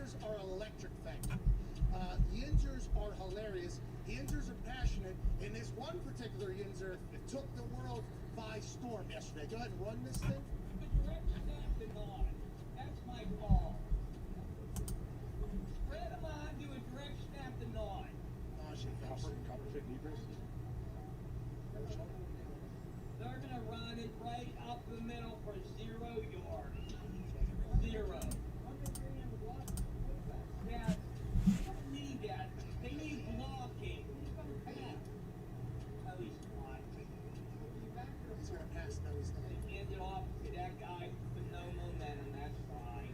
Yinzers are electric factory. Yinzers are hilarious. Yinzers are passionate, and this one particular Yinzer took the world by storm yesterday. Go ahead and run this thing. The direct snap denied. That's my call. Spread them on to a direct snap denied. Oh, shit. Copper fit Nebris. They're gonna run it right up the middle for 0 yards. 0. Yeah, they don't need that. They need blocking. Oh, he's not. He's going to pass. No, he's not. They hand it off to that guy with no momentum. That's fine.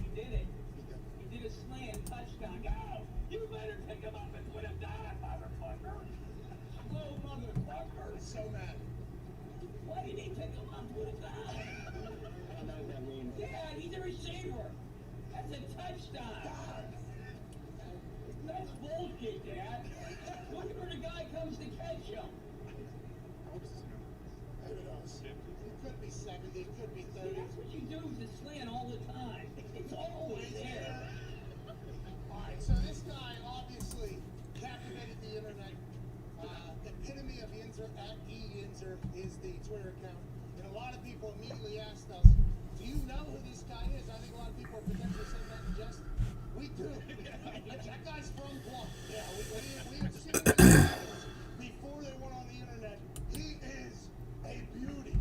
He did it. He did a slant touchdown. Go! You better pick him up and put him down, motherfucker. Slow motherfucker. So mad. Why did he pick him up and put him down? I don't know what that means. Yeah, he's a receiver. That's a touchdown. That's bullshit, Dad. Look where the guy comes to catch him. Who knows? It could be 70, it could be See, 30. that's what you do with the slant all the time. It's always there. All right, so this guy obviously captivated the internet. Epitome of Yinzer at eYinzer is the Twitter account. And a lot of people immediately asked us, do you know who this guy is? I think a lot of people are potentially saying that in jest. We do. That guy's from Guam. Yeah, we've seen him before they went on the internet. He is a beauty.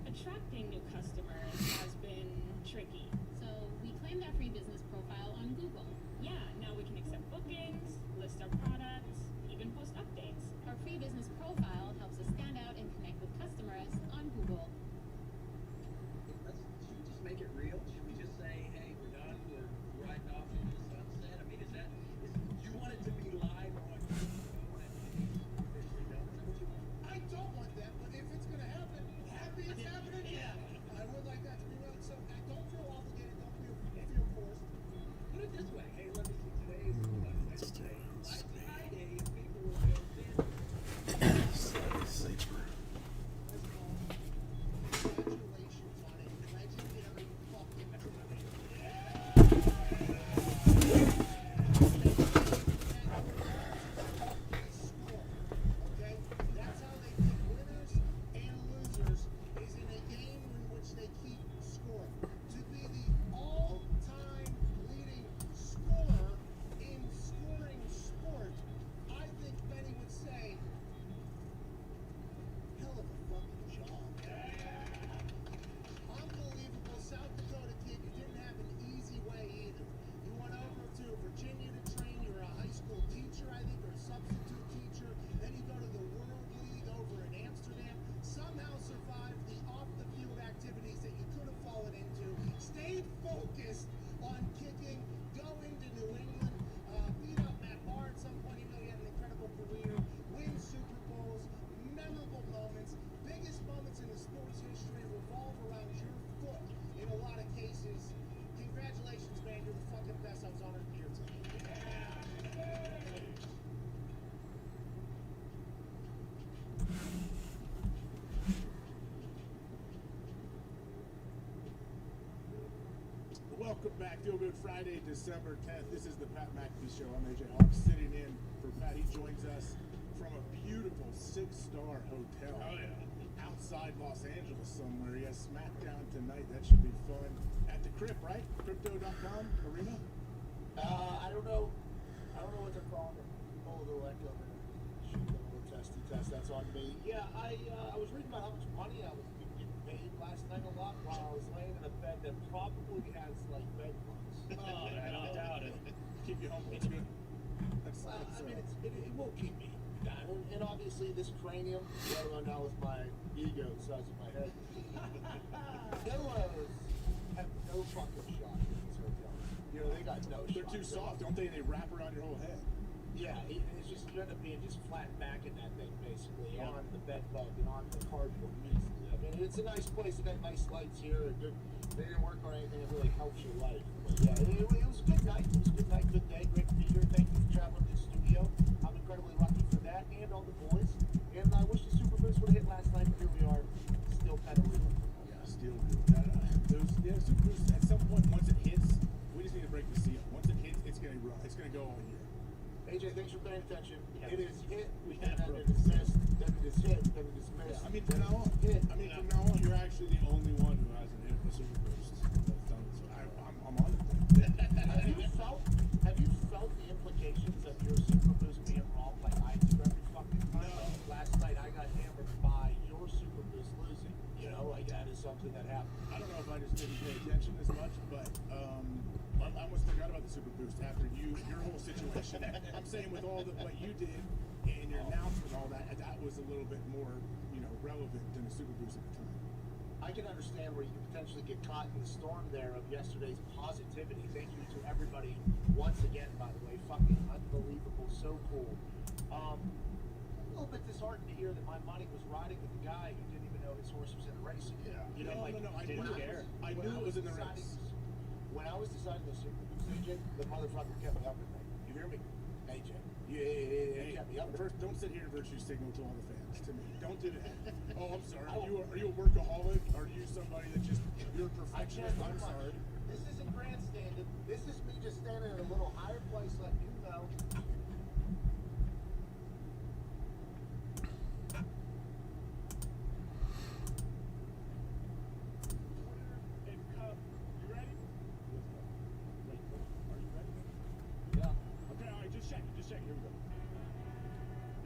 Attracting new customers has been tricky. So we claimed our free business profile on Google. Yeah, now we can accept bookings, list our products, even post updates. Our free business profile helps us stand out and connect with customers on Google. Should we just make it real? Should we just say, hey, we're done, we're riding off into the sunset? I mean, do you want it to be live on Google and officially done? Is that what you want? I don't want that, but if it's going to happen, happy it's happening. Yeah. I would like that to be run. So I don't feel obligated, don't feel forced. Put it this way. Hey, let me see. Today is Wednesday. Last Friday, if people were built in. Congratulations on a legendary fucking okay? That's how they pick winners and losers, is in a game in which they keep score. To be the all-time leading scorer in scoring sport, I think many would say, hell of a fucking job. Unbelievable. South Dakota kid, you didn't have an easy way either. You went over to Virginia to train. You were a high school teacher, I think, or a substitute teacher. Then you go to the World League over in Amsterdam. Somehow survived the off-the-field activities that you could have fallen into. Stayed focused on kicking, going to New England, beat up Matt Barr at some point. Even though he had an incredible career, win Super Bowls, memorable moments. Biggest moments in the sports history revolve around your foot in a lot of cases. Congratulations, man. You're the fucking best. I was honored to be here today. Welcome back. Feel Good Friday, December 10th. This is the Pat McAfee Show. I'm AJ Hawk sitting in for Pat. He joins us from a beautiful 6-star hotel. Oh, yeah. Outside Los Angeles somewhere. He has SmackDown tonight. That should be fun. At the Crypt, right? Crypto.com arena? I don't know what they're calling it. Oh, the echo. Shoot, a little testy test. That's on me. Yeah, I was reading about how much money I was getting paid last night a lot while I was laying in a bed that probably has like bed bugs. Oh, I don't doubt it. Keep you humble. It's good. I mean, it will keep me down. And obviously, this cranium, let alone now with my ego the size of my head. Pillows have no fucking shot in this hotel. You know, they got no shot. They're too soft, don't they? They wrap around your whole head. Yeah, it's just you end up being just flat back in that thing, basically, on the bed bug and on the cardboard piece. I mean, it's a nice place. They got nice lights here. They didn't work on anything that really helps your life. But yeah, it was a good night. It was a good night, good day. Great to be here. Thank you for traveling to the studio. I'm incredibly lucky for that and all the boys. And I wish the Super Boost would have hit last night, but here we are, still kind of real. Yeah, still real. Super Boost at some AJ, thanks for paying attention. Yeah. It is hit, Yeah, then bro. it is missed, then it is hit, then it is missed. I mean, from now on, hit. from now on, you're actually the only one who hasn't hit the super boost. That's done. So I'm on it. Have you felt the implications of your super boost being wrong like I do every fucking time? No. Like last night I got hammered by your super boost losing. You know, like that is something that happened. I don't know if I just didn't pay attention as much, but I almost forgot about the super boost after your whole situation. I'm saying with all what you did and your announcement, all that was a little bit more, relevant than the super boost at the time. I can understand where you could potentially get caught in the storm there of yesterday's positivity. Thank you to everybody once again, by the way. Fucking unbelievable, so cool. A little bit disheartened to hear that my money was riding with the guy who didn't even know his horse was in the race. Yeah. You know, No, like no, I when didn't care. I when knew it was in the deciding- race. When I was deciding the super boost, AJ, the motherfucker kept me up at night. You hear me, AJ? Yeah, kept me up. First, don't sit here and virtue signal to all the fans. To me, don't do that. Oh, I'm sorry. Are you a workaholic? Are you somebody that you're a I perfectionist? can't I'm look sorry. much. This isn't grandstanding. This is me just standing in a little higher place, letting you know. And Cup, you ready? Let's go. Wait, are you ready? Yeah. Okay, all right, just check. Here we go.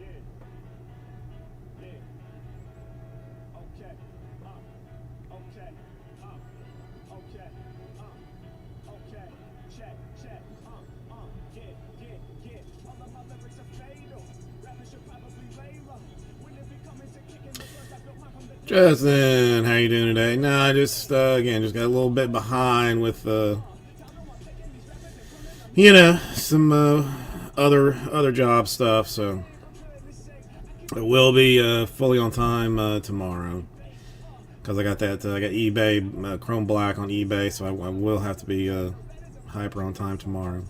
Yeah. Okay. Okay. Okay. Okay. Check. Get. All of my lyrics are fatal. Rapping should probably lay low. When it becomes a kick in the first, I built mine from the Justin, how you doing today? No, I just again just got a little bit behind with some other job stuff, so I will be fully on time tomorrow because I got eBay Chrome Black on eBay, so I will have to be hyper on time tomorrow.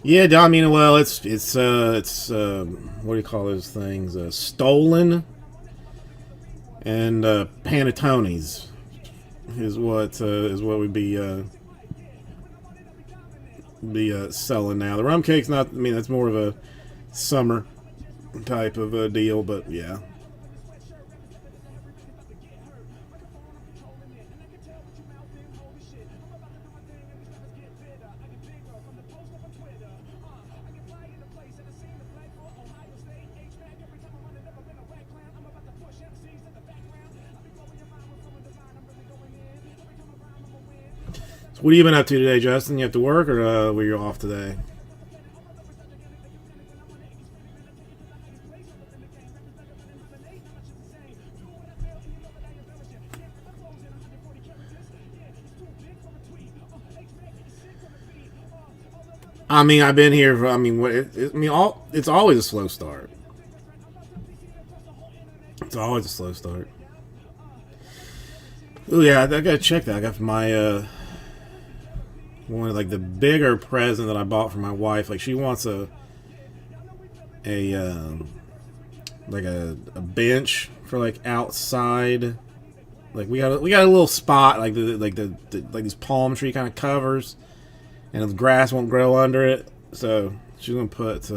Yeah, I mean, well, it's what do you call those things? Stolen and Panettones is what we'd be selling now. The rum cake's not. I mean, that's more of a summer type of deal, but yeah. So what have you been up to today, Justin? You have to work, or were you off today? I mean, I've been here. It's always a slow start. It's always a slow start. Oh yeah, I gotta check that. I got my one of like the bigger present that I bought for my wife. Like she wants a bench for like outside. Like we got a little spot like these palm tree kind of covers, and the grass won't grow under it. So she's gonna put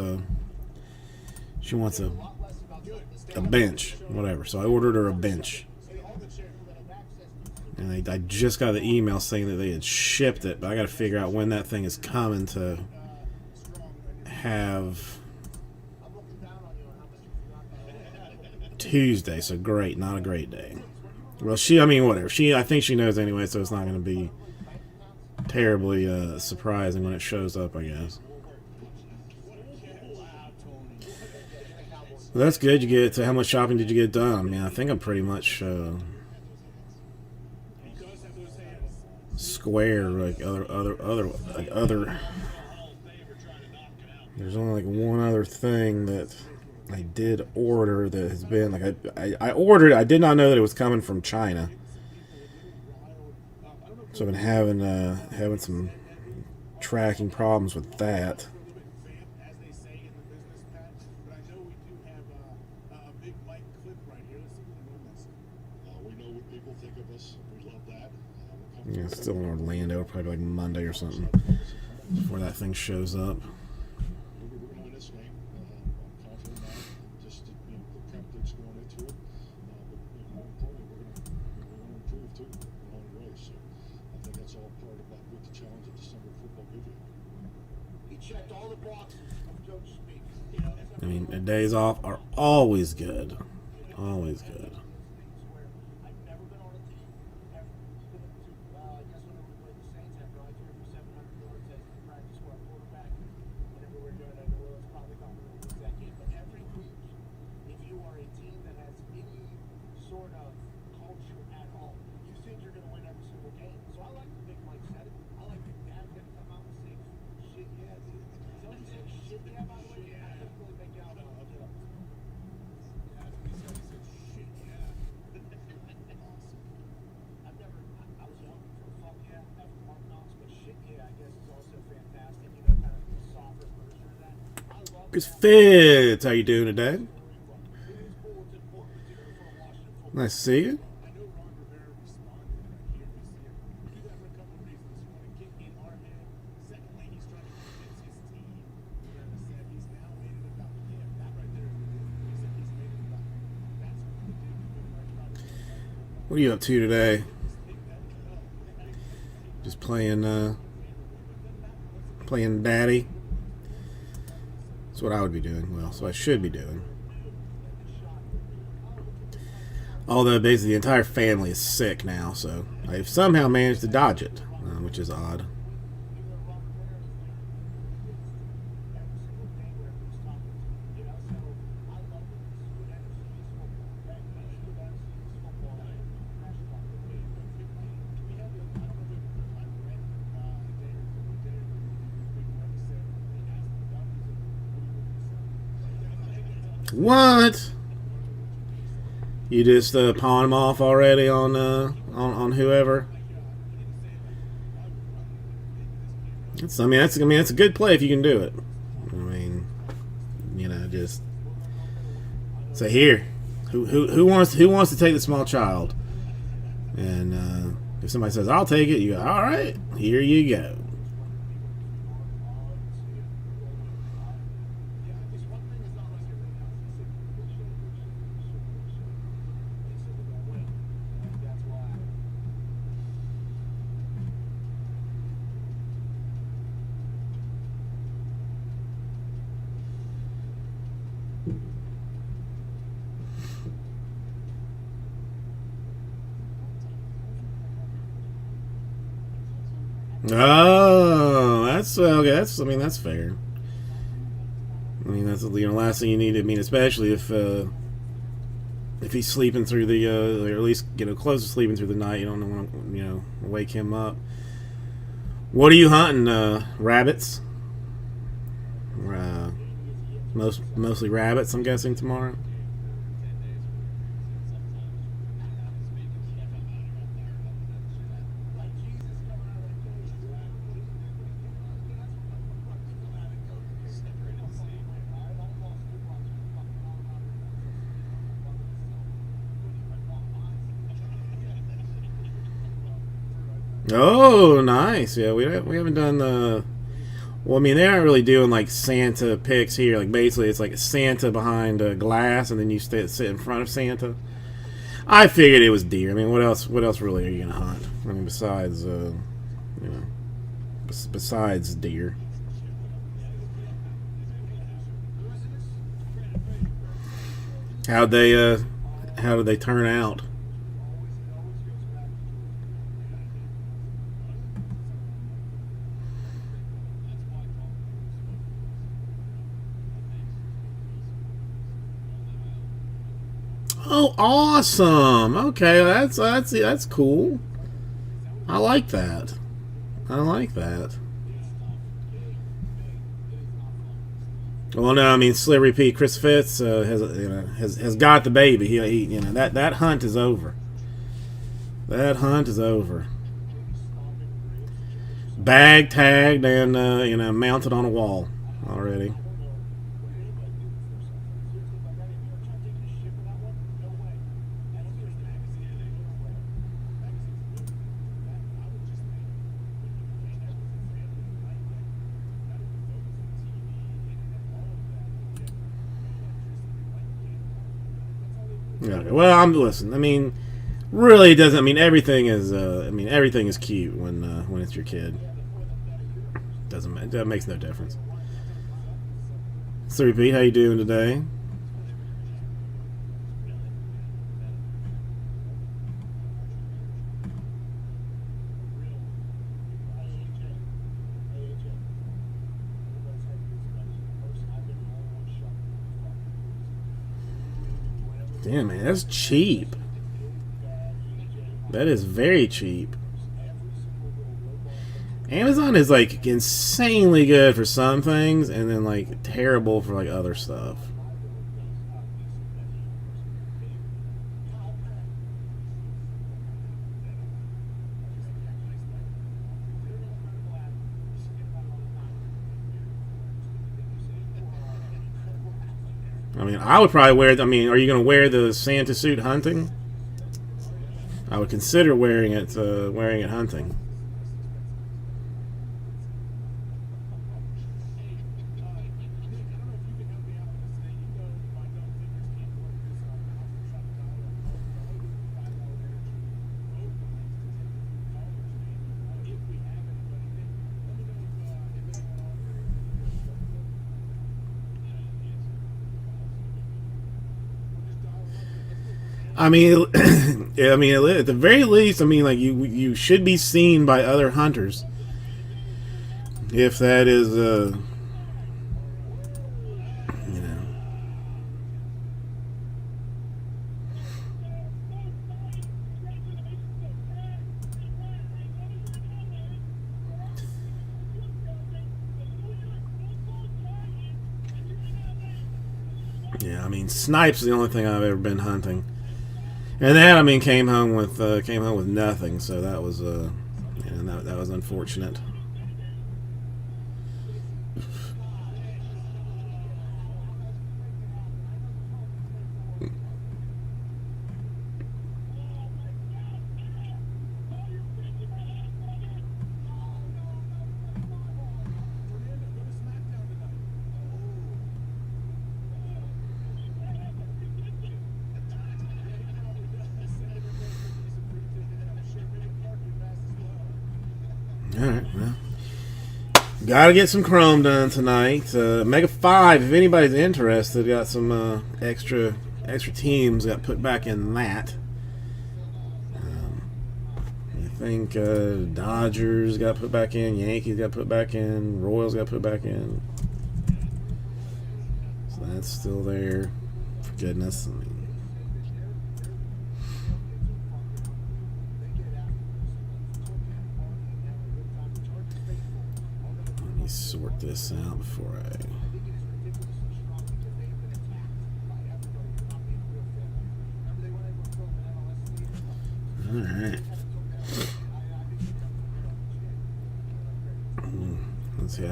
she wants a bench, whatever. So I ordered her a bench. And I just got the email saying that they had shipped it, but I got to figure out when that thing is coming to have Tuesday. So great, not a great day. Well, whatever. I think she knows anyway, so it's not going to be terribly surprising when it shows up, I guess. Well, that's good. How much shopping did you get done? I mean, I think I'm pretty much square, like other. There's only like one other thing that I did order that has been like I ordered. I did not know that it was coming from China, so I've been having some tracking problems with that. As they say in the business patch, but I know we do have a big mic clip right here. Let's see if we can run this. We know what people think of us. We love that. We're Yeah, still in Orlando, probably like Monday or something before that thing shows up. We're going to win this game. I'm confident now. Just the prep that's going into it. But more importantly, we're going to improve too along the way. So I think that's all part of what the challenge of December football gives you. He checked all the boxes of Coach Speak. I mean, the days off are always good. Always good. I've never been on a team, ever. I guess whenever we played the Saints after I threw for 700 yards as the practice squad quarterback, whenever we're doing it, I know it's probably not going to lose that game. But every week, if you are a team that has any sort of culture at all, you think you're going to win every single game. So I like to think Mike said it. I like to think Dad's going to come out and say, shit, yeah, dude. Somebody say shit, yeah, by the way. I couldn't really make out. I've never, I was young for fuck yeah, after Mark Knox, but shit yeah, I guess is also fantastic, kind of the softer version of that. I love Chris Fitz, how you doing today? Nice to see you. I know Ron Rivera responded right here. We see it. We do that for a couple of reasons. One, to get in our head. Secondly, he's trying to convince his team. Rivera said he's now made it about him. That right there is the deal. He said he's made it about him. That's what the dude is doing right now. What are you up to today? Just playing daddy. That's what I would be doing. Well, so I should be doing. Although basically the entire family is sick now, so I've somehow managed to dodge it, which is odd. What? You just pawn them off already on whoever? That's a good play if you can do it. I mean, just say here, who wants to take the small child? And if somebody says I'll take it, you go, all right, here you go. Oh, that's okay. That's fair. I mean, that's last thing you need. I mean, especially if he's sleeping through the or at least close to sleeping through the night. You don't want to wake him up. What are you hunting? Rabbits. Mostly rabbits. I'm guessing tomorrow. Oh, nice. Yeah, we haven't done the. Well, I mean, they aren't really doing like Santa pics here. Like basically, it's like Santa behind glass, and then you sit in front of Santa. I figured it was deer. I mean, what else? What else really are you gonna hunt? I mean, besides besides deer. How did they turn out? Oh, awesome! Okay, that's cool. I like that. Well, no, I mean Slippery Pete, Chris Fitz has got the baby. He that hunt is over. That hunt is over. Bag tagged and mounted on a wall already. Okay. Well, I'm listen. I mean, really, it doesn't. I mean, everything is. Everything is cute when it's your kid. That makes no difference. So, repeat. How you doing today? Damn, man, that's cheap. That is very cheap. Amazon is like insanely good for some things and then like terrible for like other stuff. I mean, I would probably wear. I mean, are you going to wear the Santa suit hunting? I would consider wearing it. Wearing it hunting. I mean, I mean, at the very least, I mean, like you should be seen by other hunters. If that is, you know. Yeah, I mean, snipe's the only thing I've ever been hunting. And that, I mean, came home with nothing, so that was that was unfortunate. Alright, well. Gotta get some Chrome done tonight. Mega 5, if anybody's interested, got some extra teams got put back in that. I think Dodgers got put back in, Yankees got put back in, Royals got put back in. So that's still there. For goodness, I mean. Sort this out before I. All right. Let's see.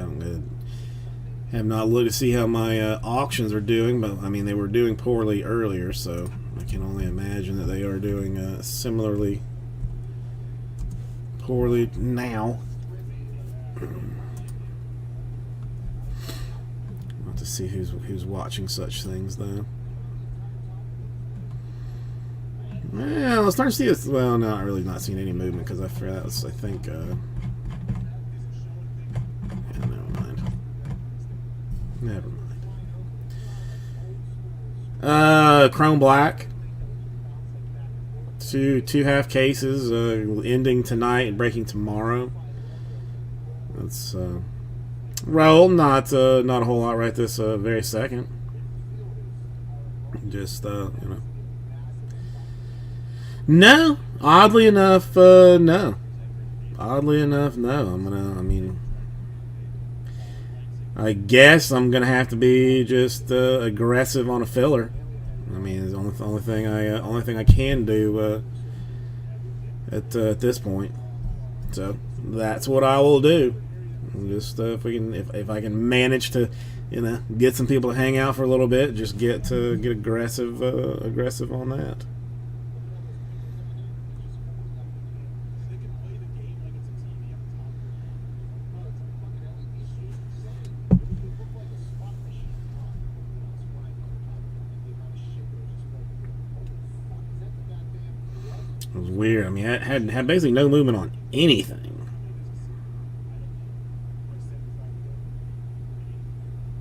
Have not looked to see how my auctions are doing, but I mean they were doing poorly earlier, so I can only imagine that they are doing similarly poorly now. To see who's watching such things though. Well, let's start to see this. Well, no, I'm really not seeing any movement because I think. Yeah, never mind. Never mind. Chrome Black. Two half cases ending tonight and breaking tomorrow. That's. Roll, not a whole lot right this very second. Just you know. No, oddly enough, no. Oddly enough, no. I guess I'm gonna have to be just aggressive on a filler. I mean, it's the only thing I can do at this point. So that's what I will do. Just if I can manage to, you know, get some people to hang out for a little bit, just get aggressive on that. It was weird. I mean, I had basically no movement on anything.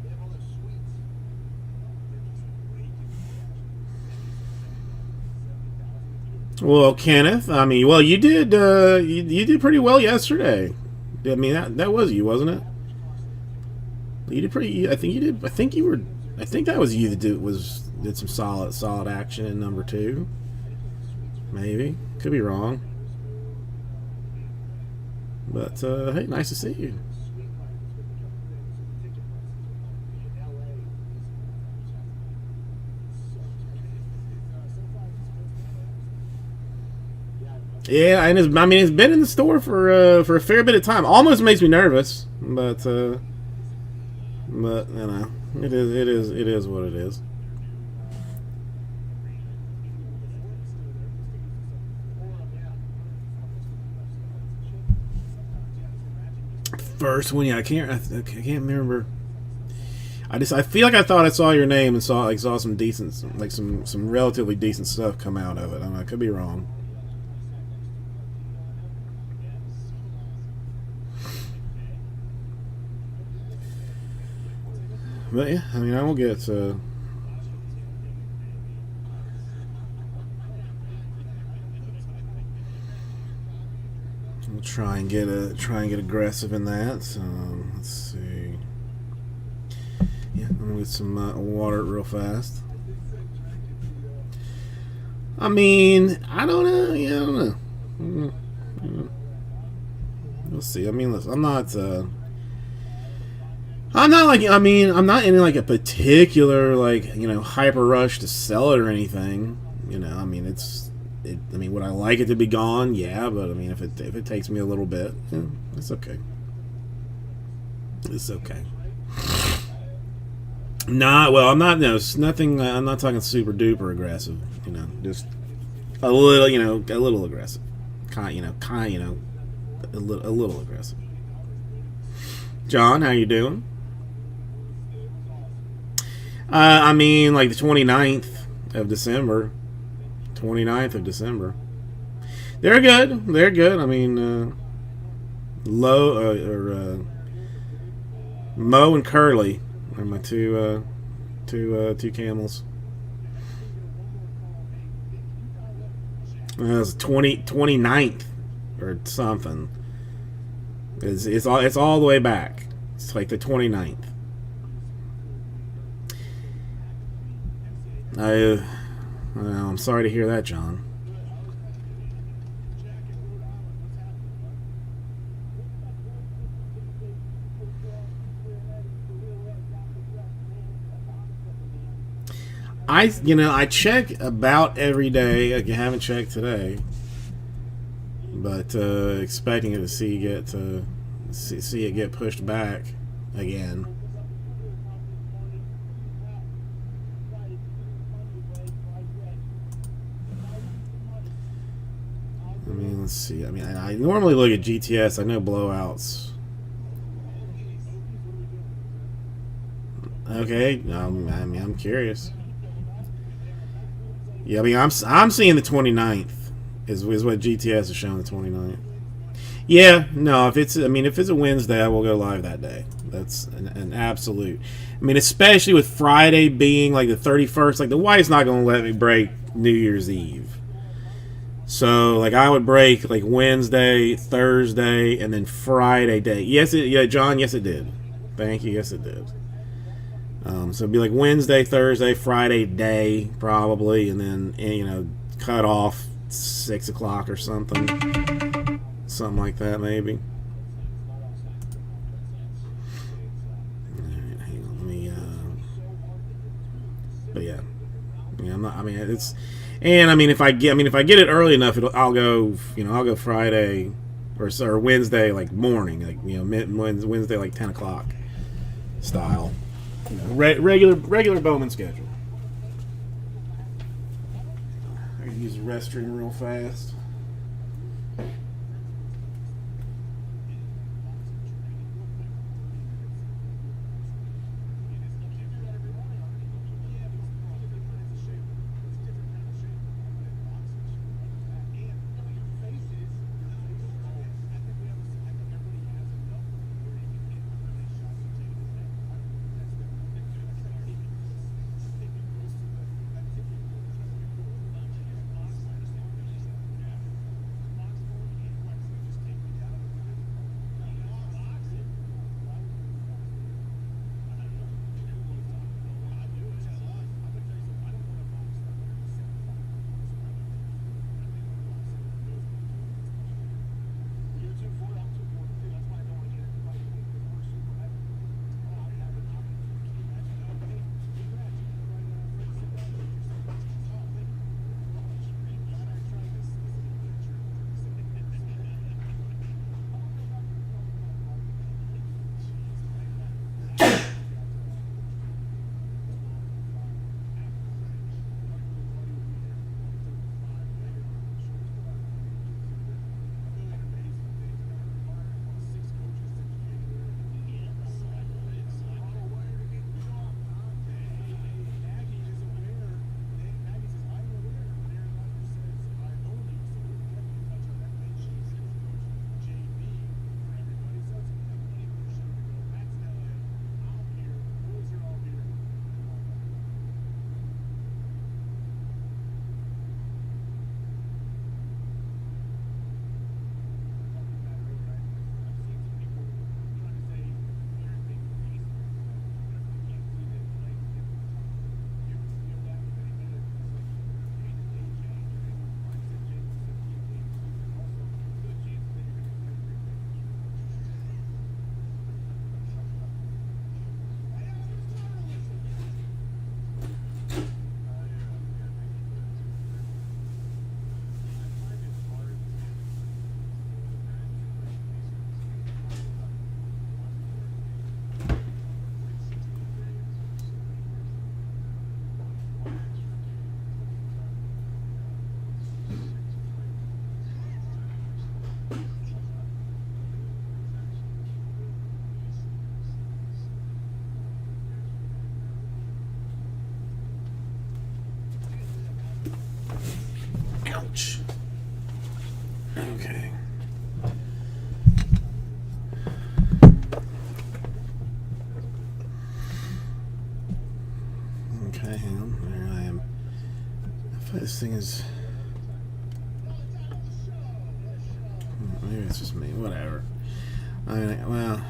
They have all those suites. Well, Kenneth, I mean, well, you did you did pretty well yesterday. I mean, that was you, wasn't it? You did pretty. I think you did. I think you were. I think that was you that did some solid action in number 2. Maybe, could be wrong. But hey, nice to see you. Yeah, and I mean, it's been in the store for a fair bit of time. Almost makes me nervous, but you know, it is what it is. First one, yeah, I can't remember. I feel like I thought I saw your name and saw some decent, like some relatively decent stuff come out of it. I don't know, I could be wrong. But yeah, I mean, I will get. We'll try and get aggressive in that. So let's see. Yeah, I'm gonna get some water real fast. I mean, I don't know. Yeah, I don't know. We'll see. I mean, listen, I'm not like, I mean, I'm not in like a particular, like, you know, hyper rush to sell it or anything. You know, I mean, I mean, would I like it to be gone? Yeah, but I mean, if it takes me a little bit, yeah, it's okay. It's okay. Well, I'm not. No, it's nothing. I'm not talking super duper aggressive. You know, just a little. You know, a little aggressive. You know, a little aggressive. John, how you doing? I mean, like the 29th of December. 29th of December. They're good. They're good. I mean, Mo and Curly are my two camels. It was 29th or something. It's all the way back. It's like the 29th. I'm sorry to hear that, John. I check about every day. I haven't checked today, but expecting it to see it get pushed back again. I mean, let's see. I mean, I normally look at GTS. I know blowouts. Okay, I mean, I'm curious. Yeah, I mean, I'm seeing the 29th is what GTS is showing, the 29th. Yeah, no, if it's a Wednesday, I will go live that day. That's an absolute. I mean, especially with Friday being like the 31st, like the wife's not going to let me break New Year's Eve. So, like, I would break, like, Wednesday, Thursday, and then Friday day. Yeah, John, yes, it did. Thank you, yes, it did. So it'd be, like, Wednesday, Thursday, Friday day, probably, and then, you know, cut off 6 o'clock or something. Something like that, maybe. Alright, hang on, let me, but yeah. I'm not, I mean, it's... And I mean, if I get it early enough, I'll go Friday or Wednesday like morning, like, you know, Wednesday like 10 o'clock style, you know, regular Bowman schedule. I can use the restroom real fast. Ouch. Okay. Okay, hang on. There I am. I thought this thing is. Maybe it's just me. Whatever. I mean, well.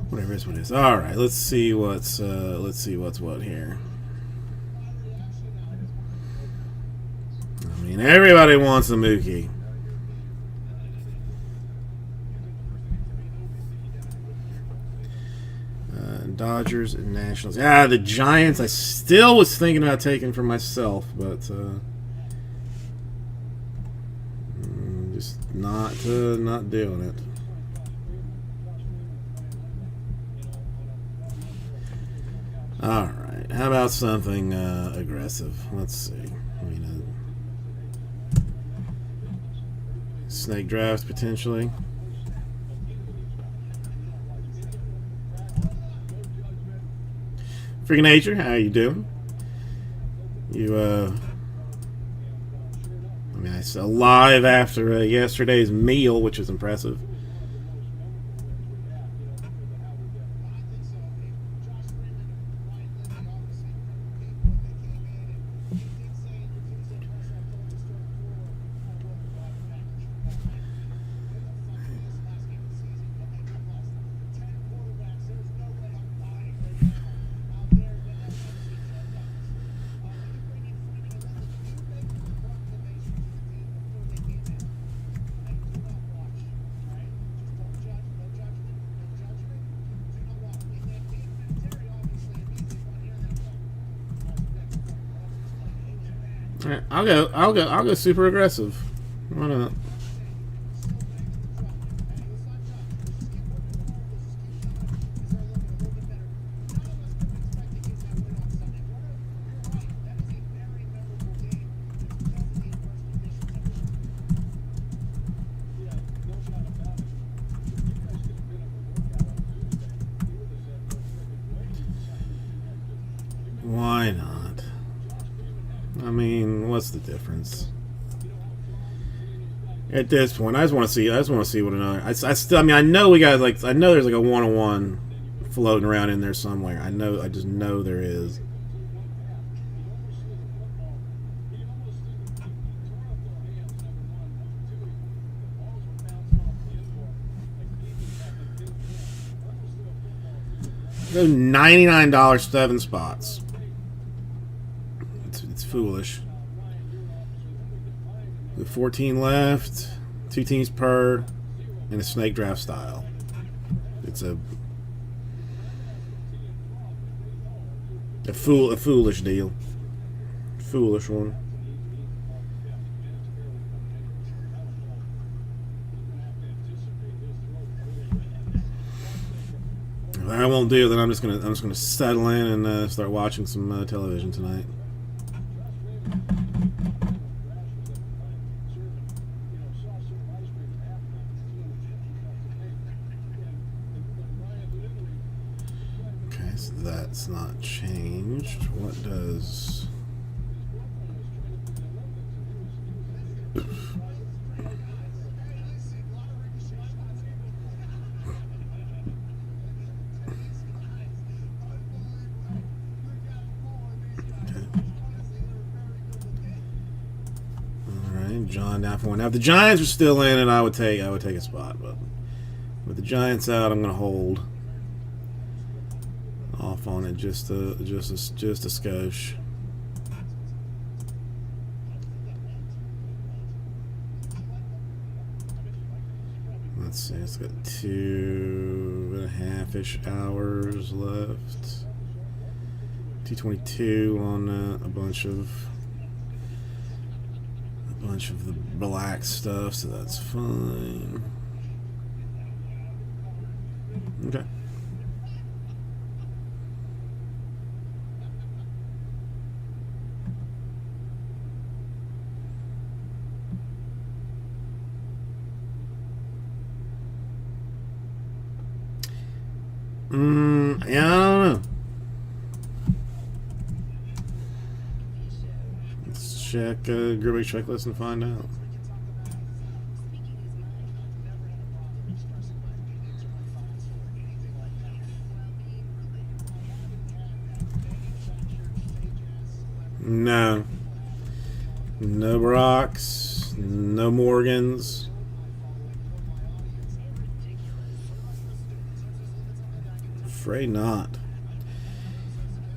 Whatever is what it is. All right, let's see what's what here. I mean, everybody wants a Mookie. Dodgers and Nationals. Yeah, the Giants. I still was thinking about taking for myself, but just not doing it. All right. How about something aggressive? Let's see. I mean, snake draft potentially. Freaking Nature, how you doing? You I mean, I saw live after yesterday's meal, which is impressive. All right, I'll go super aggressive. Why not? Why not? I mean, what's the difference? At this point, I just want to see what another. I still. I mean, I know we got like. I know there's like a 1-on-1 floating around in there somewhere. I just know there is. Go $99 7 spots. It's foolish. With 14 left, 2 teams per, and a snake draft style. It's a foolish deal. Foolish one. If I won't do, then I'm just gonna settle in and start watching some television tonight. Okay, so that's not changed. What does? John down for one. Now, if the Giants are still in, and I would take a spot, but with the Giants out, I'm going to hold off on it just a skosh. Let's see. It's got 2.5-ish hours left. 2:22 on a bunch of the black stuff, so that's fine. Okay. Yeah, I don't know. check Grubbe's checklist and find out. No. No Brocks. No Morgans. Afraid not.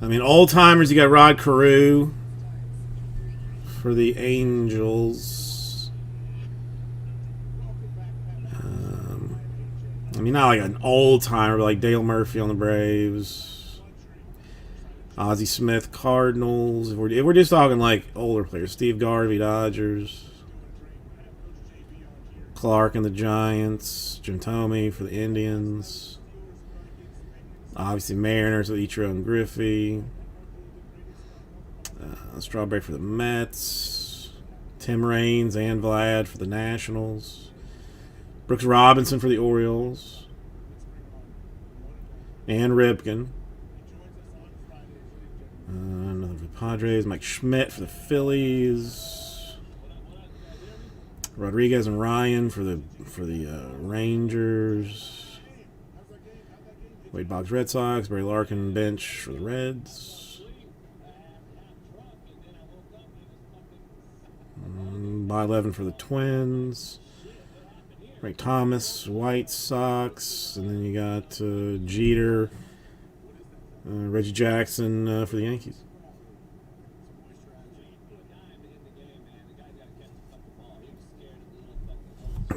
I mean, old timers, you got Rod Carew for the Angels. I mean, not like an old timer, but like Dale Murphy on the Braves. Ozzie Smith, Cardinals. If we're just talking like older players, Steve Garvey, Dodgers. Clark and the Giants. Jim Thome for the Indians. Obviously, Mariners with Ichiro and Griffey. Strawberry for the Mets. Tim Raines and Vlad for the Nationals. Brooks Robinson for the Orioles. And Ripken. Another for the Padres. Mike Schmidt for the Phillies. Rodriguez and Ryan for the Rangers. Wade Boggs Red Sox. Barry Larkin bench for the Reds. By 11 for the Twins. Ray Thomas, White Sox. And then you got Jeter. Reggie Jackson for the Yankees.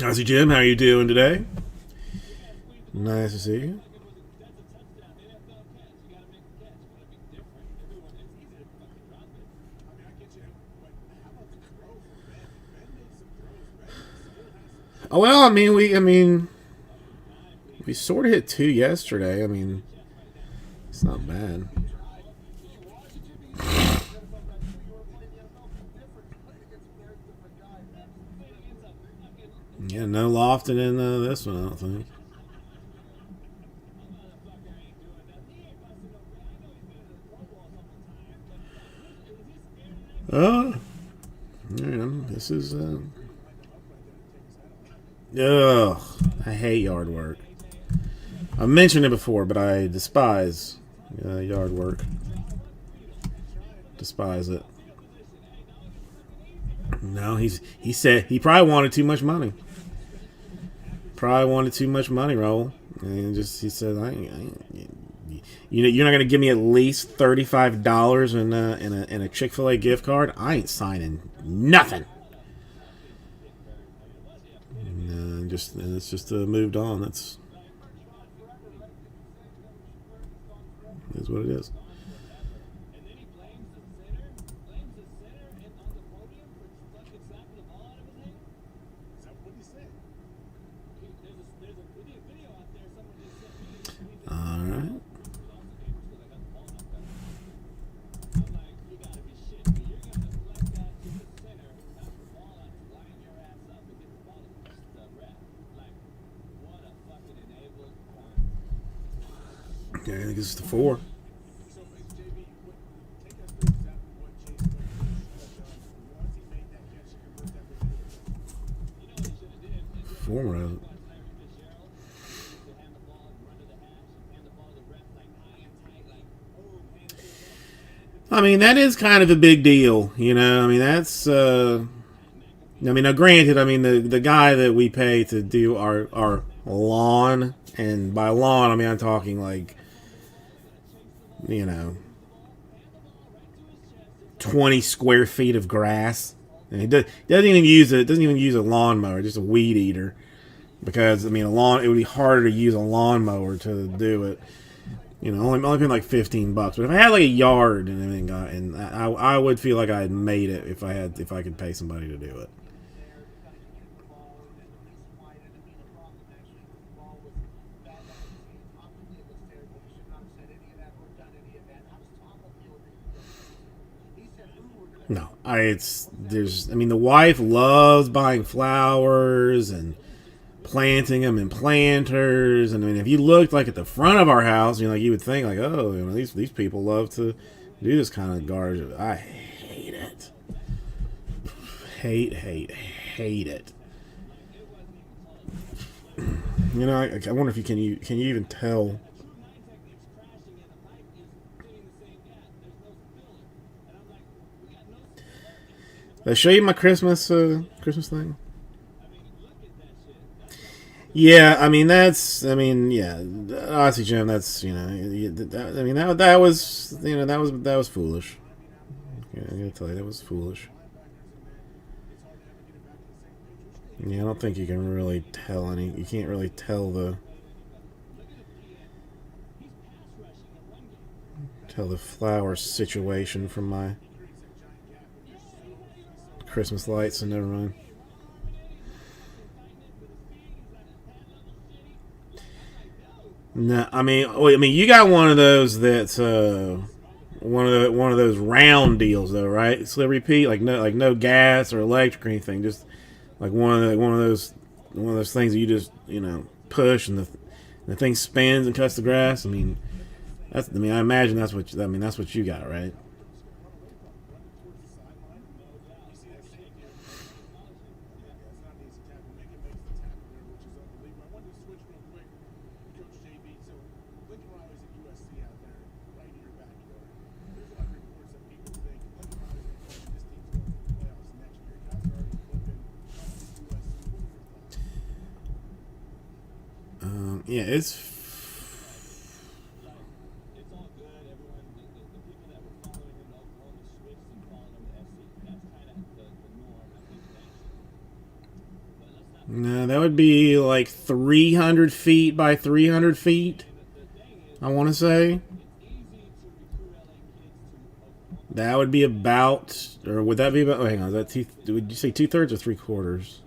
How's you, Jim? How you doing today? Nice to see you. Oh, well, I mean, we sort of hit 2 yesterday. I mean, it's not bad. Yeah, no Lofton in this one, I don't think. This is ugh, I hate yard work. I mentioned it before, but I despise yard work. Despise it. No, he said he probably wanted too much money. Probably wanted too much money, Raul. And he said, you're not gonna give me at least $35 in a Chick-fil-A gift card. I ain't signing nothing. And it's just moved on. That's what it is. All right. Okay, I think this is the 4. Former. I mean, that is kind of a big deal, you know. I mean, that's. I mean, now granted, I mean the guy that we pay to do our lawn, and by lawn, I mean I'm talking like, you know, 20 square feet of grass. And he doesn't even use a lawnmower, just a weed eater, because I mean it would be harder to use a lawnmower to do it. You know, only paying like $15. But if I had like a yard and everything, and I would feel like I had made it if I could pay somebody to do it. No, the wife loves buying flowers and planting them in planters, and I mean, if you looked like at the front of our house, you know, like you would think like, oh, you know, these people love to do this kind of garbage. I hate it. hate it. You know, I wonder if you can you even tell. Did I show you my Christmas thing? Yeah, I mean yeah, honestly, Jim, that's that was that was foolish. Yeah, I gotta tell you, that was foolish. Yeah, I don't think you can really tell any. You can't really tell the flower situation from my Christmas lights, so never mind. No, I mean, you got one of those that's one of those round deals though, right? Slippery Pete, like no gas or electric or anything, just like one of those things that you just push and the thing spins and cuts the grass. I imagine that's what you got, right? Yeah, it's all good. Everyone, the people that were following him in Oklahoma switched and followed him to SC. That's kind of the norm, I think, nationally. But let's not. no, that would be like 300 feet by 300 feet. I want to say that would be about, or would that be about? Oh, hang on, is that would you say 2/3 or 3/4?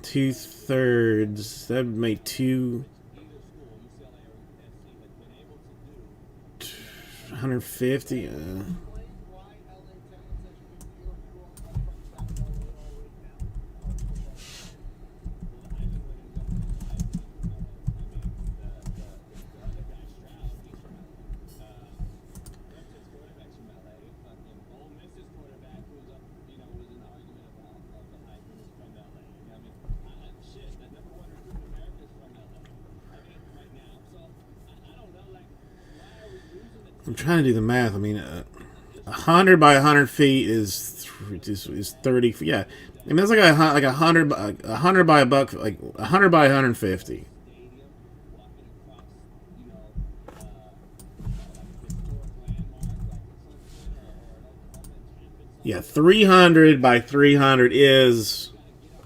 2/3. That'd make 250. I'm trying to do the math. I mean, 100 by 100 feet is 30. Yeah, I mean that's like a 100 by a buck, like 100 by 150. Yeah, 300 by 300 is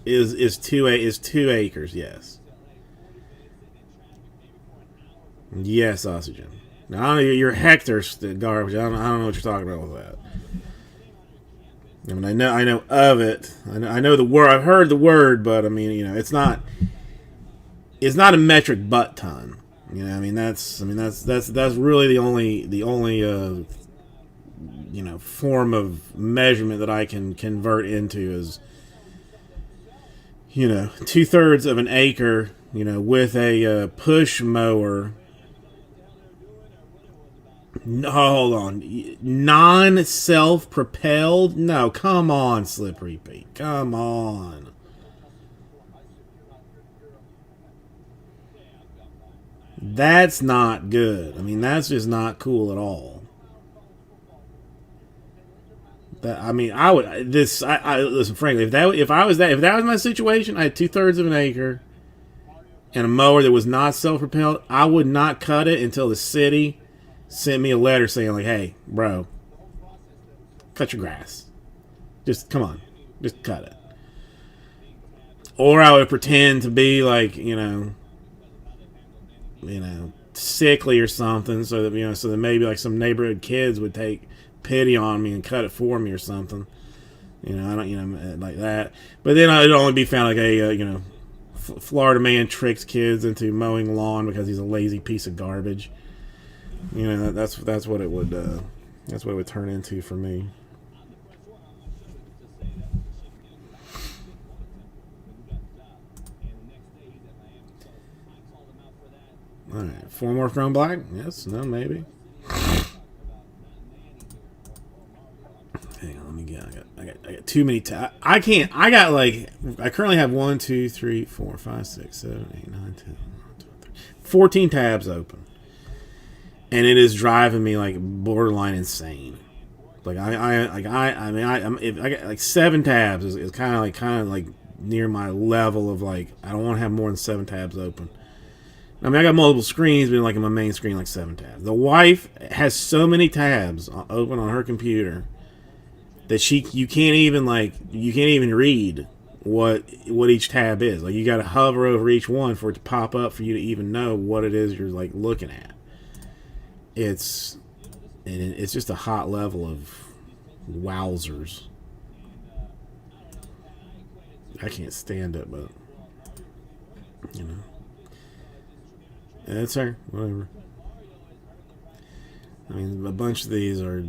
2 acres. Yes. Yes, oxygen. Now, I don't know your hectares garbage. I don't know what you're talking about with that. I mean, I know of it. I know the word. I've heard the word, but I mean, it's not a metric butt ton. That's really the only form of measurement that I can convert into is 2/3 of an acre. With a push mower. No, hold on. Non-self-propelled? No, come on, Slippery Pete. Come on. That's not good. I mean, that's just not cool at all. I would listen, frankly, if that was my situation, I had 2/3 of an acre and a mower that was not self-propelled, I would not cut it until the city sent me a letter saying, like, hey, bro, cut your grass. Just, come on. Just cut it. Or I would pretend to be, like, sickly or something, so that maybe, like, some neighborhood kids would take pity on me and cut it for me or something. I don't, like that. But then I'd only be found like a, Florida man tricks kids into mowing lawn because he's a lazy piece of garbage. That's what it would turn into for me. All right, 4 more Chrome Black? Yes, no, maybe. Hang on, let me get Yeah, I got too many tabs. I can't. I got like I currently have 1, 2, 3, 4, 5, 6, 7, 8, 9, 10, 14 tabs open, and it is driving me like borderline insane. Like if I got like 7 tabs is kind of like near my level of like I don't want to have more than 7 tabs open. I mean, I got multiple screens, but like in my main screen, like 7 tabs. The wife has so many tabs open on her computer that you can't even read what each tab is. Like you got to hover over each one for it to pop up for you to even know what it is you're like looking at. It's just a hot level of wowzers. I can't stand it, but you know. That's her. Whatever. I mean, a bunch of these are,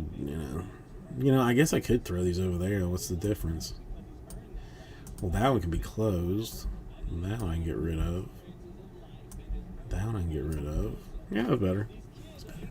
I guess I could throw these over there. What's the difference? Well, that one can be closed. That one I can get rid of. That one I can get rid of. Yeah, that's better. That's better.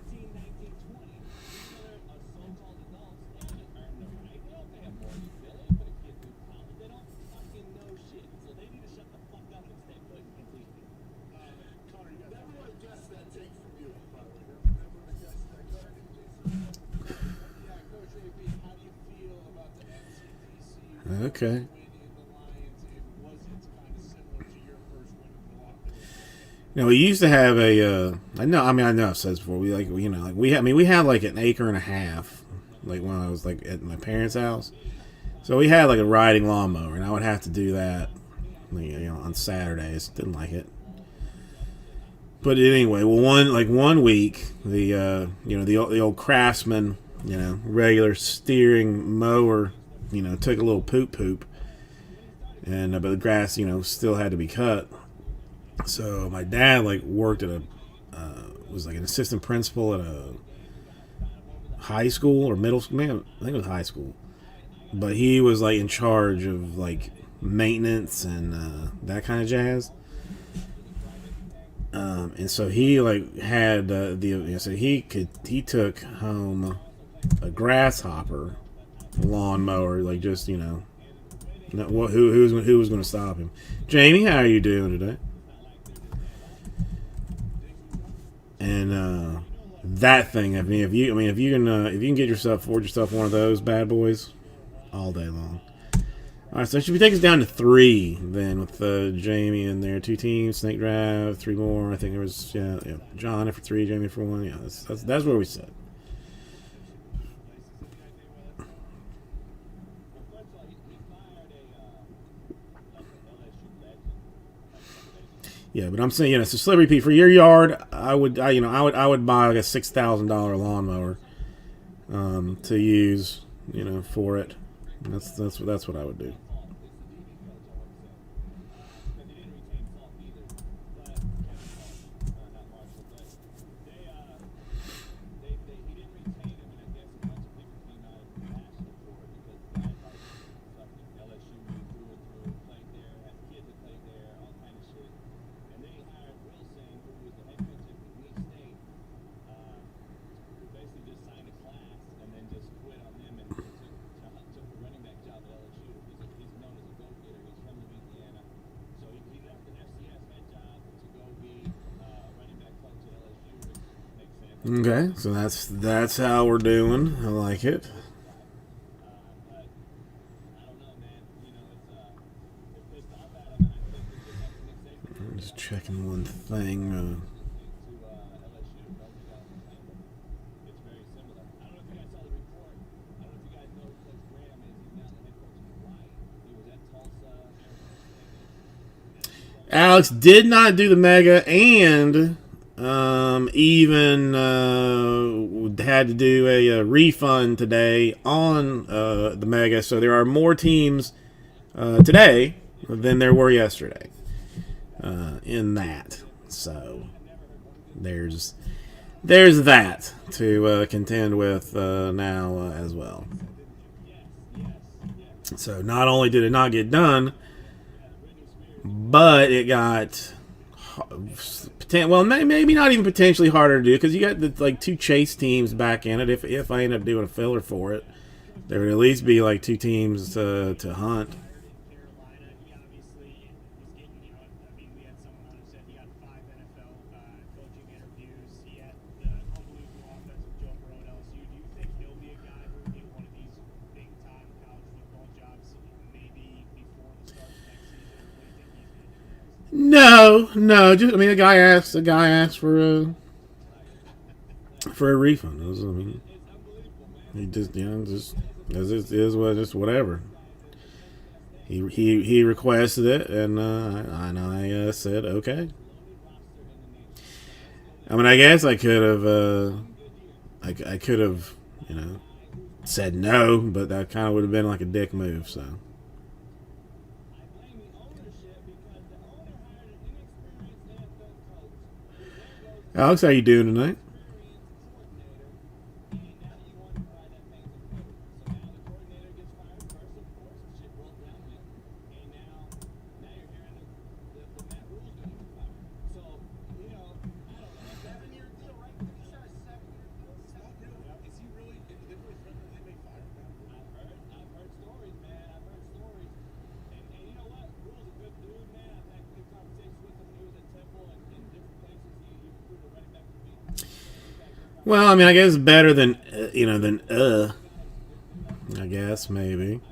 Okay. Now we used to have a. I know I've said this before. We had like an acre and a half, like when I was like at my parents' house. So we had like a riding lawnmower, and I would have to do that, on Saturdays. Didn't like it. But anyway, one week, the old Craftsman, regular steering mower, took a little poop, and but the grass, still had to be cut. So my dad worked at was like an assistant principal at a high school or middle school. Man, I think it was high school, but he was like in charge of like maintenance and that kind of jazz. And so he had so he took home a grasshopper lawnmower, who was going to stop him? Jamie, how are you doing today? And that thing, if you can forge yourself one of those bad boys, all day long. All right, so should we take us down to 3 then with Jamie in there? 2 teams, snake drive, 3 more. I think there was John for 3, Jamie for 1. Yeah, that's where we sit. Yeah, but I'm saying, so Celebrity Pete, for your yard, I would buy like a $6,000 lawnmower to use, for it. That's what I would do. Okay, so that's how we're doing. I like it. I'm just checking one thing. Alex did not do the mega, and even had to do a refund today on the mega. So there are more teams today than there were yesterday in that. So there's that to contend with now as well. So not only did it not get done, but it got, well, maybe not even potentially harder to do, because you got the 2 chase teams back in it if I end up doing a filler for it. There would at least be like 2 teams to hunt. Carolina, he obviously was getting, you know, I mean, we had someone on who said he got 5 NFL coaching interviews. He had the unbelievable offensive Joe Burrow at LSU. Do you think he'll be a guy who will get one of these big-time college football jobs maybe before the start of next season? What do you think he's going to do next? No. Just I mean, the guy asked for a refund. I mean, he just just just whatever. He requested it, and I said okay. I mean, I guess I could have I could have said no, but that kind of would have been like a dick move. So. Alex, how you doing tonight? Well, I mean, I guess better than I guess maybe.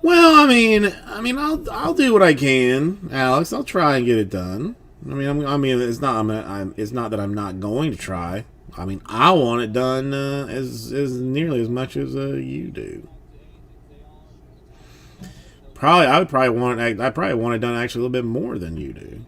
Well, I mean, I'll do what I can, Alex. I'll try and get it done. I mean, it's not. It's not that I'm not going to try. I mean, I want it done as nearly as much as you do. I probably want it done actually a little bit more than you do.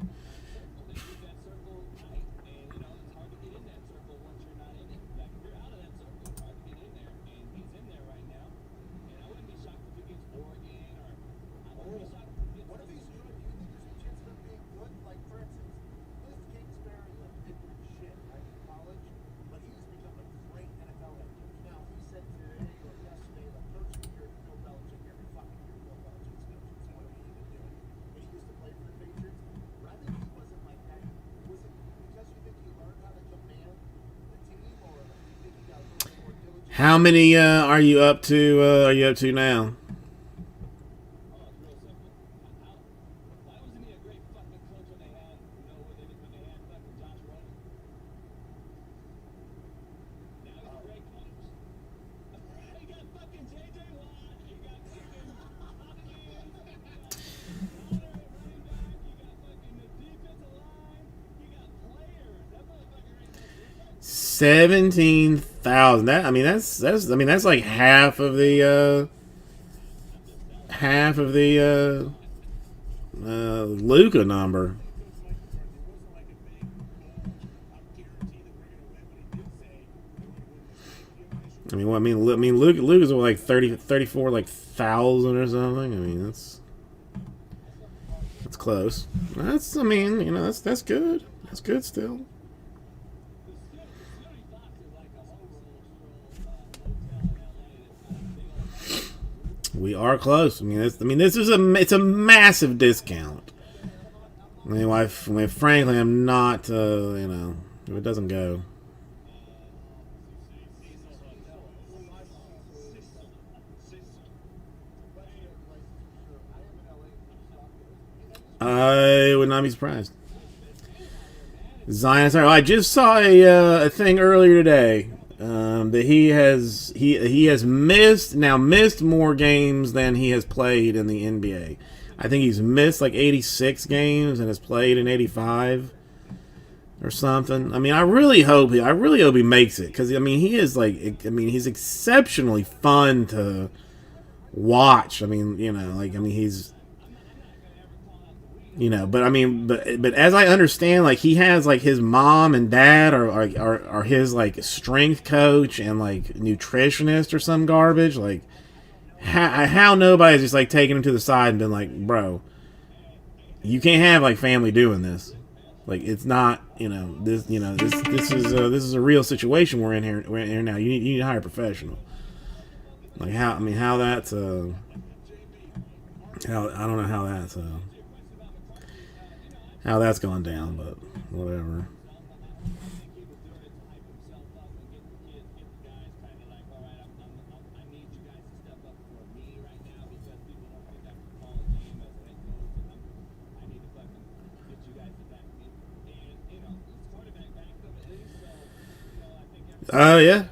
How many are you up to? Now? $17,000. That's like half of the Luka number. Luka's like 34 like thousand or something. I mean, that's close. That's good. That's good still. We are close. This is it's a massive discount. Frankly, I'm not. If it doesn't go. I would not be surprised. Zion, sorry, I just saw a thing earlier today. That he has missed more games than he has played in the NBA. I think he's missed like 86 games and has played in 85 or something. I really hope he makes it, because he is he's exceptionally fun to watch. He's but as I understand, like, he has like his mom and dad are his like strength coach and like nutritionist or some garbage. Like, how nobody's just like taking him to the side and been like, bro, you can't have like family doing this. Like it's not, this this is a real situation we're in here now. You need to hire a professional. Like how that's how I don't know how that's gone down, but whatever. Yeah.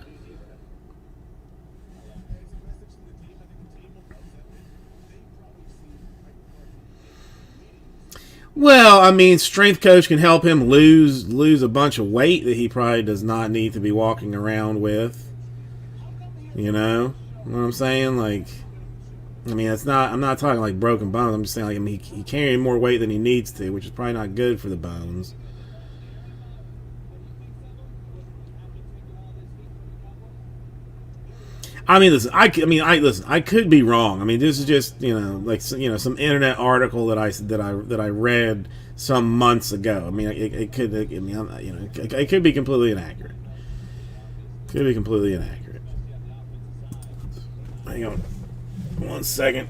Well, I mean, strength coach can help him lose a bunch of weight that he probably does not need to be walking around with. You know what I'm saying? Like, I mean, it's not. I'm not talking like broken bones. I'm just saying, like, I mean, he carrying more weight than he needs to, which is probably not good for the bones. I mean, listen. I could be wrong. I mean, this is just some internet article that I read some months ago. I mean, it could. I mean, it could be completely inaccurate. Could be completely inaccurate. Hang on, 1 second.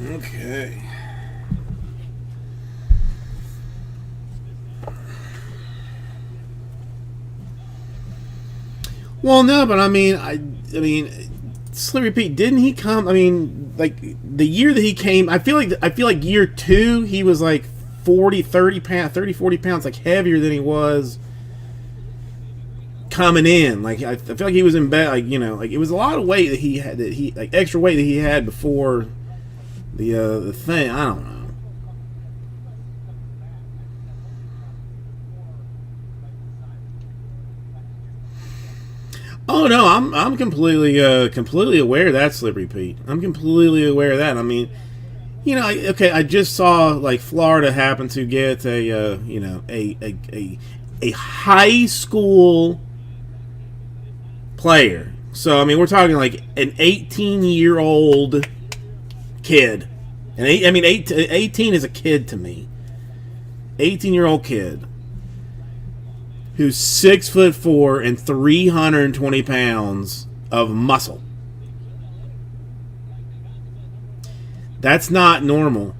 Okay. Well, no, but I mean, Slippery Pete, didn't he come? I mean, like the year that he came, I feel like year 2 he was like 40 pounds like heavier than he was coming in. Like I feel like he was in bed, like it was a lot of weight that he had, like extra weight that he had before the thing. I don't know. Oh no, I'm completely aware of that, Slippery Pete. I'm completely aware of that. I mean, okay, I just saw like Florida happen to get a high school player. So I mean, we're talking like an 18-year-old kid. And 18 is a kid to me. 18-year-old kid who's 6'4" and 320 pounds of muscle. That's not normal.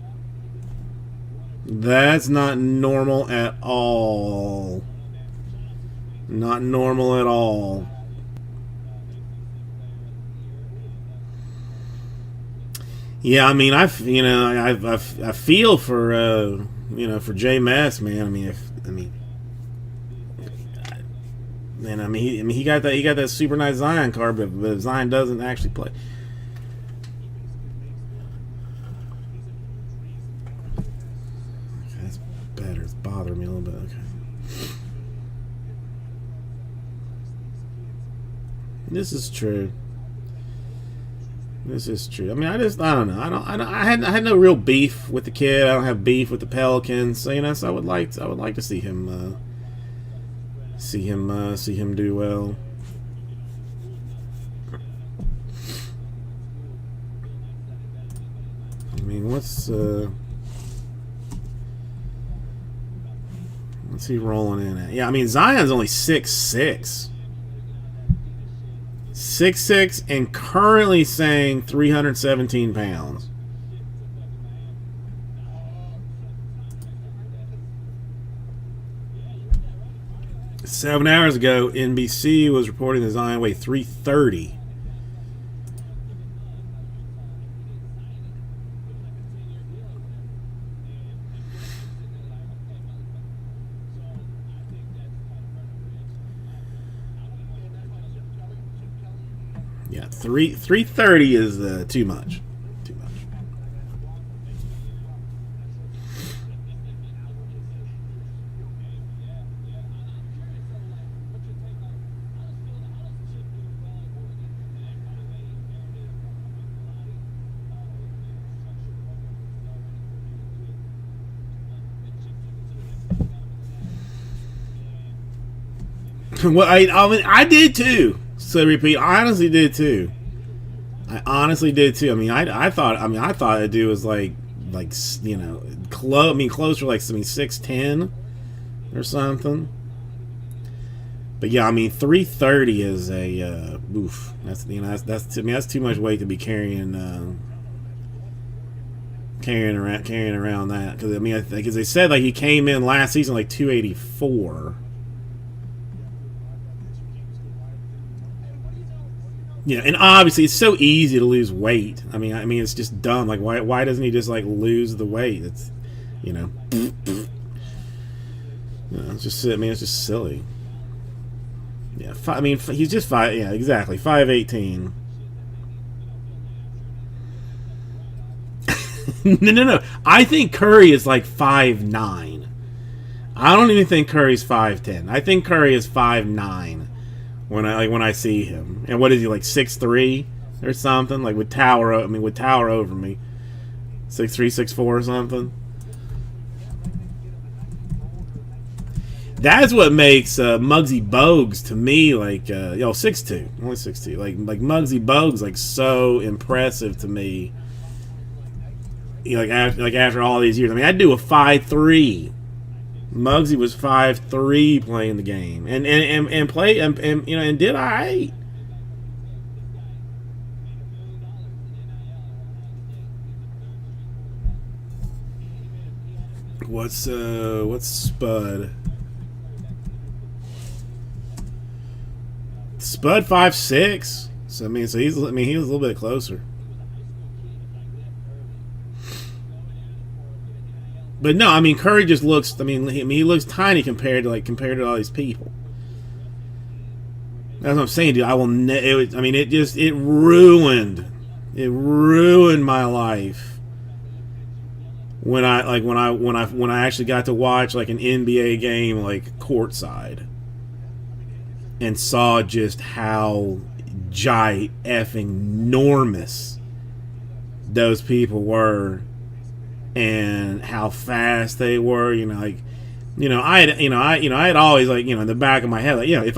That's not normal at all. Not normal at all. Yeah, I mean, I feel for for J Mass, man. He got that super nice Zion card, but Zion doesn't actually play. Okay, that's better. It's bothering me a little bit. Okay, this is true. This is true. I mean, I don't know. I had no real beef with the kid. I don't have beef with the Pelicans. So, you know, so I would like to see him do well. I mean, what's he rolling in at? Yeah, I mean, Zion's only 6'6". 6'6" and currently saying 317 pounds. Seven hours ago, NBC was reporting that Zion weighed 330. Yeah, 330 is too much. Too much. Well, I mean, I did too. So repeat, I honestly did too. I honestly did too. I mean, I thought the dude was like you know, closer like 6'10" or something. But yeah, I mean 330 is a oof. That's, you know, that's to me, that's too much weight to be carrying around that, because I mean, I think, as they said, like he came in last season like 284. Yeah, and obviously it's so easy to lose weight. I mean, it's just dumb. Like, why doesn't he just like lose the weight? It's, you know, it's just, I mean, it's just silly. Yeah, I mean, he's just five. Yeah, exactly, 5'18". No. I think Curry is like 5'9". I don't even think Curry's 5'10". I think Curry is 5'9". When I see him, and what is he, like 6'3" or something? Like would tower over me, 6'3", 6'4" or something. That's what makes Muggsy Bogues to me like 6'2", only 6'2". Like Muggsy Bogues like so impressive to me. After all these years, I mean, I'd do a 5'3". Muggsy was 5'3" playing the game, and play and you know, and did I. What's Spud? Spud 5'6". So I mean, he was a little bit closer. But no, I mean, Curry just looks. I mean, he looks tiny compared to all these people. That's what I'm saying, dude. I will. It ruined my life when I actually got to watch like an NBA game like courtside and saw just how enormous those people were. And how fast they were, I had always, like, in the back of my head, like, if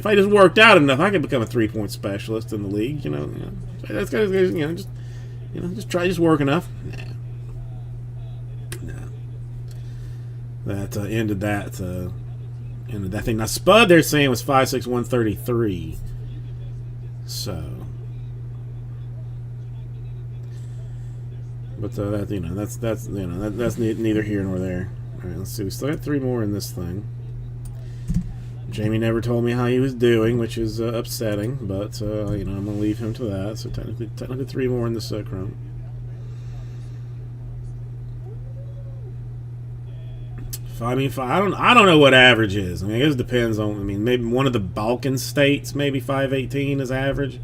I just worked out enough, I could become a 3-point specialist in the league. That's just work enough. Nah. That ended that thing. Now Spud, they're saying, was 5'6", 133. So. But that's neither here nor there. All right, let's see. We still got 3 more in this thing. Jamie never told me how he was doing, which is upsetting. But I'm gonna leave him to that. So technically 3 more in this Chrome. I don't know what average is. I mean, I guess it depends on. I mean, maybe one of the Balkan states, maybe 5'18" is average.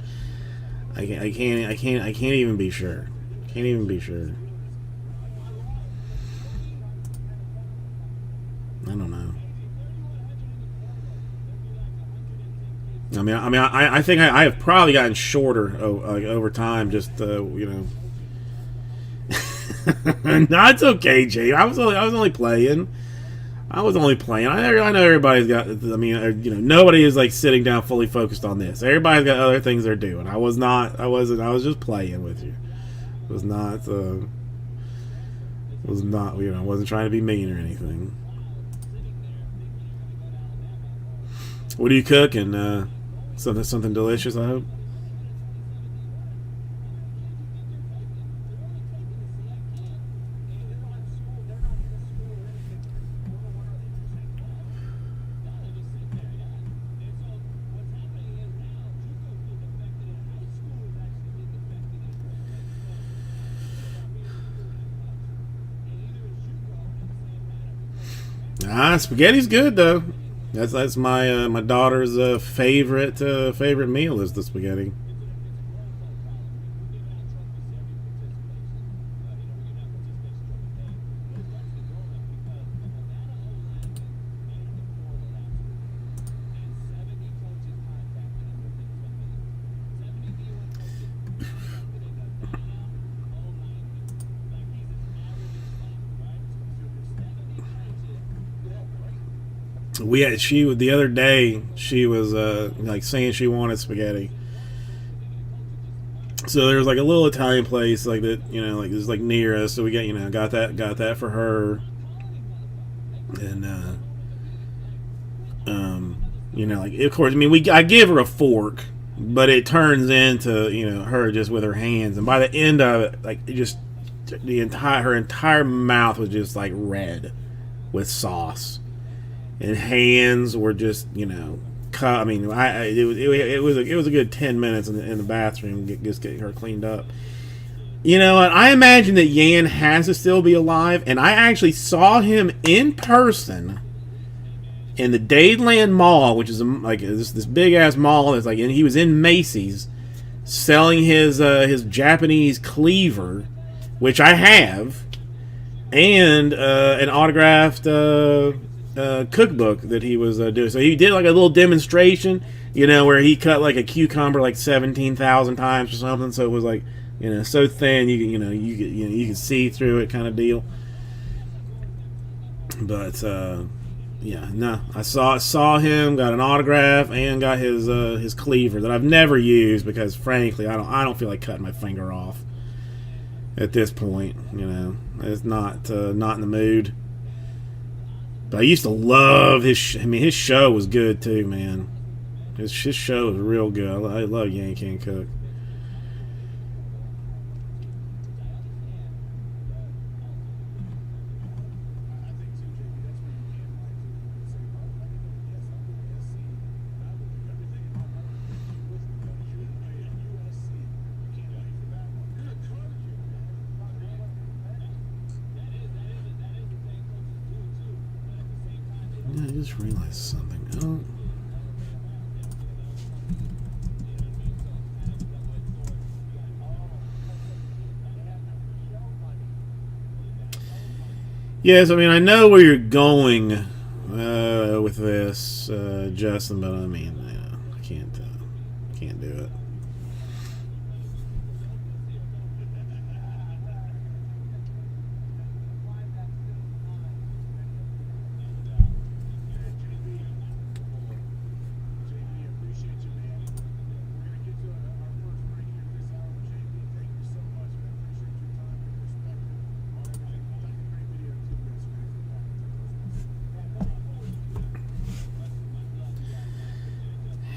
I can't even be sure. Can't even be sure. I don't know. I think I have probably gotten shorter over time. Just you know, no, it's okay, Jay. I was only playing. I know everybody's got. I mean, you know, nobody is like sitting down fully focused on this. Everybody's got other things they're doing. I was not. I wasn't. I was just playing with you. It was not. Was not. You know, I wasn't trying to be mean or anything. What are you cooking? Something delicious, I hope. Spaghetti's good though. That's my my daughter's favorite meal is the spaghetti. The other day she was like saying she wanted spaghetti. So there was like a little Italian place like that, you know, like it's like near us. So we got that for her, and you know, like of course, I mean, I give her a fork, but it turns into, you know, her just with her hands, and by the end of it, like it just her entire mouth was just like red with sauce. And hands were just, you know, cut. I mean, it was a good 10 minutes in the bathroom just getting her cleaned up. You know, I imagine that Yan has to still be alive, and I actually saw him in person in the Dadeland Mall, which is like this big ass mall. It's like, and he was in Macy's selling his Japanese cleaver, which I have, and an autographed cookbook that he was doing. So he did like a little demonstration, you know, where he cut like a cucumber like 17,000 times or something. So it was like, you know, so thin you can see through it kind of deal. But yeah, no, I saw him, got an autograph, and got his cleaver that I've never used because frankly I don't feel like cutting my finger off at this point. You know, it's not in the mood. But I used to love his show was good too, man. His show was real good. I love Yan Can Cook. I just realized something. Yes, I mean, I know where you're going with this, Justin, but I mean, I can't do it.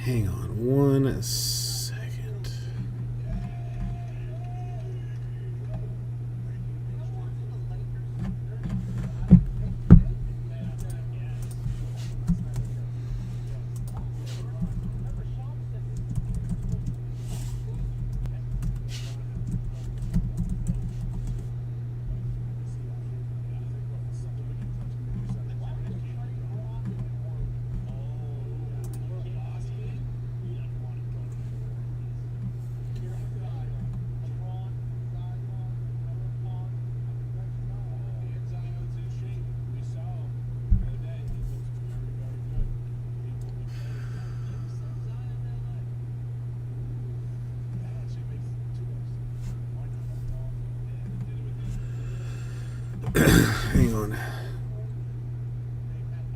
Hang on 1 second. Hang on.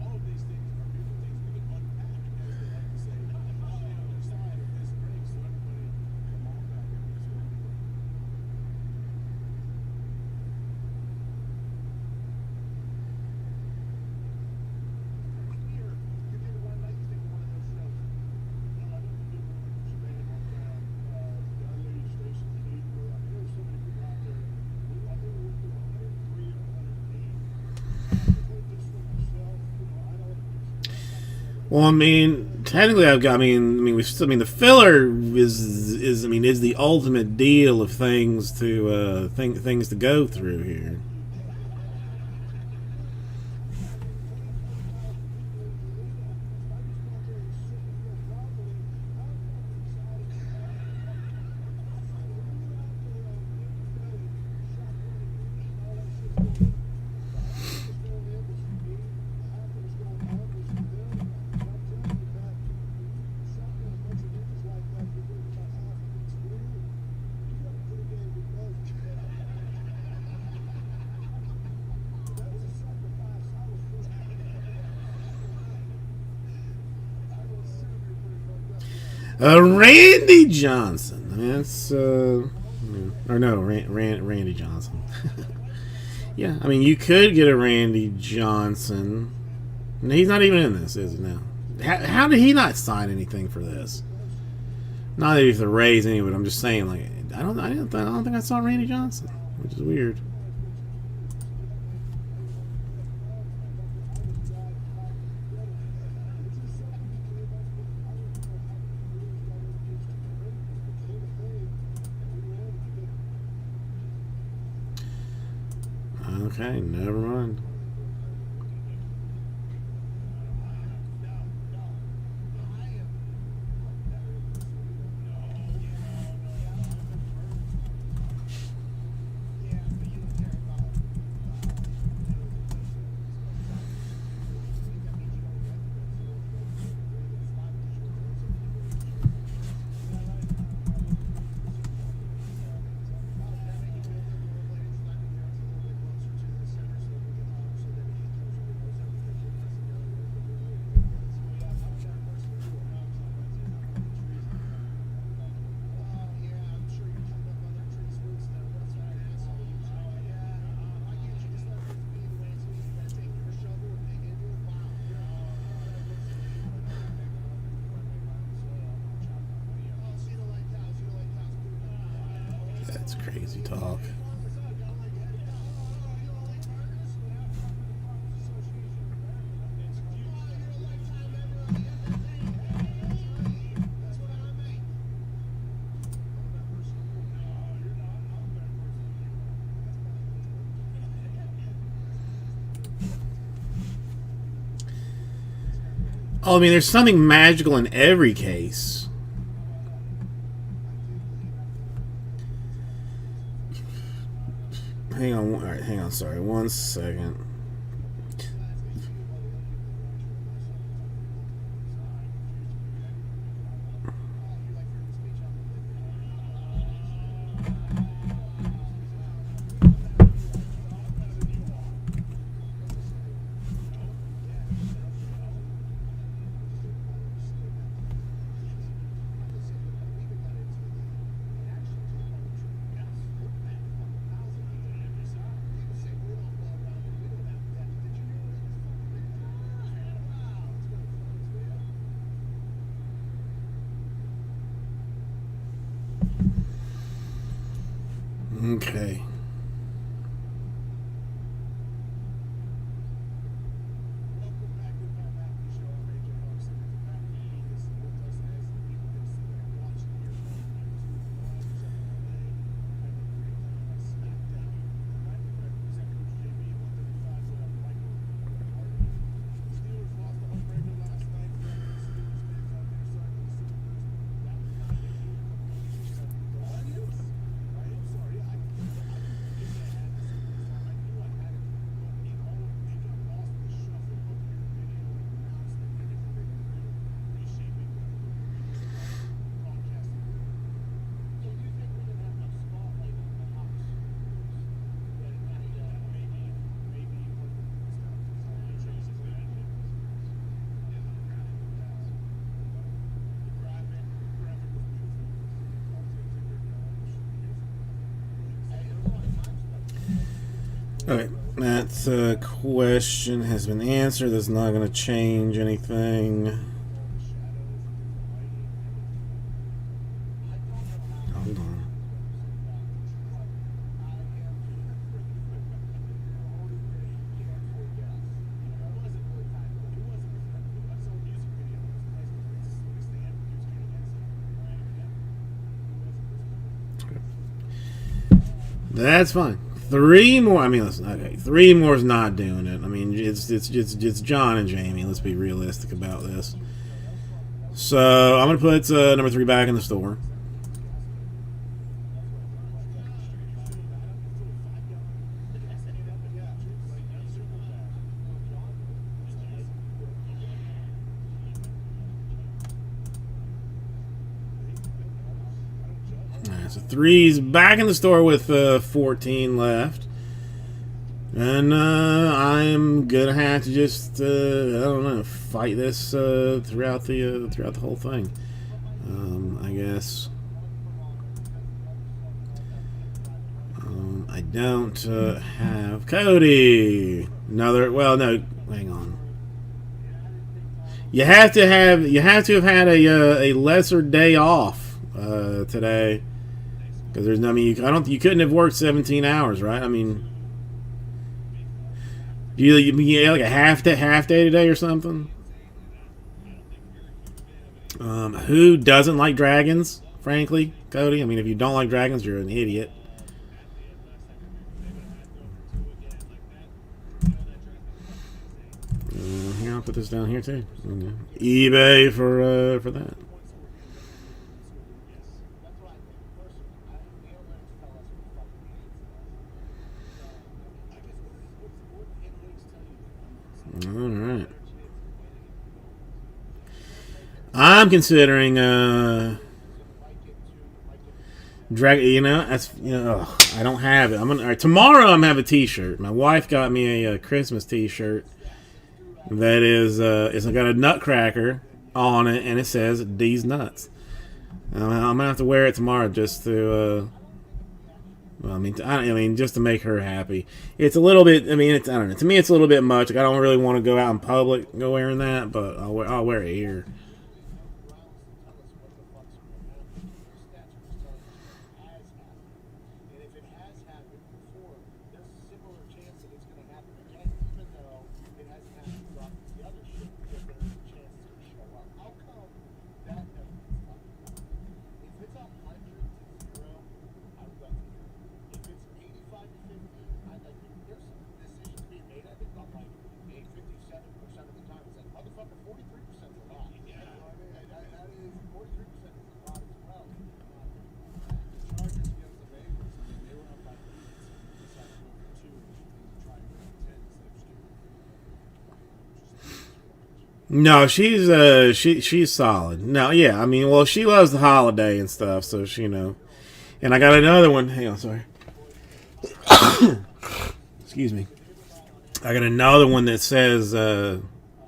All of these things are beautiful things we can unpack, as they like to say, on the other side of this break. So everybody, come on back into this world. Here, you did one night, you did one of those shows. No, I didn't do one with Shebang on the radio station, Cleveland. I mean, there were so many people out there. I think we went through 103 or 108. Well, I mean, technically, I've got. I mean, the filler is the ultimate deal of things to things to go through here. Randy Johnson. I mean, that's or no, Randy Johnson. Yeah, I mean, you could get a Randy Johnson. He's not even in this, is he now? How did he not sign anything for this? Not that he's the Rays anyway, but I'm just saying, like, I don't think I saw Randy Johnson, which is weird. Okay, never mind. That's crazy talk. Oh, I mean, there's something magical in every case. Hang on, all right, hang on, sorry, 1 second. Okay. Okay, that question has been answered. That's not going to change anything. Hold on. That's fine. 3 more. I mean, listen. Okay, 3 more is not doing it. I mean, it's John and Jamie. Let's be realistic about this. So I'm gonna put number 3 back in the store. Alright, so 3's back in the store with 14 left. And I'm gonna have to just I don't know, fight this throughout the whole thing. I guess I don't have Cody. Another. Well, no, hang on. You have to have had a lesser day off today, because there's no. I mean, you couldn't have worked 17 hours, right? I mean. You get like a half day today or something? Who doesn't like dragons, frankly, Cody? I mean, if you don't like dragons, you're an idiot. Here, I'll put this down here too. eBay for that. All right. I'm considering drag. You know, that's I don't have it. I'm gonna tomorrow. I'm gonna have a T-shirt. My wife got me a Christmas T-shirt that is it's got a nutcracker on it, and it says "These nuts." I'm gonna have to wear it tomorrow just to. Well, I mean, just to make her happy. It's a little bit. I mean, I don't know. To me, it's a little bit much. Like, I don't really want to go out in public and go wearing that, but I'll wear it here. No, she's solid. No, yeah, I mean, well, she loves the holiday and stuff, so she And I got another one. Hang on, sorry. Excuse me. I got another one that says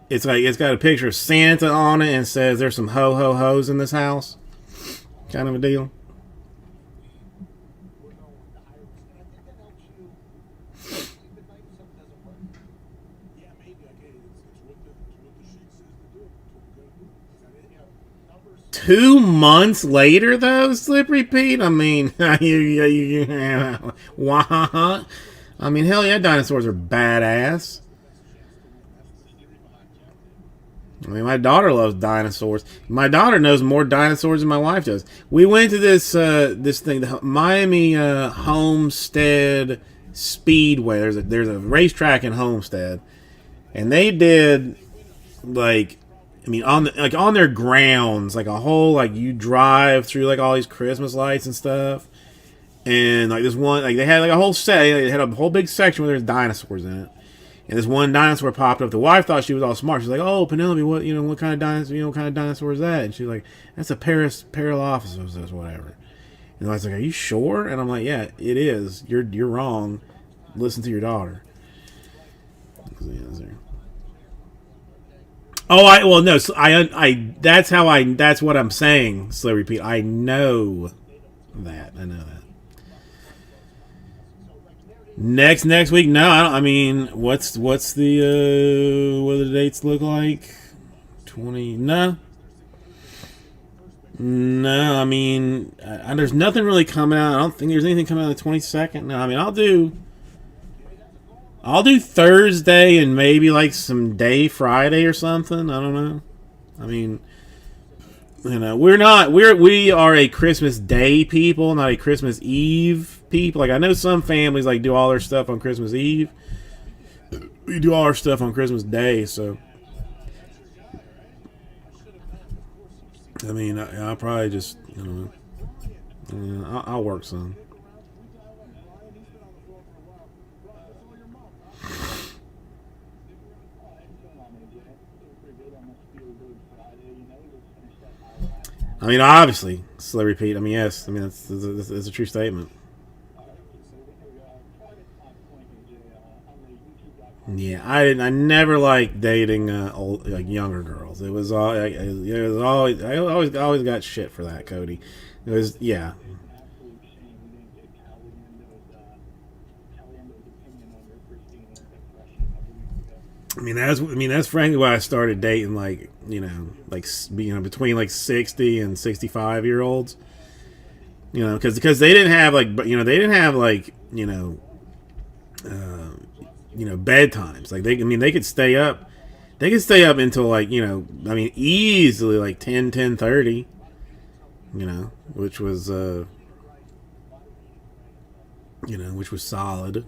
it's got a picture of Santa on it and says there's some ho ho ho's in this house, kind of a deal. Yeah, maybe. Okay, it's what the sheet says to do. Is that it? Yeah. Numbers. 2 months later, though, Slippery Pete. I mean, what? I mean, hell yeah, dinosaurs are badass. I mean, my daughter loves dinosaurs. My daughter knows more dinosaurs than my wife does. We went to this thing, the Miami Homestead Speedway. There's a racetrack in Homestead, and they did like, I mean, on their grounds, like a whole, like, you drive through like all these Christmas lights and stuff, and like this one, like they had like a whole set, they had a whole big section where there's dinosaurs in it. And this one dinosaur popped up. The wife thought she was all smart. She's like, "Oh, Penelope, what kind of dinosaur? What kind of dinosaur is that?" And she's like, "That's a Paralophosaurus, whatever." And I was like, "Are you sure?" And I'm like, "Yeah, it is. You're wrong. Listen to your daughter." Oh, no. So that's what I'm saying. Slow repeat. I know that. Next week? No, I don't. I mean, what's the what do the dates look like? 20? No, no. I mean, there's nothing really coming out. I don't think there's anything coming out on the 22nd. No, I mean, I'll do Thursday and maybe like some day Friday or something. I don't know. I mean, you know, we are a Christmas Day people, not a Christmas Eve people. Like I know some families like do all their stuff on Christmas Eve. We do all our stuff on Christmas Day, so I mean, I'll probably just I'll work some. I mean, obviously, slow repeat. I mean, yes. I mean, that's a true statement. Yeah, I never liked dating old like younger girls. It was all it was always I always got shit for that, Cody. It was yeah. That's frankly why I started dating like between like 60 and 65-year-olds. Because they didn't have bedtimes. Like they could stay up. They could stay up until easily like 10:30. Which was which was solid.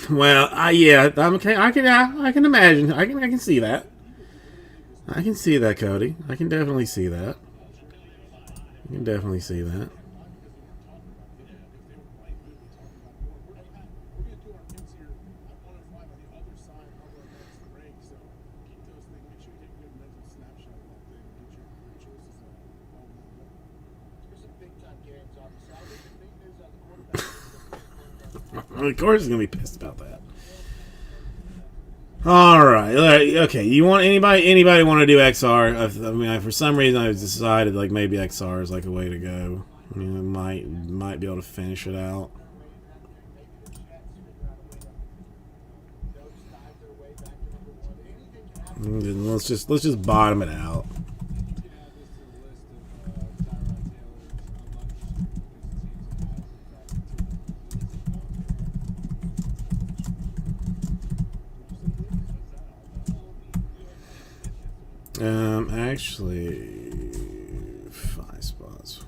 Well, I can imagine. I can see that. I can see that, Cody. I can definitely see that. I can definitely see that. Of course, he's gonna be pissed about that. All right, okay. You want anybody want to do XR? I mean, for some reason, I decided like maybe XR is like a way to go. I mean, I might be able to finish it out. Let's just bottom it out. Actually, 5 spots.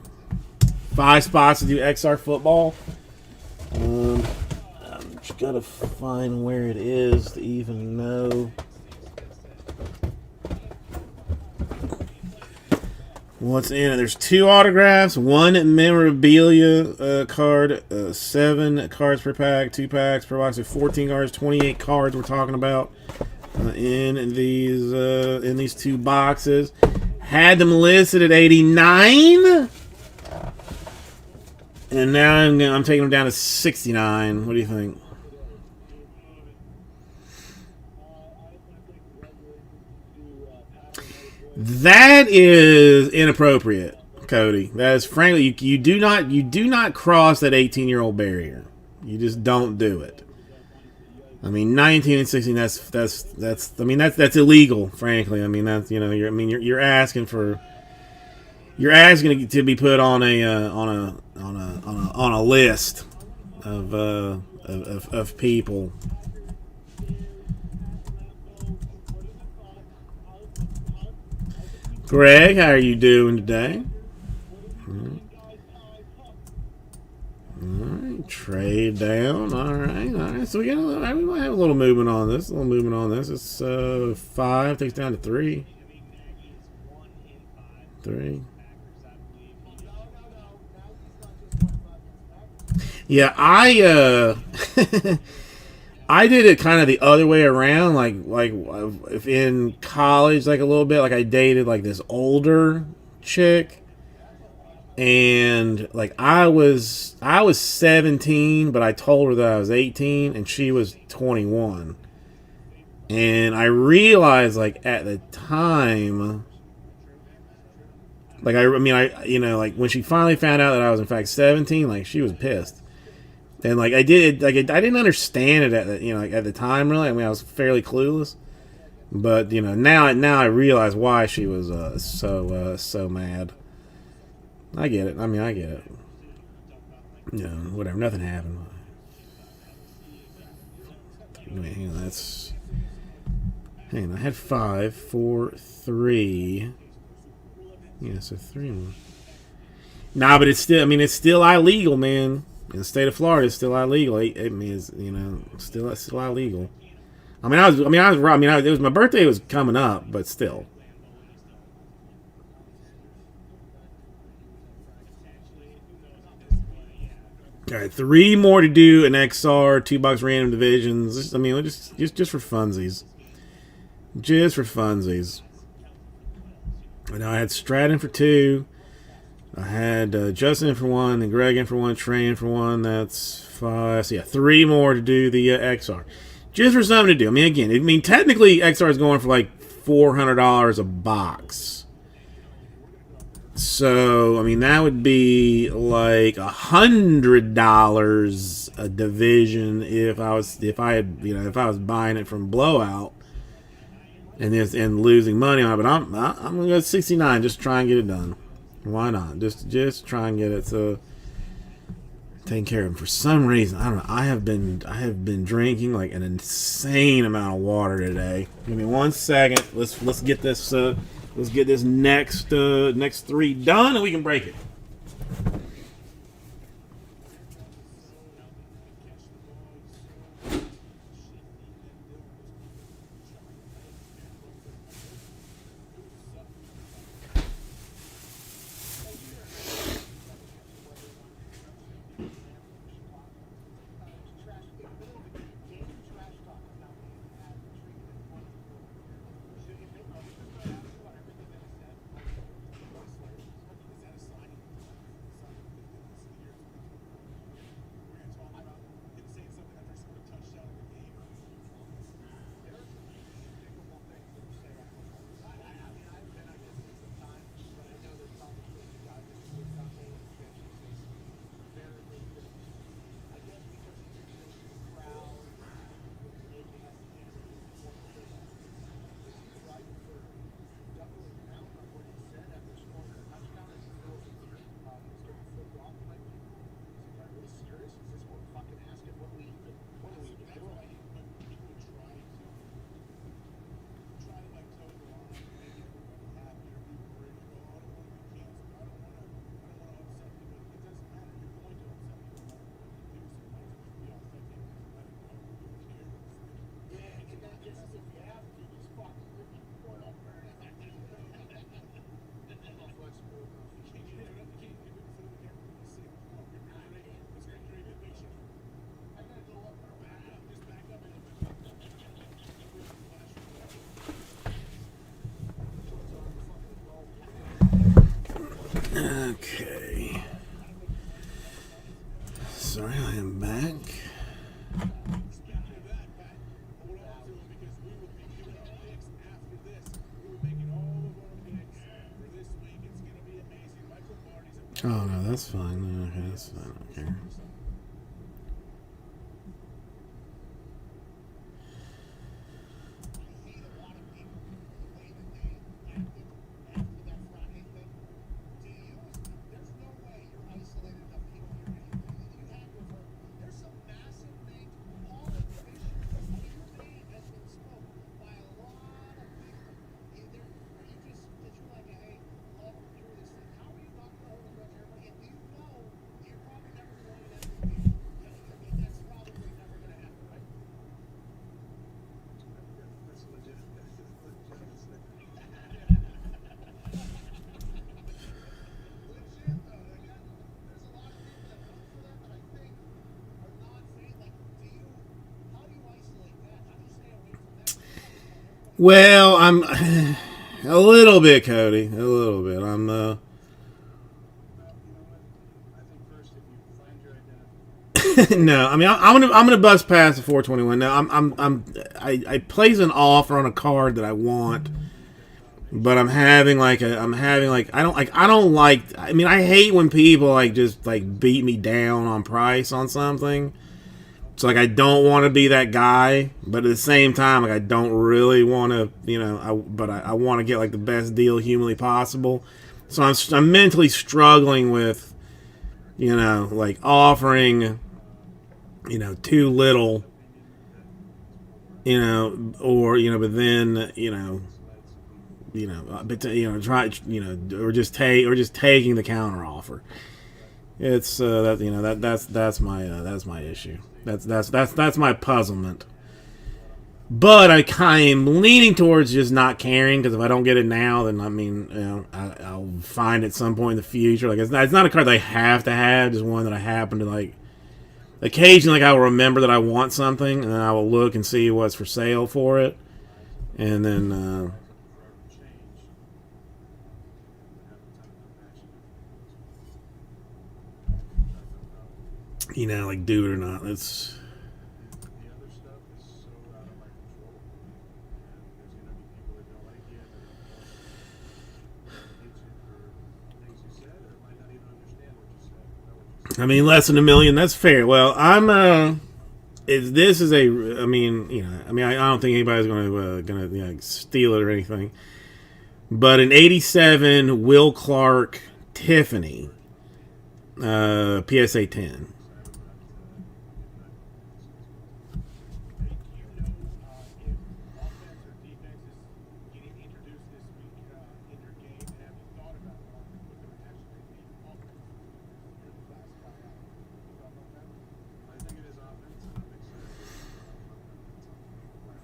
5 spots to do XR football. I'm just gotta find where it is to even know what's in it. There's 2 autographs, 1 memorabilia card, 7 cards per pack, 2 packs per box, so 14 cards, 28 cards. We're talking about. In these 2 boxes, had them listed at 89, and now I'm taking them down to 69. What do you think? That is inappropriate, Cody. That is frankly you do not cross that 18-year-old barrier. You just don't do it. I mean, 19 and 16. That's illegal. Frankly, I mean you're asking to be put on a list of people. Greg, how are you doing today? Alright, trade down. Alright. So we might have a little movement on this. It's 5, takes down to 3. 3. Yeah, I I did it kind of the other way around. Like if in college, like a little bit, like I dated like this older chick. And like I was 17, but I told her that I was 18 and she was 21. And I realized like at the time Like I mean, like when she finally found out that I was in fact 17, like she was pissed. And like I didn't understand it at the time really. I mean, I was fairly clueless. But now I realize why she was so mad. I get it. I mean, I get it. Whatever. Nothing happened. Wait, hang on. I had 5, 4, 3. Yeah, so 3 more. Nah, but it's still illegal, man. In the state of Florida, it's still illegal. It means still illegal. It was my birthday was coming up, but still. All right, 3 more to do an XR, $2 random divisions. Just for funsies. Just for funsies. And I had Stratton for 2. I had Justin in for 1, and Greg in for 1, Trey in for 1. That's 5. So yeah, 3 more to do the XR. Just for something to do. Technically XR is going for like $400 a box. So, that would be like $100 a division if I was buying it from Blowout and losing money on it. But I'm gonna go 69, just try and get it done. Why not? Just try and get it taken care of. For some reason, I don't know. I have been drinking like an insane amount of water today. Give me 1 second. Let's get this next 3 done, and we can break it. Okay. Sorry, I am back. Oh no, that's fine. Okay, that's fine. I don't care. Well, I'm a little bit, Cody. A little bit. I'm no. I mean, I'm gonna bust past the 421. Now, I place an offer on a card that I want, but I'm having like I don't like, I mean, I hate when people like just like beat me down on price on something. So like I don't want to be that guy, but at the same time, like I don't really want to, I want to get like the best deal humanly possible. So I'm mentally struggling with, like offering, too little, or but then try, or just taking the counter offer. It's that's my issue. That's my puzzlement. But I'm leaning towards just not caring, because if I don't get it now, then I'll find it at some point in the future. Like it's not a card that I have to have, just one that I happen to like. Occasionally, like, I will remember that I want something, and then I will look and see what's for sale for it, and then like do it or not. It's I mean, less than $1 million. That's fair. Well, I'm I don't think anybody's gonna steal it or anything. But an '87 Will Clark Tiffany, PSA 10.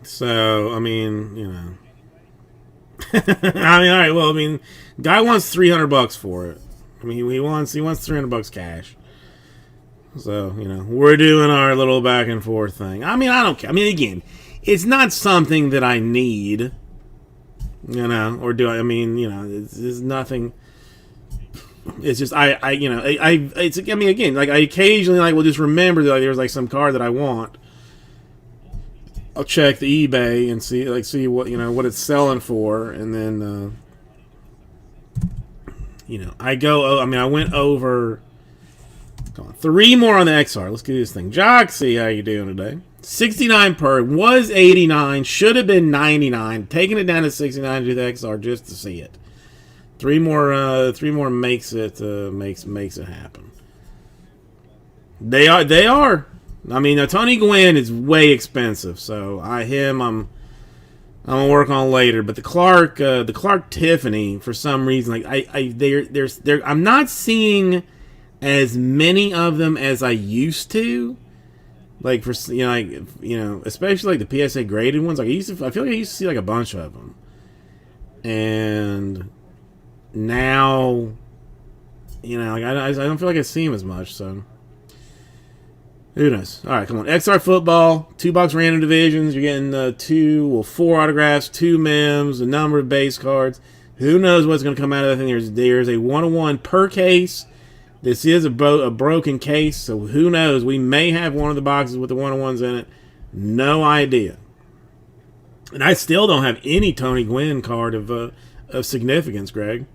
So, I mean, all right. Well, guy wants $300 for it. I mean, he wants $300 cash. So, we're doing our little back and forth thing. I mean, I don't care. I mean, again, it's not something that I need, or do I? I mean, it's nothing. It's just again, like I occasionally will just remember that there's like some car that I want. I'll check the eBay and see what what it's selling for, and then I go. I went over. Come on, 3 more on the XR. Let's get this thing. Joxy, how you doing today? 69 per, was 89, should have been 99. Taking it down to 69 to do the XR just to see it. 3 more makes it happen. They are. I mean, Tony Gwynn is way expensive, so I'm gonna work on later. But the Clark Tiffany, for some reason, like I'm not seeing as many of them as I used to. Like for especially like the PSA graded ones. Like I feel like I used to see like a bunch of them, and now, like I don't feel like I see them as much. So. Who knows? All right, come on. XR football, $2 random divisions. You're getting 4 autographs, 2 mems, a number of base cards. Who knows what's going to come out of that thing? There's a 1-of-1 per case. This is a broken case, so who knows? We may have one of the boxes with the 1-of-1s in it. No idea. And I still don't have any Tony Gwynn card of significance, Greg.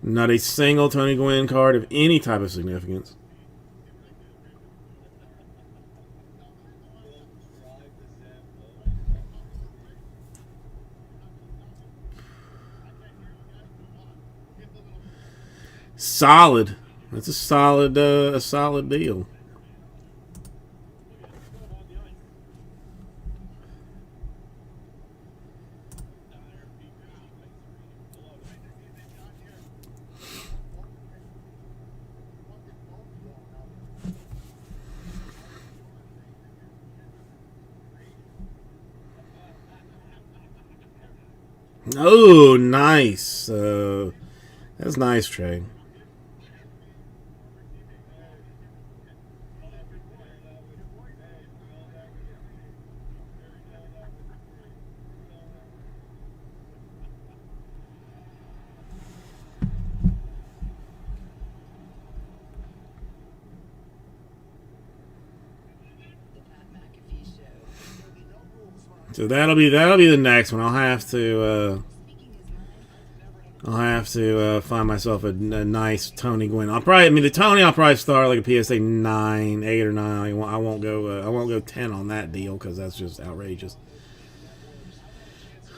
Not a single Tony Gwynn card of any type of significance. Solid. That's a solid deal. Oh, nice. That's nice, Trey. So that'll be the next one. I'll have to I'll have to find myself a nice Tony Gwynn. The Tony I'll probably start like a PSA 9, 8 or 9. I won't go 10 on that deal because that's just outrageous.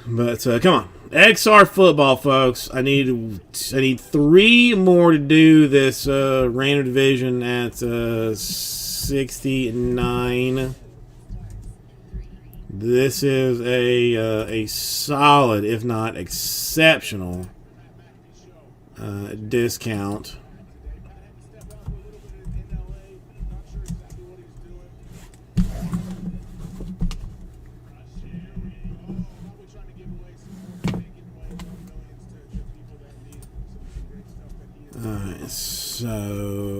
But come on, XR football, folks. I need 3 more to do this random division at 69. This is a solid, if not exceptional, discount. Alright, so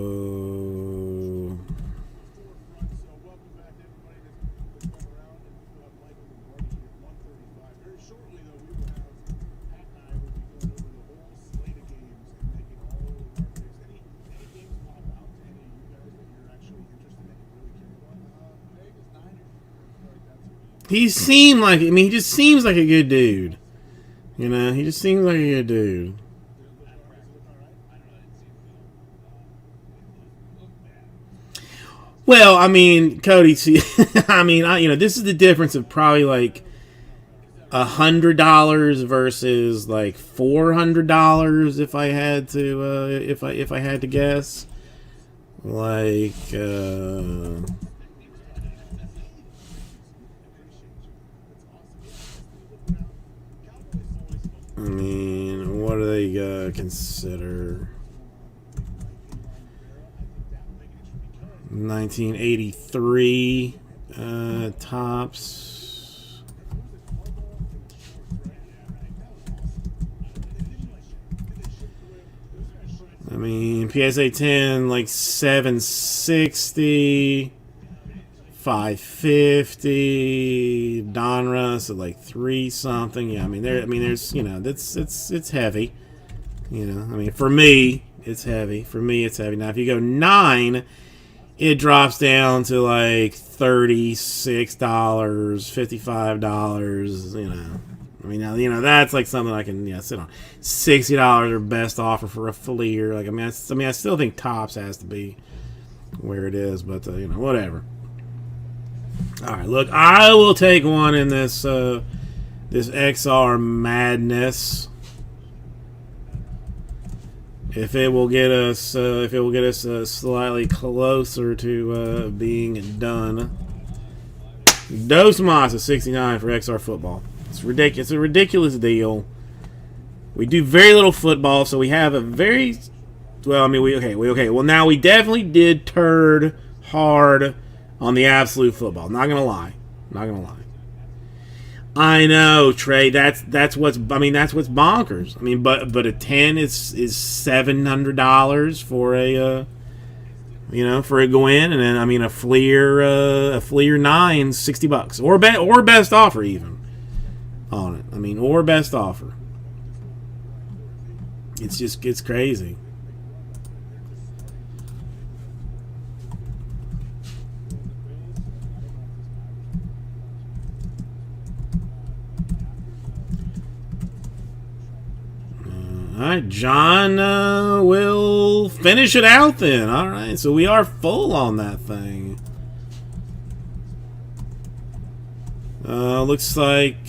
he seemed like, he just seems like a good dude. You know, he just seems like a good dude. Well, I mean, Cody, see, I mean, this is the difference of probably like $100 versus like $400 if I had to, if I had to guess. Like, I mean, what do they consider? 1983 tops. I mean, PSA 10 like 760, 550. Donruss at like 3 something. Yeah, I mean there's it's heavy. I mean for me it's heavy. Now if you go 9. It drops down to like $36, $55. I mean, that's like something I can sit on. $60 or best offer for a Fleer. Like, I still think tops has to be where it is, but whatever. All right, look, I will take one in this this XR madness. If it will get us, slightly closer to being done. Dos Mas is 69 for XR football. It's ridiculous. It's a ridiculous deal. We do very little football, so we have a very well. I mean, Well, now we definitely did turd hard on the absolute football. Not gonna lie. I know, Trey. That's what's bonkers. I mean, but a 10 is $700 for a for a go in, and then I mean a Fleer 9 $60 or best offer even on it. I mean, or best offer. It's crazy. All right, John will finish it out then. All right, so we are full on that thing. Looks like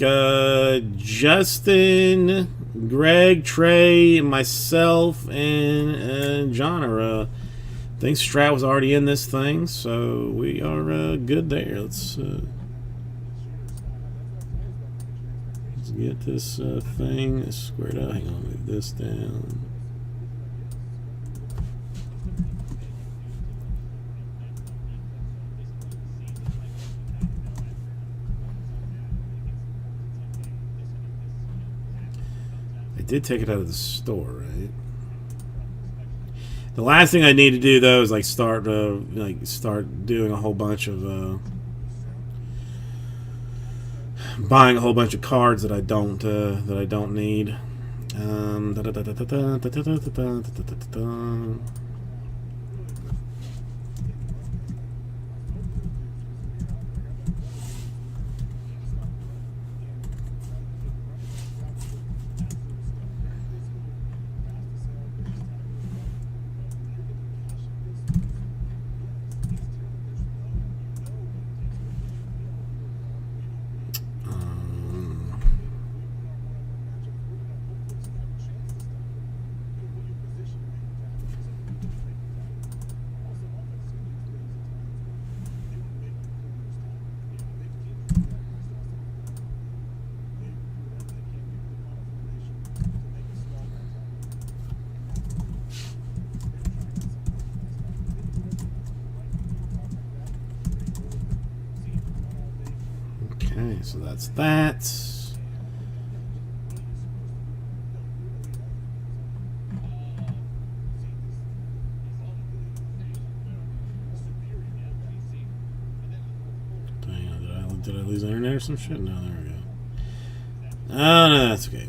Justin, Greg, Trey, myself, and John are. I think Strat was already in this thing, so we are good there. Let's get this thing squared out. Hang on, move this down. I did take it out of the store, right? The last thing I need to do though is start doing a whole bunch of buying a whole bunch of cards that I don't need. Okay, so that's that. Did I lose internet or some shit? No, there we go. Oh, no, that's okay.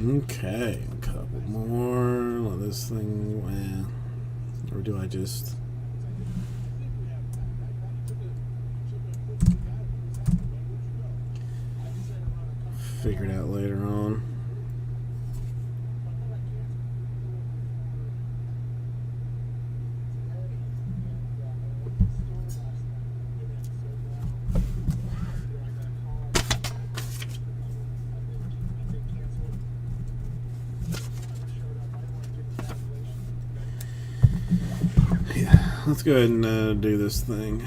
Okay, a couple more. Let this thing, or do I just figure it out later on? Let's go ahead and do this thing.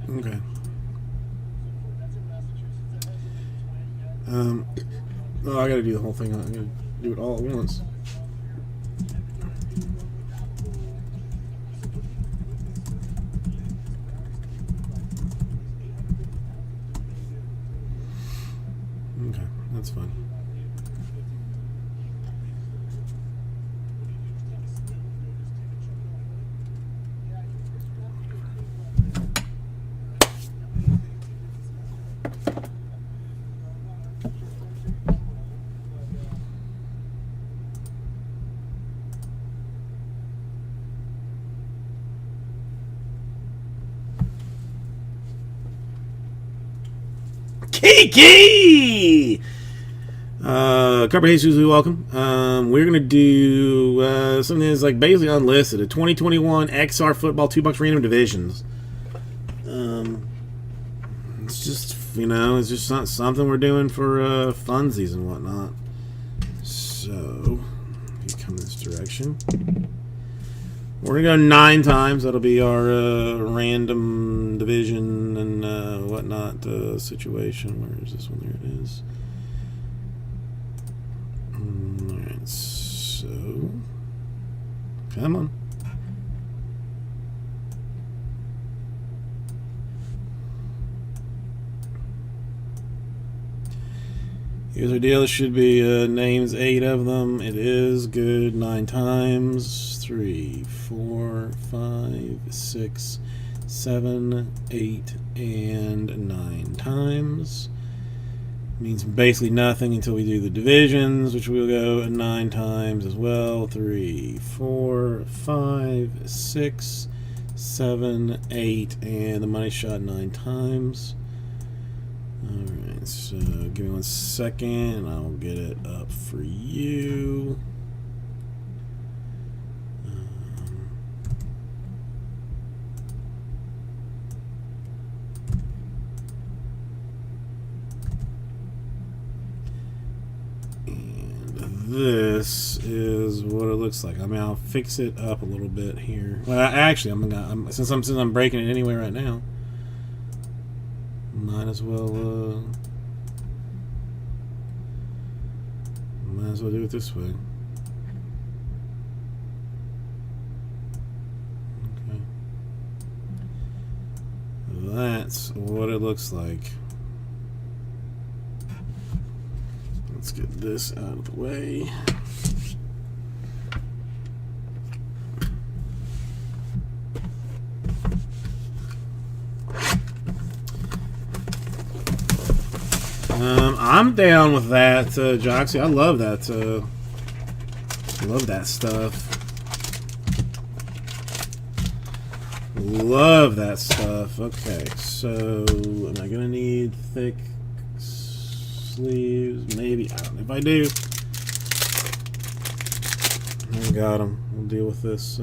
Okay. Oh, I gotta do the whole thing. I gotta do it all at once. Okay, that's fine. Kiki! Carper Jesus, welcome. We're gonna do something that's like basically unlisted. A 2021 XR Football 2 Bucks Random Divisions. It's just, you know, it's just not something we're doing for funsies and whatnot. So, if you come this direction, we're gonna go 9 times. That'll be our random division and whatnot situation. Where is this one? There it is. Alright, so come on. Here's our deal. It should be names, 8 of them. It is good. 9 times. 3, 4, 5, 6, 7, 8, and 9 times. Means basically nothing until we do the divisions, which we'll go 9 times as well. 3, 4, 5, 6, 7, 8, and the money shot 9 times. Alright, so give me 1 second and I'll get it up for you. This is what it looks like. I mean, I'll fix it up a little bit here. Well, actually, since I'm breaking it anyway right now, might as well do it this way. Okay. that's what it looks like. Let's get this out of the way. I'm down with that, Joxy. I love that. Love that stuff. Love that stuff. Okay, so am I gonna need thick sleeves? Maybe. I don't know. If I do, I got them. We'll deal with this.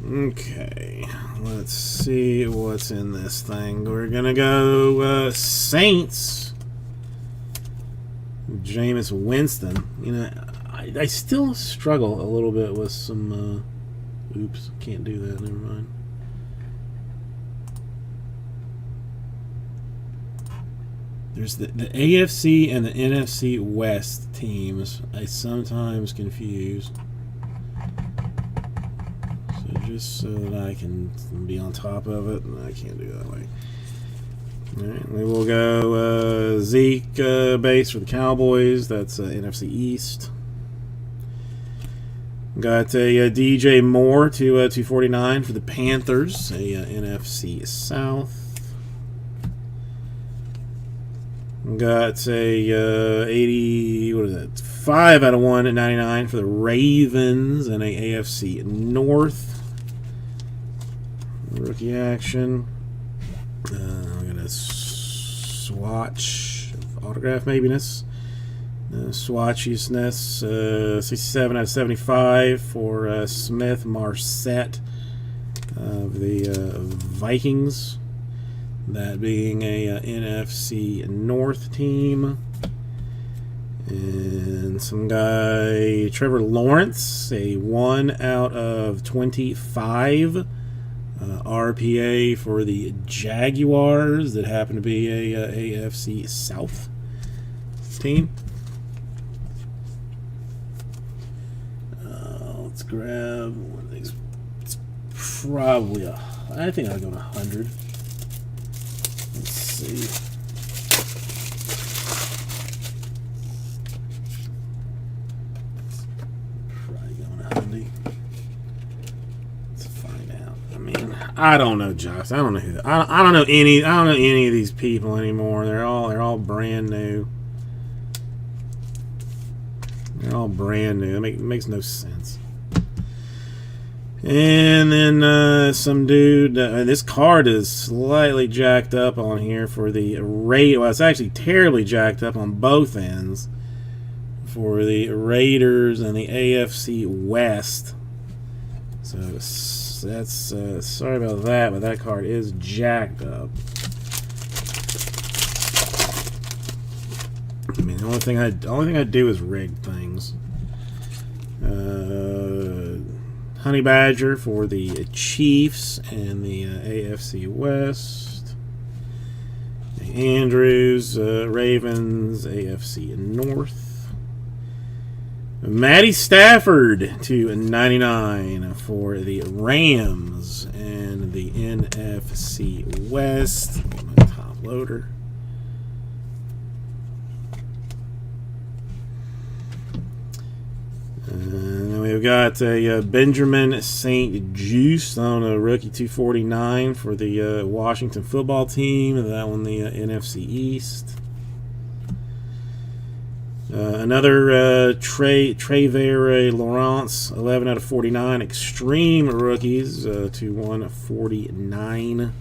Okay, let's see what's in this thing. We're gonna go Saints. Jameis Winston. You know, I still struggle a little bit with some. Oops, can't do that. Never mind. There's the AFC and the NFC West teams. I sometimes confuse. Just so that I can be on top of it, and I can't do that way. Alright, we will go Zeke base for the Cowboys. That's NFC East. Got a DJ Moore to 249 for the Panthers, a NFC South. Got a 80, what is that? 5 out of 1 at 99 for the Ravens, and a AFC North. Rookie action. I'm gonna swatch autograph maybiness. Swatchiness. 67 out of 75 for Smith Marset of the Vikings. That being a NFC North team. And some guy Trevor Lawrence, a 1 out of 25. RPA for the Jaguars that happen to be a AFC South team. Let's grab one of these. It's probably I think I'll go to 100. Let's see. Probably going to 100. I don't know, Josh. I don't know who. I don't know any. I don't know any of these people anymore. They're all brand new. They're all brand new. It makes no sense. And then some dude. This card is slightly jacked up on here for the Raiders. Well, it's actually terribly jacked up on both ends for the Raiders and the AFC West. So that's sorry about that, but that card is jacked up. I mean, the only thing I do is rig things. Honey Badger for the Chiefs and the AFC West. Andrews, Ravens, AFC North. Matty Stafford to 99 for the Rams and the NFC West. My top loader. And then we've got a Benjamin St. Juste on a rookie 249 for the Washington football team. That one, the NFC East. Another Trevor Lawrence, 11 out of 49 extreme rookies to 149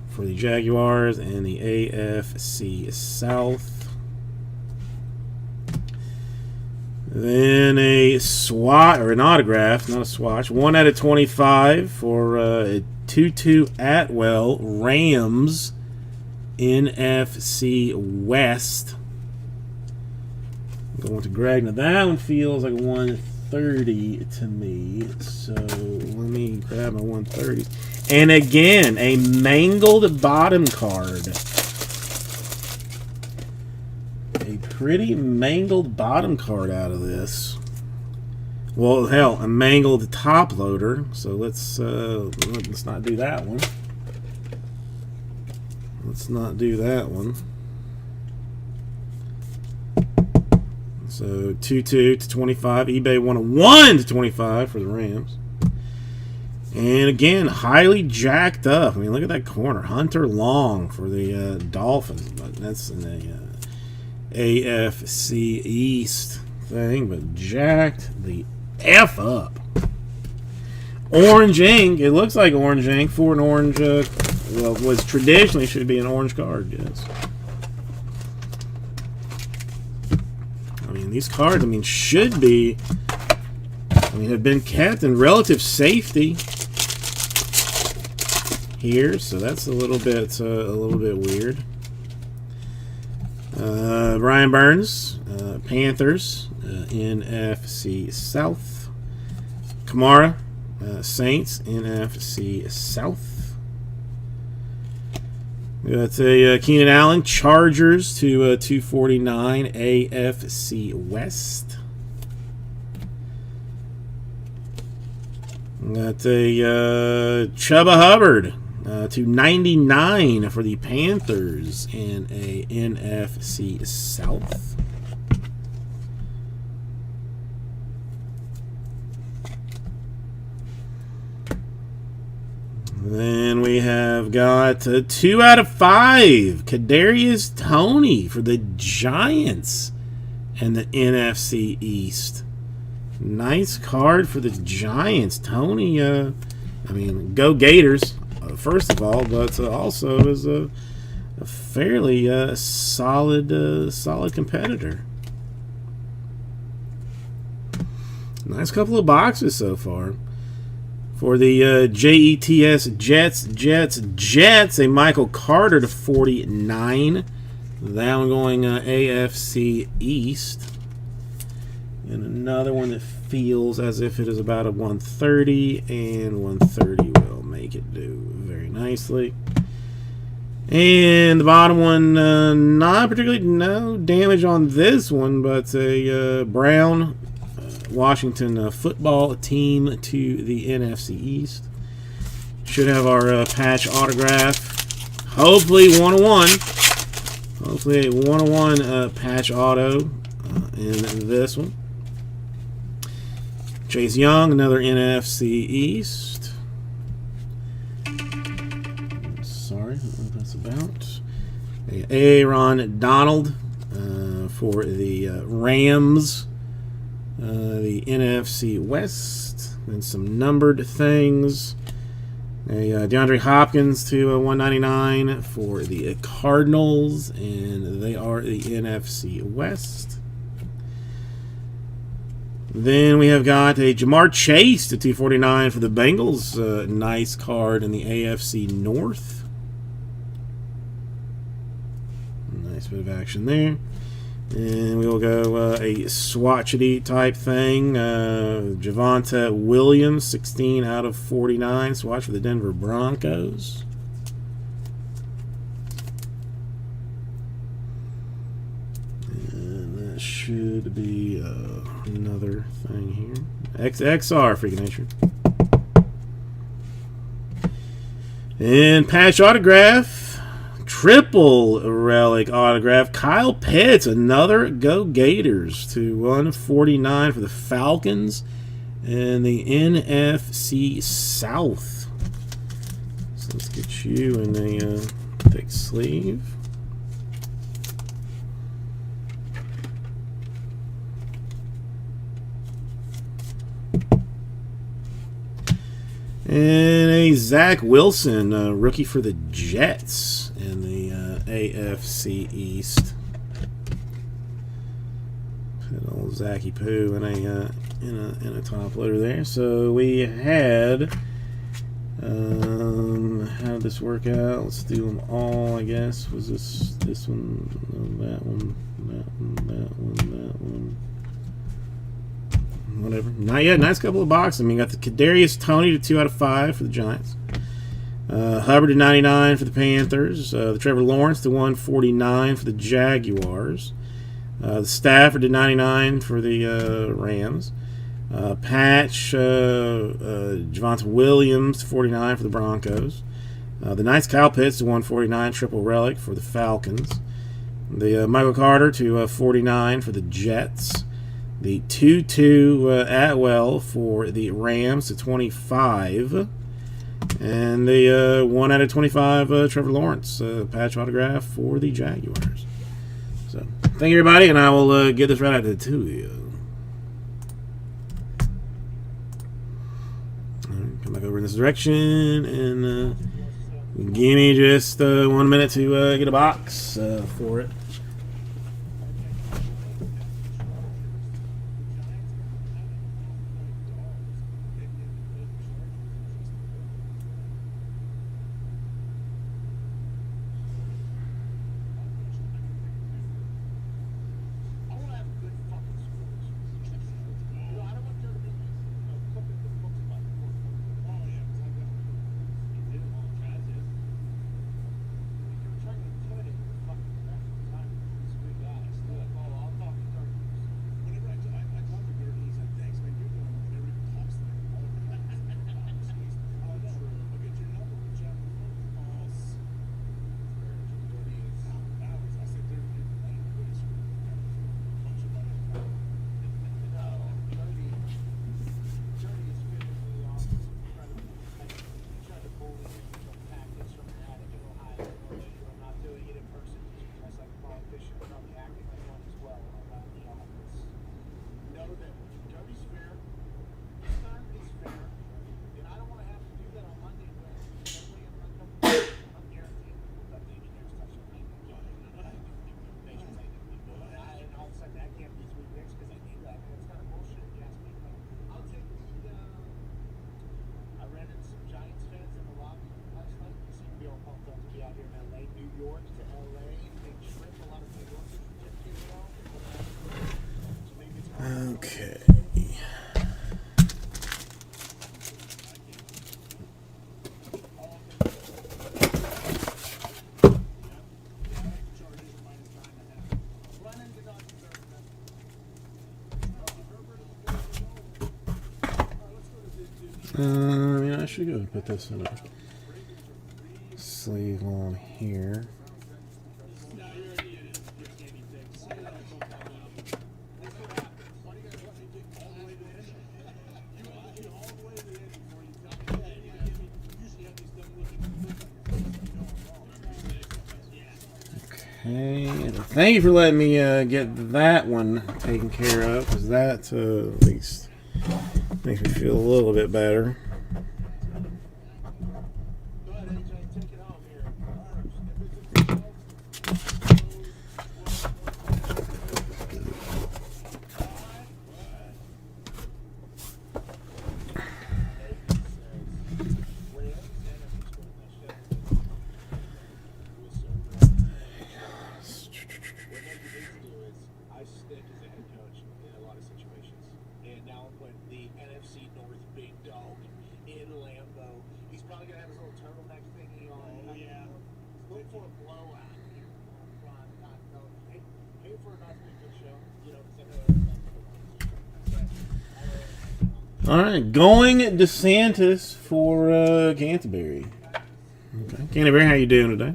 for the Jaguars and the AFC South. Then a swatch, or an autograph, not a swatch, 1 out of 25 for Tutu Atwell, Rams, NFC West. Going to Greg. Now that one feels like 130 to me, so let me grab my 130. And again, a mangled bottom card. A pretty mangled bottom card out of this. Well, hell, a mangled top loader. So let's not do that one. Let's not do that one. So 2-2 to 25. eBay 101 to 25 for the Rams. And again, highly jacked up. I mean, look at that corner. Hunter Long for the Dolphins. But that's in the AFC East thing. But jacked the F up. Orange ink. It looks like orange ink for an orange. Well, was traditionally should be an orange card. Yes. I mean, these cards. I mean, should be. I mean, have been kept in relative safety here, so that's a little bit weird. Brian Burns, Panthers, NFC South. Kamara, Saints, NFC South. We got Keenan Allen, Chargers to 249, AFC West. We got Chuba Hubbard to 99 for the Panthers in a NFC South. Then we have got 2 out of 5. Kadarius Toney for the Giants and the NFC East. Nice card for the Giants. Toney, I mean, go Gators, first of all, but also is a fairly solid competitor. Nice couple of boxes so far. For the Jets, a Michael Carter to 49. That one going AFC East. And another one that feels as if it is about a 130, and 130 will make it do very nicely. And the bottom one, not particularly, no damage on this one, but a Brown Washington football team to the NFC East. Should have our patch autograph. Hopefully 101. Hopefully a 101 patch auto in this one. Chase Young, another NFC East. Sorry, I don't know what that's about. Aaron Donald for the Rams. The NFC West. And some numbered things. DeAndre Hopkins to 199 for the Cardinals. And they are the NFC West. Then we have got a Jamar Chase to 249 for the Bengals. Nice card in the AFC North. Nice bit of action there. And we will go a swatchety type thing. Javonte Williams, 16 out of 49. Swatch for the Denver Broncos. And that should be another thing here. XR, freaking nature. And patch autograph. Triple relic autograph. Kyle Pitts, another Go Gators to 149 for the Falcons and the NFC South. So let's get you in a thick sleeve. And a Zach Wilson, rookie for the Jets in the AFC East. Put old Zachy Poo in a top loader there. So we had, how did this work out? Let's do them all, I guess. Was this one, that one, that one, that one, that one. Whatever. Not yet. Nice couple of boxes. I mean, got the Kadarius Toney to 2 out of 5 for the Giants. Hubbard to 99 for the Panthers. The Trevor Lawrence to 149 for the Jaguars. Stafford to 99 for the Rams. Patch, Javonte Williams, 49 for the Broncos. The Knights, Kyle Pitts to 149, triple relic for the Falcons. The Michael Carter to 49 for the Jets. The 2-2 Atwell for the Rams to 25. And the 1 out of 25 Trevor Lawrence patch autograph for the Jaguars. So, thank you, everybody, and I will get this right out to you. Right, come back over in this direction, and give me just 1 minute to get a box for it. Okay. Yeah, I should go and put this in a sleeve on here. Okay, thank you for letting me get that one taken care of, because that at least makes me feel a little bit better. All right, going DeSantis for Canterbury. Okay, Canterbury, how you doing today?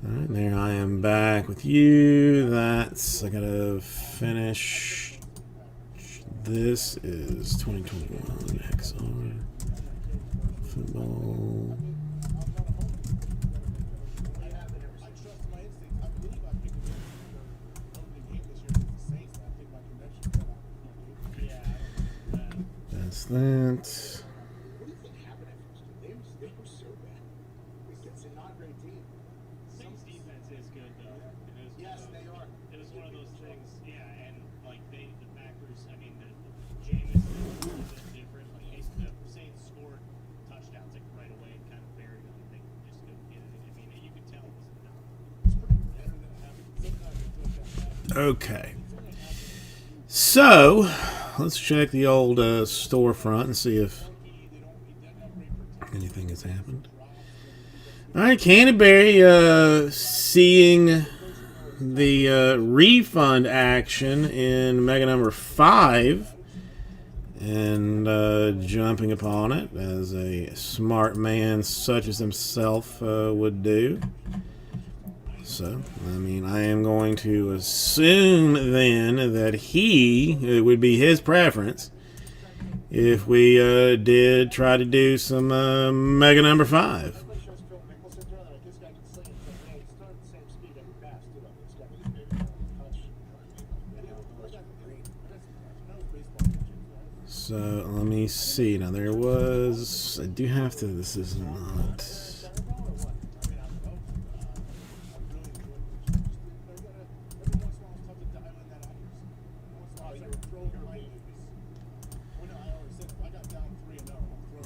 All right, there I am back with you. That's I gotta finish. This is 2021 XR football. That's that. What do you think happened at first? They were so bad. It's not a great team. Saints defense is good though. Yes, they are. It was one of those things, yeah, and like the Packers, I mean the Jameis is a little bit different. Like the Saints scored touchdowns like right away and kind of buried them. They just couldn't get it. I mean, you could tell it was enough. It's pretty better than having sometimes it feels like that. Okay. So, let's check the old storefront and see if anything has happened. All right, Canterbury seeing the refund action in Mega number 5 and jumping upon it as a smart man such as himself would do. So, I mean, I am going to assume then that it would be his preference if we did try to do some Mega number 5. So let me see. Now there was. I do have to. This is not.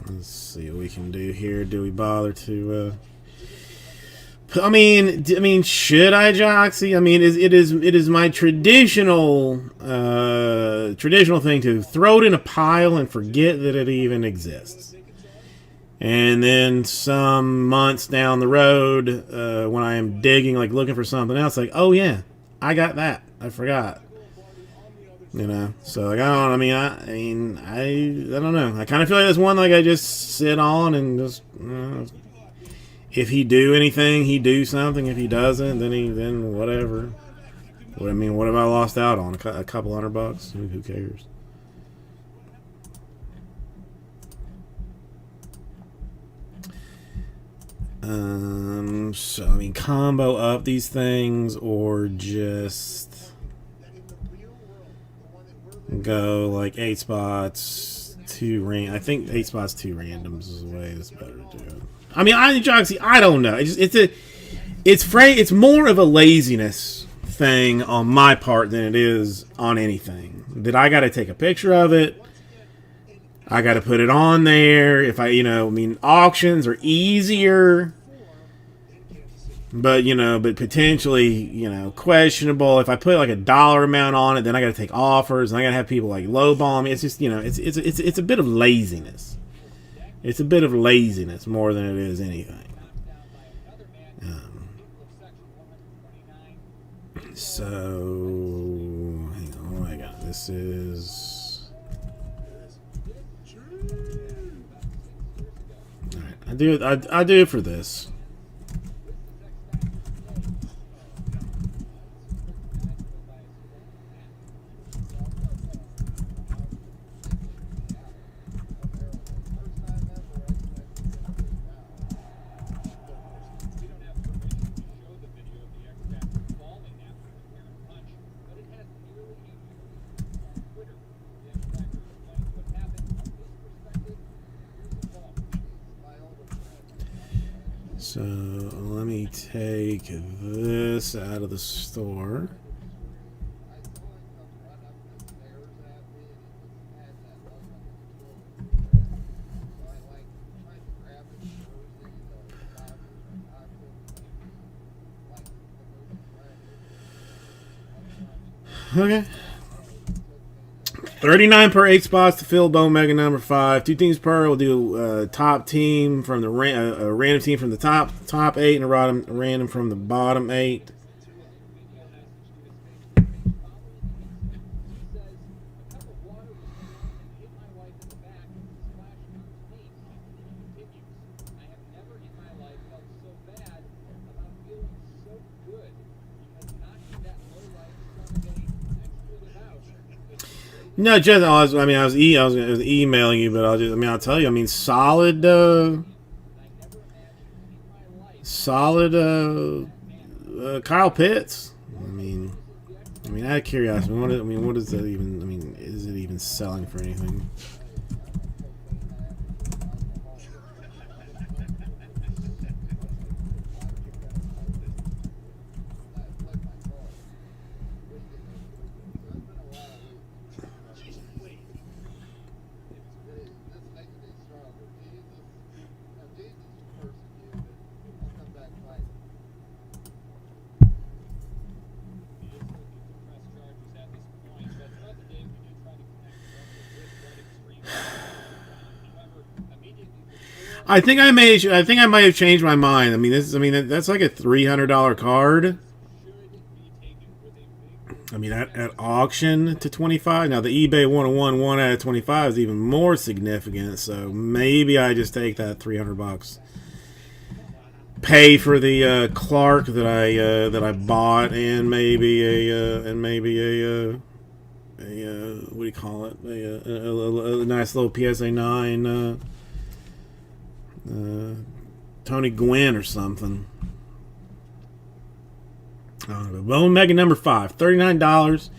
Let's see what we can do here. Do we bother to? I mean, should I, Joxy? I mean, it is my traditional thing to throw it in a pile and forget that it even exists. And then some months down the road, when I am digging, like looking for something else, like, oh yeah, I got that. I forgot. You know, so like I don't know. I kind of feel like that's one like I just sit on and just. If he do anything, he do something. If he doesn't, then whatever. What have I lost out on? A couple $100? Who cares? So I mean, combo up these things or just go like 8 spots, 2 random. I think 8 spots, 2 randoms is the way it's better to do it. I mean, I don't know. It's more of a laziness thing on my part than it is on anything. That I got to take a picture of it. I got to put it on there. If auctions are easier, but potentially, questionable. If I put like a dollar amount on it, then I got to take offers and I got to have people like lowball me. It's just, it's a bit of laziness. It's a bit of laziness more than it is anything. So, hang on. Oh my God, this is. All right, I do it for this. So let me take this out of the store. Okay. 39 per 8 spots to fill Bone Mega number 5. 2 teams per. We'll do top team from the a random team from the top 8 and a random from the bottom 8. No, just I was emailing you, but I'll tell you. Solid Kyle Pitts. Out of curiosity, what is that even? Is it even selling for anything? I think I might have changed my mind. That's like a $300 card. mean, at auction to 25. Now the eBay 101 1 out of 25 is even more significant. So maybe I just take that $300, pay for the Clark that I bought, and maybe a what do you call it? A nice little PSA 9 Tony Gwynn or something. Bowman Mega number 5, $39.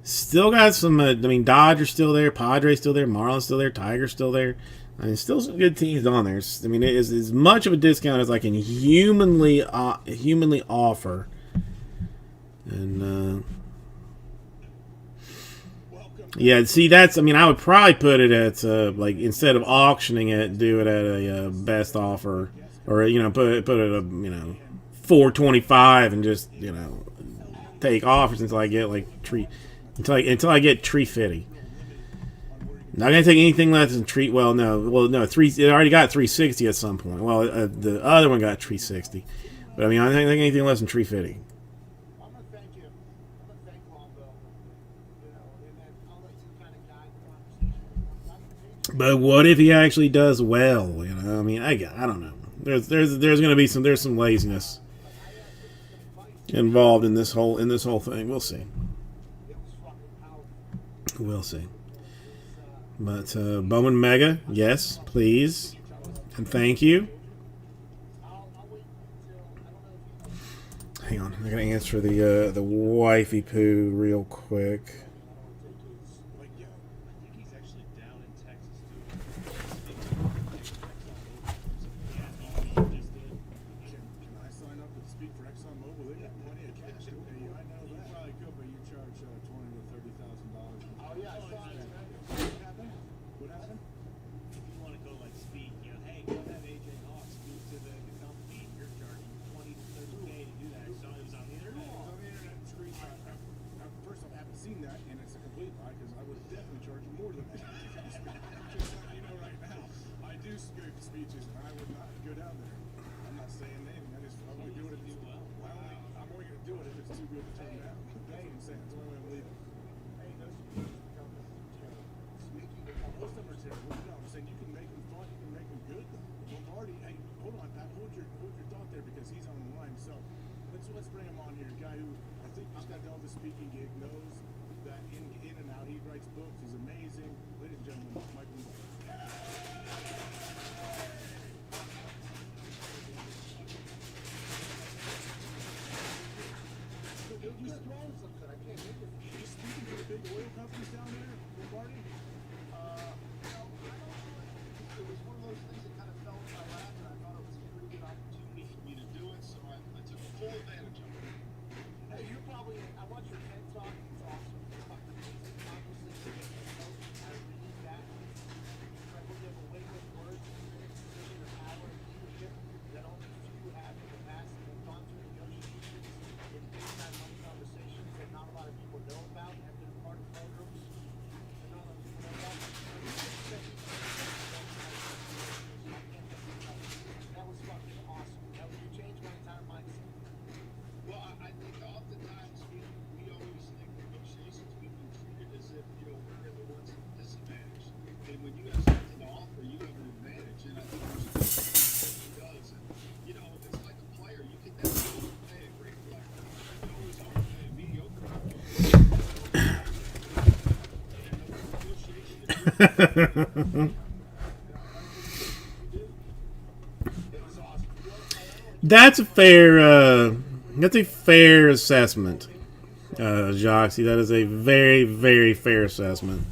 Still got some. I mean, Dodgers still there, Padres still there, Marlins still there, Tigers still there. I mean, still some good teams on there. I mean, it is as much of a discount as I can humanly offer. And yeah, see, that's. I mean, I would probably put it at like, instead of auctioning it, do it at a best offer, or put it at a $425 and just take offers until I get like until I get $350. Not gonna take anything less than it already got $360 at some point. Well, the other one got $360, but I mean, I don't think anything less than $350. I'm gonna thank you. I'm gonna thank Lonzo. And then I'll let you kind of guide the conversation. But what if he actually does well? I mean, I don't know. There's gonna be some laziness involved in this whole thing. We'll see. We'll see. But Bowman Mega, yes, please, and thank you. Hang on, I gotta answer the wifey poo real quick. Let's bring him on here. A guy who I think just got done with the speaking gig, knows that in and out. He writes books. He's amazing. Ladies and gentlemen, Michael Moore. You're throwing something. I can't make it. Are you speaking to the big oil companies down there, Lombardi? It was one of those things that kind of fell in my lap, and I thought it was a pretty good opportunity for me to do it, so I took full advantage of it. Hey, you're probably, I watch your TED Talk, it's awesome. It's fucking amazing. Conversation, I read that. Incredible, you have a way with words, you're in a position of power and leadership that only few have in the past, and they've gone through negotiations in big time money conversations that not a lot of people know about, and have been part of programs that not a lot of people know about. That was fucking awesome. You changed my entire mindset. Well, I think oftentimes we always think negotiations we can treat it as if we're the ones at a disadvantage. And when you have something to offer, you have an advantage. And I think there's something he does. And it's like a player. You can never overpay a great player. You can always overpay a mediocre player. That's a fair assessment, Joxy. That is a very, very fair assessment.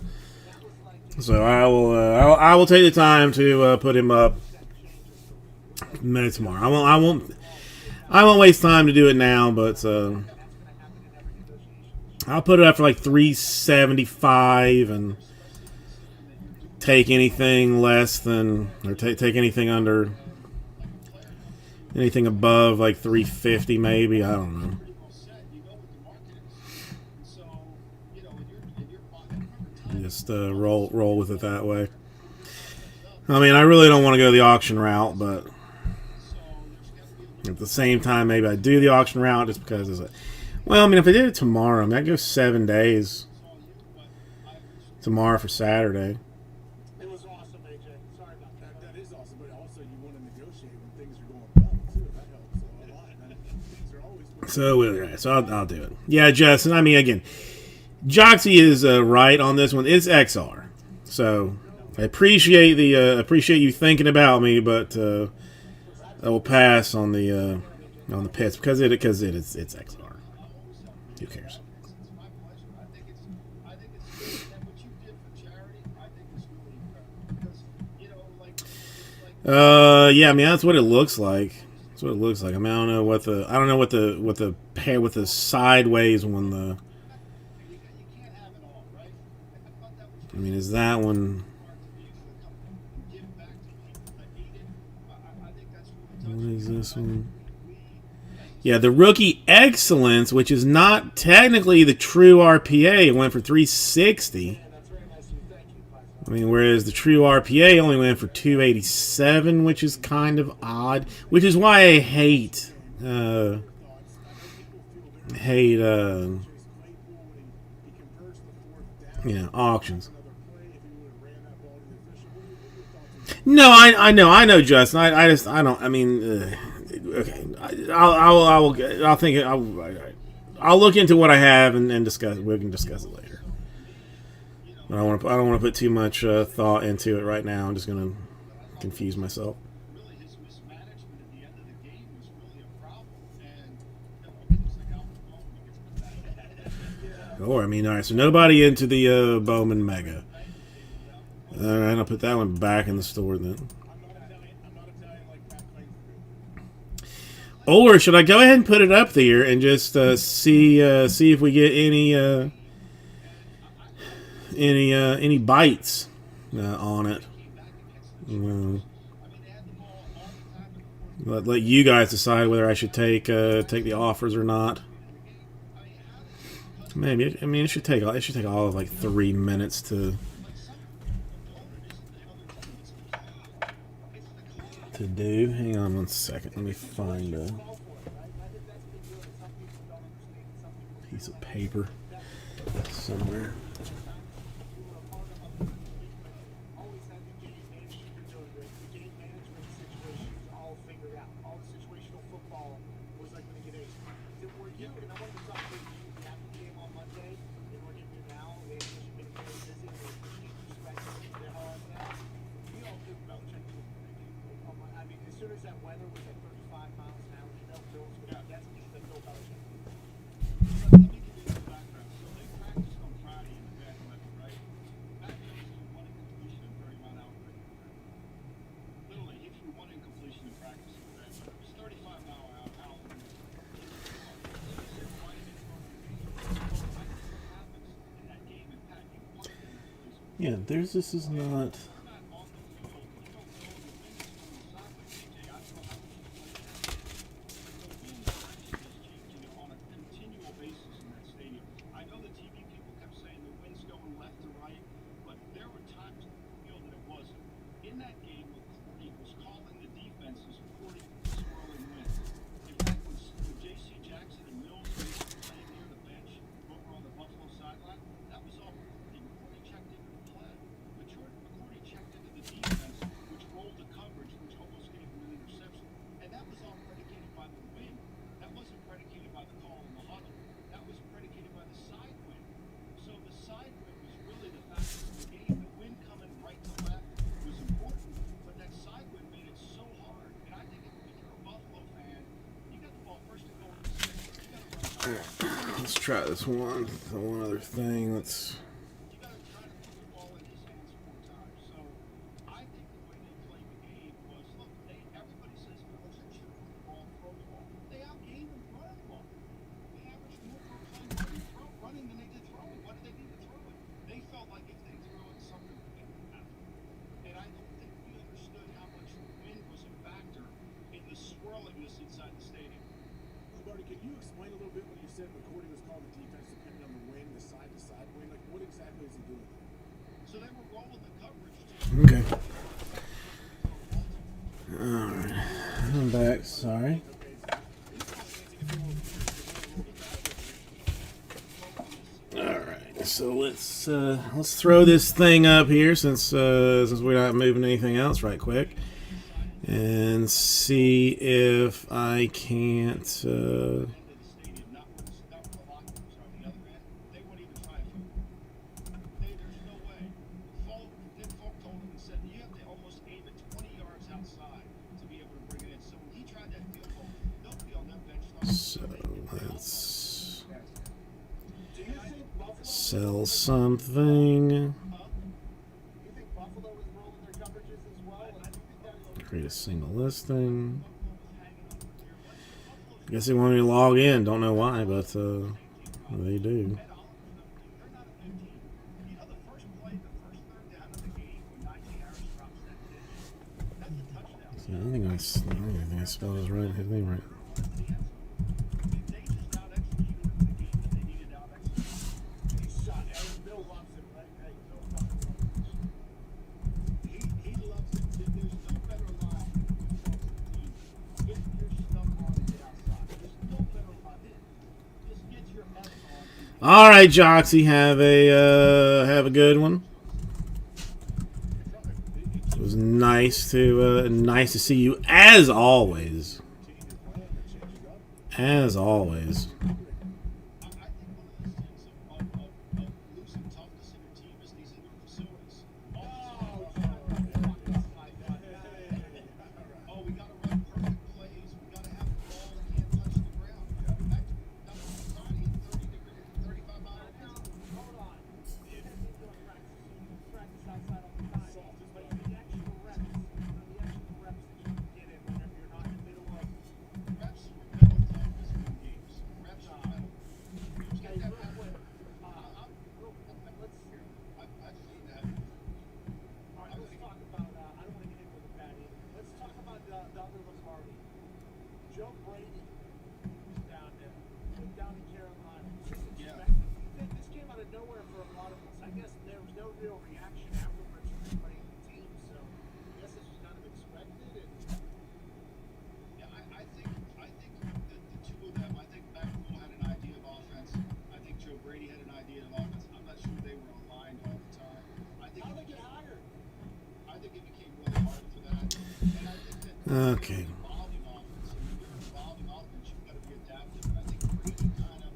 So I will take the time to put him up maybe tomorrow. I won't waste time to do it now, but I'll put it up for like $375 and take anything less than, or take anything under. Anything above like $350 maybe, I don't know. Just roll with it that way. I mean, I really don't want to go the auction route, but at the same time, maybe I do the auction route just because it's Well, I mean, if I did it tomorrow, I mean, that goes 7 days tomorrow for Saturday. It was awesome, AJ. Sorry about that. That is awesome, but also you want to negotiate when things are going well too. That helps a lot. And things are always. So I'll do it. Yeah, Justin. I mean, again, Joxy is right on this one. It's XR. So I appreciate you thinking about me, but I will pass on the pits because it's XR. Who cares? It's my pleasure. I think it's great. And what you did for charity, I think is really incredible. Because, you know, like Yeah, I mean that's what it looks like. That's what it looks like. I mean, I don't know what the pair with the sideways one the. you can't have it all, right? I thought that was I mean, is that one? smart to be able to come give back to people that need it. I think that's really What touching. is this one? Yeah, the Rookie Excellence, which is not technically the true RPA, it went for 360. That's very nice of you. Thank you, Class. I mean, whereas the true RPA only went for 287, which is kind of odd. Which is why I hate auctions. No, I know, Justin. I don't. I mean, okay. I'll look into what I have and discuss. We can discuss it later. But I don't want to put too much thought into it right now. I'm just gonna confuse myself. Really, his mismanagement at the end of the game was really a problem. And it looks like Albert Bowman gets the Or I mean, all right. So nobody into the Bowman Mega. All right, I'll put that one back in the store then. I'm not Italian like Pat claims to be. Or should I go ahead and put it up there and just see if we get any bites on it? Let you guys decide whether I should take the offers or not. Maybe I mean it should take all of like 3 minutes to do. Hang on one second. Let me find a piece of paper somewhere. Always had the game management. You're doing great. The game management situations all figured out. All the situational football was like going to get ace. Were you, and I wanted to talk to you after the game on Monday, and we're getting you now, and you've been very busy, and we're keeping you respected, and all of that. We all knew Belichick was going to do. I mean, as soon as that weather was at 35 miles an hour, you know Bill's going to, that's the Bill Belichick. Let me give you some background. So they practiced on Friday in the bad weather, right? Back then, if you won in completion in 30 mile an hour, literally, if you won in completion in practice in the bad weather, it was 35 mile an hour. Yeah, this is not. On a continual basis in that stadium. I know the TV people kept saying the wind's going left to right, but there were times in the field that it wasn't. In that game, McCourty was calling the defenses according to the swirling wind. In fact, when J.C. Jackson and Mills were playing near the bench over on the Buffalo sideline, that was all McCourty. McCourty checked into the play. McCourty checked into the defense, which rolled the coverage, which almost gave him an interception. And that was all predicated by the wind. That wasn't predicated by the call in the huddle. That was predicated by the side wind. So the side wind was really the factor of the game. The wind coming right to left was important, but that side wind made it so hard. And I think if you're a Buffalo fan, you got the ball first and goal to the 6. You got to run. Let's try this one. One other thing. Let's. You got to try to put the ball in his hands 4 times. So I think the way they played the game was, look, everybody says Belichick should put the ball, throw the ball. They outgained him running the ball. They averaged more per play running than they did throwing. Why did they need to throw it? They felt like if they threw it, something would happen. And I don't think we understood how much wind was a factor in the swirlingness inside the stadium. Marty, can you explain a little bit when you said McCourty was calling the defense depending on the wind, the side-to-side wind? Like, what So let's throw this thing up here since we're not moving anything else right quick, and see if I can't. Into the stadium, not where the locker rooms are on the other end. They won't even try and there's no way. Folk told him and said you have to almost aim it 20 yards outside to be able to bring it in. So when he tried that field goal, they'll be on that bench. So let's Do you think Buffalo? sell something. You think Buffalo was rolling their coverages as well? And I think that's Create a single listing. I guess they want me to log in. Don't know why, but they do. They're not a good team. You know, the first play, the first third down of the game, when Najee Harris drops that pitch, that's a touchdown. I don't think I spelled his name right. They just out executed in the game that they needed to out execute. he shot. Aaron Bill loves him, right? Hey, so He loves it. There's no better line than get your stuff on the outside. There's no better line. Just get your F on. All right, Joxy, have a good one. It was nice to see you as always. As always. I think one of those things of losing toughness in your team is these indoor facilities. Oh, we got to run perfect plays. We got to have the ball and can't touch the ground. That was Friday in 35 mile an hour. hold on. You guys need to practice outside all the time. But the extra reps that you can get in whenever you're not in the middle of. Reps were mental toughness in games. Reps were mental. Get that back. I've seen that. All right, let's talk about. I don't want to get into the bad either. Let's talk about the other Lombardi. Joe Brady was down there, went down to Carolina. Yeah. This came out of nowhere for a lot of us. I guess there was no real reaction afterwards from anybody in the team, so I guess this was kind of expected. And Yeah, I think the two of them, I think Matt Rule had an idea of offense. I think Joe Brady had an idea of offense. I'm not sure they were aligned all the time. I think how did they get hired? I think it became really hard for that. And I think that Okay. evolving offense. I mean, you're an evolving offense, you've got to be adaptive. And I think Brady kind of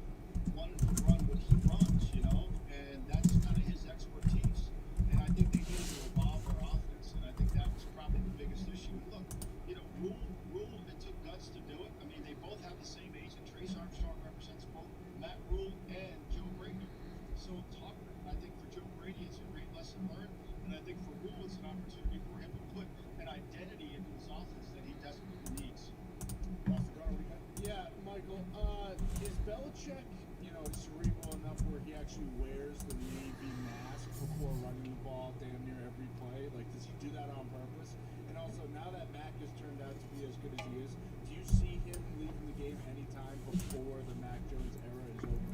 wanted to run what he runs, you know, and that's kind of his expertise. And I think they needed to evolve their offense, and I think that was probably the biggest issue. And look, you know, Rule, it took guts to do it. I mean, they both have the same agent. Trace Armstrong represents both Matt Rule and Joe Brady. So I think for Joe Brady, it's a great lesson learned, and I think for Rule, it's an opportunity for him to put an identity into his offense that he desperately needs. Yeah, Michael. Is Belichick, cerebral enough where he actually wears the navy mask before running the ball damn near every play? Like, does he do that on purpose? And also, now that Mac has turned out to be as good as he is, do you see him leaving the game anytime before the Mac Jones era is over?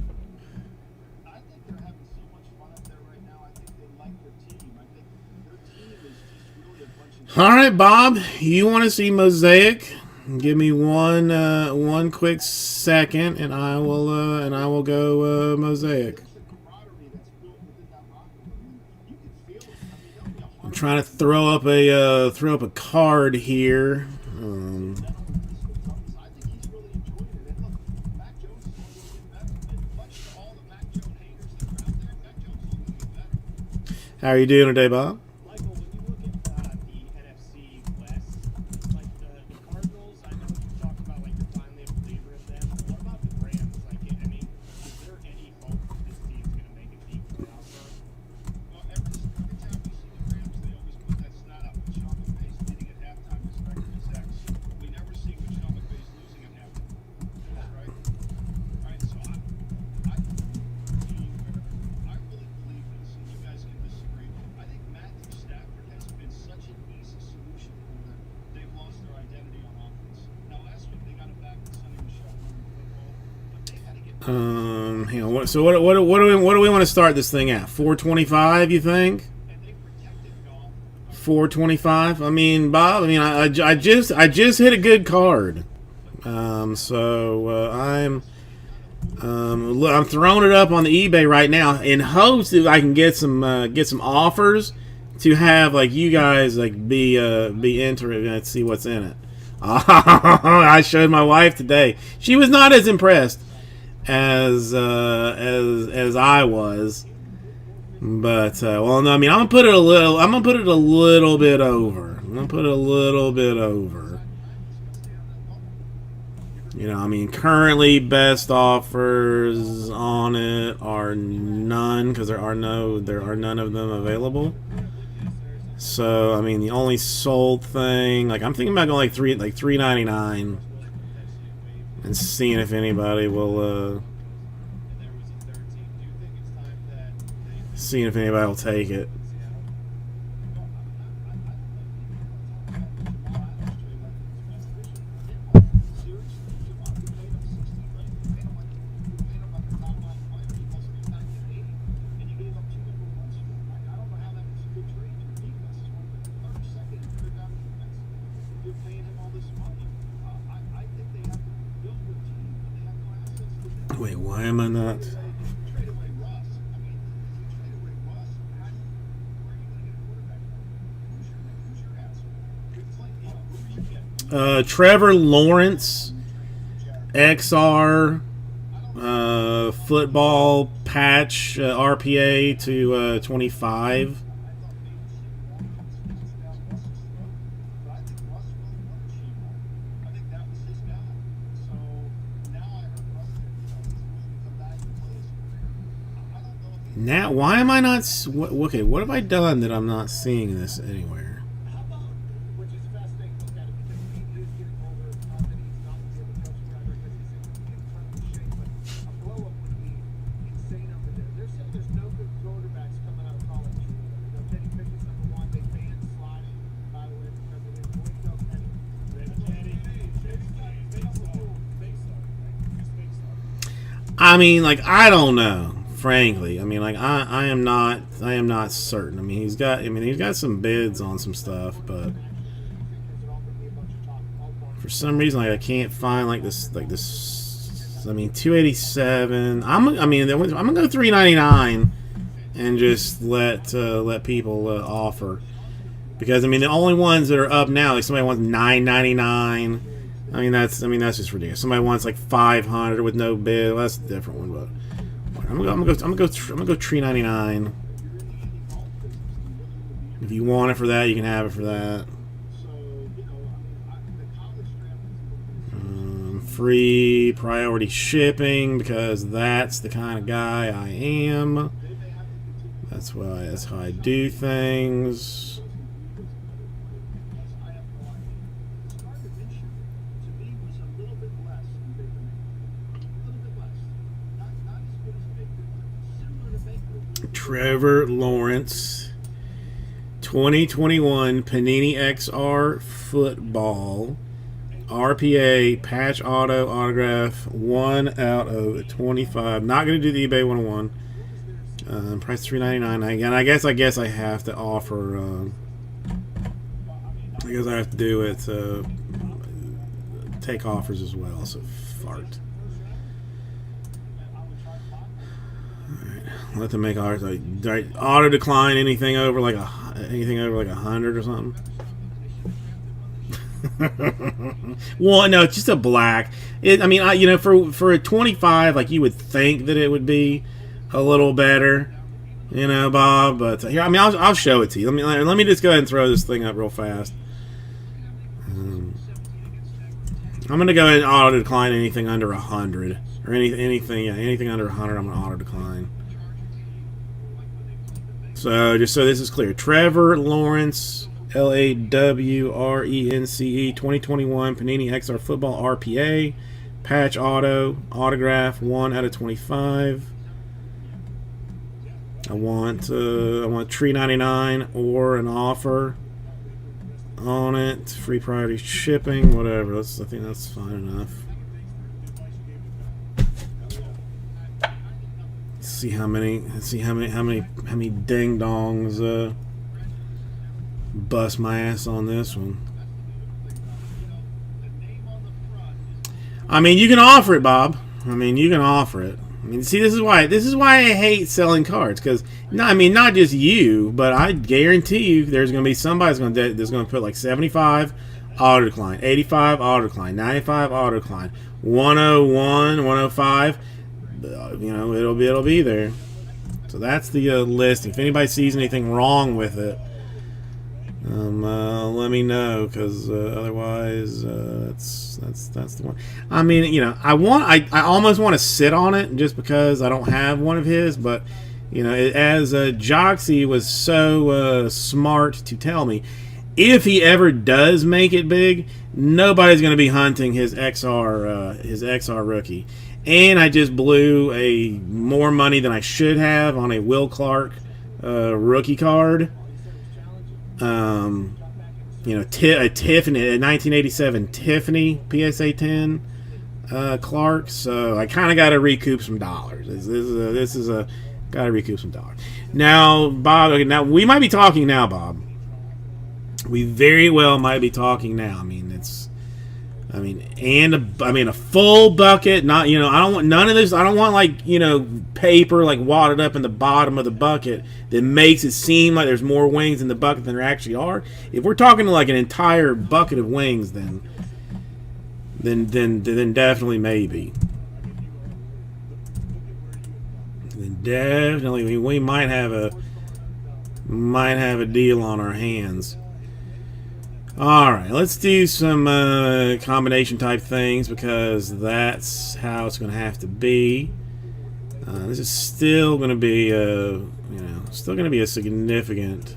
I think they're having so much fun up there right now. I think they like their team. I think their team is just really a bunch of. All right, Bob, you want to see Mosaic? Give me one quick second, and I will go Mosaic. There's a camaraderie that's built within that locker room. You can feel it. I mean, there'll be a I'm heart. trying to throw up a card here. I think he's really enjoying it. And look, Mac Jones is only going to get better. And much to all the Mac Jones haters that are out there, Mac Jones is only going to get better. How are you doing today, Bob? Michael, when you look at the NFC West, like the Cardinals, I know you talked about like you're finally a believer in them. What about the Rams? Like, I mean, is there any hope that this team's going to make a deep playoff run? Well, every time we see the Rams, they always put that stat up with Sean McVay's leading at halftime with record his ex. We never see what Sean McVay's losing at halftime. Right? Right, so I really believe this, and you guys can disagree. I think Matthew Stafford has been such an easy solution for them. They've lost their identity on offense. Now, last week they got it back with Sonny Michel running the football, but they got to get Hang on. What do we want to start this thing at? 425, you think? and they protected Goff. 425. I mean, Bob. I mean, I just hit a good card. I'm I'm throwing it up on the eBay right now in hopes that I can get some offers to have like you guys like be interested and see what's in it. I showed my wife today. She was not as impressed as I was, but well, no, I mean I'm gonna put it a little bit over. I'm gonna put it a little bit over. You know, I mean, currently best offers on it are none because there are none of them available. So I mean, the only sold thing, like I'm thinking about going like $3.99 and seeing if anybody will take it. Wait, why am I not? Trevor Lawrence, XR, football patch, RPA to 25. Now, why am I not? Okay, what have I done that I'm not seeing this anywhere? Which is fascinating to look at it because he is getting older. Not that he's not going to be able to coach forever because he's in incredible shape, but a blow up would be insane over there. They're saying there's no good quarterbacks coming out of college. You know, Teddy Pickett's #1. They banned sliding, by the way, because of it. Boy, I mean, like, I don't know. Frankly, I mean, like, I am not certain. I mean, he's got some bids on some stuff, but for some reason, like, I can't find like this. I mean, 287. I'm gonna go 399 and just let people offer, because I mean the only ones that are up now, like somebody wants 999. I mean that's just ridiculous. Somebody wants like 500 with no bid. Well, that's a different one, but. I'm gonna go 399. If you want it for that, you can have it for that. Free priority shipping because that's the kind of guy I am. That's how I do things. Trevor Lawrence, 2021 Panini XR football, RPA patch auto autograph, 1 out of 25. Not going to do the eBay 101. Price $3.99. Again, I guess I have to offer. I guess I have to do it. Take offers as well. So fart. Let them make ours. Like, auto decline anything over like 100 or something. Well, no, it's just a black. I mean, for a 25, like you would think that it would be a little better, Bob. But here, I mean, I'll show it to you. Let me just go ahead and throw this thing up real fast. I'm gonna go ahead and auto decline anything under 100 or anything under 100. I'm gonna auto decline. So, just so this is clear, Trevor Lawrence, LAWRENCE, 2021 Panini XR Football RPA, patch auto, autograph, 1 out of 25. I want $3.99 or an offer on it, free priority shipping, whatever. I think that's fine enough. See how many ding dongs bust my ass on this one. I mean, you can offer it, Bob. I mean, you can offer it. I mean, see, this is why I hate selling cards, because I mean, not just you, but I guarantee you, there's going to be somebody that's going to put like 75 auto decline, 85 auto decline, 95 auto decline, 101, 105. You know, it'll be there. So that's the list. If anybody sees anything wrong with it, let me know, because otherwise, that's the one. I mean, you know, I almost want to sit on it just because I don't have one of his, but you know, as Joxy was so smart to tell me, if he ever does make it big, nobody's going to be hunting his XR rookie. And I just blew more money than I should have on a Will Clark rookie card. You know, a Tiffany, a 1987 Tiffany PSA 10 Clark. So I kind of got to recoup some dollars. This is a got to recoup some dollars. Now, Bob. Now we might be talking now, Bob. We very well might be talking now. I mean, a full bucket. Not, you know, I don't want none of this. I don't want, like, you know, paper like wadded up in the bottom of the bucket that makes it seem like there's more wings in the bucket than there actually are. If we're talking like an entire bucket of wings, then definitely maybe. Then definitely we might have a deal on our hands. Alright, let's do some combination type things, because that's how it's going to have to be. This is still going to be a significant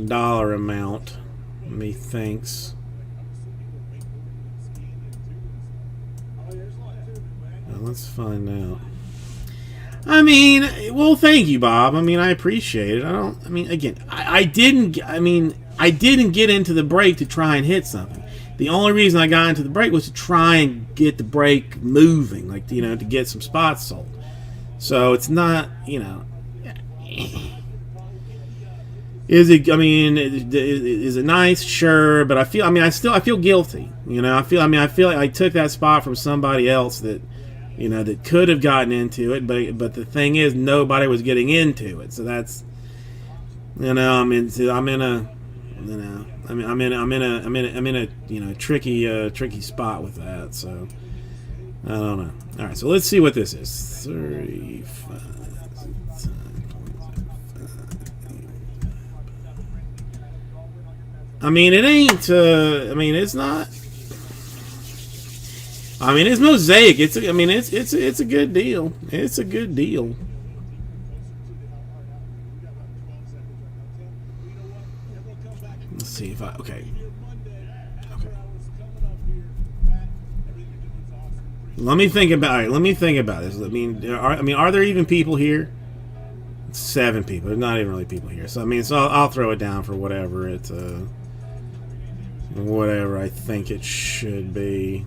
dollar amount, methinks. Well, let's find out. I mean, well, thank you, Bob. I mean, I appreciate it. I didn't get into the break to try and hit something. The only reason I got into the break was to try and get the break moving, like, you know, to get some spots sold. So it's not, you know, is it nice? Sure, but I feel guilty. You know, I feel like I took that spot from somebody else that, you know, that could have gotten into it, but the thing is, nobody was getting into it. So that's, you know, I'm in a you know, tricky spot with that. So I don't know. All right, so let's see what this is. 35. I mean, it ain't. It's not. I mean, it's Mosaic. It's a good deal. It's a good deal. Let's see if okay. Let me think about this. Are there even people here? 7 people. There's not even really people here. So I'll throw it down for whatever whatever I think it should be.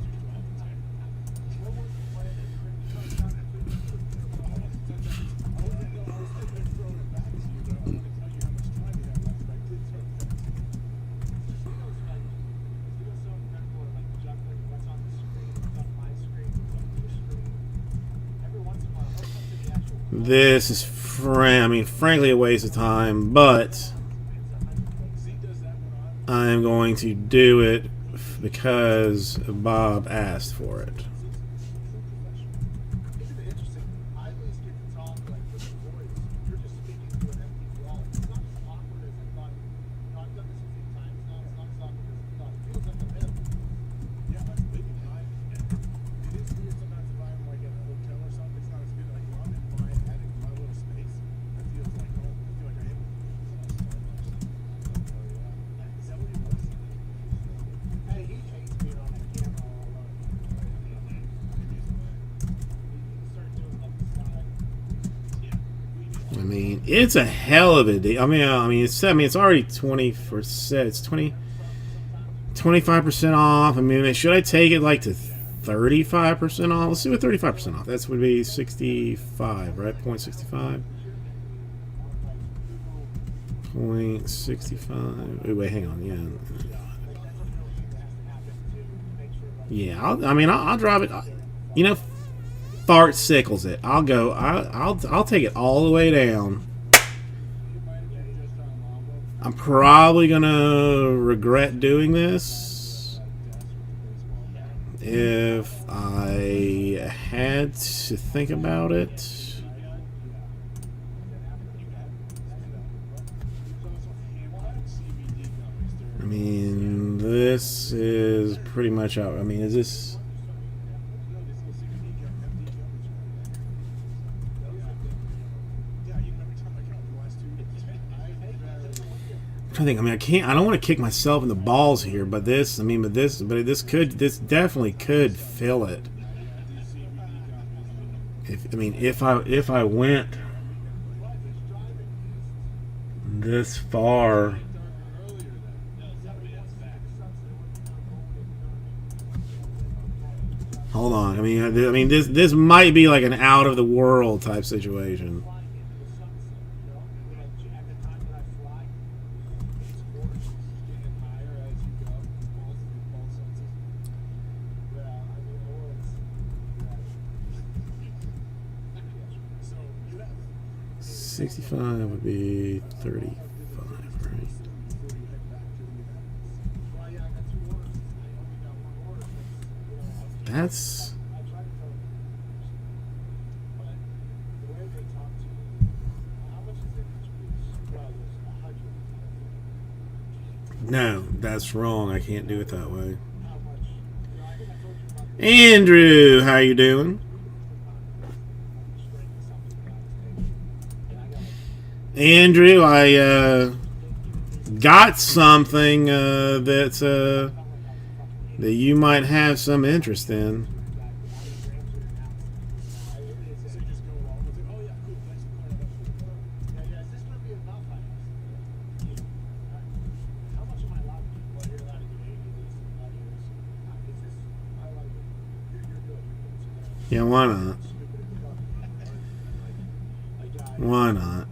This is, frankly, a waste of time, but I am going to do it because Bob asked for it. It's a hell of a deal. It's already 20%. It's 25% off. Should I take it like to 35% off? Let's see what 35% off. That would be 65, right? 0.65. 0.65. Wait, hang on. Yeah. Yeah, I'll drive it. You know, fart sickles it. I'll go. I'll take it all the way down. I'm probably gonna regret doing this if I had to think about it. I mean, this is pretty much out. I mean, is this? I think. I mean, I can't. I don't want to kick myself in the balls here, but this. I mean, but this definitely could fill it. If I went this far. Hold on. I mean, this might be like an out of the world type situation. $65 would be $35, right? That's no, that's wrong. I can't do it that way. Andrew, how you doing? Andrew, I got something that you might have some interest in. Yeah, why not? Why not?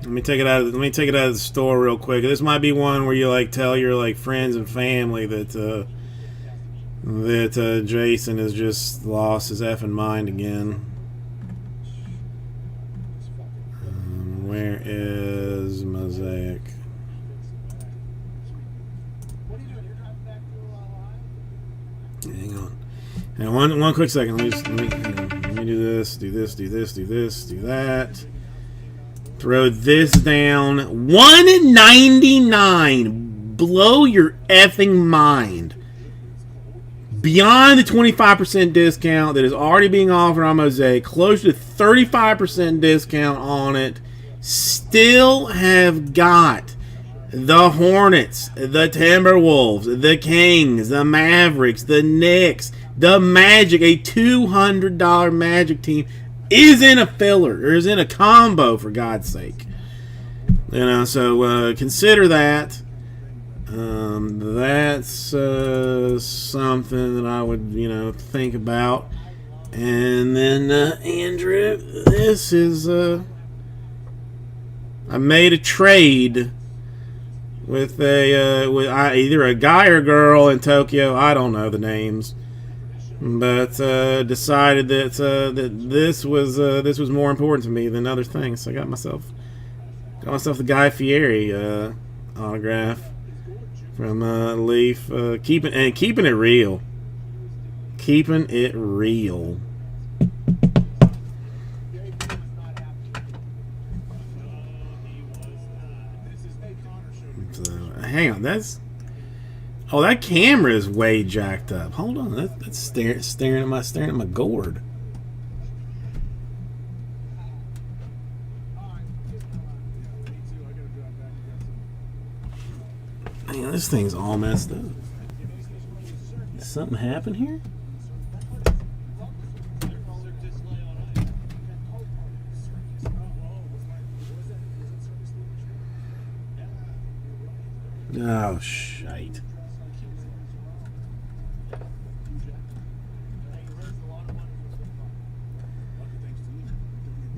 Let me take it out of the store real quick. This might be one where you like tell your like friends and family that Jason has just lost his effing mind again. Where is Mosaic? Hang on. And one quick second. Let me do this, do that. Throw this down. $199. Blow your effing mind. Beyond the 25% discount that is already being offered on Mosaic, close to 35% discount on it. Still have got the Hornets, the Timberwolves, the Kings, the Mavericks, the Knicks, the Magic. A $200 Magic team is in a filler, or is in a combo, for God's sake. You know, so consider that. That's something that I would, think about. And then Andrew, this is I made a trade with either a guy or girl in Tokyo. I don't know the names, but decided that this was more important to me than other things. So I got myself the Guy Fieri autograph from Leaf. Keeping it real. Keeping it real. So, hang on, that camera is way jacked up. Hold on, that's staring at my gourd. Man, this thing's all messed up. Did something happen here? Oh, shite.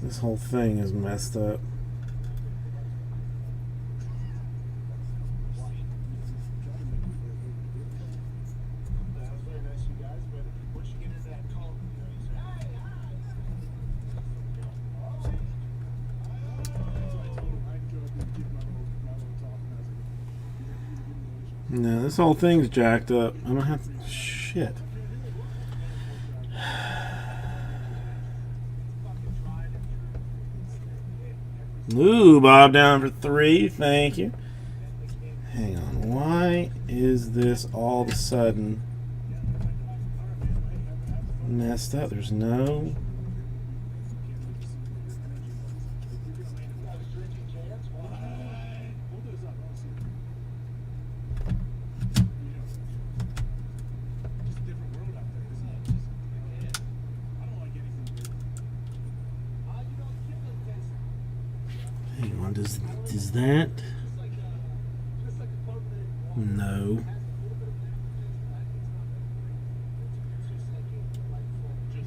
This whole thing is messed up. No, this whole thing's jacked up. I'm gonna have to. Shit. Ooh, Bob down for 3. Thank you. Hang on. Why is this all of a sudden messed up? There's no. Hang on. Does that? No.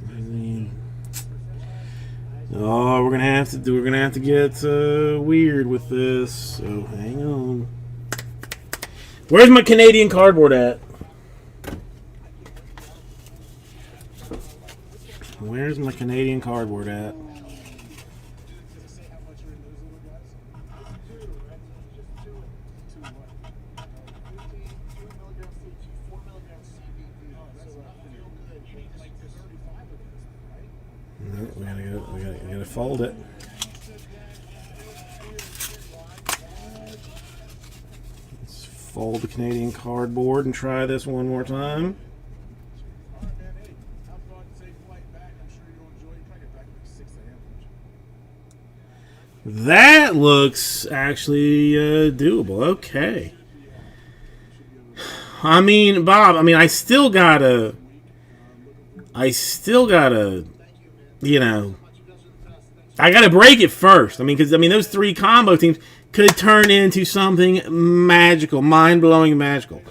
I mean, oh, we're gonna have to get weird with this. So hang on. Where's my Canadian cardboard at? Where's my Canadian cardboard at? No, we gotta fold it. Let's fold the Canadian cardboard and try this one more time. That looks actually doable. Okay. I mean, Bob, I still gotta, you know, I gotta break it first. Because those 3 combo teams could turn into something magical, mind-blowing magical.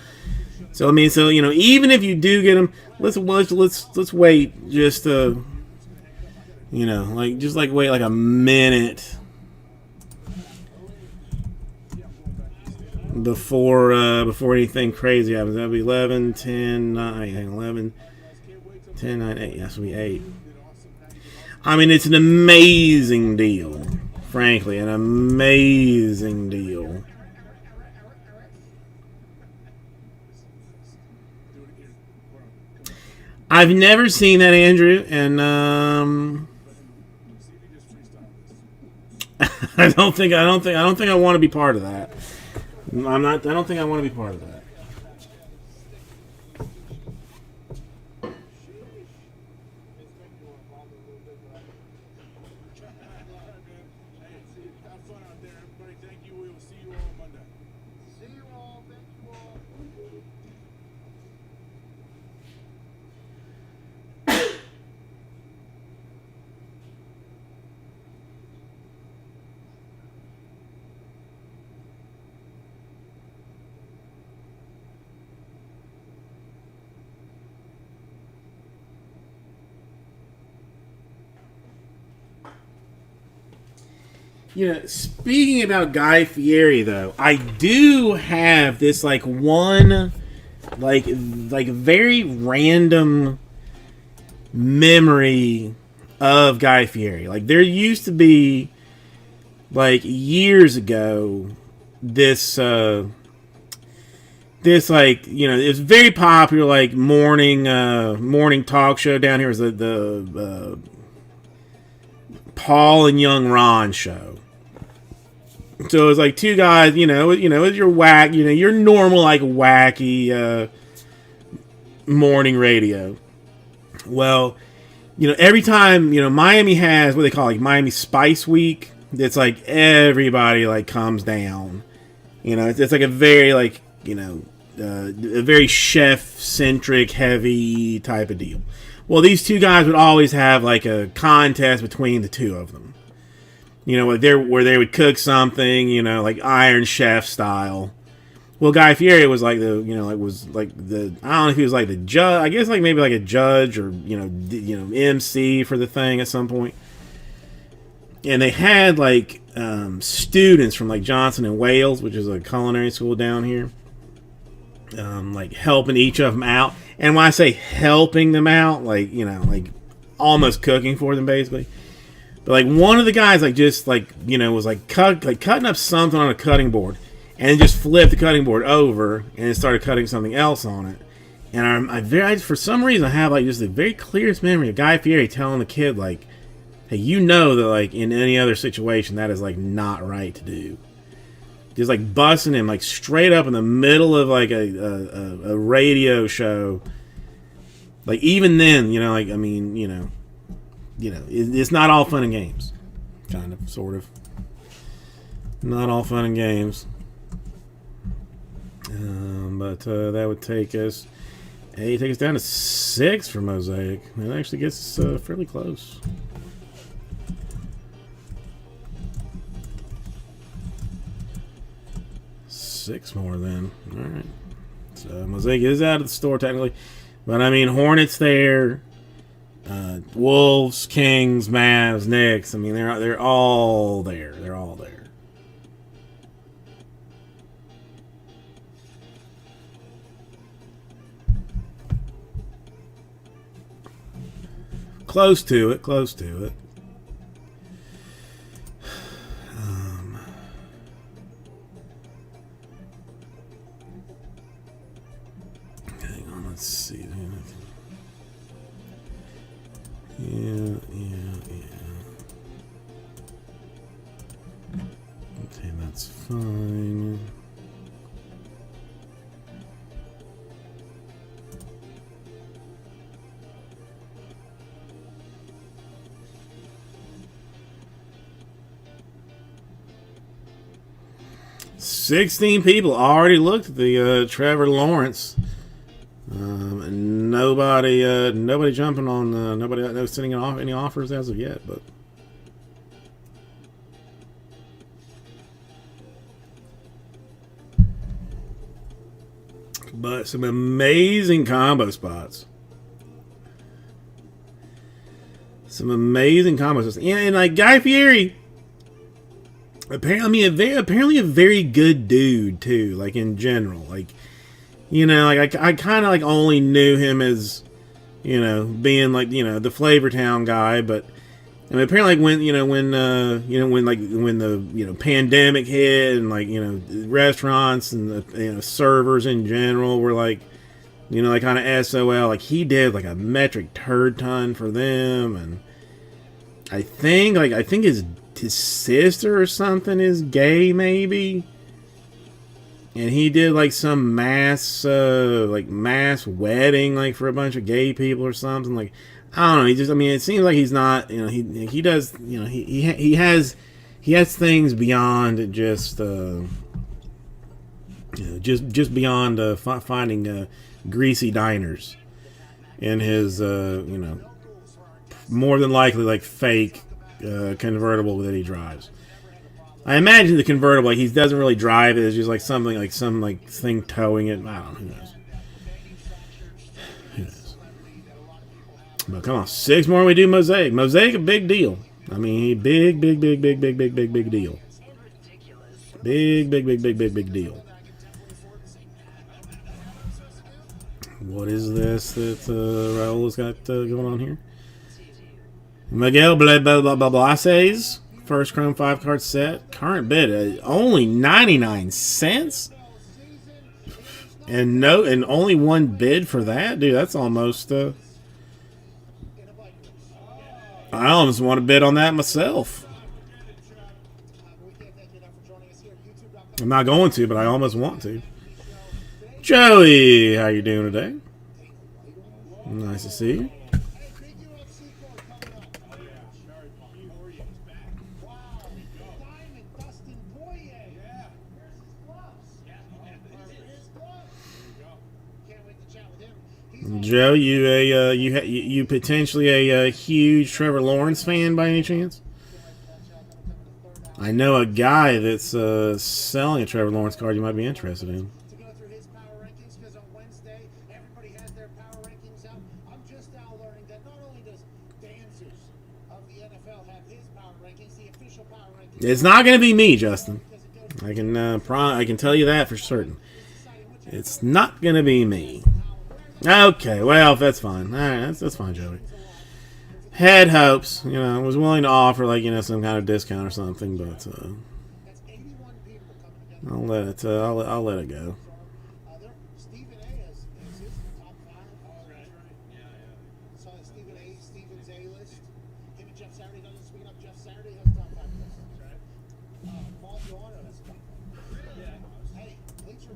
So even if you do get them, let's wait just wait like a minute before anything crazy happens. That'll be 11, 10, 9, 11, 10, 9, 8. Yes, it'll be 8. It's an amazing deal. Frankly, an amazing deal. I've never seen that, Andrew, and I don't think I want to be part of that. I don't think I want to be part of that. Speaking about Guy Fieri, though, I do have this one very random memory of Guy Fieri. There used to be years ago this it was very popular morning talk show down here. It was the Paul and Young Ron show. So it was 2 guys, it was your your normal wacky morning radio. Well, every time Miami has what they call Miami Spice Week. It's everybody comes down. It's a very a very chef centric heavy type of deal. Well, these 2 guys would always have a contest between the 2 of them. Where they would cook something, Iron Chef style. Well, Guy Fieri was I don't know if he was the judge. I guess maybe a judge or MC for the thing at some point. And they had students from Johnson and Wales, which is a culinary school down here, helping each of them out. And when I say helping them out, almost cooking for them basically. But one of the guys was cutting up something on a cutting board, and just flipped the cutting board over and it started cutting something else on it. And for some reason, I have like just the very clearest memory of Guy Fieri telling the kid, like, hey, you know that like in any other situation that is like not right to do. Just like busting him like straight up in the middle of like a radio show. Like even then, you know, like I mean, you know, it's not all fun and games. Kind of, sort of. Not all fun and games. But that would take us. Hey, take us down to 6 for Mosaic. It actually gets us fairly close. Six more then. Alright. So Mosaic is out of the store technically. But I mean Hornets there. Wolves, Kings, Mavs, Knicks. I mean they're all there. They're all there. Close to it. Close to it. Hang on, let's see. Yeah. Okay, that's fine. $16 people already looked at the Trevor Lawrence. Nobody jumping on. Nobody sending any offers as of yet. But some amazing combo spots. Some amazing combo spots. And like Guy Fieri. Apparently a very good dude too. Like in general, like you know, like I kind of like only knew him as you know being like you know the Flavortown guy, but I mean, apparently like when the pandemic hit and like you know restaurants and the servers in general were like you know like kind of SOL. Like he did like a metric turd ton for them, and I think his sister or something is gay maybe, and he did like some mass wedding like for a bunch of gay people or something. Like I don't know, it seems like he's not, you know, he does, you know, he has things beyond just you know, just beyond finding greasy diners in his you know, more than likely like fake convertible that he drives. I imagine the convertible, like, he doesn't really drive it. It's just like something like some like thing towing it. I don't know. Who knows? Who knows? But come on, 6 more. We do Mosaic. Mosaic, a big deal. I mean, big deal. Big deal. What is this that Raul's got going on here? Miguel Blases, first Chrome 5 card set. Current bid only 99 cents. And only one bid for that? Dude, that's almost I almost want to bid on that myself. I'm not going to, but I almost want to. Joey, how you doing today? Nice to see you. Joe, you potentially a huge Trevor Lawrence fan by any chance? I know a guy that's selling a Trevor Lawrence card you might be interested in. To go through his power rankings, because on Wednesday everybody has their power rankings out. I'm just now learning that not only does Dancers of the NFL have his power rankings, the official power rankings. It's not going to be me, Justin. I can tell you that for certain. It's not going to be me. Okay, well, that's fine. All right, that's fine, Joey. Had hopes, you know, was willing to offer like, you know, some kind of discount or something, but I'll let it go. Stephen A. is his top 5. Oh, right. Yeah, yeah. So Stephen's A list. Him and Jeff Saturday. Speaking of Jeff Saturday, has top 5 lists. Right. Paul Joanna has top 5. Yeah. Hey, Bleacher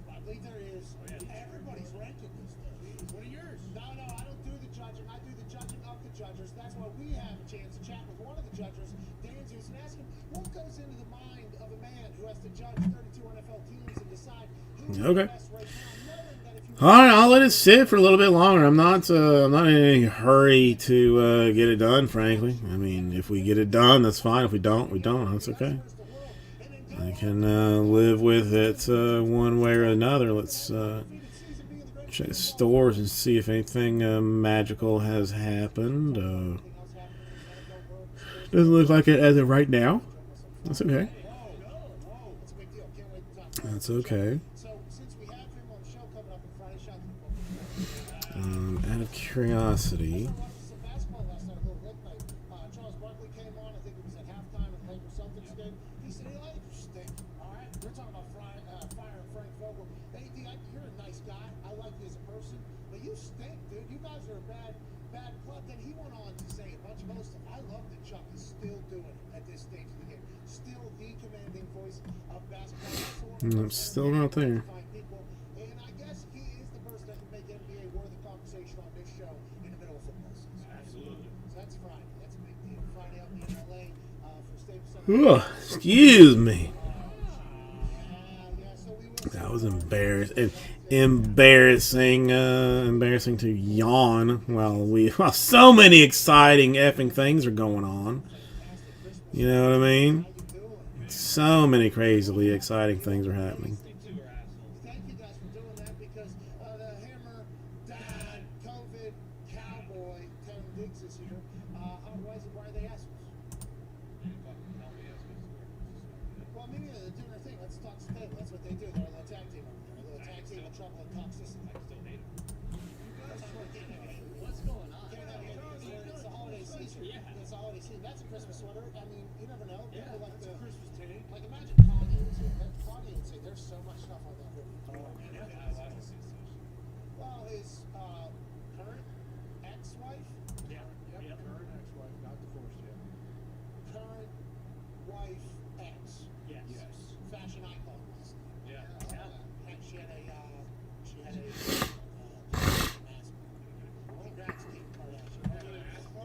is. Everybody's ranking this stuff. What are yours? No, I don't do the judging. I do the judging of the judges. That's why we have a chance to chat with one of the judges, Dan Zeus, and ask him what goes into the mind of a man who has to judge 32 NFL teams and decide who's Okay. the best right now, knowing that if you All right, I'll let it sit for a little bit longer. I'm not in any hurry to get it done. Frankly, I mean, if we get it done, that's fine. If we don't, we don't. That's okay. I can live with it one way or another. Let's check stores and see if anything magical has happened. Doesn't look like it as of right now. That's okay. it's a big deal. Can't wait to talk to him. That's okay. So since we have him on the show coming up on Friday, shout Out of curiosity, some basketball last night, a little late night. Charles Barkley came on. I think it was at halftime of the Lakers Celtics game. He said, "Hey, Lakers stink. All right, we're talking about firing Frank Vogel. Hey, D, you're a nice guy. I like you as a person, but you stink, dude. You guys are a bad club." Then he went on to say a bunch of other stuff. I love that Chuck is still doing it at this stage of the game. Still the commanding voice of basketball. I'm still not there. People. And I guess he is the person that can make NBA worth the conversation on this show in the middle of football season. Absolutely. So that's Friday. That's a big deal. Friday out in LA for Staples Center. Ugh, excuse me. So we will. That was embarrassing to yawn while so many exciting effing things are going on. You know what I mean? So many crazily exciting things are happening. Thank you guys for doing that because the Hammer, Dad, COVID, Cowboy, Tim Diggs is here. Why are they asking? Well, maybe they're doing their thing. Let's talk to the table. That's what they do. They're a little tag team over there. A little tag team of trouble and toxicity. I still hate them. What's going on? It's the holiday season. Yeah. It's the holiday season. That's a Christmas sweater. I mean, you never know. Yeah, People like that's a Christmas tank. Like, imagine Kanye was here. Kanye would say, there's so much stuff on that hoodie. Well, his current ex-wife, Yeah. Yep. Current ex-wife, not divorced yet. current wife ex, Yes. fashion icon. Yeah. She had a mask. Congrats, Kim Kardashian. The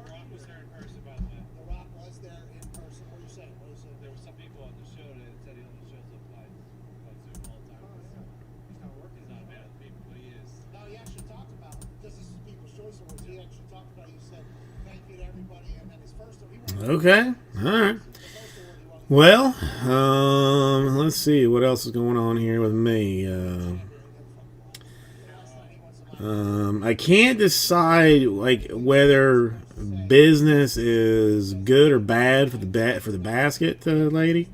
Rock was there in person, by the way. The Rock was there in person. What are you saying? There were some people on the show that said he only shows up by Zoom all the time. He's not working. He's not a man of the people, but he is. No, he actually talked about, because this is People's Choice Awards, he actually talked about, he said, thank you to everybody, and then his first award, he won Okay, all right. the first award he won. Well, let's see what else is going on here with me. I can't decide whether business is good or bad for the basket lady,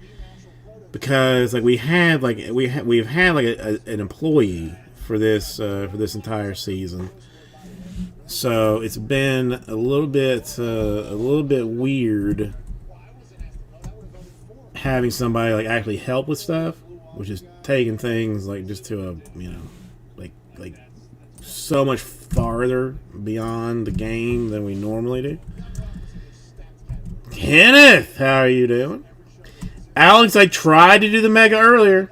because we've had an employee for this entire season, so it's been a little bit weird having somebody actually help with stuff, which is taking things just to a so much farther beyond the game than we normally do. Kenneth, how are you doing? Alex, I tried to do the mega earlier.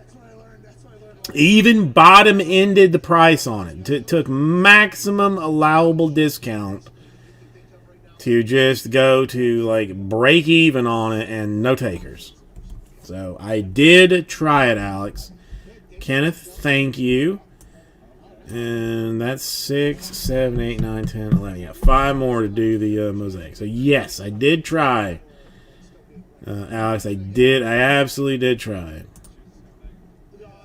Even bottom-ended the price on it. Took maximum allowable discount to just go to break even on it and no takers. So I did try it, Alex. Kenneth, thank you. And that's 6, 7, 8, 9, 10, 11. Yeah, 5 more to do the mosaic. So yes, I did try. Alex, I absolutely did try it. Behind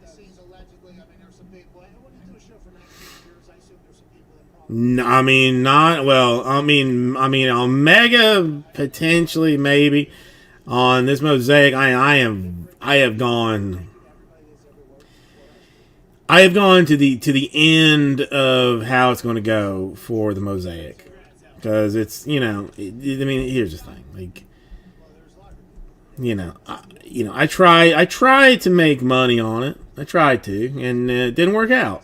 the scenes, allegedly, I mean, there's some big, when you do a show for 19 years, I assume there's some people that probably No, I mean, not well. I mean, on Mega potentially maybe. On this mosaic, I have gone to the end of how it's going to go for the mosaic, because it's here's the thing, you know, I tried to make money on it. I tried to, and it didn't work out.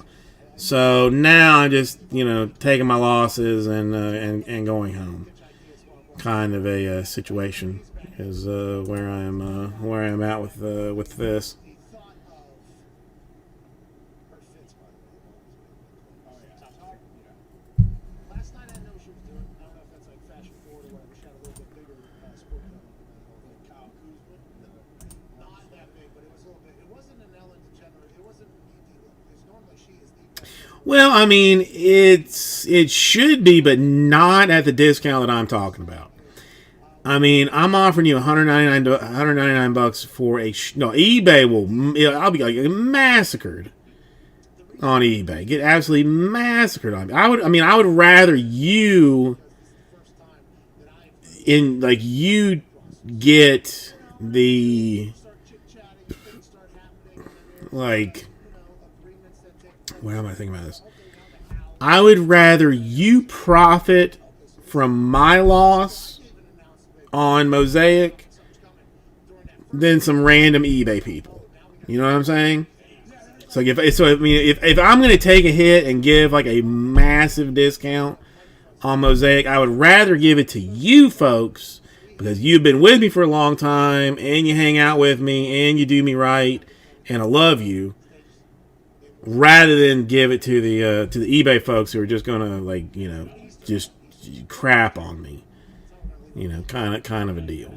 So now I'm just, you know, taking my losses and going home. Kind of a situation is where I'm at with this. Last night I know she was doing, I don't know if that's like fashion forward or whatever, she had a little bit bigger sport coat on, like Kyle Kuzma. Not that big, but it was a little bit, it wasn't an Ellen DeGeneres, it wasn't an ED look, because normally she is the Well, I mean, it should be, but not at the discount that I'm talking about. I mean, I'm offering you $199 for eBay I'll be like massacred on eBay. Get absolutely massacred on. I would rather you you get the what am I thinking about this? I would rather you profit from my loss on Mosaic than some random eBay people. You know what I'm saying? So if I'm going to take a hit and give like a massive discount on Mosaic, I would rather give it to you folks because you've been with me for a long time and you hang out with me and you do me right and I love you, rather than give it to the eBay folks who are just going to just crap on me. You know, kind of a deal.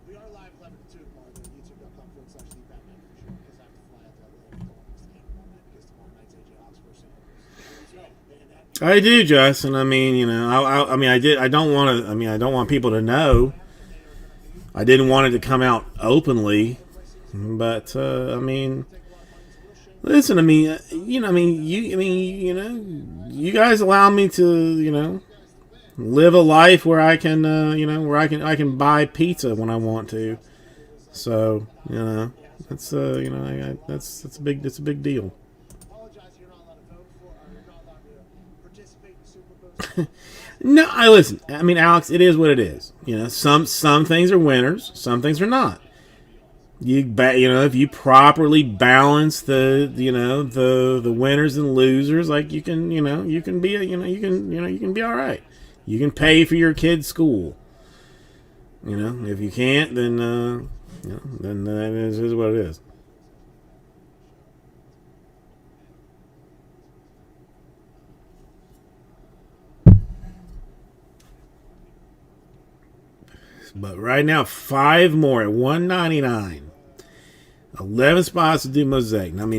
We are live 11 to 2 tomorrow on youtube.com/TheBatman for sure, because I have to fly out to Atlanta because tomorrow night's AJ Hawks versus St. Louis. I do, Justin. I mean, you know, I don't want people to know. I didn't want it to come out openly. But I mean, listen. I mean, you guys allow me to, live a life where I can, where I can buy pizza when I want to. So, that's that's a big deal. No, listen. I mean, Alex, it is what it is. Some things are winners, some things are not. If you properly balance the winners and losers, like you can be all right. You can pay for your kid's school. If you can't, then then that is what it is. But right now, 5 more at $199. 11 spots to do Mosaic. Now,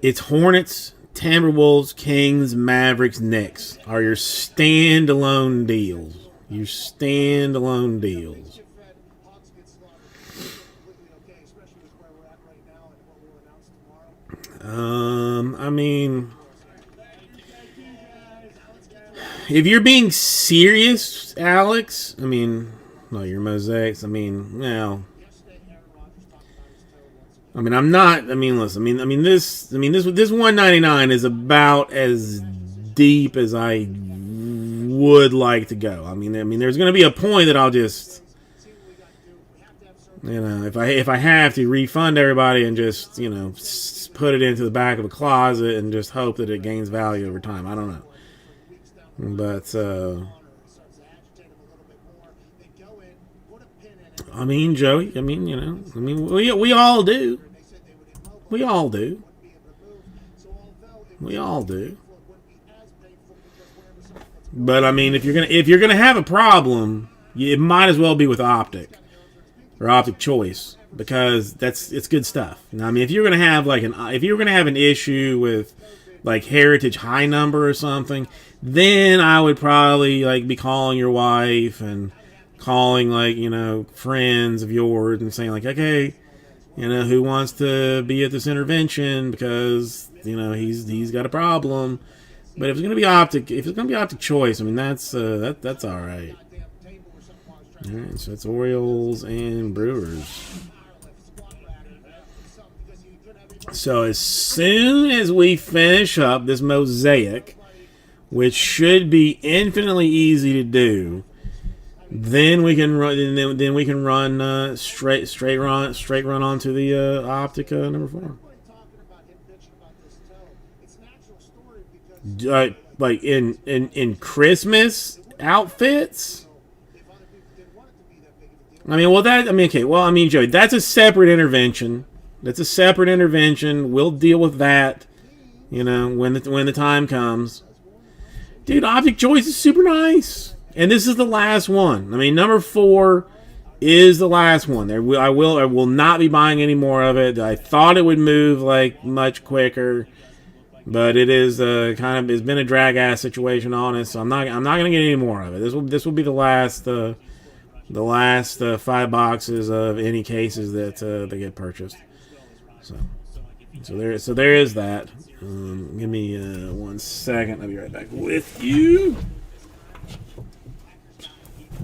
it's Hornets, Timberwolves, Kings, Mavericks, Knicks are your standalone deals. Your standalone deals. If you're being serious, Alex, your Mosaics, I'm not. Listen. This 199 is about as deep as I would like to go. There's going to be a point that I'll just, if I have to refund everybody and just, put it into the back of a closet and just hope that it gains value over time. I don't know. But Joey, we all do. We all do. But if you're gonna have a problem, it might as well be with Optic or Optic Choice because it's good stuff. Now, if you're gonna have an issue with like Heritage High Number or something, then I would probably be calling your wife and calling friends of yours and saying okay, who wants to be at this intervention because he's got a problem. But if it's gonna be Optic Choice, that's all right. All right, so it's Orioles and Brewers. So as soon as we finish up this mosaic, which should be infinitely easy to do, then we can run. Then we can run straight run onto the Optica number 4. Like in Christmas outfits. I mean, well, okay. Well, I mean, Joey, that's a separate intervention. We'll deal with that, when the time comes. Dude, Object Choice is super nice, and this is the last one. I mean, number 4 is the last one. I will not be buying any more of it. I thought it would move like much quicker, but it is it's been a drag ass situation on it. So I'm not gonna get any more of it. This will be the last 5 boxes of any cases that they get purchased. So there is that. Give me 1 second. I'll be right back with you. I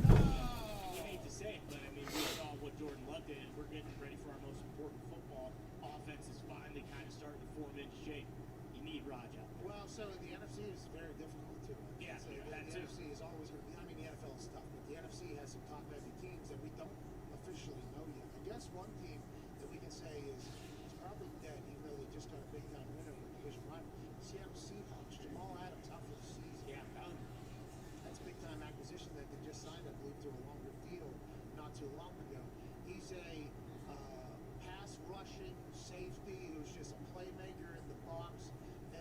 hate to say it, but I mean, we saw what Jordan Love did, and we're getting ready for our most important football. Offense is finally kind of starting to form into shape. You need Raj out there. Well, so the NFC is very difficult too. Yeah, So that the too. NFC is always going to be. I mean, the NFL is tough, but the NFC has some top-heavy teams that we don't officially know yet. I guess one team that we can say is probably dead, even though they just got a big-time winner in the division rival. Seattle Seahawks. Jamal Adams out for the season. Yeah, done. That's a big-time acquisition that they just signed, I believe, to a longer deal not too long ago. He's a pass-rushing safety who's just a playmaker in the box.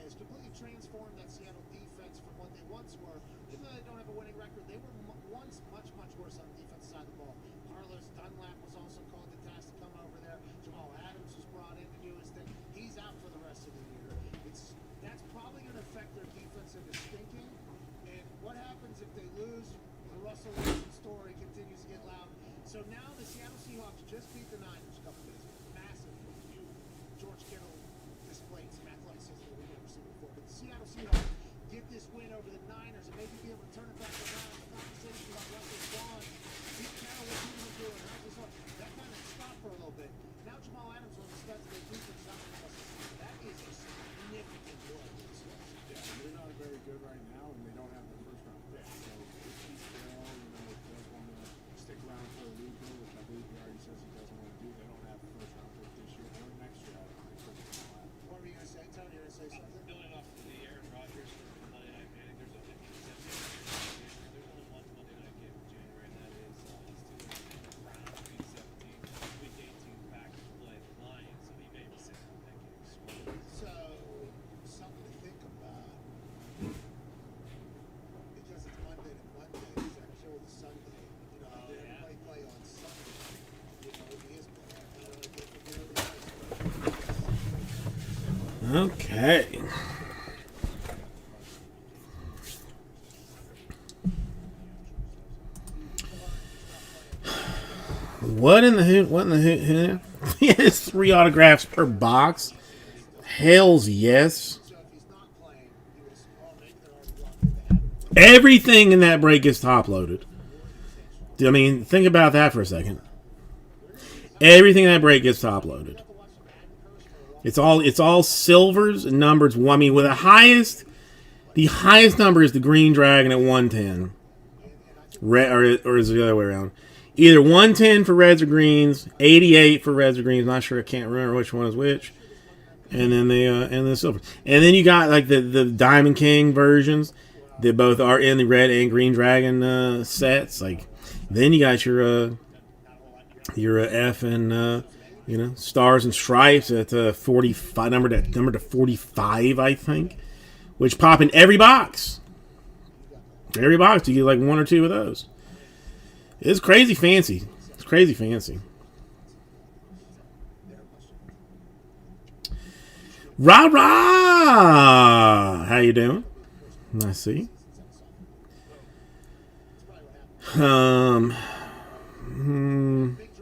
Has completely transformed that Seattle defense from what they once were. Even though they don't have a winning record, they were once much, much worse on the defensive side of the ball. Carlos Dunlap was also called to task to come over there. Jamal Adams was brought in to do his thing. He's out for the rest of the year. That's probably going to affect their defense into stinking. And what happens if they lose? The Russell Wilson story continues to get loud. So now the Seattle Seahawks just beat the Niners a couple days ago. Massively huge. George Kittle displayed some athleticism that we've never seen before. But the Seattle Seahawks get this win over the Niners and maybe be able to turn it back around. The conversation about Russell Vaughn, Pete Carroll, what he was doing, how's this all, that kind of stopped for a little bit. Now Jamal Adams on the studs of their defense out for us. That is a significant blow. Yeah, they're not very good right now, and they don't have the first round pick. So if Pete Carroll, does want to stick around for a league deal, which I believe he already says he doesn't want to do, they don't have the first round pick this year or next year. I don't think. What were you going to say, Tony? You were going to say something? Building off of the Aaron Rodgers for Monday Night Panic, there's a 50% chance there's only one Monday night game in January, and that is the Steelers Browns week 17, week 18 Packers play the Lions, so he may be sitting on that game as well. So, something to think about. Because it's Monday to Monday, does that kill the Sunday? They play on Sunday. He is Okay. What in the hoot? What in the hoot? He has 3 autographs per box. Hells yes. So if he's not playing, he was, maybe they're already locked in to have him. Everything in that break is top loaded. I mean, think about that for a second. Everything in that break gets top loaded. It's all silvers and numbers. I mean, with the highest number is the Green Dragon at 110. Red, or is it the other way around? Either 110 for reds or greens, 88 for reds or greens. Not sure. I can't remember which one is which. And then the silver. And then you got like the Diamond King versions that both are in the red and Green Dragon sets. Like then you got your F and Stars and Stripes at 45, number to 45, I think, which pop in every box. Every box you get like 1 or 2 of those. It's crazy fancy. It's crazy fancy. Rah rah! How you doing? I see.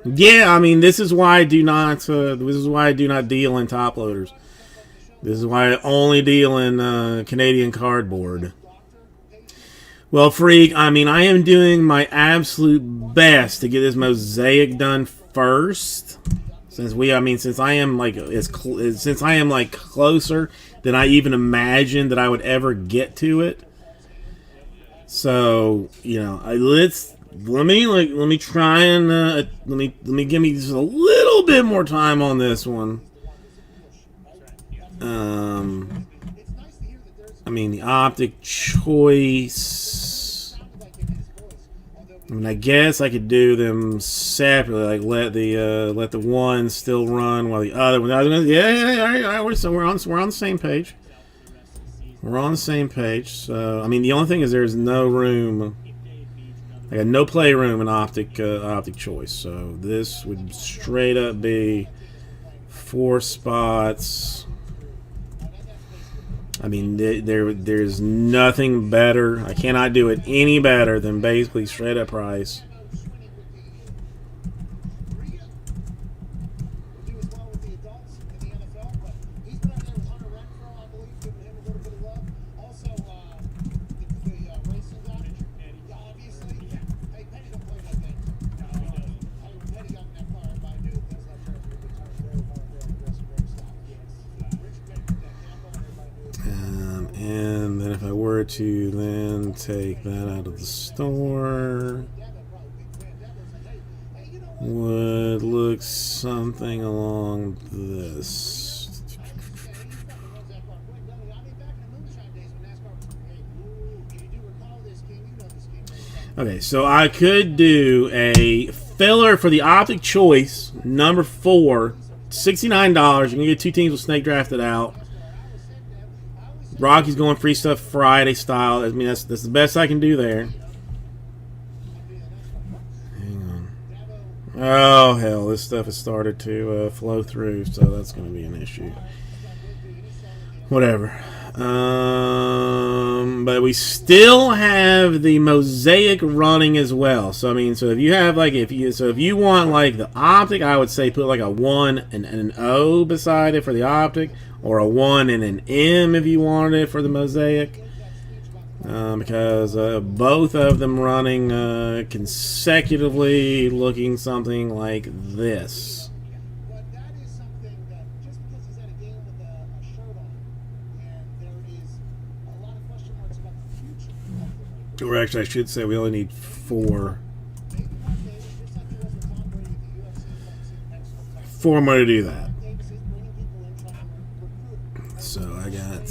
Yeah, I mean, this is why I do not. This is why I do not deal in top loaders. This is why I only deal in Canadian cardboard. Well, Freak, I mean, I am doing my absolute best to get this mosaic done first. Since I am like since I am like closer than I even imagined that I would ever get to it. So let me try and let me give me just a little bit more time on this one. The optic choice. I guess I could do them separately, like let the one still run while the other one. Yeah. All right. We're on the same page. We're on the same page. So the only thing is there's no room. I got no playroom in optic choice. So this would straight up be 4 spots. There's nothing better. I cannot do it any better than basically straight up price. And then if I were to then take that out of the store, would look something along this. Okay, so I could do a filler for the optic choice, number 4, $69. You can get 2 teams with snake drafted out. Rocky's going free stuff Friday style. That's the best I can do there. Hang on. Oh hell, this stuff has started to flow through, so that's going to be an issue. Whatever. But we still have the mosaic running as well. So so if you have if you want like the optic, I would say put like a 1 and an O beside it for the optic, or a 1 and an M if you wanted it for the mosaic, because both of them running consecutively, looking something like this. Or actually, I should say we only need 4. 4 more to do that. So I got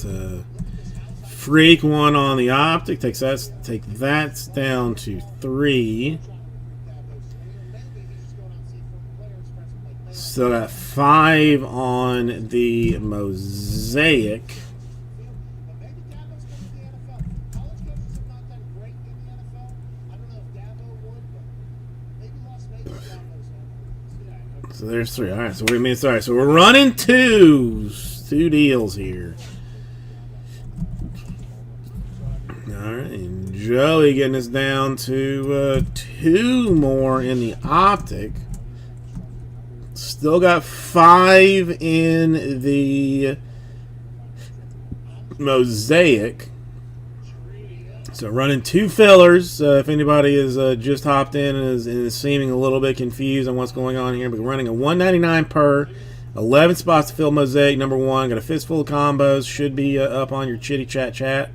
Freak 1 on the optic. Take that down to 3. Still got 5 on the mosaic. So there's 3. All right. So we're running 2 deals here. All right, and Joey getting us down to 2 more in the optic. Still got 5 in the mosaic. So running 2 fillers. If anybody is just hopped in and is seeming a little bit confused on what's going on here, but we're running a $199 per. 11 spots to fill mosaic number 1. Got a fistful of combos. Should be up on your chitty chat.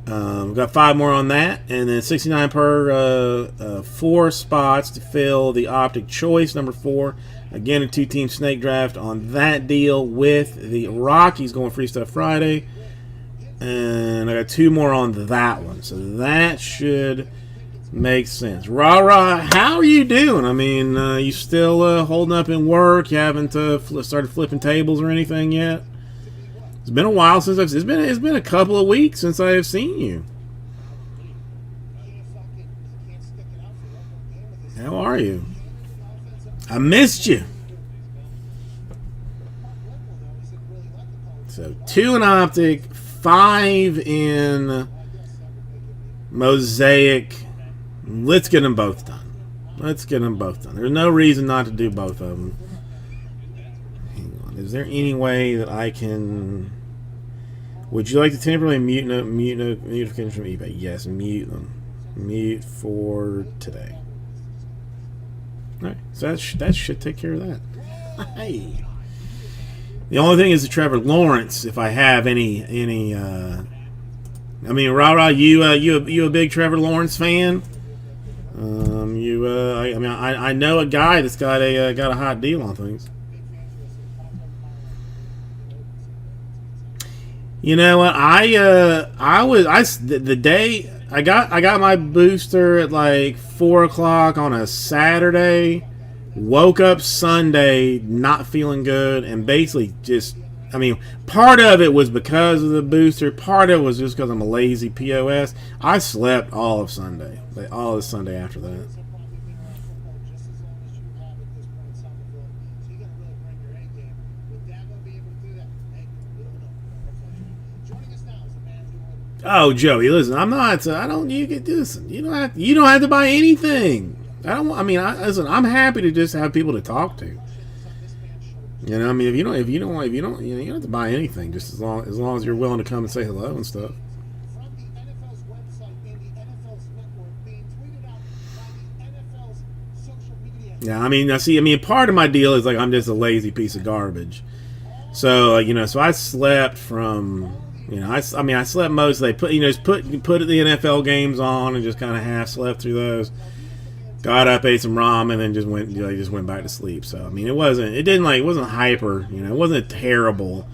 We've got 5 more on that, and then 69 per. 4 spots to fill the optic choice number 4. Again, a 2-team snake draft on that deal with the Rockies going free stuff Friday. And I got 2 more on that one, so that should make sense. Rah, how are you doing? You still holding up in work? You haven't started flipping tables or anything yet? It's been a while since it's been a couple of weeks since I have seen you. How are you? I missed you. So 2 in optic, 5 in mosaic. Let's get them both done. There's no reason not to do both of them. Hang on. Is there any way that I can... Would you like to temporarily mute notifications from eBay? Yes, mute them. Mute for today. Alright, so that should take care of that. Hey. The only thing is the Trevor Lawrence. If I have any, I mean, Rah, you a big Trevor Lawrence fan? I know a guy that's got a hot deal on things. You know what? The day I got my booster at like 4 o'clock on a Saturday. Woke up Sunday not feeling good, and basically just, I mean, part of it was because of the booster, part of it was just because I'm a lazy POS. I slept all of Sunday, like all of Sunday after that. Oh, Joey, listen, I'm not. I don't. You get this. You don't have to buy anything. I don't. I mean, listen. I'm happy to just have people to talk to. You know, I mean, if you don't, you don't have to buy anything. Just as long as you're willing to come and say hello and stuff. From the NFL's website and the NFL's network, being tweeted out by the NFL's social media. Yeah, I mean, part of my deal is like I'm just a lazy piece of garbage. So, so I slept from. I slept most. They put the NFL games on and just kind of half slept through those. Got up, ate some ramen, and then just went back to sleep. So I mean, it wasn't hyper. It wasn't terrible,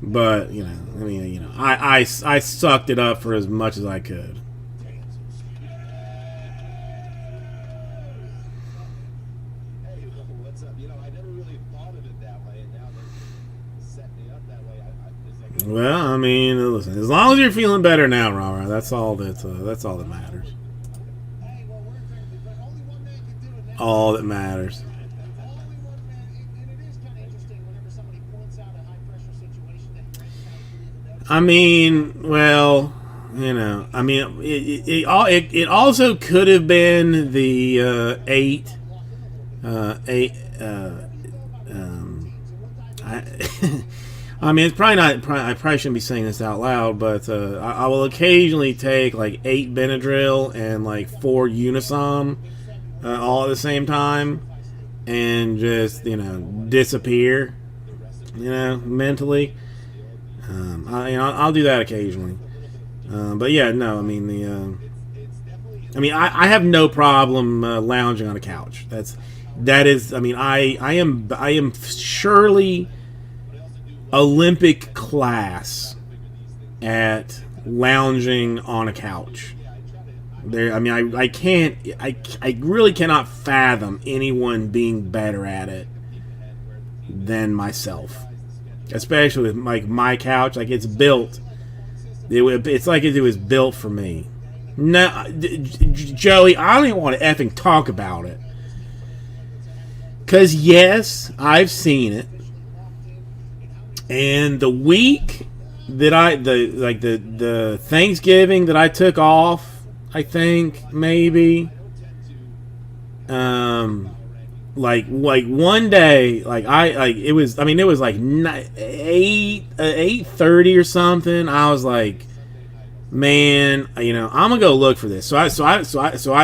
but I sucked it up for as much as I could. Hey, what's up? I never really thought of it that way, and now they set me up that way. It's like, Well, I mean, listen. As long as you're feeling better now, Rara, that's all that matters. Hey, well, we're thinking, but only one man can do it. That's All that matters. only one man, and it is kind of interesting whenever somebody points out a high pressure situation that you might not even notice. I mean, well, I mean, it also could have been the 8. I mean, it's probably not. I probably shouldn't be saying this out loud, but I will occasionally take like 8 Benadryl and like 4 Unisom all at the same time, and just disappear, mentally. I'll do that occasionally. But yeah, no. I mean I have no problem lounging on a couch. That is. I mean, I am surely Olympic class at lounging on a couch. I mean, I really cannot fathom anyone being better at it than myself. Especially with like my couch, like it's built. It's like it was built for me. No, Joey, I don't even want to effing talk about it. 'Cause yes, I've seen it. And the week that the Thanksgiving that I took off, I think maybe, like one day, it was like 8:30 or something. I was like, man, I'm gonna go look for this. So I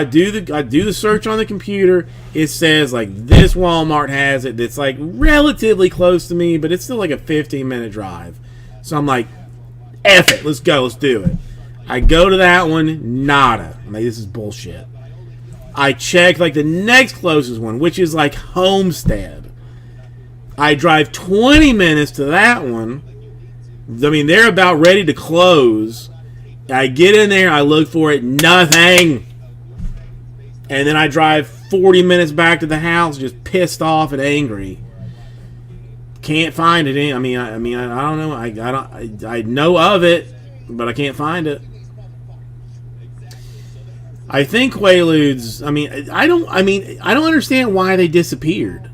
do the search on the computer. It says like this Walmart has it. That's like relatively close to me, but it's still like a 15-minute drive. So I'm like, F it, let's go, let's do it. I go to that one, nada. I'm like, this is bullshit. I check like the next closest one, which is like Homestead. I drive 20 minutes to that one. I mean, they're about ready to close. I get in there, I look for it, nothing. And then I drive 40 minutes back to the house, just pissed off and angry. Can't find it. I mean, I don't know. I know of it, but I can't find it. I think Quaaludes. I don't understand why they disappeared.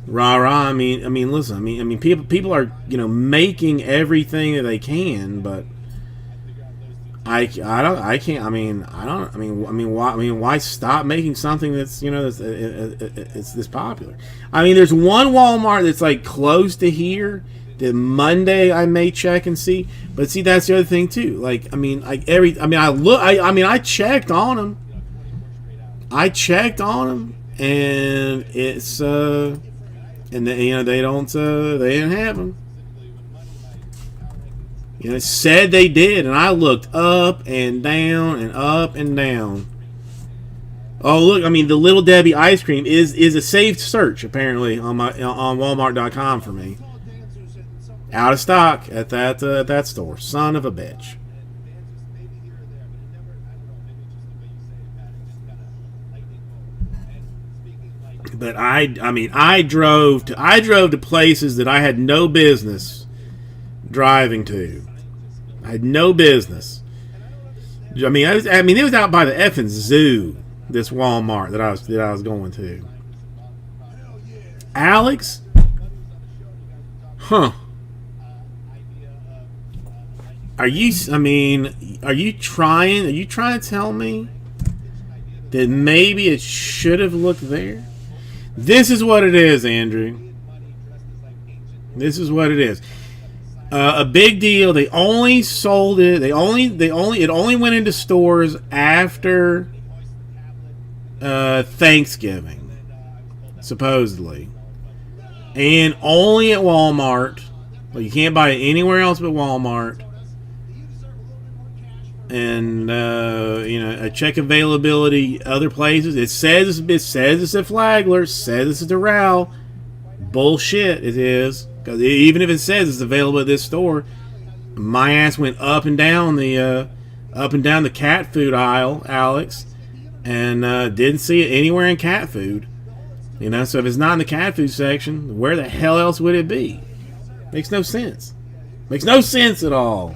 Rah rah. I mean, listen. I mean, people are making everything that they can, but why stop making something that's it's this popular? I mean, there's one Walmart that's like close to here that Monday I may check and see, but see, that's the other thing too. Like, I checked on them. and they don't have them. It said they did, and I looked up and down and up and down. Oh, look! I mean, the Little Debbie ice cream is a saved search apparently on Walmart.com for me. Out of stock at that store. Son of a bitch. But I drove to places that I had no business driving to. I had no business. I mean, it was out by the effing zoo. This Walmart that I was going to. Alex? Huh. Are you trying to tell me that maybe it should have looked there? This is what it is, Andrew. This is what it is. A big deal. They only sold it. It only went into stores after Thanksgiving, supposedly, and only at Walmart. Well, you can't buy it anywhere else but Walmart. And I check availability other places. It says it's at Flagler. Says it's at Doral. Bullshit. It is, because even if it says it's available at this store, my ass went up and down the cat food aisle, Alex, and didn't see it anywhere in cat food. So if it's not in the cat food section, where the hell else would it be? Makes no sense. Makes no sense at all.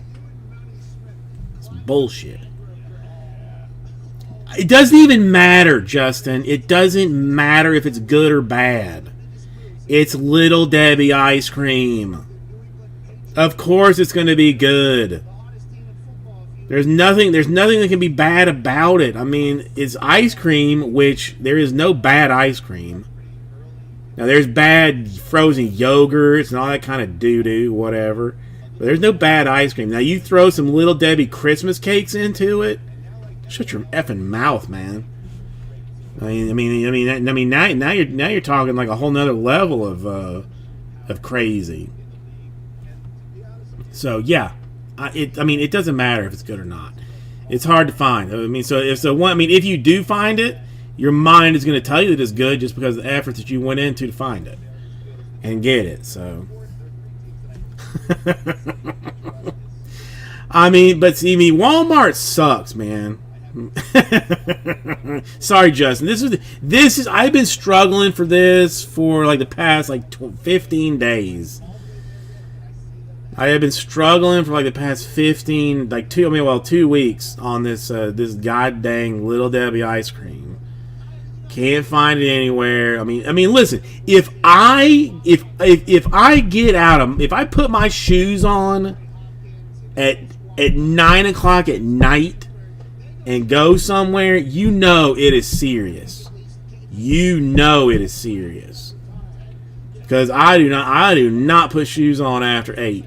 It's bullshit. It doesn't even matter, Justin. It doesn't matter if it's good or bad. It's Little Debbie ice cream. Of course it's going to be good. There's nothing that can be bad about it. I mean, it's ice cream, which there is no bad ice cream. Now, there's bad frozen yogurts and all that kind of doo-doo, whatever. But there's no bad ice cream. Now, you throw some Little Debbie Christmas cakes into it, shut your effing mouth, man. Now you're talking like a whole nother level of crazy. So yeah, it doesn't matter if it's good or not. It's hard to find. If you do find it, your mind is going to tell you that it's good just because of the effort that you went into to find it and get it. So, Walmart sucks, man. Sorry, Justin. This is. I've been struggling for this for like the past 15 days. I have been struggling for like the past 2 weeks on this god dang Little Debbie ice cream. Can't find it anywhere. I mean, listen. If I put my shoes on at 9 o'clock at night and go somewhere, it is serious. It is serious. Because I do not put shoes on after 8.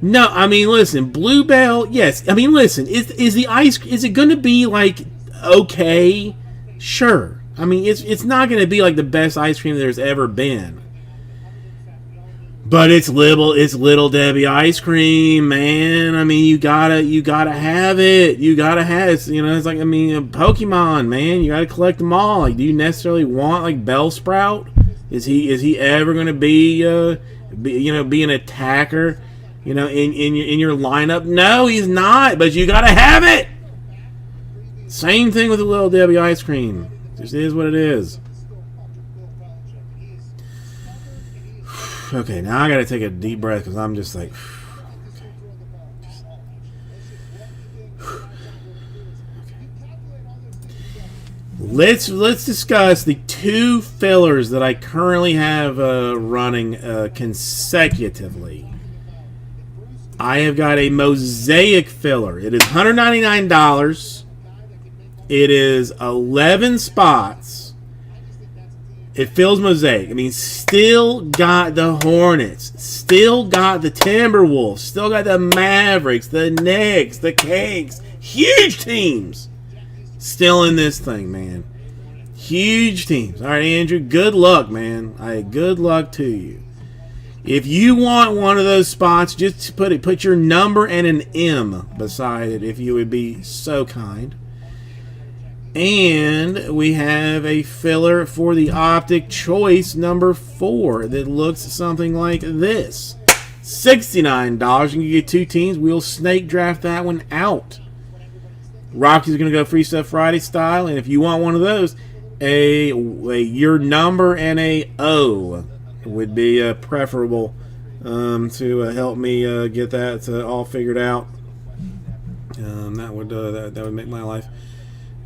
No, listen, Bluebell, yes. Listen, is it going to be like okay? Sure. It's not going to be like the best ice cream there's ever been. But it's Little Debbie ice cream, man. You gotta have it. You gotta have it. It's like Pokemon, man. You gotta collect them all. Like, do you necessarily want like Bellsprout? Is he ever gonna be an attacker? In your lineup? No, he's not. But you gotta have it. Same thing with the Little Debbie ice cream. Just is what it is. Okay, now I gotta take a deep breath because I'm just like. Let's discuss the 2 fillers that I currently have running consecutively. I have got a Mosaic filler. It is $199. It is 11 spots. It fills Mosaic. Still got the Hornets. Still got the Timberwolves. Still got the Mavericks, the Knicks, the Cakes. Huge teams. Still in this thing, man. Huge teams. All right, Andrew. Good luck, man. Good luck to you. If you want one of those spots, just put your number and an M beside it, if you would be so kind. And we have a filler for the Optic Choice number 4 that looks something like this. $69. You can get 2 teams. We'll snake draft that one out. Rocky's going to go Free Stuff Friday style. And if you want one of those, your number and a O would be preferable to help me get that all figured out. That would make my life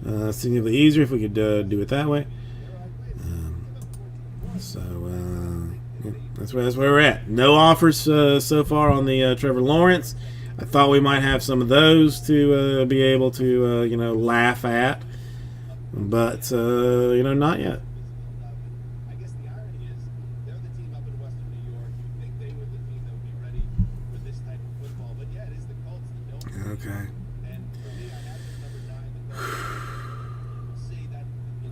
significantly easier if we could do it that way. Yeah, that's where we're at. No offers so far on the Trevor Lawrence. I thought we might have some of those to be able to laugh at, but not yet. I guess the irony is they're the team up in Western New York. You'd think they were the team that would be ready for this type of football, but yeah, it is the Colts that don't. Okay. And for me, I have them number 9. The Colts. We'll see that.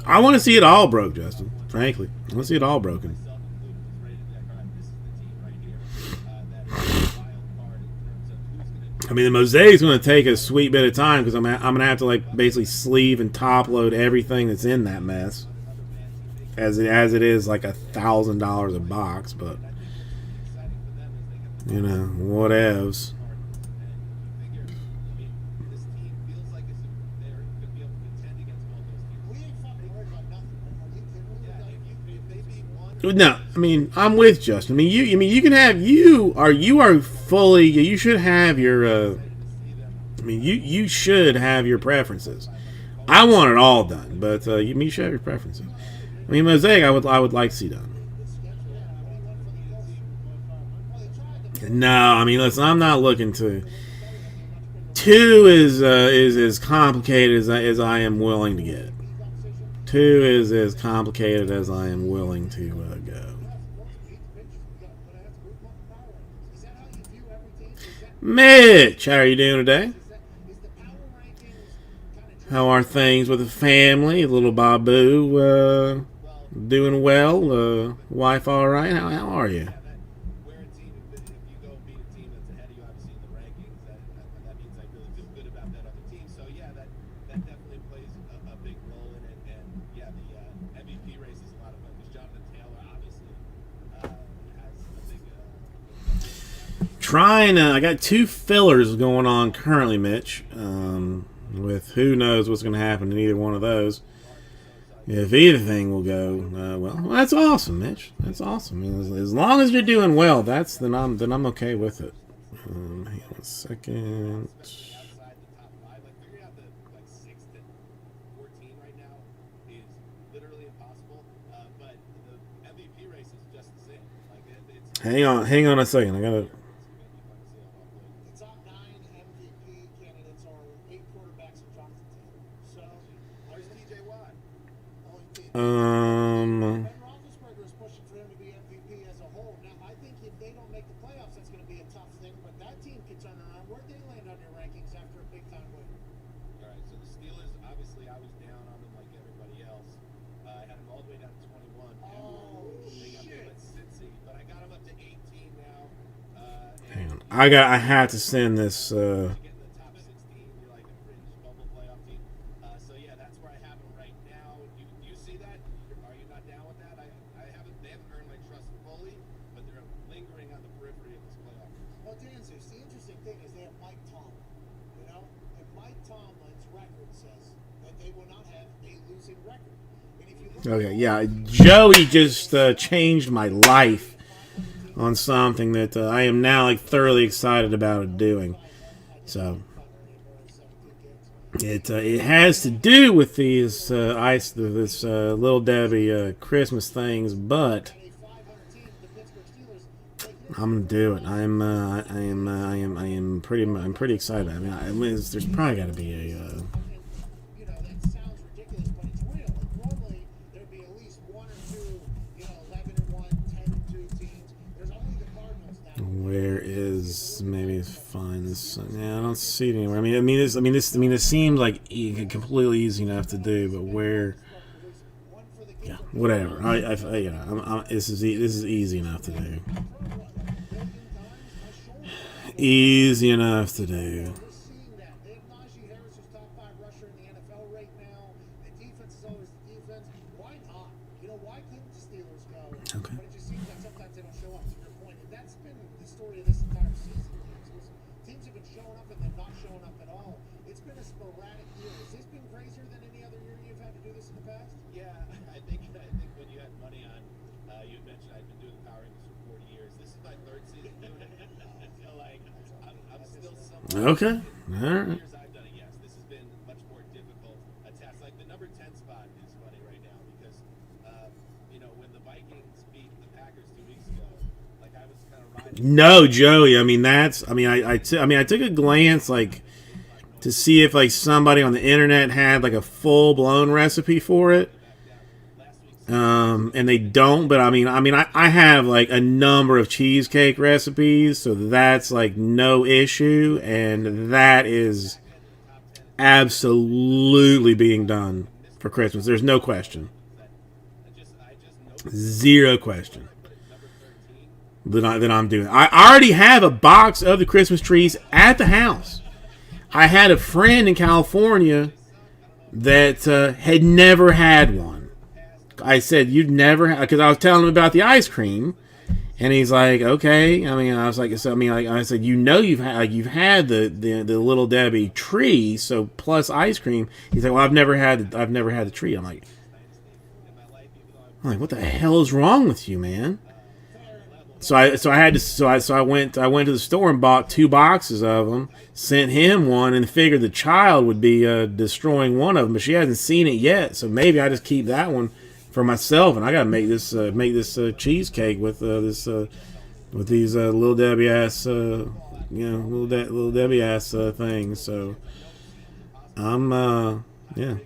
I want to see it all broke, Justin. Frankly, I want to see it all broken. Myself included was ready to be like, all right, this is the team right here. That is a wild card in terms of who's going to. I mean, the mosaic's going to take a sweet bit of time because I'm going to have to basically sleeve and top load everything that's in that mess, as it is like $1,000 a box. But whatevs. This team feels like they could be able to contend against all those teams. We ain't fucking worried about nothing. Are you kidding me? If they beat one. No, I mean, I'm with Justin. You can have you should have your you should have your preferences. I want it all done, but you should have your preferences. I mean, Mosaic I would like to see done. No, I mean, listen, I'm not looking to. 2 is as complicated as I am willing to get. 2 is as complicated as I am willing to go. Mitch, how are you doing today? How are things with the family? Little Babu doing well? Wife all right? How are you? We're a team. If you go beat a team that's ahead of you, obviously in the rankings, that means I really feel good about that other team. So yeah, that definitely plays a big role in it. And yeah, the MVP race is a lot of fun because Jonathan Taylor obviously has a big. I got 2 fillers going on currently, Mitch. With who knows what's going to happen in either one of those. If anything will go well, that's awesome, Mitch. That's awesome. I mean, as long as you're doing well, then I'm okay with it. Hang on a second. Outside the top 5, figuring out the 6th and 14 right now is literally impossible. But the MVP race is just the same. It's Hang on a second. I gotta. The top 9 MVP candidates are 8 quarterbacks and Jonathan Taylor. So, Where's TJ Watt? Ben Roethlisberger is pushing for him to be MVP as a whole. Now, I think if they don't make the playoffs, that's going to be a tough thing. But that team could turn around. Where'd they land on your rankings after a big time win? All right, so the Steelers, obviously, I was down on them like everybody else. I had them all the way down to 21. They got me at Cincy, but I got them up to 18 now. Hang on. I had to send this. Get in the top 16, you're like a fringe bubble playoff team. So yeah, that's where I have them right now. Do you see that? Are you not down with that? They haven't earned my trust fully, but they're lingering on the periphery of this playoff race. Well, Danzers, the interesting thing is they have Mike Tomlin. And Mike Tomlin's record says that they will not have a losing record. And if you look Okay, yeah, Joey just changed my life on something that I am now thoroughly excited about doing. So it has to do with these this Little Debbie Christmas things, but I'm gonna do it. I'm pretty excited. I mean, there's probably got to be a. that sounds ridiculous, but it's real. Normally, there'd be at least 1 or 2, 11-1, 10-2 teams. There's only the Cardinals now. Where is maybe find this? Yeah, I don't see it anywhere. I mean, this seems like completely easy enough to do, but where? whatever. You know, this is easy enough to do. Easy enough to do. We're seeing that. They have Najee Harris, who's top 5 rusher in the NFL right now. The defense is always the defense. Why not? You know, why couldn't the Steelers go? Okay. But it just seems like sometimes they don't show up, to your point. And that's been the story of this entire season. Teams have been showing up and then not showing up at all. It's been a sporadic year. Has this been crazier than any other year you've had to do this in the past? Yeah, I think when you had money on, you had mentioned I've been doing the Power Rangers for 40 years. This is my 3rd season doing it. I feel like I'm still somewhat. Okay. All right. Years I've done it, yes. This has been much more difficult a task. Like the number 10 spot is funny right now because, you know, when the Vikings beat the Packers 2 weeks ago, like I was kind of riding. No, Joey. I mean, I took a glance like to see if like somebody on the internet had like a full blown recipe for it. And they don't, but I have like a number of cheesecake recipes, so that's like no issue, and that is absolutely being done for Christmas. There's no question. Zero question that I'm doing. I already have a box of the Christmas trees at the house. I had a friend in California that had never had one. I said, "You'd never," because I was telling him about the ice cream, and he's like, "Okay." I mean, I was like, I said, "You know, you've had the Little Debbie tree, so plus ice cream." He's like, "Well, I've never had the tree." I'm like, "What the hell is wrong with you, man?" So I went to the store and bought 2 boxes of them, sent him one, and figured the child would be destroying one of them, but she hasn't seen it yet, so maybe I just keep that one for myself, and I gotta make this cheesecake with these Little Debbie ass Little Debbie ass things. So I'm yeah.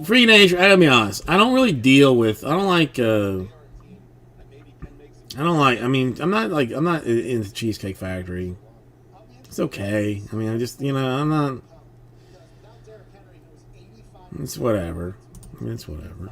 Free nature. I gotta be honest. I don't really deal with. I don't like. I mean, I'm not in the Cheesecake Factory. It's okay. I mean, I'm not. It's whatever. It's whatever.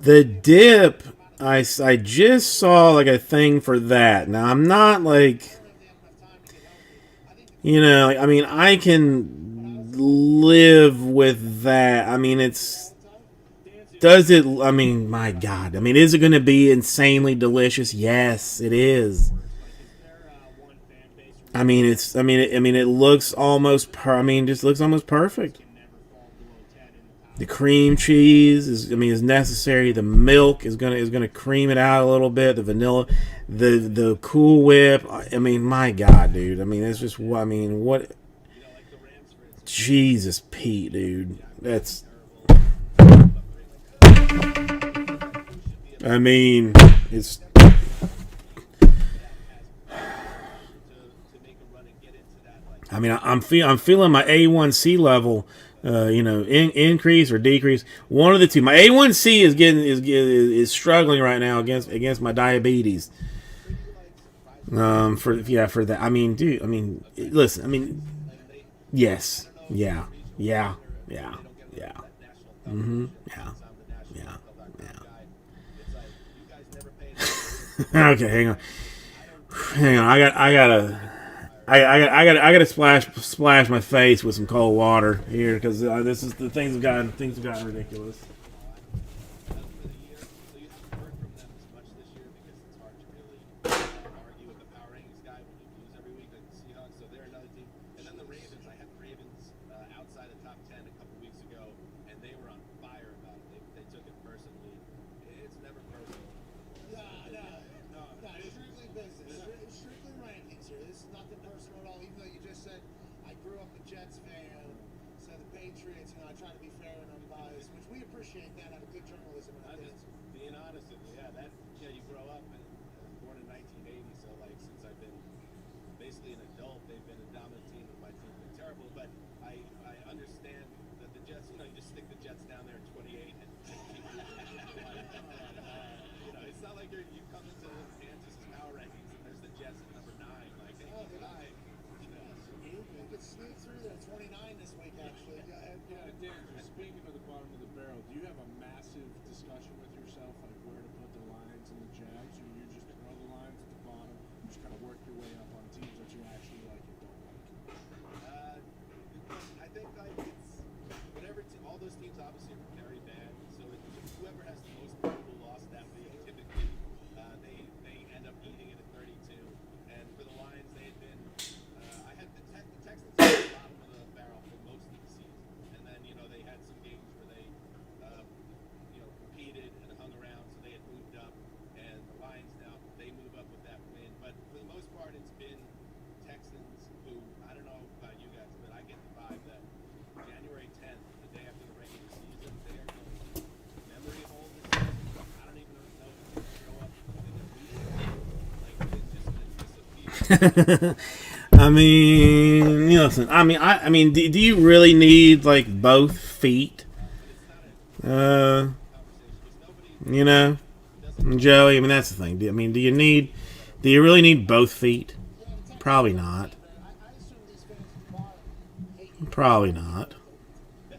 The dip, I just saw like a thing for that. Now I'm not like, I mean, I can live with that. I mean, I mean, my God. I mean, is it going to be insanely delicious? Yes, it is. I mean, it looks almost, just looks almost perfect. The cream cheese is necessary. The milk is gonna cream it out a little bit. The vanilla, the Cool Whip. I mean, my God, dude. I mean, it's just. I mean, what? Jesus, Pete, dude. That's. I mean, it's. I mean, I'm feeling my A1C level. Increase or decrease. One of the two. My A1C is struggling right now against my diabetes. For that. I mean, dude. I mean, listen. I mean, yes. Yeah. Mm-hmm. Yeah. Okay, hang on. I gotta splash my face with some cold water here because things have gotten ridiculous. Being honest with you, you grow up and born in 1980, so So like since I've been basically an adult, they've been a dominant team, and my team's been terrible. But I understand that the Jets, you just stick the Jets down there at 28 and keep it's not like you come into Kansas power rankings and there's the Jets at number 9. Like, hey, guy. You could sneak through there. 29 this week, actually. Go ahead. Dan, speaking of the bottom of the barrel, do you have a massive discussion with yourself, like where to put the Lions and the Jags, or you just throw the Lions at the bottom, just kind of work your way up on teams that you actually like and don't like? I think like it's whatever. All those teams obviously are very bad. So whoever has the most probable loss that week, typically they end up eating it at 32. And for the Lions, they had been. I had the Texans at the bottom of the barrel for most of the season, and then they had some games where they competed and hung around, so they had moved up. And the Lions now they move up with that win, but for the most part, it's been Texans who I don't know about you guys, but I get the vibe that January 10th, the day after the regular season, they are going to memory hole this season. I don't even know if it's going to show up in their meeting. Like it's just going to disappear. I mean, listen. I mean, do you really need like both feet? Joey. I mean, that's the thing. Do you really need both feet? Probably not. I assume these fans at the bottom hate Probably not. No,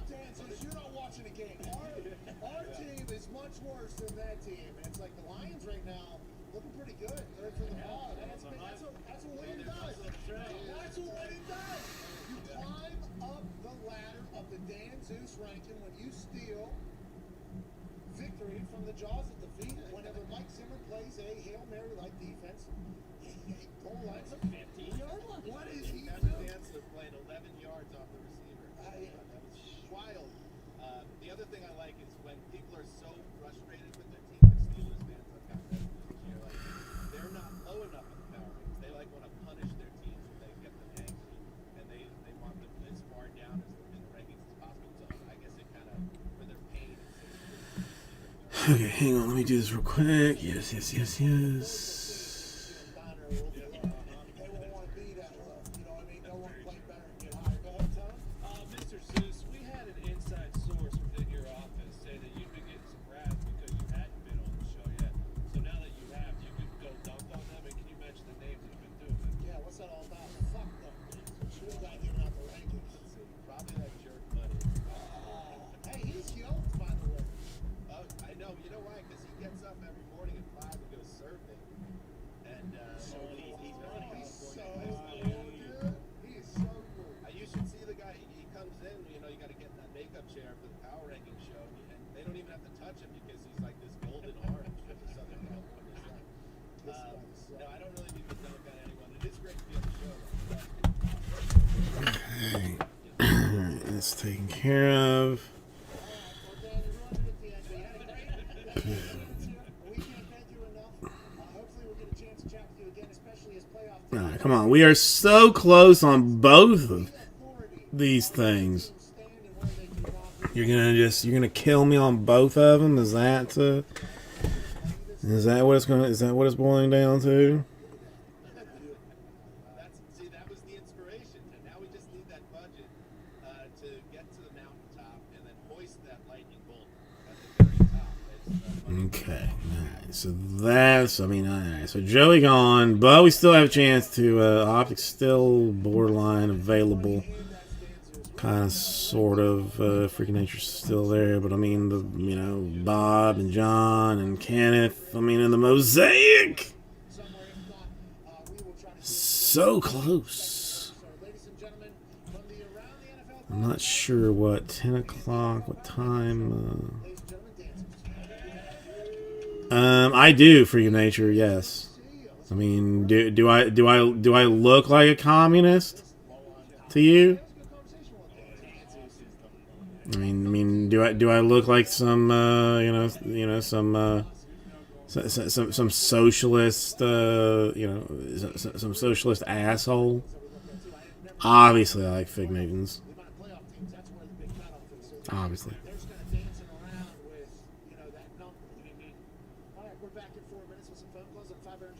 Dan, since you're not watching the game, our team is much worse than that team. And it's like the Lions right now looking pretty good. They're from the bottom. That's what winning does. That's what winning does. You climb up the ladder of the Dan Zeus ranking when you steal victory from the jaws of defeat whenever Mike Zimmer plays a Hail Mary-like defense. Goal line's a 15-yard line. What is he doing? Dancer playing 11 yards off the receiver. That was wild. The other thing I like is when people are so frustrated with their team, like Steelers fans, I've gotten that this year, like they're not low enough in the power rankings. They like want to punish their teams when they get them angry, and they want them as far down as in the rankings as possible. So I guess it kind of for their pain. Okay, hang on. Let me do this real quick. Yes. They won't want to be that low. You know what I mean? They'll want to play better and get higher. Go ahead, Tom. Mr. Zeus, we had an inside source within your office say that you've been getting some rats because you hadn't been on the show yet. So now that you have, you could go dunk on them, and can you mention the names that you've been doing? Yeah, what's that all about? Fuck them. Should have got given out the rankings. Probably that jerk money. Hey, he's yoked, by the way. I know. You know why? Because he gets up every morning at 5 and goes surfing. And he's So running cool, California. dude. He is so cool. You should see the guy. He comes in. You got to get in that makeup chair for the power ranking show, and they don't even have to touch him because he's like this golden orange with the Southern California sun. No, I don't really need to dunk on anyone. It is great to be on the show. Okay. That's taken care of. Well, Dan, you ruined it at the end. We had a great we can't thank you enough. Hopefully we'll get a chance to chat with you again, especially as playoff All teams. right, come on. We are so close on both of these things. Stand and where they can walk. You're gonna kill me on both of them. Is that what it's boiling down to? That was the inspiration. And now we just need that budget to get to the mountaintop and then hoist that lightning bolt at the very top. Okay. Alright, so that's, alright. So Joey gone, but we still have a chance to, Optics still borderline available. Kind of, sort of, Freaking Nature's still there, but Bob and John and Kenneth, in the mosaic! So close. Ladies and gentlemen, from the Around the NFL I'm not sure what, 10 o'clock, what time, ladies and gentlemen, dancers. I do, Freaking Nature, yes. Do I look like a communist to you? Do I look like some some socialist some socialist asshole? Obviously, I like Fig Newtons. The amount of playoff teams, that's where the big cutoff is. So Obviously. they're just kind of dancing around with, that number. All right, we're back in 4 minutes with some phone calls at 500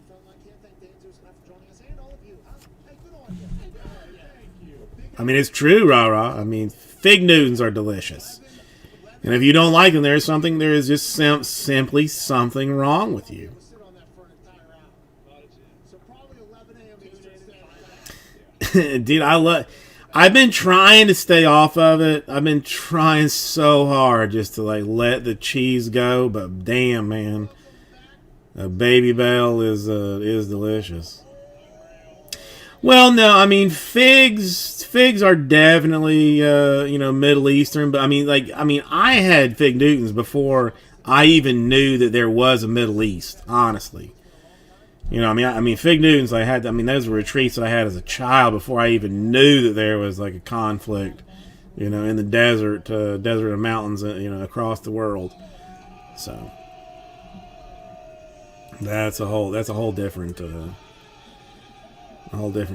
I mean, it's true, rah-rah. I mean, fig Newtons are delicious. And if you don't like them, there is just simply something wrong with you. Sit on that for an entire hour. So probably 11 a.m. Eastern Standard Time. Dude, I've been trying to stay off of it. I've been trying so hard just to like let the cheese go, but damn, man, a Baby Bell is delicious. Well, no, I mean figs are definitely Middle Eastern, but I mean I had fig Newtons before I even knew that there was a Middle East, honestly. I mean fig Newtons those were retreats that I had as a child before I even knew that there was like a conflict, in the desert and mountains, across the world. So that's a whole different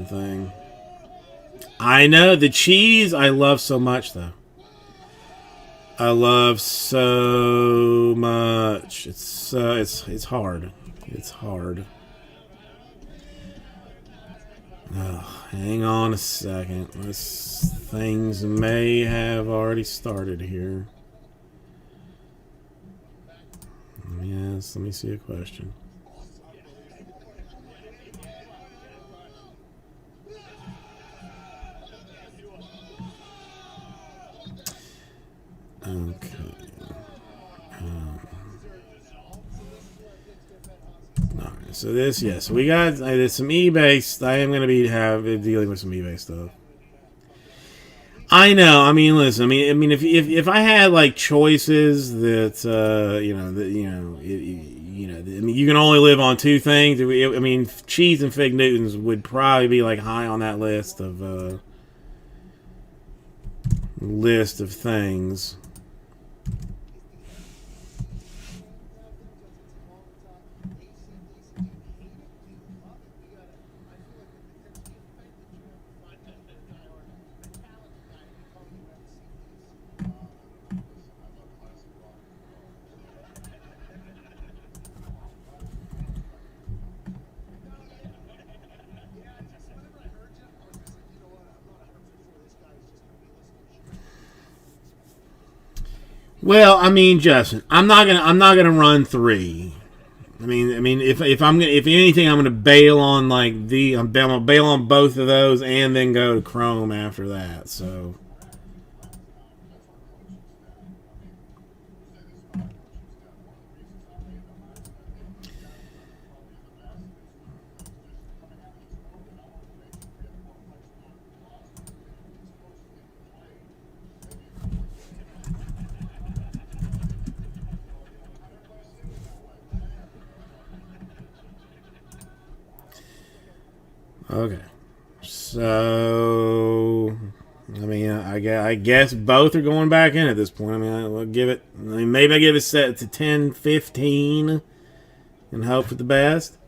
thing. I know the cheese I love so much though. I love so much. It's hard. It's hard. Oh, hang on a second. Things may have already started here. Yes, let me see a question. Okay. Alright, so this, so we got there's some eBay. I am going to be dealing with some eBay stuff. I know. I mean, listen. I mean, if I had like choices that I mean, you can only live on two things. I mean, cheese and fig Newtons would probably be like high on that list of things. Well, I mean, Justin, I'm not gonna run 3. I mean, if anything, I'm gonna bail on I'm gonna bail on both of those and then go to Chrome after that. So. Okay, so I mean, I guess both are going back in at this point. I mean, I'll give it. Maybe I give it set to 10, 15, and hope for the best.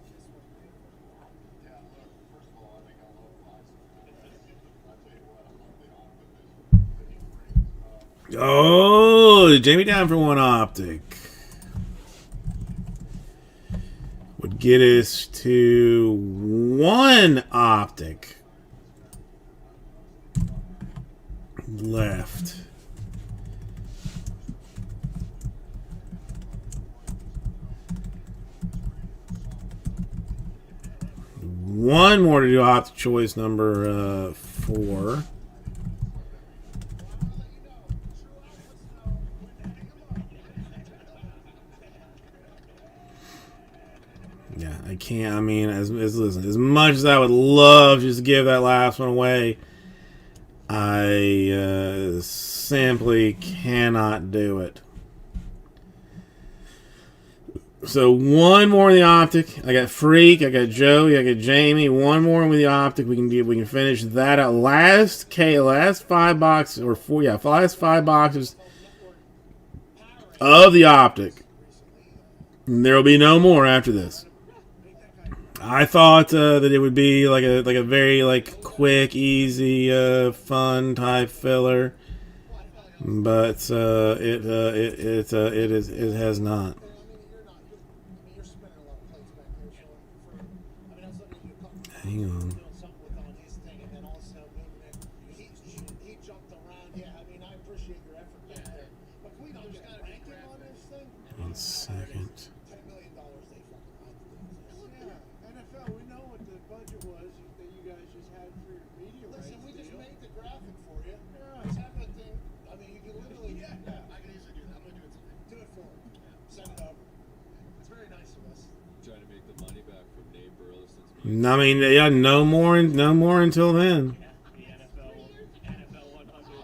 Oh, Jamie down for one optic. Would get us to 1 optic left. One more to do optic choice number 4. Yeah, I can't. I mean, listen, as much as I would love just to give that last one away, I simply cannot do it. So one more in the optic. I got Freak, I got Joey, I got Jamie. One more with the optic. We can finish that out. Last 5 boxes or 4. Yeah, last 5 boxes of the optic. And there will be no more after this. I thought that it would be like a very quick, easy, fun type filler, but it has not. Hang on. 1 second. $10 million they fucking had to do. Yeah, NFL, we know what the budget was that you guys just had for your media rights. Listen, we just deal. made the graphic for you. Yeah. Let's have that thing. I mean, you can literally. Yeah, I can easily do that. I'm gonna do it tonight. Do it for him. Send it over. It's very nice of us. Trying to make the money back from Nate Burleson's I mean, yeah, no more until then. The NFL 100.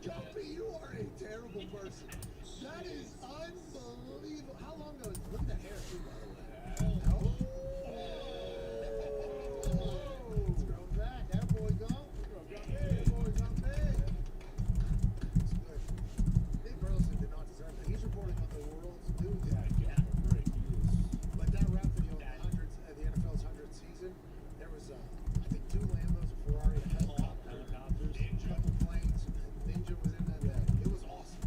Jumpy, you are a terrible person. That is unbelievable. How long ago? Look at that hair, too, by the way. It's growing back. That boy go. That boy gone big. It's good. Dave Burleson did not deserve that. He's reporting on the world's news. But that rap video of the NFL's 100th season, there was, I think, 2 Lambos, a Ferrari, a helicopter, a couple planes. Ninja was in that. It was awesome.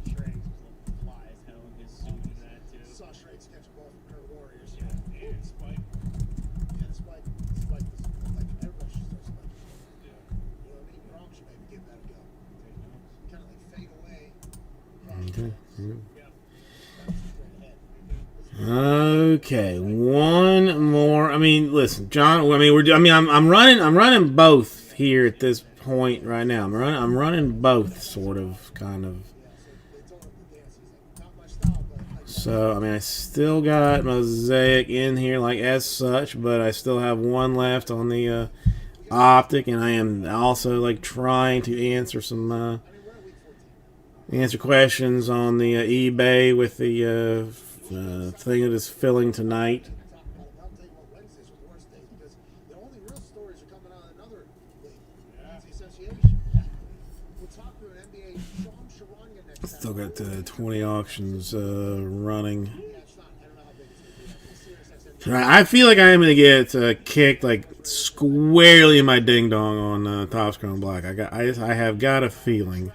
Shrey's was looking fly as hell in his suit and that too. Saw Shrek catch a ball from Kurt Warriors. Yeah, and Spike. Yeah, Spike was like everybody should start Spike. You know what I mean? Gronk should maybe give that a go. Kind of like fade away. Okay. Straight ahead. Okay, one more. I mean, listen, John. I mean, I'm running both here at this point right now. I'm running both, sort of, kind of. They told him to dance. He's like, not my style, but So I mean, I still got Mosaic in here like as such, but I still have one left on the Optic, and I am also like trying to answer some answer questions on the eBay with the thing that is filling tonight. I'll tell you what, Wednesdays are the worst days because the only real stories are coming out of another league. It's the association. We'll talk to an NBA Sham Charania next time. Still got 20 auctions running. Yeah, it's not. I don't know how big it's going to be. It's Sirius XM. Right, I feel like I am gonna get kicked like squarely in my ding dong on Topps Chrome Black. I have got a feeling.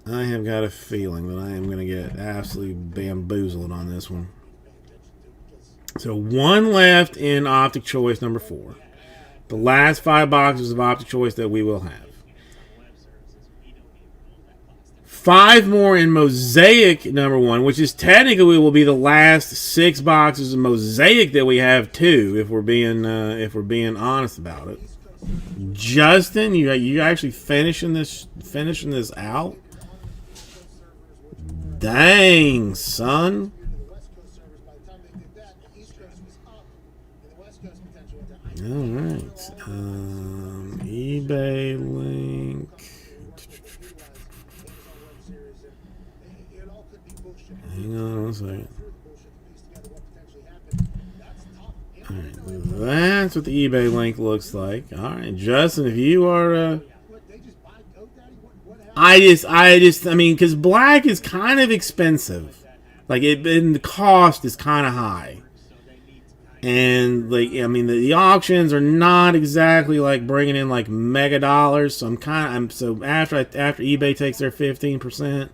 I have got a feeling that I am gonna get absolutely bamboozled on this one. So one left in Optic Choice number 4. The last 5 boxes of Optic Choice that we will have. 5 more in Mosaic number 1, which is technically will be the last 6 boxes of Mosaic that we have too, if we're being honest about it. Justin, you actually finishing this out? Dang, son. The West Coast servers, by the time they did that, the East Coast was up, and the West Coast potential went to All right. eBay link. It all could be bullshit. Hang on one second. Through the bullshit to piece together what potentially happened. That's tough. All right, that's what the eBay link looks like. All right, Justin, if you are, What, they just buy GoDaddy? What happened? I mean, because black is kind of expensive, like and the cost is kind of high, and like I mean, the auctions are not exactly like bringing in like mega dollars. So so after eBay takes their 15%,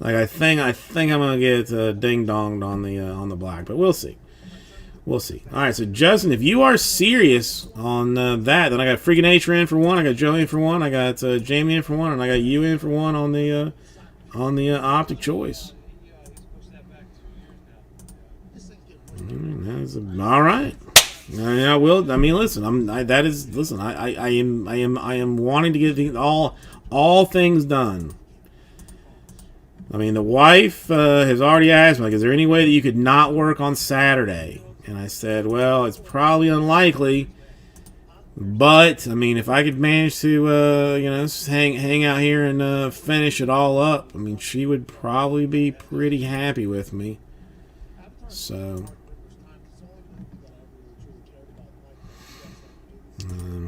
like I think I'm gonna get ding donged on the black, but we'll see. We'll see. All right, so Justin, if you are serious on that, then I got Freaking Nature in for 1, I got Joey in for 1, I got Jamie in for 1, and I got you in for 1 on the Optic Choice. All right. I will. I mean, listen. I am wanting to get all things done. I mean, the wife has already asked me, like, is there any way that you could not work on Saturday? And I said, well, it's probably unlikely, but I mean, if I could manage to, hang out here and finish it all up, I mean, she would probably be pretty happy with me. So,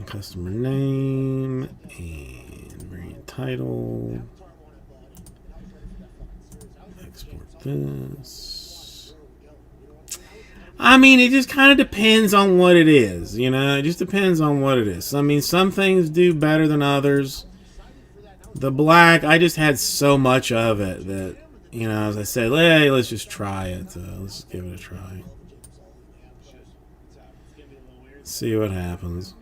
customer name and variant title. Export this. I mean, it just kind of depends on what it is, It just depends on what it is. I mean, some things do better than others. The black, I just had so much of it that, as I said, hey, let's just try it. Let's just give it a try. See what happens.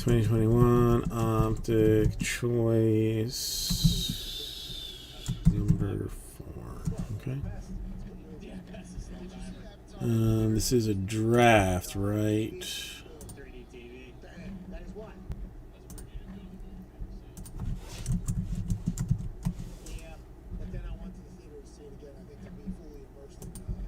2021 optic choice number 4. Okay. This is a draft, right? 3D TV. That is what? Yeah, but then I went to the theater to see it again. I think to be fully immersed in Pandora.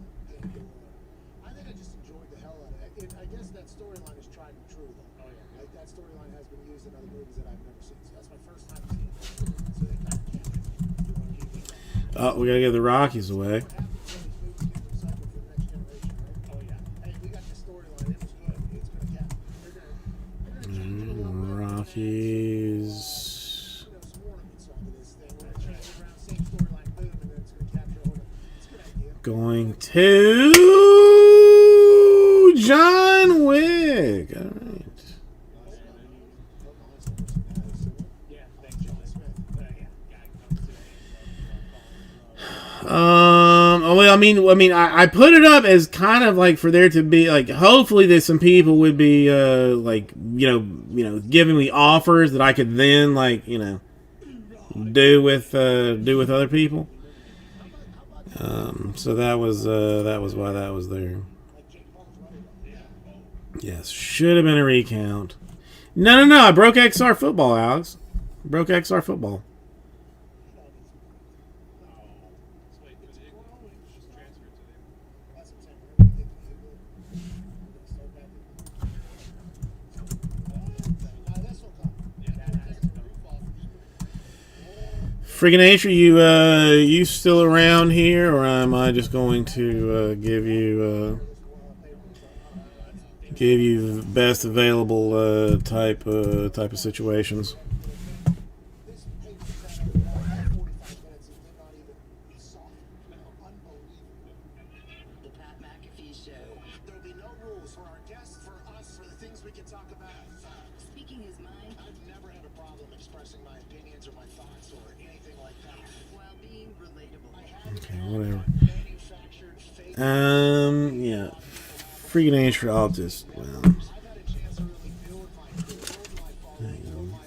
I think I just enjoyed the hell out of it. I guess that storyline is tried and true, though. Oh, yeah. Like, that storyline has been used in other movies that I've never seen. So that's my first time seeing it. So they kind of count. You know what I mean? Oh, we gotta give the Rockies away. What happens when these movies get recycled for the next generation, right? Oh, yeah. Hey, we got this storyline. It was good. It's gonna count. They're gonna change it a little bit. Rockies. You know, some ornaments onto this thing. We're gonna change it around, same storyline, boom, and then it's gonna capture all the. It's a good idea. Going to John Wick. All right. Yeah, thanks, John Smith. Yeah, guy comes today. Well, I put it up as kind of like for there to be like, hopefully that some people would be like, giving me offers that I could then like, do with other people. So that was why that was there. Yes, should have been a recount. No. I broke XR football, Alex. Broke XR football. Wait, was it just transferred to them? That's what I'm saying. We're gonna get the Eagle. We're gonna start back at this will come. Yeah, that has to come. Friggin' Nature, you still around here, or am I just going to give you best available type of situations? This page is out of 45 minutes and did not even soft. Unbelievable. The Pat McAfee Show. There'll be no rules for our guests, for us, for the things we can talk about. Speaking his mind I've never had a problem expressing my opinions or my thoughts or anything like that. while being relatable. Okay, whatever. Manufactured fake. Yeah. Friggin' Nature, I'll just, well. I've had a chance to really build my following, build my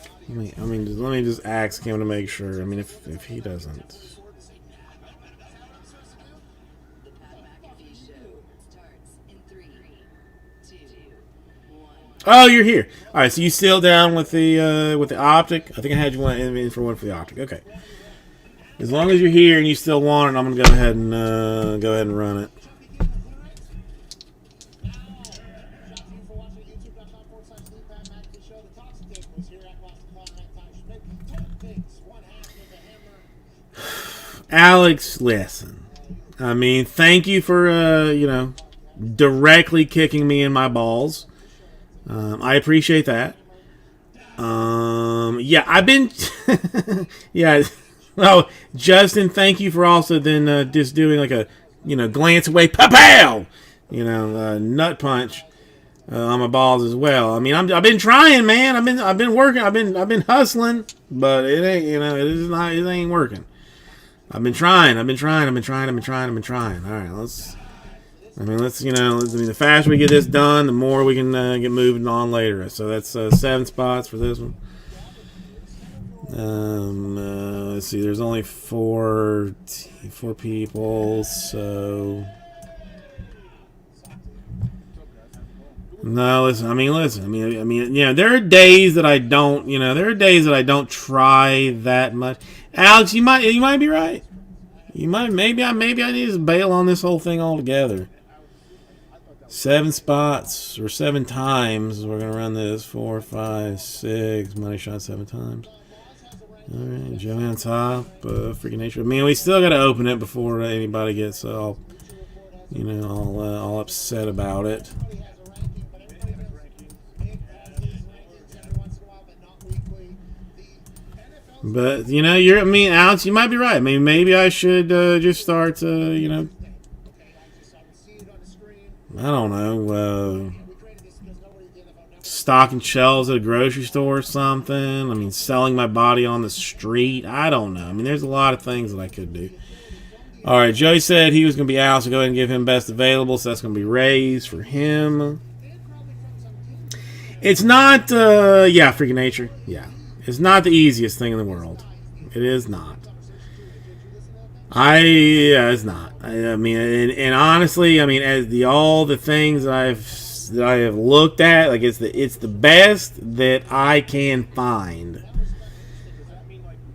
audience. Let me just ask him to make sure. I mean, if he doesn't. The Pat McAfee Show starts in 3, 2, 1. Oh, you're here. All right, so you still down with the optic? I think I had you in for one for the optic. Okay. As long as you're here and you still want it, I'm gonna go ahead and run it. Alex, listen. I mean, thank you for directly kicking me in my balls. I appreciate that. Yeah, I've been. Yeah. Oh, Justin, thank you for also then just doing like a glance away, pow, nut punch on my balls as well. I mean, I've been trying, man. I've been working. I've been hustling, but it ain't it ain't working. I've been trying. All right, let's. The faster we get this done, the more we can get moving on later. So that's 7 spots for this one. Let's see. There's only 4 people, so. No, listen. There are days that I don't. There are days that I don't try that much. Alex, you might be right. Maybe I need to bail on this whole thing altogether. 7 spots or 7 times. We're gonna run this 4, 5, 6 money shot 7 times. All right, Joey on top. Freaking Nature. I mean, we still gotta open it before anybody gets all upset about it. But Alex, you might be right. I mean, maybe I should just start, I don't know, stocking shelves at a grocery store or something. I mean, selling my body on the street. I don't know. I mean, there's a lot of things that I could do. All right, Joey said he was going to be out, so go ahead and give him best available. So that's going to be Rays for him. It's not, yeah, Freaking Nature. Yeah. It's not the easiest thing in the world. It is not. Yeah, it's not. I mean, and honestly, I mean, as all the things that I have looked at, like it's the best that I can find.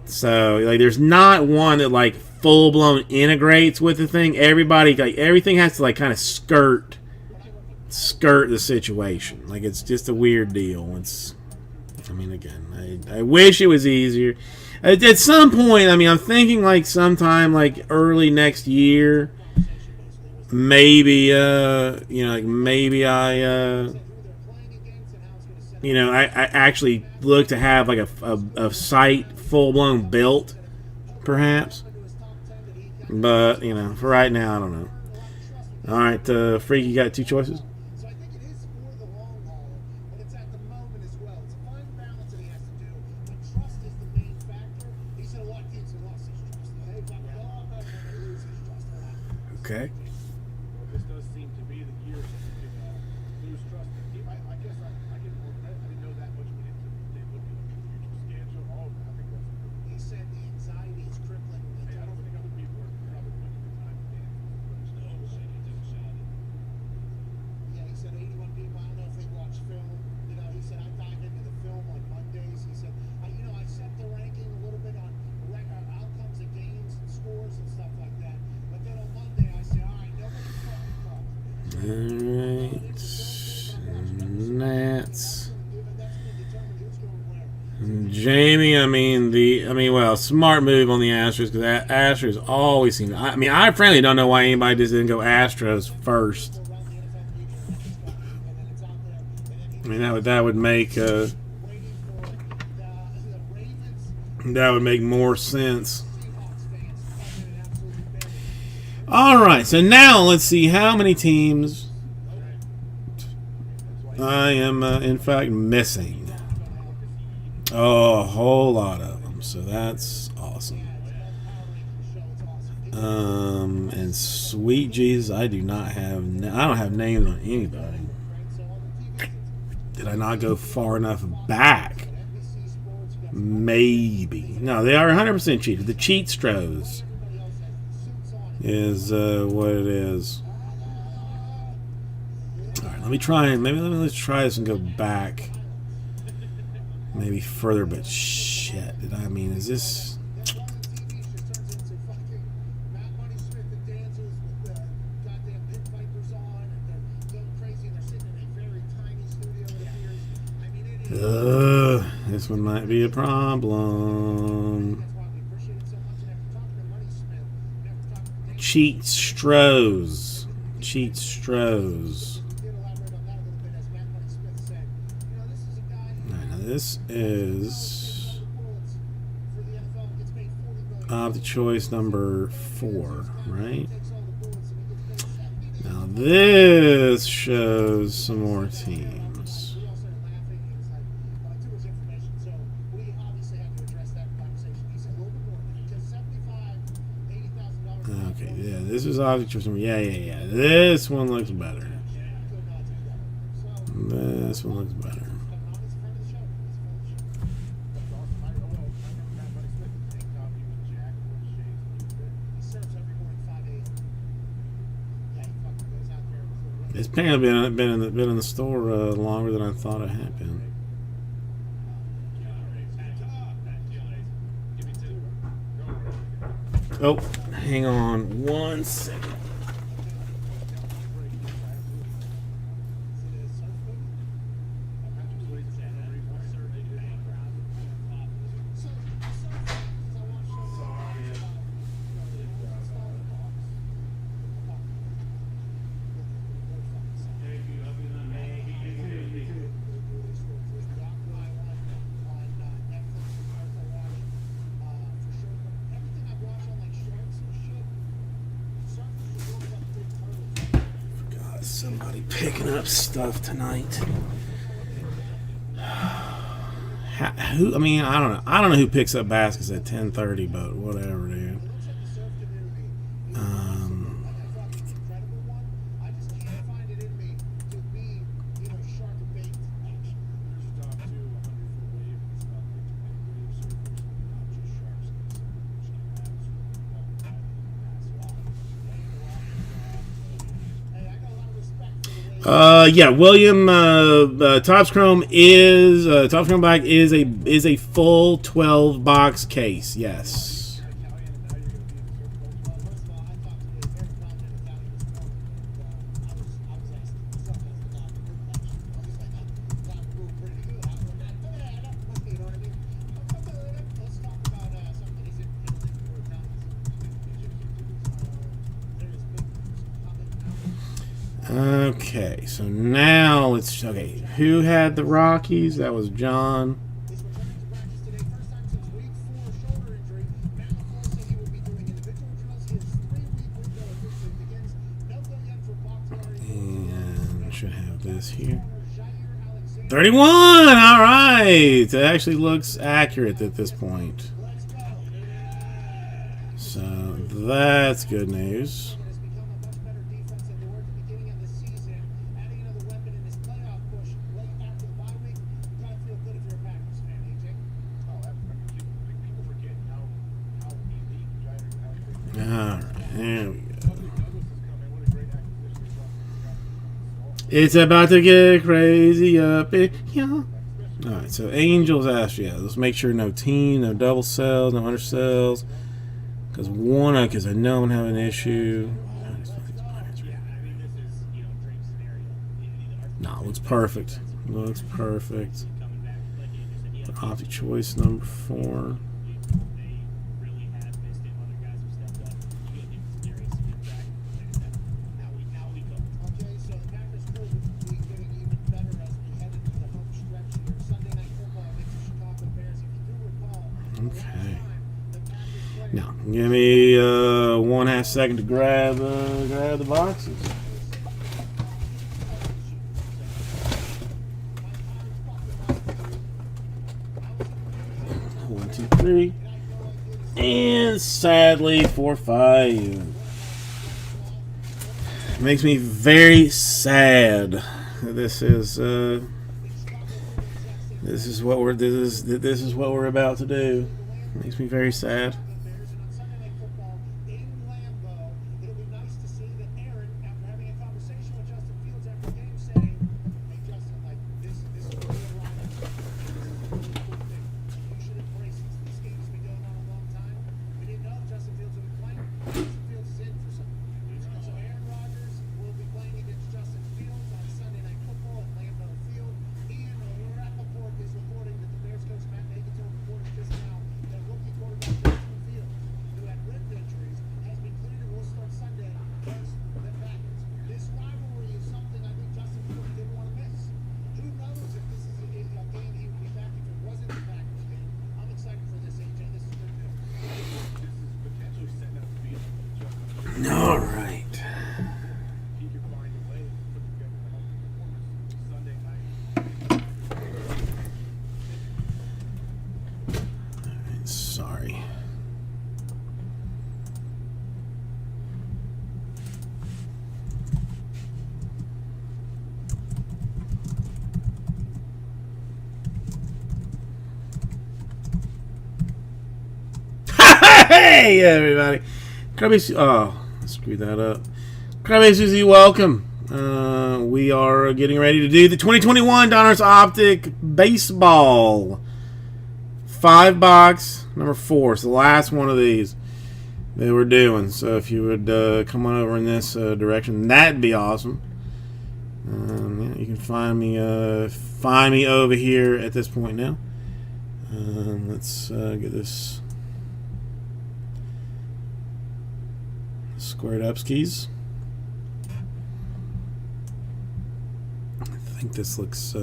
So like, there's not one that like full blown integrates with the thing. Everybody, like, everything has to like kind of skirt the situation. Like, it's just a weird deal. I mean, again, I wish it was easier. At some point, I mean, I'm thinking like sometime like early next year, maybe, like maybe I actually look to have like a site full blown built, perhaps. But, for right now, I don't know. All right, Freak, you got two choices? So I think it is for the long haul, but it's at the moment as well. It's a fine balance that he has to do. But trust is the main factor. He said a lot of teams have lost his trust. They fucked it all up when they lose his trust. Okay. Well, this does seem to be the year that you can lose trust in a team. I guess I didn't know that much when they looked at the future schedule. All of that. I think that's. He said the anxiety is crippling. Hey, I don't think other people are probably putting the time to dance. Yeah, he said 81 people. I don't know if they watch film. He said I dive into the film on Mondays. He said, I set the ranking a little bit on outcomes of games and scores and stuff like that. But then on Monday, I said, all right, nobody's fucking talking. All right. Nats. Jamie, well, smart move on the Astros, because Astros always seem. I frankly don't know why anybody just didn't go Astros first. I mean, that would make more sense. All right, so now let's see how many teams I am in fact missing. Oh, a whole lot of them. So that's awesome. And sweet Jesus, I don't have names on anybody. Did I not go far enough back? Maybe. No, they are 100% cheated. The cheat stros is what it is. All right, let's try this and go back. Maybe further, but shit. Is this? This one might be a problem. Cheat stros. This is the choice number 4, right? Now this shows some more teams. Okay, yeah, this is object choice number. Yeah. This one looks better. This one looks better. It's apparently been in the store longer than I thought it had been. Oh, hang on 1 second. Somebody picking up stuff tonight. I don't know. I don't know who picks up baskets at 10:30, but whatever, dude. Yeah, William Topps Chrome is Topps Chrome Black is a full 12 box case. Yes. Okay, so now let's. Okay, who had the Rockies? That was John. And should have this here. 31! Alright! It actually looks accurate at this point. So that's good news. Alright, there we go. It's about to get crazy up in here. Alright, so Angels Astros. Let's make sure no team, no double cells, no undercells. Because I know I'm having an issue. No, it looks perfect. Looks perfect. Optic choice number 4. Okay. Now, give me 1/2 second to grab the boxes. One, two, three, and sadly 4, 5. Makes me very sad. This is what we're about to do. Makes me very sad. All right. Sorry. Hey, everybody. Screw that up. Crybaby Susie, welcome. We are getting ready to do the 2021 Donruss Optic Baseball 5 box number 4. It's the last one of these that we're doing. So if you would come on over in this direction, that'd be awesome. Yeah, you can find me over here at this point now. Let's get this squared up skis. I think this looks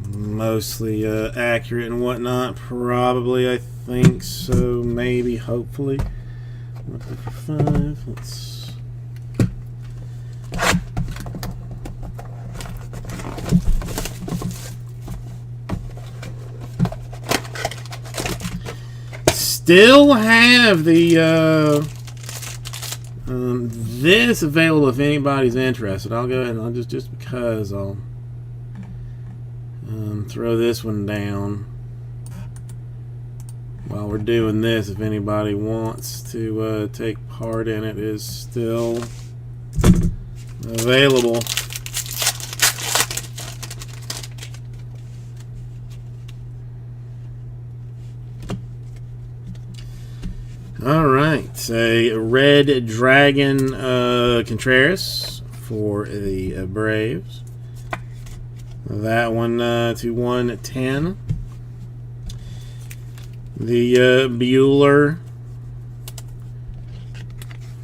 mostly accurate and whatnot. Probably, I think so. Maybe, hopefully. 1 for 5. Let's. Still have the this available if anybody's interested. I'll go ahead and I'll just because I'll throw this one down while we're doing this. If anybody wants to take part in it, is still available. All right, a Red Dragon Contreras for the Braves. That one to 110. The Bueller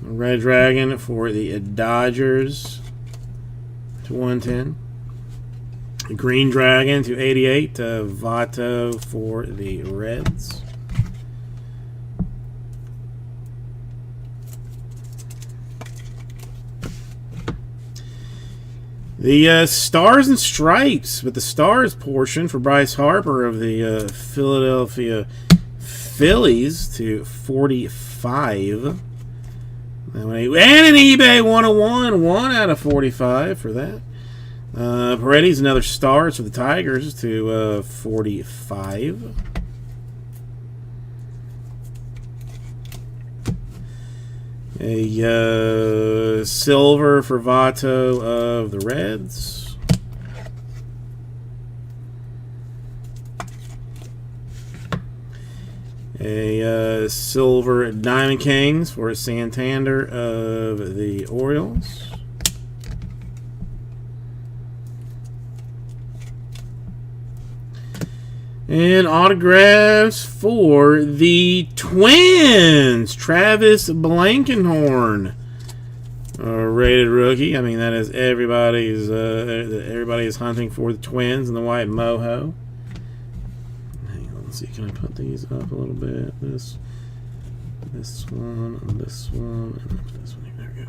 Red Dragon for the Dodgers to 110. Green Dragon to 88. Votto for the Reds. The Stars and Stripes with the Stars portion for Bryce Harper of the Philadelphia Phillies to 45. And an eBay 101, 1 out of 45 for that. Paredes, another Stars for the Tigers to 45. A silver for Votto of the Reds. A silver Diamond Kings for Santander of the Orioles. And autographs for the Twins. Travis Blankenhorn. Rated rookie. I mean, that is everybody's. Everybody is hunting for the Twins in the white moho. Hang on, let's see. Can I put these up a little bit? This one, and this one, and this one. There we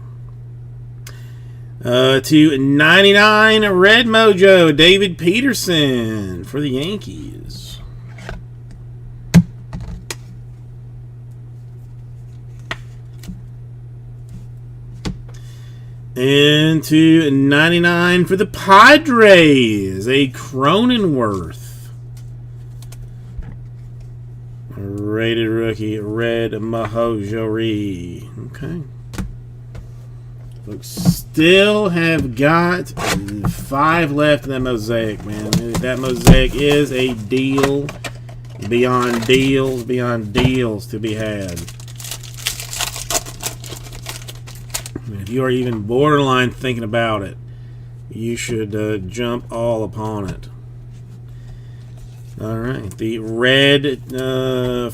go. To 99 Red Mojo, David Peterson for the Yankees. And to 99 for the Padres, a Cronenworth. Rated rookie, Red Mahojori. Okay. Folks still have got 5 left in that mosaic, man. That mosaic is a deal beyond deals to be had. If you are even borderline thinking about it, you should jump all upon it. All right, the red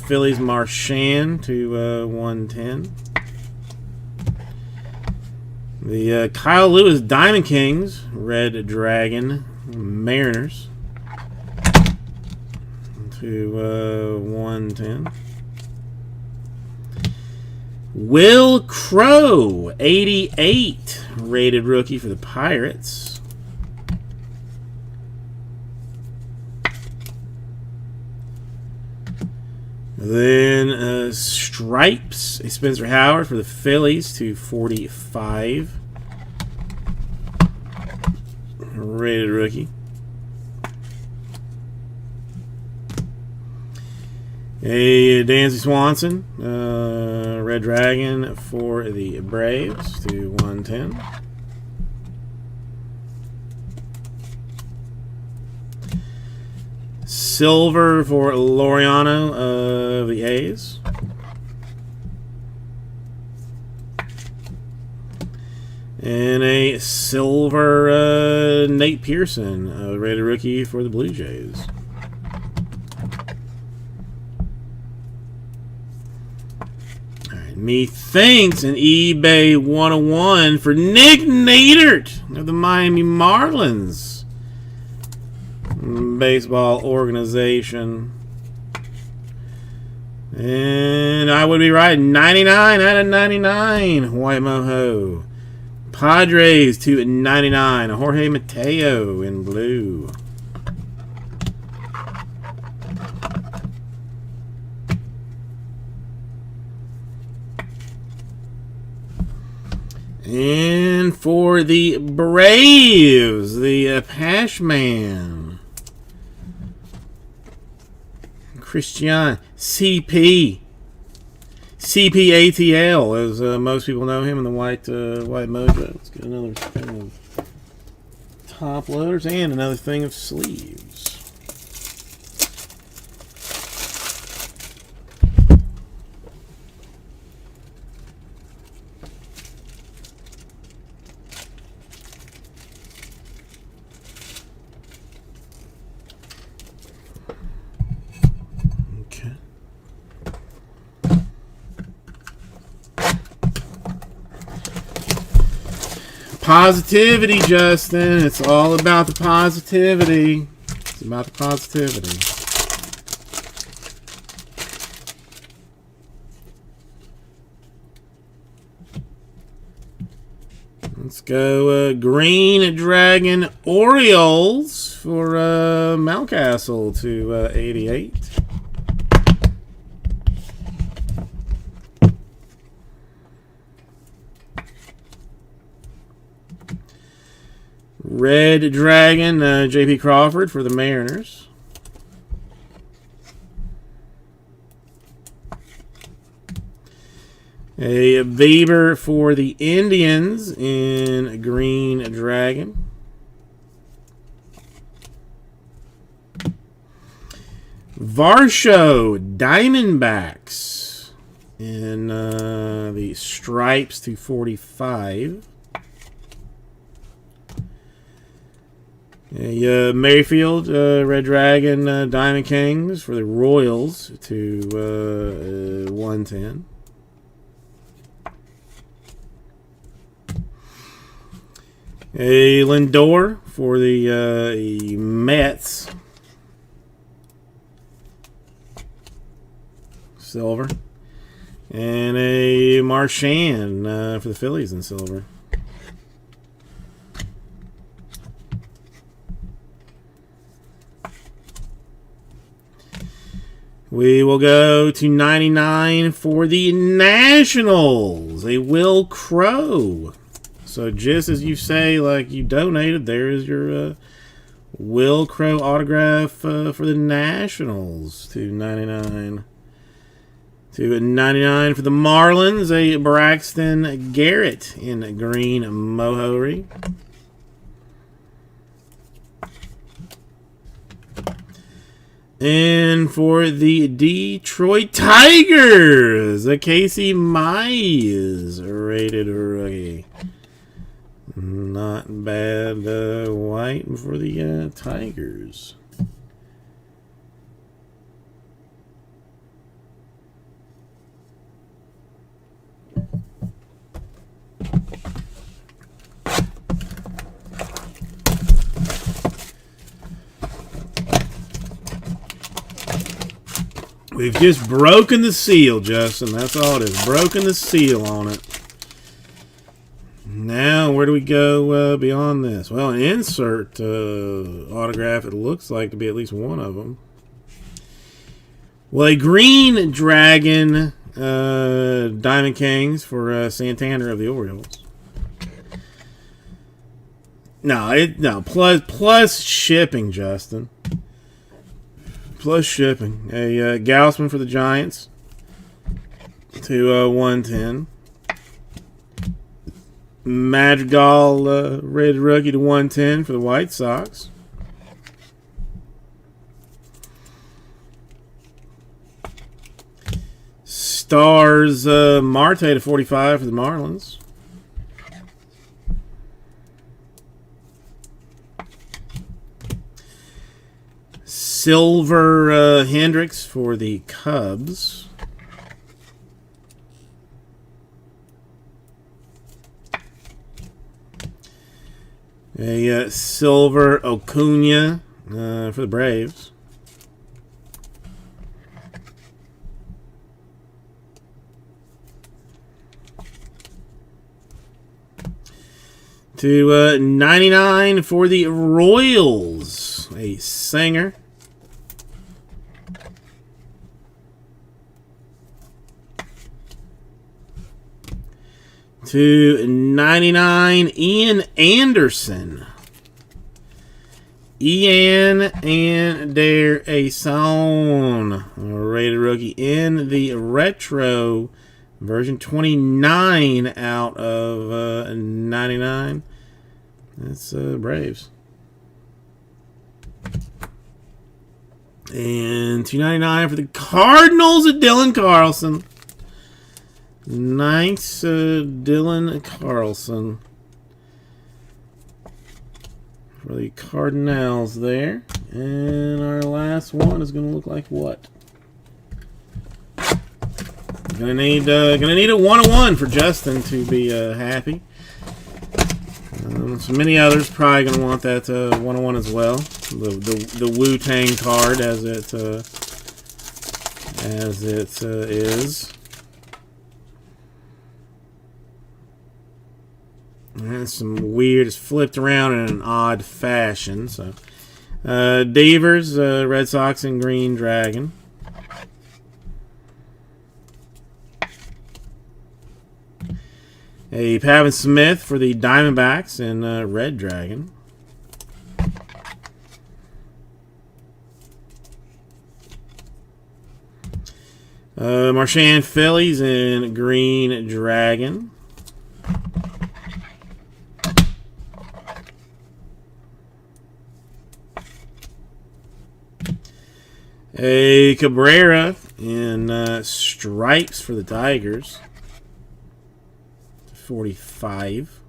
Phillies Marchand to 110. The Kyle Lewis Diamond Kings Red Dragon Mariners to 110. Will Crow 88 rated rookie for the Pirates. Then Stripes, a Spencer Howard for the Phillies to 45. Rated rookie. A Dansby Swanson, Red Dragon for the Braves to 110. Silver for Laureano of the A's. And a silver Nate Pearson, rated rookie for the Blue Jays. Alright, methinks an eBay 101 for Nick Neidert of the Miami Marlins. Baseball organization. And I would be right. 99 out of 99. White Mojo. Padres to 99. Jorge Mateo in blue. And for the Braves, the Pashman. Christian CP CPATL, as most people know him in the white mojo. Let's get another thing of top loaders and another thing of sleeves. Positivity, Justin. It's all about the positivity. It's about the positivity. Let's go Green Dragon Orioles for Mountcastle to 88. Red Dragon, J.P. Crawford for the Mariners. A Bieber for the Indians in Green Dragon. Varsho Diamondbacks in the stripes to 45. Mayfield, Red Dragon, Diamond Kings for the Royals to 110. A Lindor for the Mets, silver. And a Marchand for the Phillies in silver. We will go to 99 for the Nationals. A Will Crow. So just as you say, like you donated, there is your Will Crow autograph for the Nationals to 99. To 99 for the Marlins. A Braxton Garrett in green Mohori. And for the Detroit Tigers, a Casey Mize rated rookie. Not bad white for the Tigers. We've just broken the seal, Justin. That's all it is. Broken the seal on it. Now, where do we go beyond this? Well, an insert autograph, it looks like to be at least one of them. Well, a Green Dragon Diamond Kings for Santander of the Orioles. No, plus shipping, Justin. Plus shipping. A Gausman for the Giants to 110. Madrigal red rookie to 110 for the White Sox. Stars Marte to 45 for the Marlins. Silver Hendricks for the Cubs. A silver Acuna for the Braves. To 99 for the Royals. A Singer. To 99, Ian Anderson. Ian Anderson, rated rookie in the retro Version 29 out of 99. That's Braves. And $2.99 for the Cardinals of Dylan Carlson. Nice Dylan Carlson for the Cardinals there. And our last one is going to look like what? Gonna need a 101 for Justin to be happy. So many others probably gonna want that 101 as well. The Wu-Tang card as it is. And some weird, it's flipped around in an odd fashion. So Devers, Red Sox, and Green Dragon. A Pavin Smith for the Diamondbacks and Red Dragon. Marchand Phillies and Green Dragon. A Cabrera in stripes for the Tigers. 45.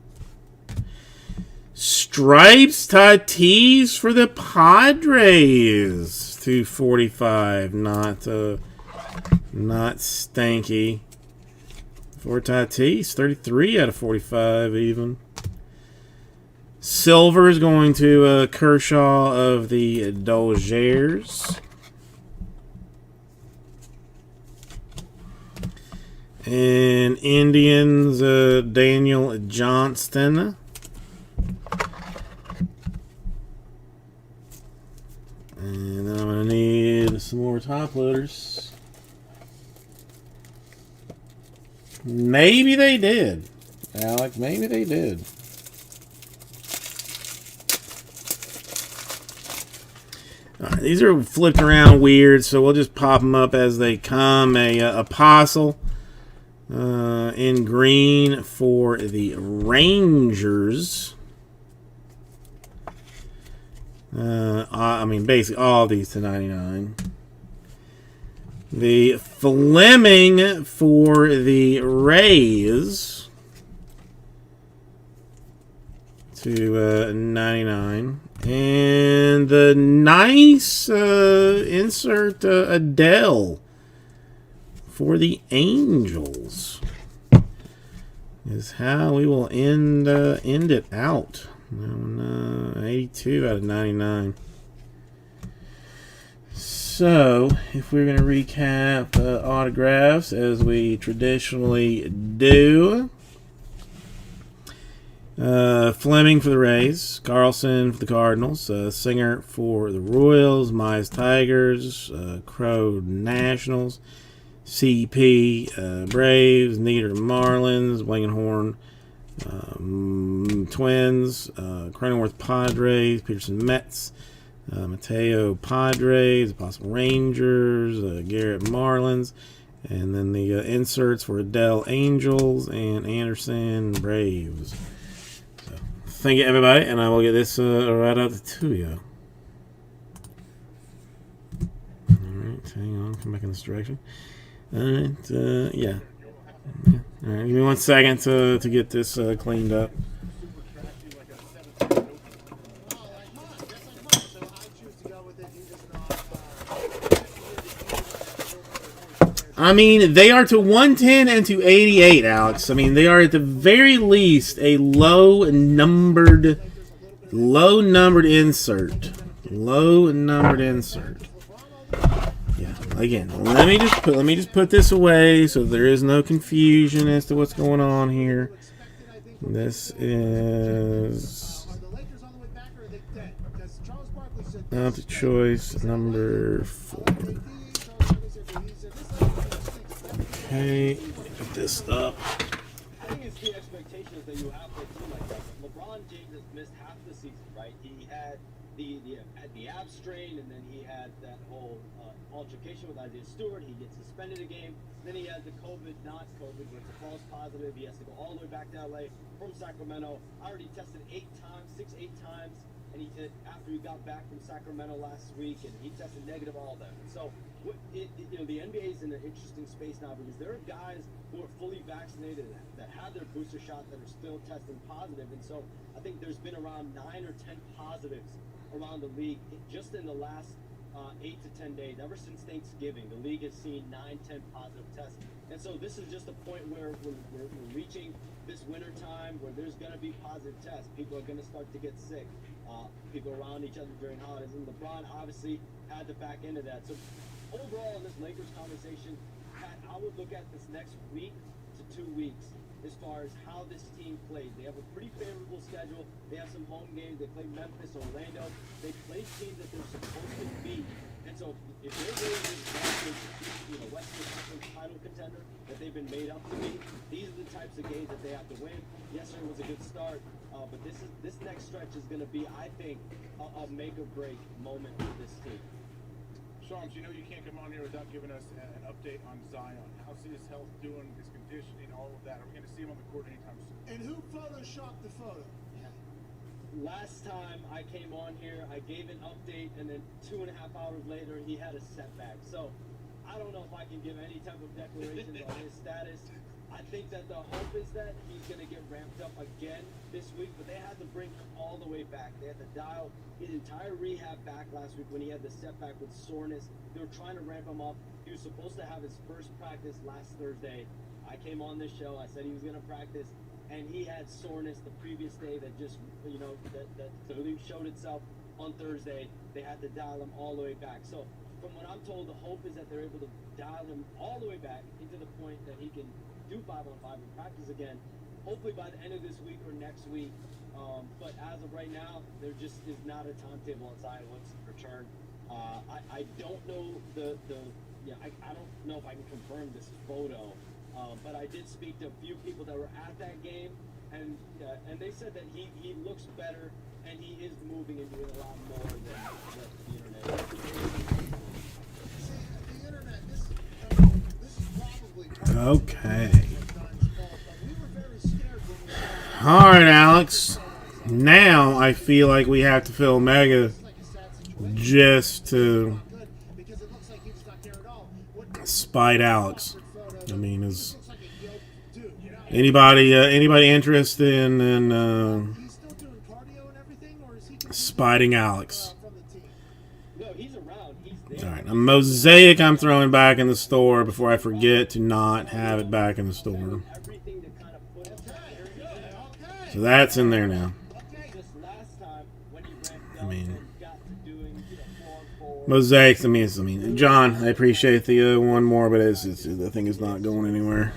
Stripes Tatis for the Padres. 245. Not stanky. For Tatis, 33 out of 45 even. Silver is going to Kershaw of the Dodgers. And Indians, Daniel Johnston. And then I'm going to need some more top loaders. Maybe they did, Alec. Maybe they did. All right, these are flipped around weird, so we'll just pop them up as they come. A Apostle. In green for the Rangers. I mean, basically all of these to 99. The Fleming for the Rays to 99. And the nice insert Adele for the Angels is how we will end it out. 82 out of 99. So, if we're going to recap autographs as we traditionally do. Fleming for the Rays, Carlson for the Cardinals, Singer for the Royals, Mize Tigers, Crow Nationals, CP Braves, Nieder Marlins, Wangenhorn Twins, Cronenworth Padres, Peterson Mets, Mateo Padres, Possible Rangers, Garrett Marlins, and then the inserts for Adele Angels and Anderson Braves. So, thank you everybody, and I will get this right out to you. Alright, hang on, come back in this direction. Alright, yeah. Alright, give me 1 second to get this cleaned up. I mean, they are to 110 and to 88, Alex. I mean, they are at the very least a low-numbered insert. Low-numbered insert. Yeah. Again, let me just put this away so there is no confusion as to what's going on here. This is not the choice number 4. Okay, put this up. I think it's the expectations that you have for a team like that. LeBron James has missed half the season, right? He had the ab strain, and then he had that whole altercation with Isaiah Stewart. He gets suspended a game. Then he had the COVID, not COVID, where it's a false positive. He has to go all the way back to LA from Sacramento. I already tested 8 times, and he did after he got back from Sacramento last week, and he tested negative all of them. And so, the NBA is in an interesting space now because there are guys who are fully vaccinated that had their booster shot that are still testing positive. And so, I think there's been around 9 or 10 positives around the league just in the last 8 to 10 days. Ever since Thanksgiving, the league has seen 9, 10 positive tests. And so this is just a point where we're reaching this winter time where there's going to be positive tests. People are going to start to get sick. People around each other during holidays. And LeBron obviously had to back into that. So overall in this Lakers conversation, Pat, I would look at this next week to 2 weeks as far as how this team plays. They have a pretty favorable schedule. They have some home games. They play Memphis, Orlando. They play teams that they're supposed to beat. And so if they're really this Western Conference title contender that they've been made up to be, these are the types of games that they have to win. Yesterday was a good start, but this next stretch is going to be, I think, a make or break moment for this team. Shams, you can't come on here without giving us an update on Zion. How's his health doing, his conditioning, all of that? Are we going to see him on the court anytime soon? And who photoshopped the photo? Last time I came on here, I gave an update, and then 2.5 hours later, he had a setback. So I don't know if I can give any type of declarations on his status. I think that the hope is that he's going to get ramped up again this week, but they had to bring him all the way back. They had to dial his entire rehab back last week when he had the setback with soreness. They were trying to ramp him up. He was supposed to have his first practice last Thursday. I came on this show. I said he was going to practice, and he had soreness the previous day that just, that really showed itself on Thursday. They had to dial him all the way back. So from what I'm told, the hope is that they're able to dial him all the way back into the point that he can do 5-on-5 and practice again, hopefully by the end of this week or next week. But as of right now, there just is not a timetable on Zion Williamson's return. I don't know I don't know if I can confirm this photo, but I did speak to a few people that were at that game, and they said that he looks better and he is moving and doing a lot more than what the internet is. See, the internet, this is probably Okay. we were very scared when we saw All right, Alex. Now I feel like we have to fill Mega just to good because it looks like he just not there at all. What spite Alex. I mean, is looks like a yoked dude, anybody interested in He's still doing cardio and everything, or is he spiting Alex? from the team? No, he's around. He's there. All right, a Mosaic I'm throwing back in the store before I forget to not have it back in the store. Everything to kind of put up there. So that's in there now. Just last time when he ramped I up mean, and got to doing 4-on-4. Mosaics. I mean, John, I appreciate the one more, but it's the thing is not going anywhere.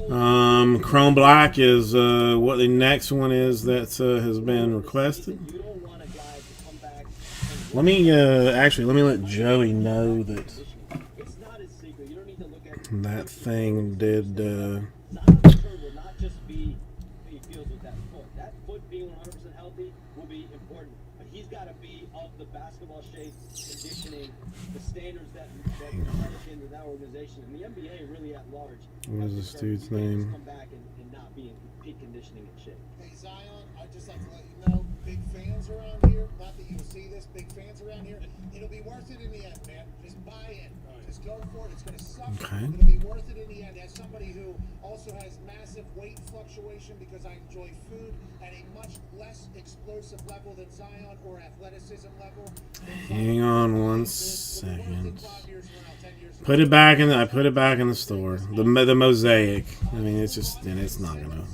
Chrome Black is what the next one is that has been requested. You don't want a guy to come back and Let me let Joey know that it's not his secret. You don't need to look at that thing did. Zion's return will not just be how he feels with that foot. That foot being 100% healthy will be important, but he's got to be of the basketball shape, conditioning, the standards that Americans in that organization and the NBA really at large. What is this dude's You can't just name? come back and not be in peak conditioning and shape. Hey Zion, I'd just like to let you know, big fans around here. Not that you'll see this, big fans around here. It'll be worth it in the end, man. Just buy in. Just go for it. It's going to suck. Okay. It'll be worth it in the end. As somebody who also has massive weight fluctuation because I enjoy food at a much less explosive level than Zion or athleticism level. Hang on one second. Put it back in. I put it back in the store. The Mosaic. I mean, it's just and it's not gonna.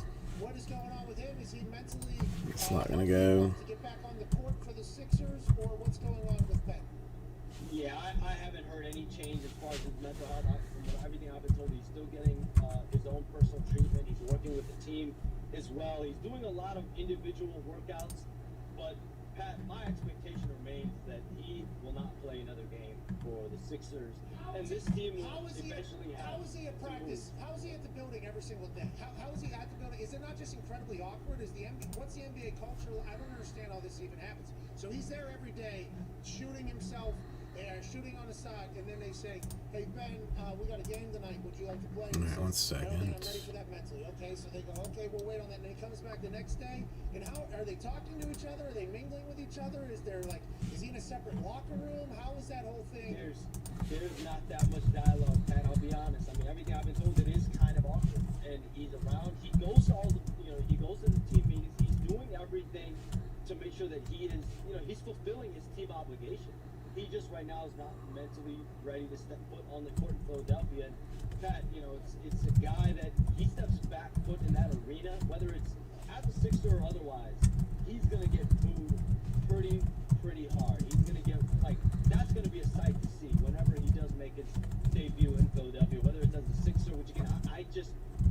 What is going on with him? Is he mentally? It's not gonna go. To get back on the court for the Sixers, or what's going on with Ben? Yeah, I haven't heard any change as far as his mental health. From everything I've been told, he's still getting his own personal treatment. He's working with the team as well. He's doing a lot of individual workouts. But, Pat, my expectation remains that he will not play another game for the Sixers and this team will How is he eventually have. how is he at practice? How is he at the building every single day? How is he at the building? Is it not just incredibly awkward? Is the what's the NBA culture? I don't understand how this even happens. So he's there every day, shooting himself, shooting on the side, and then they say, "Hey Ben, we got a game tonight. Would you like to play?" And he All right, says, one "I don't think second. I'm ready for that mentally." Okay, so they go, "Okay, we'll wait on that." And then he comes back the next day, and how are they talking to each other? Are they mingling with each other? Is he in a separate locker room? How is that whole thing? There's not that much dialogue, Pat. I'll be honest. I mean, everything I've been told, it is kind of awkward. And he's around. He goes to all the, he goes to the team meetings. He's doing everything to make sure that he is, he's fulfilling his team obligation. He just right now is not mentally ready to step foot on the court in Philadelphia. And Pat, it's a guy that he steps back foot in that arena, whether it's as a Sixer or otherwise, he's gonna get booed pretty hard. He's gonna get that's gonna be a sight to see whenever he does make his debut in Philadelphia, whether it's as a Sixer, which again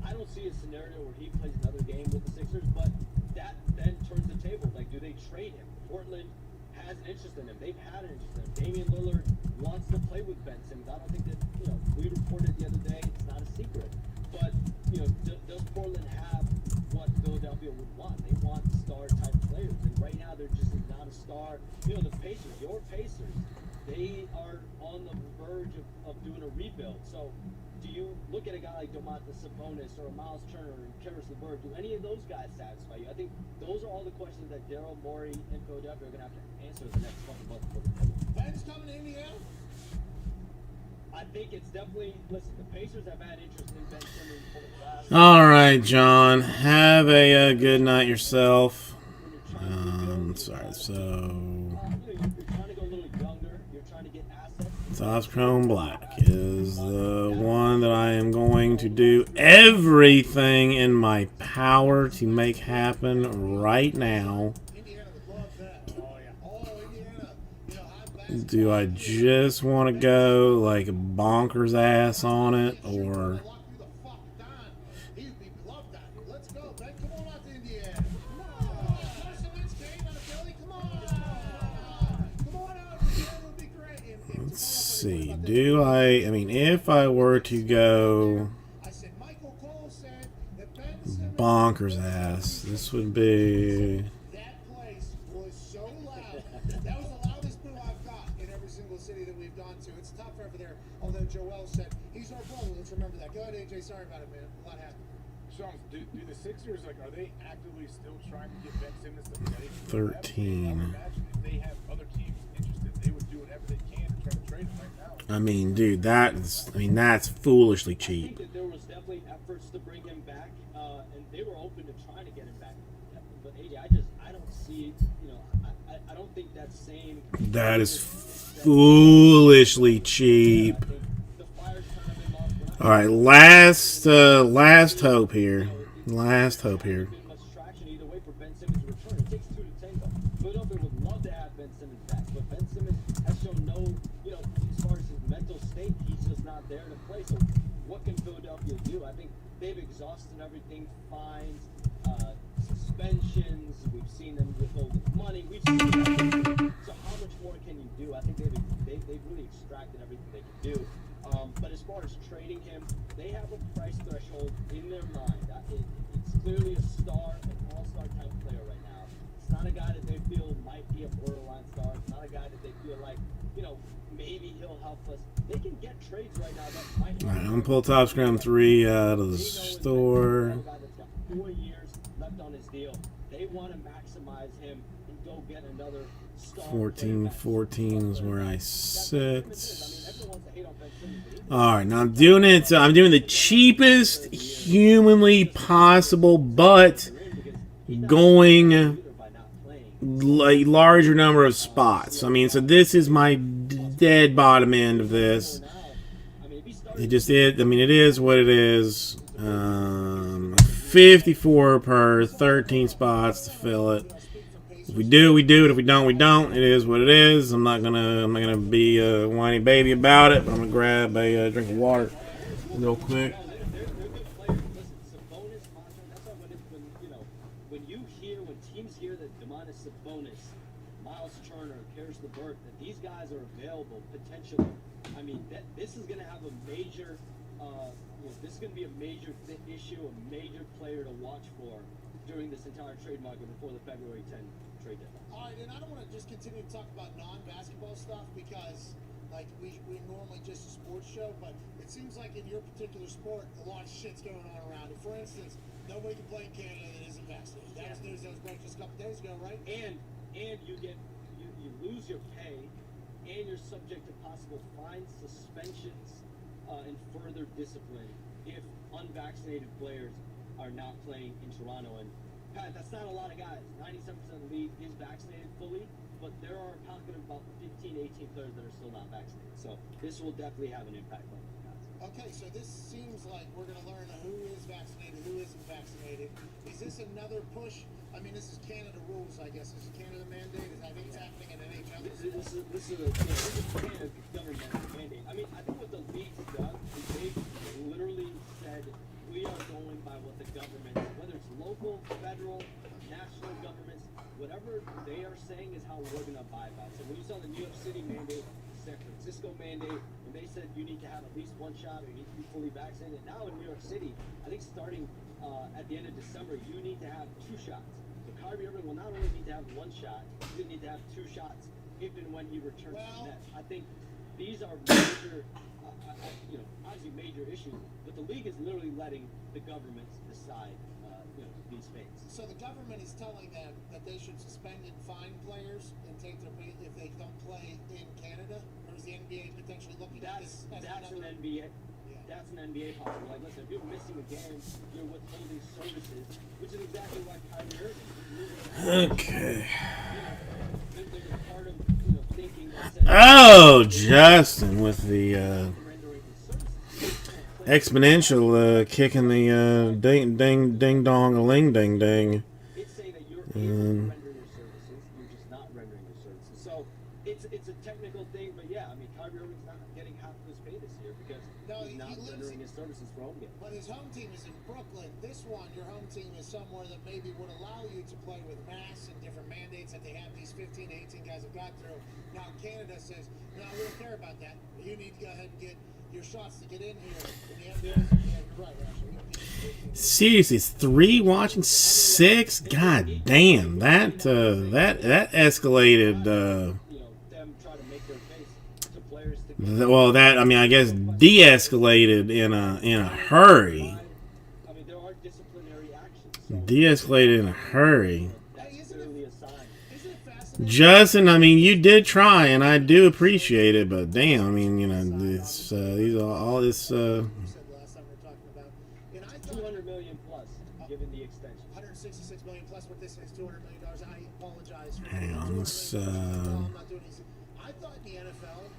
I don't see a scenario where he plays another game with the Sixers, but that then turns the table. Do they trade him? Portland has an interest in him. They've had an interest in him. Damian Lillard wants to play with Ben Simmons. I don't think that, we reported the other day, it's not a secret. But, does Portland have what Philadelphia would want? They want star-type players. And right now, they're just not a star. The Pacers, your Pacers, they are on the verge of doing a rebuild. So, do you look at a guy like Domantas Sabonis or Miles Turner and Karis LeVert? Do any of those guys satisfy you? I think those are all the questions that Daryl Morey and Philadelphia are going to have to answer the next couple months for the Pacers. Ben's coming to Indiana? I think it's definitely, listen, the Pacers have had interest in Ben Simmons for the last. All right, John. Have a good night yourself. Sorry. So You're trying to go a little younger. You're trying to get assets. Topps Chrome Black is the one that I am going to do everything in my power to make happen right now. Indiana would love that. Oh, yeah. Oh, Indiana. Hot basketball. Do I just want to go like bonkers ass on it, or Lock you the fuck down. He'd love that. Let's go, Ben. Come on out to Indiana. Come on. Cements game on a Philly. Come on. Come on out. Indiana would be great. let's see? Do I mean, if I were to go I said Michael Cole said that Ben Simmons bonkers ass, this would be. that place was so loud. That was the loudest boo I've got in every single city that we've gone to. It's tough over there. Although Joel said he's our brother. Let's remember that. Go ahead, AJ. Sorry about it, man. A lot happened. Sean, do the Sixers, are they actively still trying to get Ben Simmons to play? 13. I would imagine if they have other teams interested, they would do whatever they can to try to trade him right now. I mean, dude, that's foolishly I think cheap. that there was definitely efforts to bring him back, and they were open to trying to get him back. But AJ, I don't see, I don't think that same. That is foolishly cheap. I think the fire's kind of been lost. All right, last hope here. Last hope here. Been much traction either way for Ben Simmons to return. It takes two to tango. Philadelphia would love to have Ben Simmons back, but Ben Simmons has shown no, as far as his mental state, he's just not there to play. So what can Philadelphia do? I think they've exhausted everything. Fines, suspensions. We've seen them withhold money. We've seen everything. So how much more can you do? I think they've really extracted everything they can do. But as far as trading him, they have a price threshold in their mind. It's clearly a star, an all-star type player right now. It's not a guy that they feel might be a borderline star. It's not a guy that they feel like, maybe he'll help us. They can get trades right now that might. All right, I'm gonna pull Topps Chrome 3 out of the store. A guy that's got 4 years left on his deal. They want to maximize him and go get another star. 14 is where I sit. Everyone wants to hate on Ben Simmons, but he's All right, now I'm doing it. I'm doing the cheapest humanly possible, but going a larger number of spots. I mean, so this is my dead bottom end of this. It just is. I mean, it is what it is. 54 per 13 spots to fill it. If we do, we do it. If we don't, we don't. It is what it is. I'm not gonna be a whiny baby about it. But I'm gonna grab a drink of water real quick. they're good players. Listen, Sabonis, Montrezl, that's why when teams hear that Domantas Sabonis, Miles Turner, Karis Cyrus LeVert, that these guys are available potentially. I mean, this is going to have a major, this is going to be a major issue, a major player to watch for during this entire trade market before the February 10 trade deadline. All right, and I don't want to just continue to talk about non-basketball stuff because, like, we're normally just a sports show, but it seems like in your particular sport, a lot of shit's going on around it. For instance, nobody can play in Canada that isn't vaccinated. That was news that was broke just a couple days ago, right? And you lose your pay, and you're subject to possible fines, suspensions, and further discipline if unvaccinated players are not playing in Toronto. And Pat, that's not a lot of guys. 97% of the league is vaccinated fully, but there are a pocket of about 15, 18 players that are still not vaccinated. So this will definitely have an impact on those guys. Okay, so this seems like we're going to learn who is vaccinated, who isn't vaccinated. Is this another push? I mean, this is Canada rules, I guess. Is it Canada mandate? I think it's happening in NHL. This is a Canada government mandate. I mean, I think what the league's done is they've literally said we are going by what the government, whether it's local, federal, national governments, whatever they are saying is how we're going to abide by it. So when you saw the New York City mandate, San Francisco mandate, when they said you need to have at least one shot or you need to be fully vaccinated, now in New York City, I think starting at the end of December, you need to have 2 shots. So Kyrie Irving will not only need to have 1 shot, he's going to need to have 2 shots if and when he returns to the Nets. I think these are major, obviously major issues, but the league is literally letting the governments decide, these fates. So the government is telling them that they should suspend and fine players and take their pay if they don't play in Canada? Or is the NBA potentially looking at this? That's an NBA. That's an NBA policy. Like, listen, if you're missing a game, you're withholding services, which is exactly why Kyrie Irving. Okay. There's a part of thinking that says, Oh, Justin with the exponential kicking the ding dong a ling ding ding. It's saying that you're able to render your services, you're just not rendering your services. So it's a technical thing, but yeah, I mean, Kyrie Irving's not getting half of his pay this year because he's not rendering his services for home games. But his home team is in Brooklyn. This one, your home team is somewhere that maybe would allow you to play with masks and different mandates that they have. These 15 to 18 guys have got through. Now Canada says, no, we don't care about that. You need to go ahead and get your shots to get in here. In the NBA, yeah, you're right, Ashley. Seriously, it's 3 watching 6. God damn, that escalated. Them trying to make their case to players to Well, that I mean, I guess de-escalated in a hurry. I mean, there are disciplinary actions. So De-escalated in a hurry. that's clearly a sign. Isn't it fascinating? Justin, I mean, you did try, and I do appreciate it, but damn, I mean, this these are all this. You said last time we were talking about. And I thought 200 million plus, given the extension. 166 million plus what this is, $200 million. I apologize for Hang on, let's I'm not doing easy. I thought in the NFL.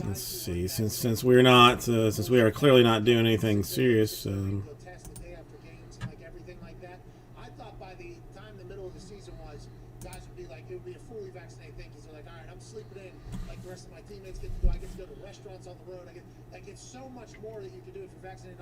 let's see. Since we're not, since we are clearly not doing anything serious. Go test the day after games and like everything like that. I thought by the time the middle of the season was, guys would be like, it would be a fully vaccinated thing. Because they're like, all right, I'm sleeping in like the rest of my teammates get to do. I get to go to restaurants on the road. It's so much more that you can do if you're vaccinated.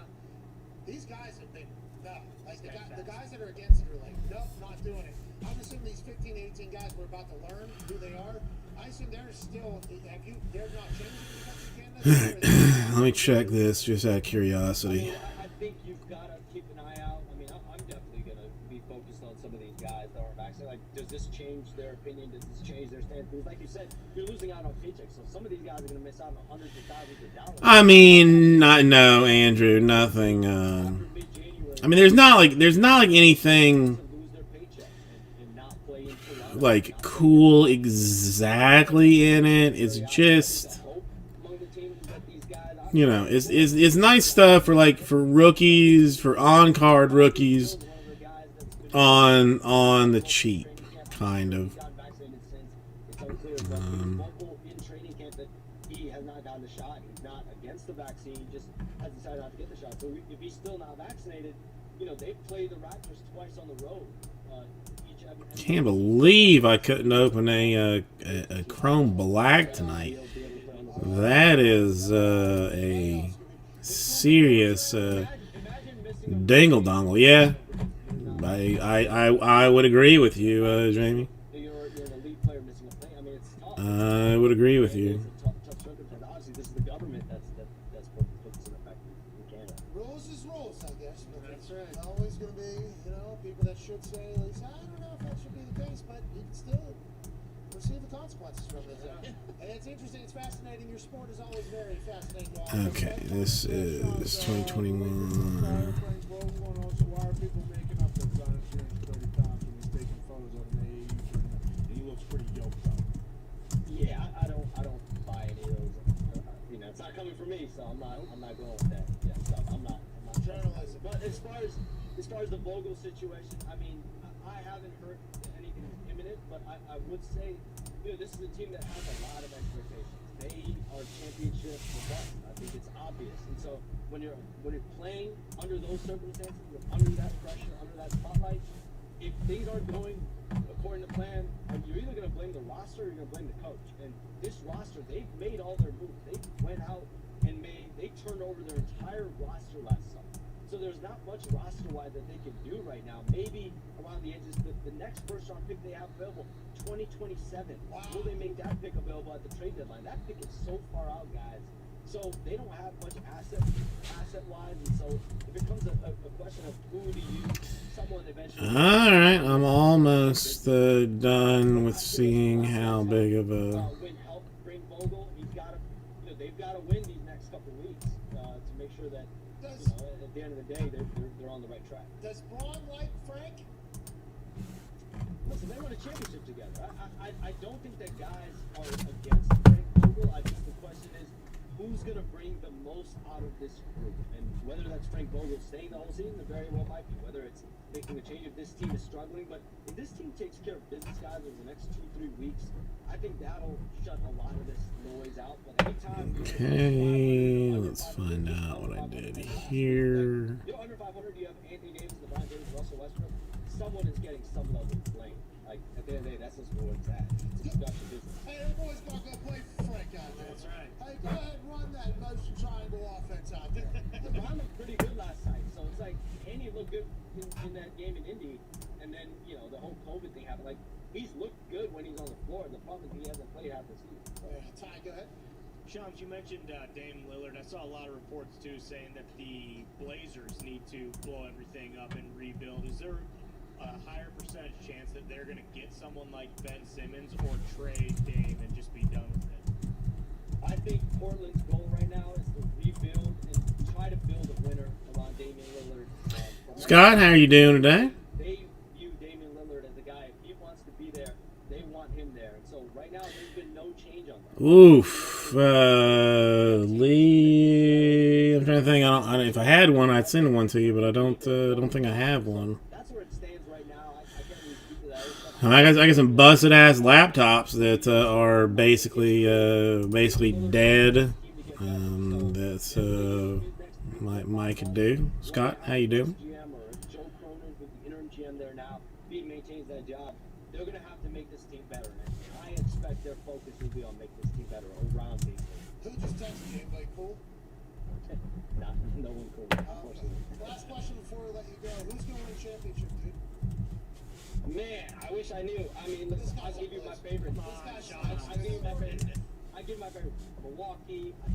These guys have been no. Like the guys that are against it are like, nope, not doing it. I'm assuming these 15, 18 guys we're about to learn who they are. I assume they're still. They're not changing because of Canada. Let me check this just out of curiosity. I think you've got to keep an eye out. I mean, I'm definitely going to be focused on some of these guys that are vaccinated. Like, does this change their opinion? Does this change their stance? Because, like you said, you're losing out on paychecks. So some of these guys are going to miss out on hundreds of thousands of dollars. I mean, no, Andrew, nothing. After mid-January, I mean, there's not like anything to lose their paycheck and not play in Toronto. like cool exactly in it. It's just, Hope among the teams is that these guys, it's nice stuff for rookies, for on-card rookies, one of the guys that's been on the cheap, kind of. got vaccinated since. It's unclear, but he's vocal in training camp that he has not gotten the shot. He's not against the vaccine. He just has decided not to get the shot. So if he's still not vaccinated, they play the Raptors twice on the road. Can't believe I couldn't open a Chrome Black tonight. That is a serious dingle dongle. Yeah, I would agree with you, Jamie. You're an elite player missing a play. I mean, it's tough. I would agree with you. It's a tough circumstance. Obviously, this is the government that's put this in effect in Canada. Rules is rules, I guess. But That's there's right. always going to be, people that should say, at least, I don't know if that should be the case, but you can still receive the consequences from it. And it's interesting. It's fascinating. Your sport is always very fascinating. to all of us. Okay, this is 2021. What's going on? So why are people making up that Zion Sharon's 30 pounds when he's taking photos of an age and he looks pretty yoked up? Yeah, I don't buy any of those. It's not coming from me, so I'm not going with that. Yeah, so I'm not. Journalism. But as far as the Vogel situation, I mean, I haven't heard anything imminent, but I would say, this is a team that has a lot of expectations. They are championship robust. I think it's obvious. And so when you're playing under those circumstances, under that pressure, under that spotlight, if things aren't going according to plan, you're either going to blame the roster or you're going to blame the coach. And this roster, they've made all their moves. They went out and they turned over their entire roster last summer. So there's not much roster-wise that they can do right now. Maybe around the edges, the next first-round pick they have available, 2027. Wow. Will they make that pick available at the trade deadline? That pick is so far out, guys. So they don't have much asset-wise, and so if it comes a question of who to use, someone eventually. All right, I'm almost done with seeing how big of a. Win help bring Vogel. He's got to, they've got to win these next couple weeks to make sure that at the end of the day they're on the right track. Does Braun like Frank? Listen, they won a championship together. I don't think that guys are against Frank Vogel. I think the question is who's going to bring the most out of this group, and whether that's Frank Vogel staying the whole season, it very well might be. Whether it's making a change if this team is struggling, but if this team takes care of business, guys, over the next 2-3 weeks, I think that'll shut a lot of this noise out. But anytime. Okay, let's find out what I did here. You're under 500. You have Anthony Davis, LeBron James, Russell Westbrook. Someone is getting some level of blame. Like at the end of the day, that's just where it's at. It's discussion business. Hey, everybody's going to go play for Frank out there. That's right. Hey, go ahead and run that motion triangle offense out there. LeBron looked pretty good last night, so it's like, and he looked good in that game in Indy, and then the whole COVID thing happened. Like he's looked good when he's on the floor. The problem is he hasn't played half the season. Ty, go ahead. Shams, you mentioned Dame Lillard. I saw a lot of reports too saying that the Blazers need to blow everything up and rebuild. Is there a higher percentage chance that they're going to get someone like Ben Simmons or trade Dame and just be done with it? I think Portland's goal right now is to rebuild and try to build a winner around Damian Lillard. Scott, how are you doing today? They view Damian Lillard as a guy, if he wants to be there, they want him there. And so right now there's been no change on that. Oof. Lee. I'm trying to think. I don't, if I had one, I'd send one to you, but I don't think I have one. That's where it stands right now. I can't really speak to that. I got some busted ass laptops that are basically dead. That Mike could do. Scott, how you doing? GM or Joe Cronin, who's the interim GM there now, if he maintains that job, they're going to have to make this team better. And I expect their focus will be on making this team better around these things. Who just texted you? Anybody cool? No one cool. Unfortunately. Last question before we let you go. Who's going to win championship, dude? Man, I wish I knew. I mean, listen, I'll give you my favorite. I give my favorite. Milwaukee. I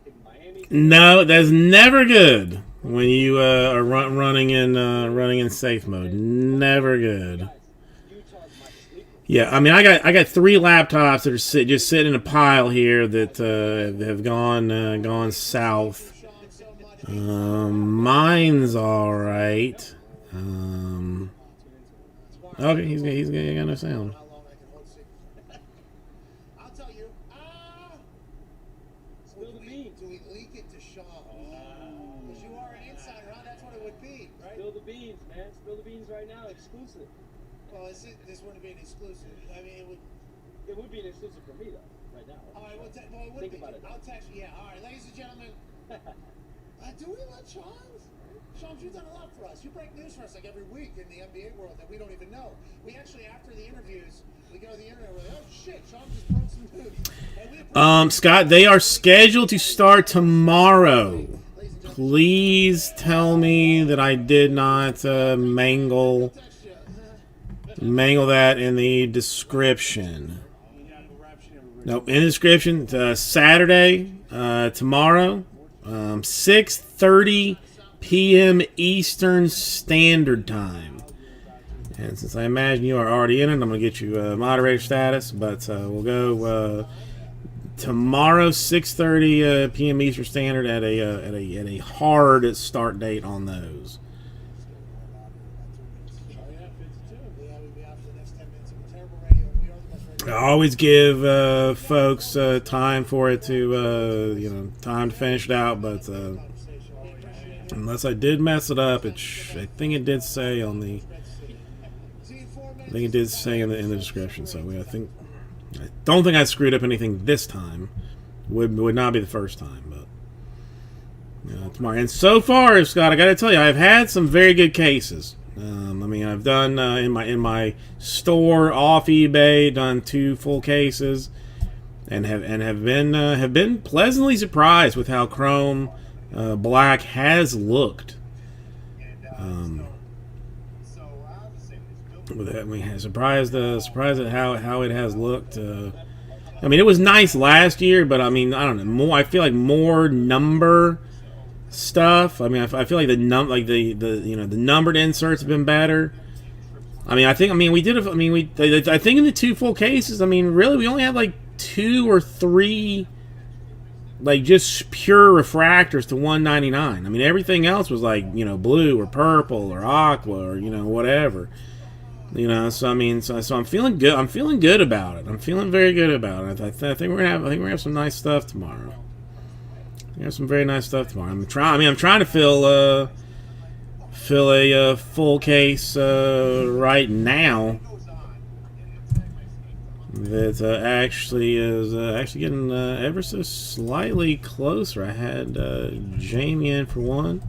think Miami. No, that's never good when you are running in safe mode. Never good. Yeah, I mean, I got 3 laptops that are just sitting in a pile here that have gone south. Mine's all right. Okay, he's got no sound. How long I can hold secret. I'll tell you. Spill the beans. Do we leak it to Sean? Because you are an insider, huh? That's what it would be, right? Spill the beans, man. Spill the beans right now. Exclusive. Well, this wouldn't be an exclusive. I mean, It would be an exclusive for me, though, right now. All right, well, it would Think be. about it. I'll text you. Yeah, all right. Ladies and gentlemen, do we let Shams? Shams, you've done a lot for us. You break news for us like every week in the NBA world that we don't even know. We actually, after the interviews, we go to the internet, we're like, oh shit, Shams just broke some news. And Scott, they are scheduled to start tomorrow. Please tell me that I did not mangle that in the description. Nope, in the description. Saturday, tomorrow, 6:30 p.m. Eastern Standard Time. And since I imagine you are already in it, I'm going to get you moderator status. But we'll go tomorrow, 6:30 p.m. Eastern Standard at a hard start date on those. I always give folks time for it to, time to finish it out, but unless I did mess it up, I think it did say on the, I think it did say in the description. So I don't think I screwed up anything this time. Would not be the first time, but tomorrow. And so far, Scott, I got to tell you, I've had some very good cases. I've done in my store off eBay, done 2 full cases, and have been pleasantly surprised with how Chrome Black has looked. Surprised at how it has looked. It was nice last year, but I don't know. More, I feel like more number stuff. I feel like the numbered inserts have been better. I think in the 2 full cases, really we only had like 2 or 3 like just pure refractors to 199. Everything else was like, blue or purple or aqua or whatever. So I'm feeling good. I'm feeling good about it. I'm feeling very good about it. I think we're gonna have some nice stuff tomorrow. We have some very nice stuff tomorrow. I'm trying to fill a full case right now. That actually is getting ever so slightly closer. I had Jamie in for 1,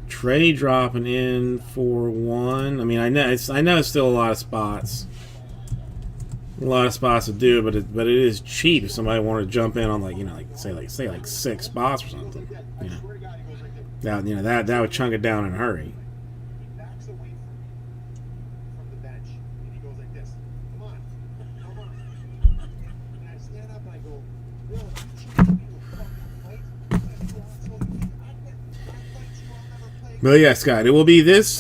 Trey dropping in for 1. I know it's still a lot of spots. A lot of spots to do, but it is cheap if somebody wanted to jump in on say 6 spots or something. That would chunk it down in a hurry. But yeah, Scott, it will be this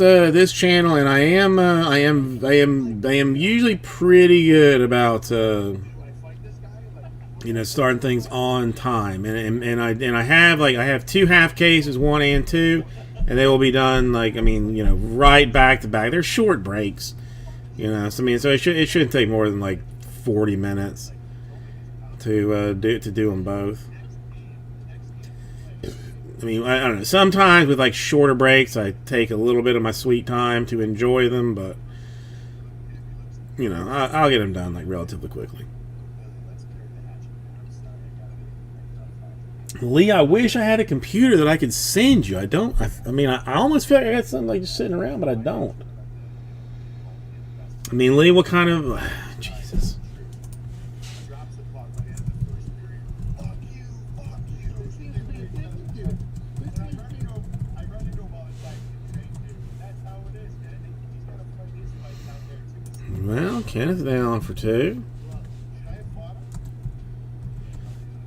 channel, and I am usually pretty good about starting things on time, and I have 2 half cases, 1 and 2, and they will be done right back to back. They're short breaks, so it shouldn't take more than 40 minutes to do them both. I don't know. Sometimes with shorter breaks, I take a little bit of my sweet time to enjoy them, but I'll get them done relatively quickly. Lee, I wish I had a computer that I could send you. I don't. I almost feel like I got something just sitting around, but I don't. Lee, what kind of Jesus? Well, Kenneth down for 2.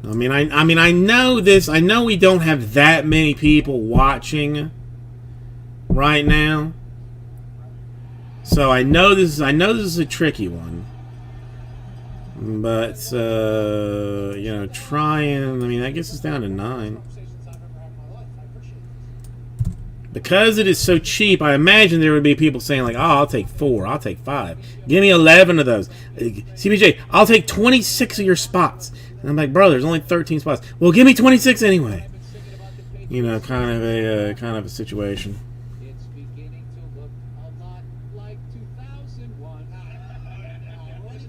I know this. I know we don't have that many people watching right now, so I know this is a tricky one. But trying. I guess it's down to 9. Because it is so cheap, I imagine there would be people saying oh, I'll take 4, I'll take 5. Give me 11 of those. CBJ, I'll take 26 of your spots. And I'm like, bro, there's only 13 spots. Well, give me 26 anyway. Kind of a situation. It's beginning to look a lot like 2001.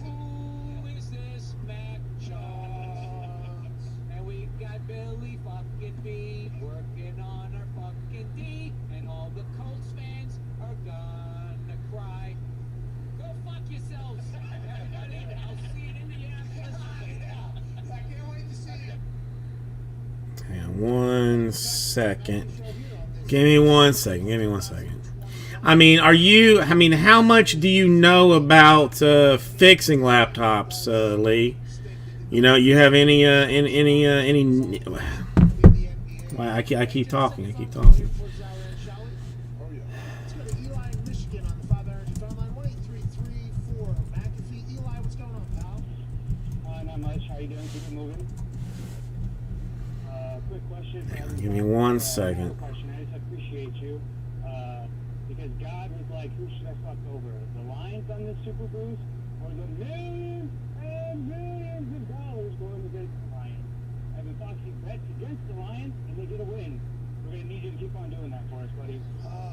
Who is this Mac Jones? And we got Billy fucking B working on our fucking D, and all the Colts fans are gonna cry. Go fuck yourselves, everybody. I'll see you in Minneapolis. I can't wait to see you. Hang on 1 second. Give me 1 second. Are you? How much do you know about fixing laptops, Lee? You know, you have any? Well, I keep talking. I keep talking. Oh, yeah. Let's go to Eli in Michigan on the 5 Energy phone line. 1-833-4 McAfee. Eli, what's going on, pal? Not much. How you doing? Keep it moving. Quick question. Give me 1 second. Question. I just appreciate you. Because God was like, who should I fuck over? The Lions on this Super Boost, or the millions and millions of dollars going against the Lions? I've been Foxy bets against the Lions, and they get a win. We're gonna need you to keep on doing that for us, buddy.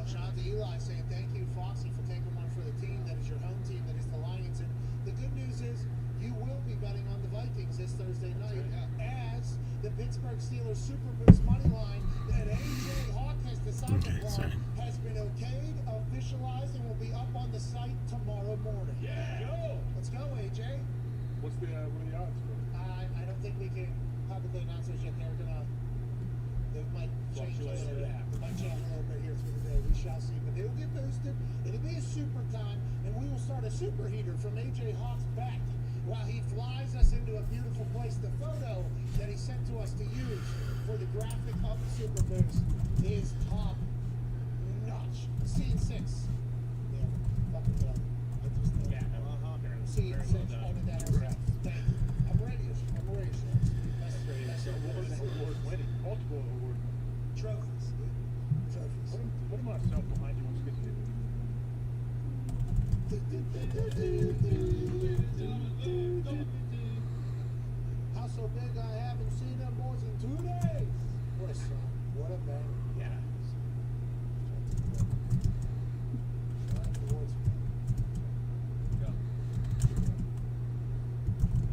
Shout out to Eli saying thank you, Foxy, for taking one for the team that is your home team, that is the Lions. And the good news is you will be betting on the Vikings this Thursday night as the Pittsburgh Steelers Super Boost money line that AJ Hawk has decided upon has been okayed, officialized, and will be up on the site tomorrow morning. Yeah. Go. Let's go, AJ. What are the odds for it? I don't think we can publicly announce those yet. They might change a little bit. They might change a little bit here through the day. We shall see. But they will get boosted. It'll be a super time, and we will start a super heater from AJ Hawk's back while he flies us into a beautiful place. The photo that he sent to us to use for the graphic of the Super Boost is top notch. Scene 6. Yeah, fucking good. Scene 6. I did that ourselves. Thank you. I'm ready. I'm ready. That's Award-winning. Multiple award. trophies. Dude. Trophies. Put him on himself behind you. Let's get How so big I haven't seen them boys in 2 days. What a song. What a bang. Yeah.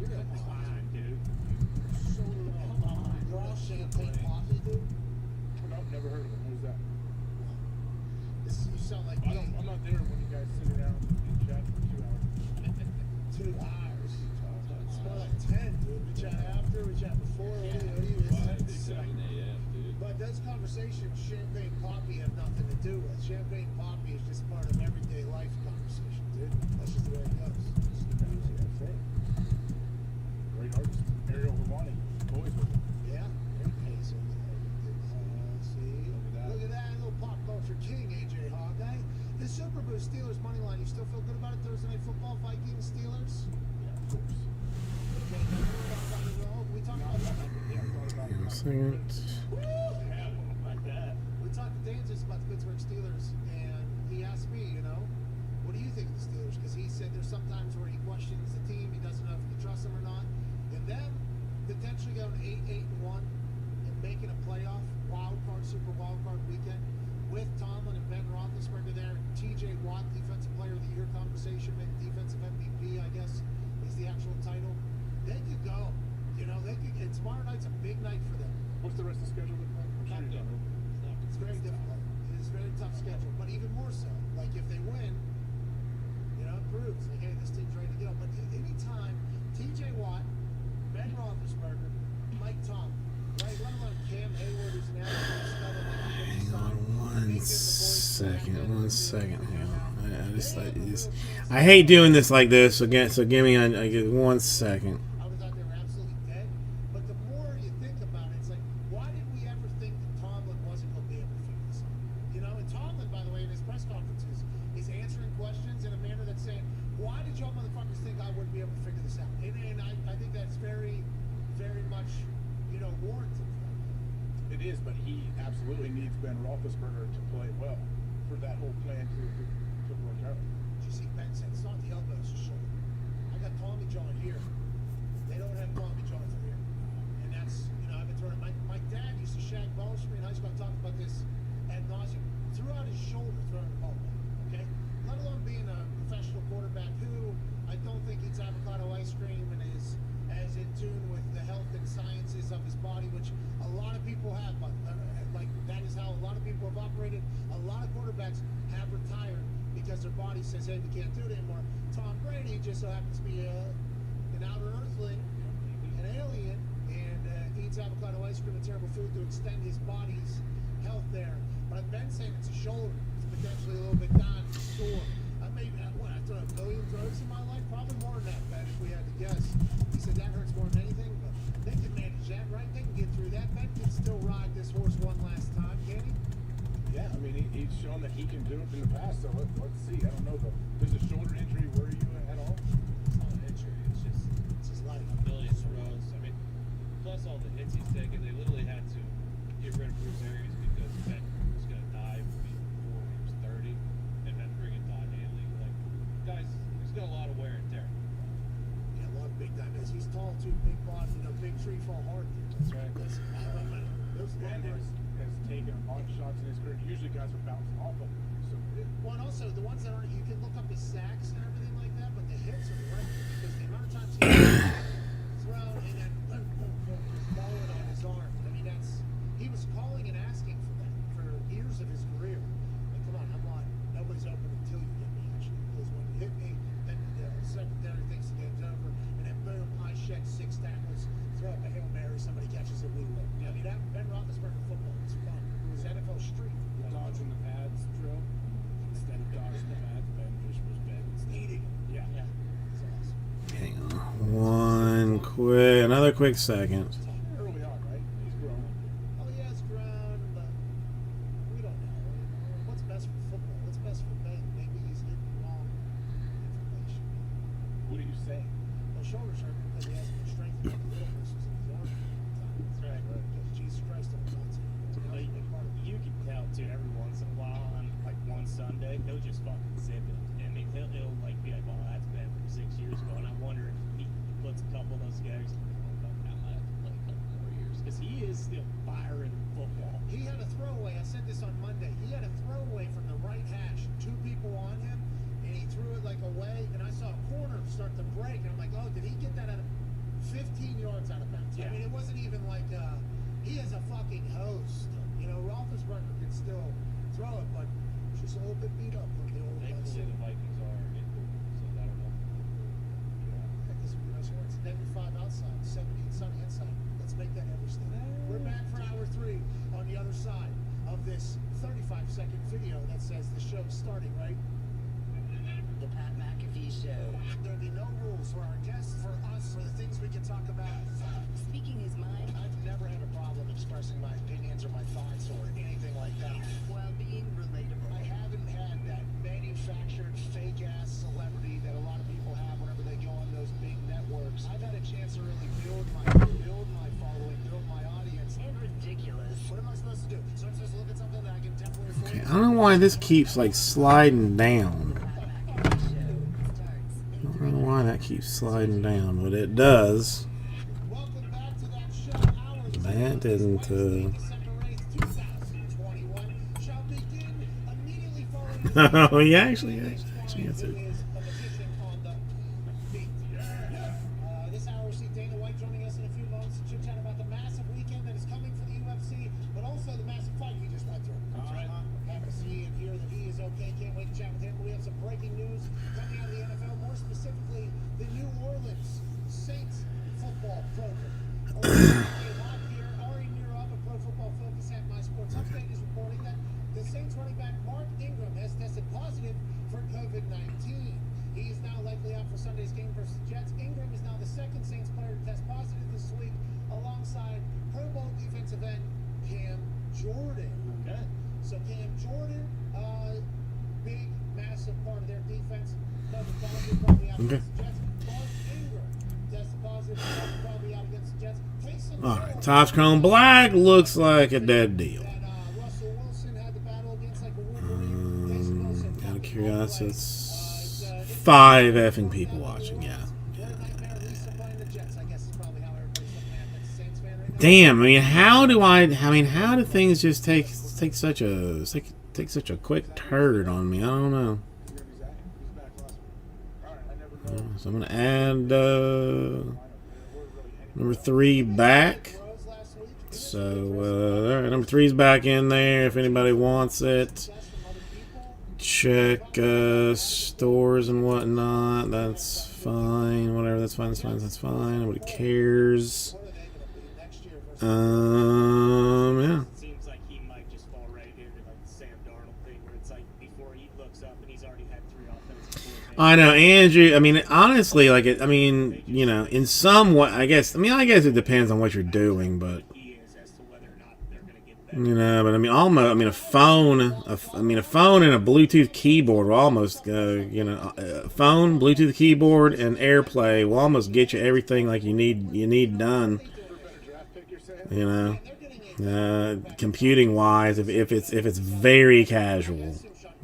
You're a Fine, dude. so long. You're all champagne coffee, dude. Nope, never heard of him. Who's that? You sound like me. I'm not there when you guys sit around and chat for 2 hours. 2 hours. It's more like 10, dude. We chat after, we chat before. What do you But those conversations, champagne coffee, have nothing to do with. Champagne coffee is just part of everyday life conversation, dude. That's just the way it goes. Great artist. Ariel Havani. Always with him. Yeah. Okay, so see. Look at that. Little pop culture king, AJ Hawk, eh? The Super Boost Steelers money line, you still feel good about it? Thursday Night Football, Vikings, Steelers? Yeah, of course. Okay, we talked about that. Give me a second. We talked to Dan just about the Pittsburgh Steelers, and he asked me, what do you think of the Steelers? Because he said there's sometimes where he questions the team, he doesn't know if he can trust them or not. And then potentially going 8-8-1 and making a playoff Super wild card weekend with Tomlin and Ben Roethlisberger there. T.J. Watt, Defensive Player of the Year conversation, maybe Defensive MVP, I guess, is the actual title. They could go. They could. And tomorrow night's a big night for them. What's the rest of the schedule look like? I'm sure you don't know. It's very difficult. It is a very tough schedule, but even more so. Like if they win, it proves like, hey, this team's ready to go. But anytime T.J. Watt, Ben Roethlisberger, Mike Tomlin, right? Let alone Cam Hayward, who's now Hang on 1 second. 1 second. Hang on. I hate doing this like this. So give me 1 second. I was out there absolutely dead. But the more you think about it, it's like, why did we ever think that Tomlin wasn't going to be able to figure this out? And Tomlin, by the way, in his press conferences, is answering questions in a manner that's saying, why did y'all motherfuckers think I wouldn't be able to figure this out? And I think that's very, very much, warranted. It is, but he absolutely needs Ben Roethlisberger to play well for that whole plan to work out. Did you see Ben said it's not the elbow, it's the shoulder. I got Tommy John here. They don't have Tommy John here. And that's, I've been throwing my dad used to shag balls for me in high school. I talked about this ad nauseum. Threw out his shoulder throwing the ball back, okay? Let alone being a professional quarterback who I don't think eats avocado ice cream and is as in tune with the health and sciences of his body, which a lot of people have, but that is how a lot of people have operated. A lot of quarterbacks have retired because their body says, hey, we can't do it anymore. Tom Brady just so happens to be an outer earthling, an alien, and eats avocado ice cream and terrible food to extend his body's health there. But I've been saying it's a shoulder. It's potentially a little bit down, sore. I throw a billion throws in my life, probably more than that, Ben, if we had to guess. said that hurts more than anything, but they can manage that, right? They can get through that. Ben can still ride this horse one last time, can he? Yeah, I mean, he's shown that he can do it in the past, so let's see. I don't know, does a shoulder injury worry you at all? It's not an injury. It's just life. a million throws. I mean, plus all the hits he's taken, they literally had to get rid of Bruce Arians because Ben was going to die before he was 30, and then bring in Todd Haley. Like, guys, he's got a lot of wear and tear. Yeah, a lot of big time. He's tall too, big body, big tree fall hard. That's right. Listen, those Ben has taken a lot of shots in his career. Usually guys are bouncing off of him. So, well, and also the ones that aren't, you can look up his sacks and everything like that, but the hits are right because the amount of times he's thrown and then boom, boom, boom, just falling on his arm. I mean, he was calling and asking for that for years of his career. Like, come on, I'm not, nobody's open until you hit me, actually. Because when you hit me, then the secondary thinks the game's over, and then boom, I shed 6 tackles, throw up a Hail Mary, somebody catches it, we win. I mean, that Ben Roethlisberger football was fun. It was NFL street. dodging the pads drill. Instead of dodging the pads, Ben just was Ben. Eating. Yeah. It's awesome. Hang on. Another quick second. Early on, right? He's grown. Oh, yeah, it's grown, but we don't know. What's best for football? What's best for Ben? Maybe he's getting the wrong information. What are you saying? Well, shoulders hurt because he hasn't been strengthened like the little muscles in his arm. That's right. Because Jesus Christ on the mountain. You can tell too. Every once in a while, on like one Sunday, he'll just fucking zip it. I mean, he'll like be like, "Oh, that's been from 6 years ago," and I wonder if he puts a couple of those guys. I might have to play a couple more years because he is still firing football. He had a throwaway. I said this on Monday. He had a throwaway from the right hash. 2 people on him, and he threw it like away. And I saw a corner start to break. And I'm like, oh, did he get that out of 15 yards out of bounds? Yeah. I mean, it wasn't even like he is a fucking hose. Roethlisberger can still throw it, but she's a little bit beat up from the old. They can say the Vikings are injured, so I don't know. Heck, this would be nice. It's 95 outside, 70 sunny inside. Let's make that every step. We're back for hour 3 on the other side of this 35-second video that says the show's starting, right? The Pat McAfee Show. There'll be no rules for our guests, for us, for the things we can talk about. Speaking his mind I've never had a problem expressing my opinions or my thoughts or anything like that. while being relatable. I haven't had that manufactured fake-ass celebrity that a lot of people have whenever they go on those big networks. I've had a chance to really build my following, build my audience. And ridiculous. What am I supposed to do? So I'm supposed to look at something that I can temporarily afford? Okay, I don't know why this keeps like sliding down. The Pat McAfee Show starts I in don't know why that keeps sliding down, but it does. Welcome back to that show. Hour That didn't. December 8th, 2021 shall begin immediately following Oh, yeah, actually, yes. Is Yes, a magician on the beat. This hour will see Dana White joining us in a few moments to chit chat about the massive weekend that is coming for the UFC, but also the massive fight he just went through. Happy to see and hear that he is okay. Can't wait to chat with him. We have some breaking news coming out of the NFL, more specifically the New Orleans Saints football program. Live here, Ari Nira of Pro Football Focus at My Sports Update is reporting that the Saints running back Mark Ingram has tested positive for COVID-19. He is now likely out for Sunday's game versus the Jets. Ingram is now the second Saints player to test positive this week, alongside Pro Bowl defensive end Cam Jordan. Okay. So Cam Jordan, big, massive part of their defense. COVID positive, probably out against the Jets. Mark Ingram tested positive, probably out against the Jets. Taysom All right, Hill, Topps Chrome Black looks like a dead deal. that Russell Wilson had the battle against like a Wolverine. Taysom Wilson Out of fucking curiosity, play. it's 5 effing people watching. Yeah. Damn. I mean, how do things just take such a quick turd on me? I don't know. So I'm gonna add number 3 back. So all right, number 3's back in there. If anybody wants it, check stores and whatnot. That's fine. Whatever. That's fine. That's fine. Nobody cares. Yeah. It seems like he might just fall right into like the Sam Darnold thing, where it's like before he looks up and he's already had 3 offensive I know, Andrew. I mean, honestly, like, I mean, you know, in some way, I guess it depends on what you're doing, but Key is as to whether or not they're going to get that. you know, but I mean, almost, I mean, a phone, a phone and a Bluetooth keyboard will almost, you know, a phone, Bluetooth keyboard, and AirPlay will almost get you everything like you need done. You know, computing wise, if it's very casual,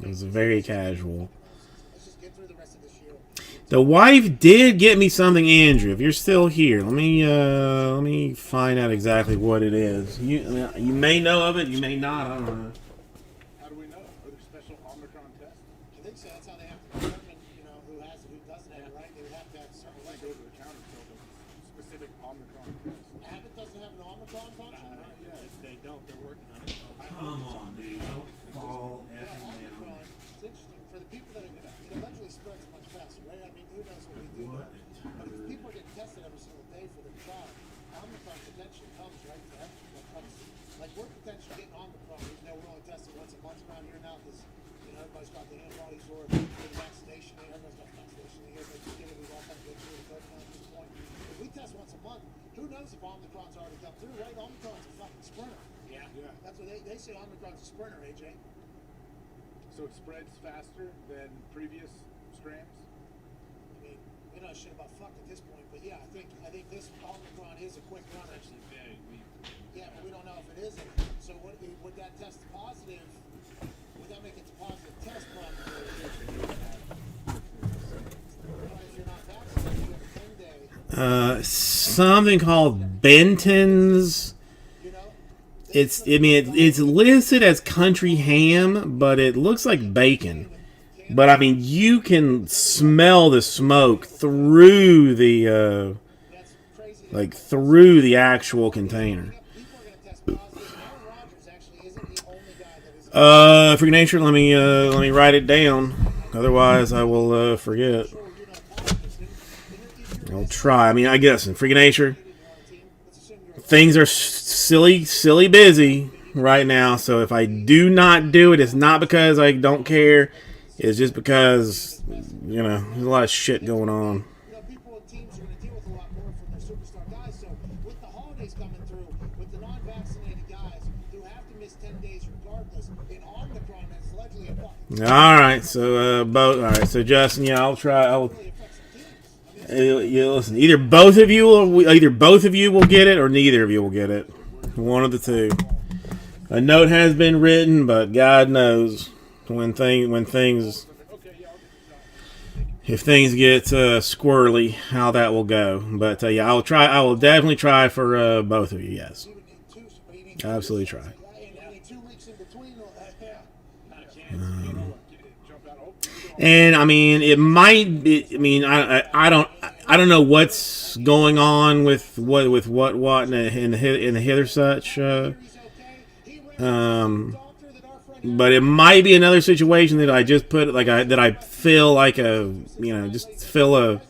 it's very casual. Let's just get through the rest of this year. The wife did get me something, Andrew. If you're still here, let me find out exactly what it is. You may know of it, you may not. I don't know. How do we know? Are there special Omicron tests? I think so. That's how they have to determine, you know, who has it, who doesn't have it, right? They would have to have certain I go to the counter for the specific Omicron test. Abbott doesn't have an Omicron function? If they don't, they're working on it. Come on, dude. Don't fall Omicron, it's interesting. For the people that it eventually spreads much faster, right? I mean, who knows what we do there. But if people are getting tested every single day for their trial, Omicron potentially comes, right? To that comes, like, we're potentially getting Omicron, even though we're only tested once a month around here now, because, you know, everybody's got the antibodies or the vaccination, everybody's got vaccination here, they just give it, we've all kind of been through the COVID at this point. If we test once a month, who knows if Omicron's already come through, right? Omicron's a fucking sprinter. Yeah. Yeah. That's what they say Omicron's a sprinter, AJ. So it spreads faster than previous strands? I mean, we know shit about fuck at this point, but yeah, I think this Omicron is a quick runner. Actually, very weak. Yeah, but we don't know if it is. So would that test positive? Would that make it a positive test probably? If you're not vaccinated, you have a 10-day. Something called Benton's. You know, It's listed as country ham, but it looks like bacon. But I mean, you can smell the smoke through the that's crazy. through the actual container. People are gonna test positive. Aaron Rodgers actually isn't the only guy that is. Freak Nature, let me write it down. Otherwise, I will forget. I'll try. I mean, I guess in Freak Nature, things are silly busy right now. So if I do not do it, it's not because I don't care. It's just because, you know, there's a lot of shit going on. You know, people and teams are going to deal with a lot more from their superstar guys. So with the holidays coming through, with the non-vaccinated guys who have to miss 10 days regardless, in Omicron, that's allegedly a fucking All right, so both. All right, so Justin, yeah, I'll try. I'll. really affects the teams. You listen. Either both of you will get it, or neither of you will get it. One of the two. A note has been written, but God knows when things if things get squirrely, how that will go. But yeah, I'll try. I will definitely try for both of you. Yes, You would need two, but you need absolutely try. and only 2 weeks in between. Yeah. Not a chance. And I mean, it might be. I mean, I don't know what's going on with what in the hither such. But it might be another situation that I just put that I fill like a just fill a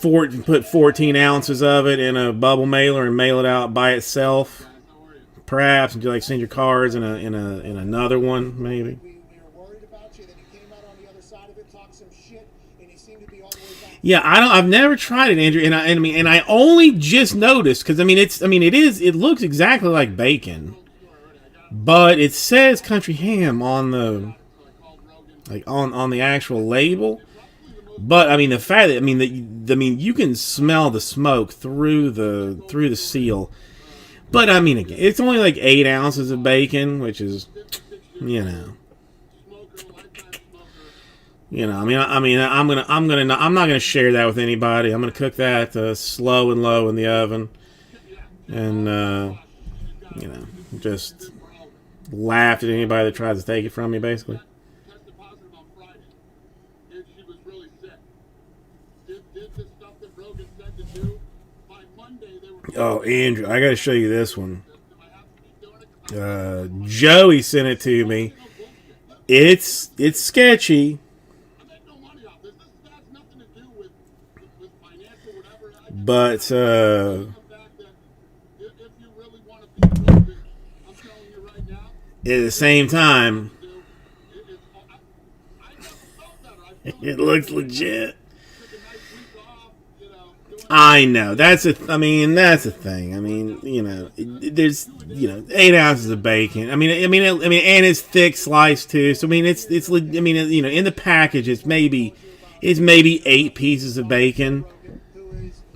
put 14 ounces of it in a bubble mailer and mail it out by itself. Perhaps and like send your cards in another one maybe. We were worried about you. Then you came out on the other side of it, talked some shit, and you seemed to be all the way back. Yeah, I've never tried it, Andrew, and I only just noticed because it looks exactly like bacon, but it says country ham on the on the actual label. But I mean the fact that you can smell the smoke through the seal. But I mean again, it's only like 8 ounces of bacon, which is I'm not gonna share that with anybody. I'm gonna cook that slow and low in the oven, and just laugh at anybody that tries to take it from me, basically. Tested positive on Friday. And she was really sick. Did the stuff that Rogan said to do. By Monday, they were... Oh, Andrew, I gotta show you this one. Joey sent it to me. It's sketchy, I make no money off this. This has nothing to do with financial whatever. but The fact that if you really want to beat Rogan, I'm telling you right now, at the same time, I never felt that. I It looks legit. Took a nice week off, you know, doing I know. That's a thing. I mean, you know, there's, you know, 8 ounces of bacon. I mean, and it's thick sliced too. So I mean, it's, I mean, you know, in the package, it's maybe 8 pieces of bacon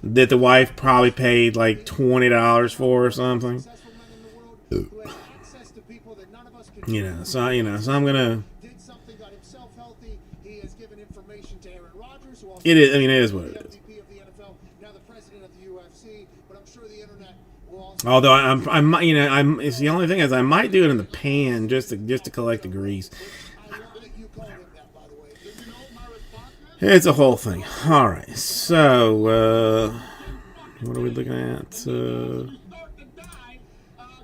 that the wife probably paid like $20 for or something. You know, so I'm gonna. Did something, got himself healthy. He has given information to Aaron Rodgers, who also It is. I mean, it is what it is. MVP of the NFL, now the president of the UFC. But I'm sure the internet will also. Although it's the only thing is I might do it in the pan just to collect the grease. I love that you called him that, by the way. Did you know my response is? It's a whole thing. All right, so what are we looking at? You start to die,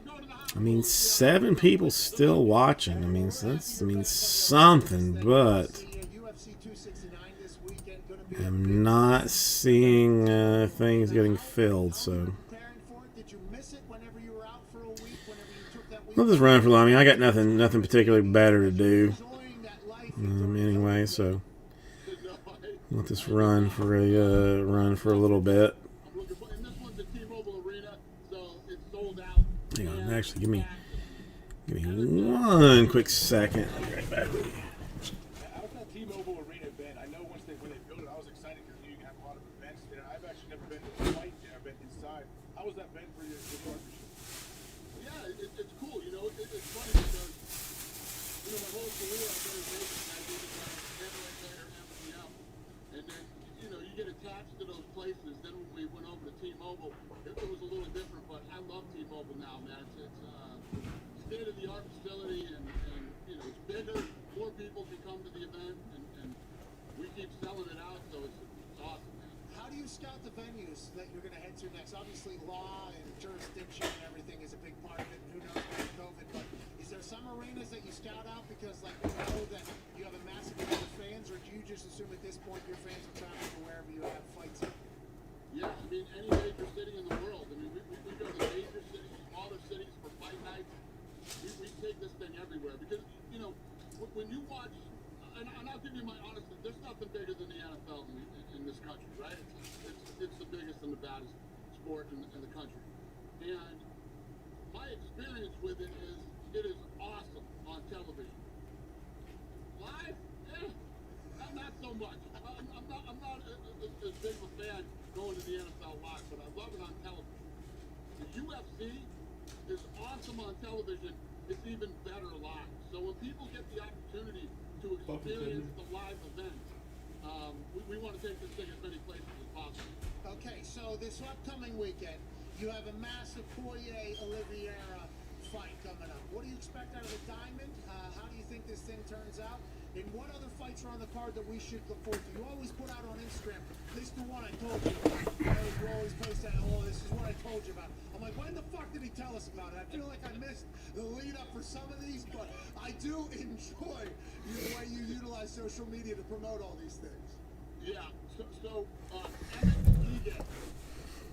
go to the I hospital. mean, 7 people still watching. I mean, so that's something, but UFC 269 this weekend. Gonna be I'm not seeing things getting filled. So preparing for it. Did you miss it whenever you were out for a week? Whenever you took that week? I'll just run for a while. I mean, I got nothing particularly better to do Enjoying that life. anyway. So I'll just run for a little bit. I'm looking for, and this one's at T-Mobile Arena, so it's sold out. Hang on, actually, give me 1 quick second. I'll be right back with you. I was at T-Mobile Arena event. I know when they built it, I was excited because you can have a lot of events there. I've actually never been to a fight there, been inside. How was that been for your partnership? Yeah, it's cool. You know, it's funny because, you know, my whole career I've been in Vegas. I did it like player, MCM. And then, you know, you get attached to those places. Then when we went over to T-Mobile, it was a little different, but I love T-Mobile now, man. It's state-of-the-art facility, and, you know, it's bigger. More people can come to the event, and we keep selling it out, so it's awesome, man. How do you scout the venues that you're going to head to next? Obviously, law and jurisdiction and everything is a big part of it. And who knows about COVID? But is there some arenas that you scout out because, like, you know that you have a massive amount of fans, or do you just assume at this point your fans will travel to wherever you have fights? Yeah, I mean, any major city in the world. I mean, we go to major cities, smaller cities for fight nights. We take this thing everywhere because, you know, when you watch, and I'll give you my honest, there's nothing bigger than the NFL in this country, right? It's the biggest and the baddest sport in the country. And my experience with it is awesome on television. Live, not so much. I'm not as big of a fan going to the NFL live, but I love it on television. The UFC is awesome on television. It's even better live. So when people get the opportunity to experience the live event, we want to take this thing as many places as possible. Okay, so this upcoming weekend, you have a massive Poirier-Oliveira fight coming up. What do you expect out of the Diamond? How do you think this thing turns out? And what other fights are on the card that we should look forward to? You always put out on Instagram, this is the one I told you about. You always post that, oh, this is what I told you about. I'm like, when the fuck did he tell us about it? I feel like I missed the lead up for some of these, but I do enjoy the way you utilize social media to promote all these things. Yeah, so Emmett Egan,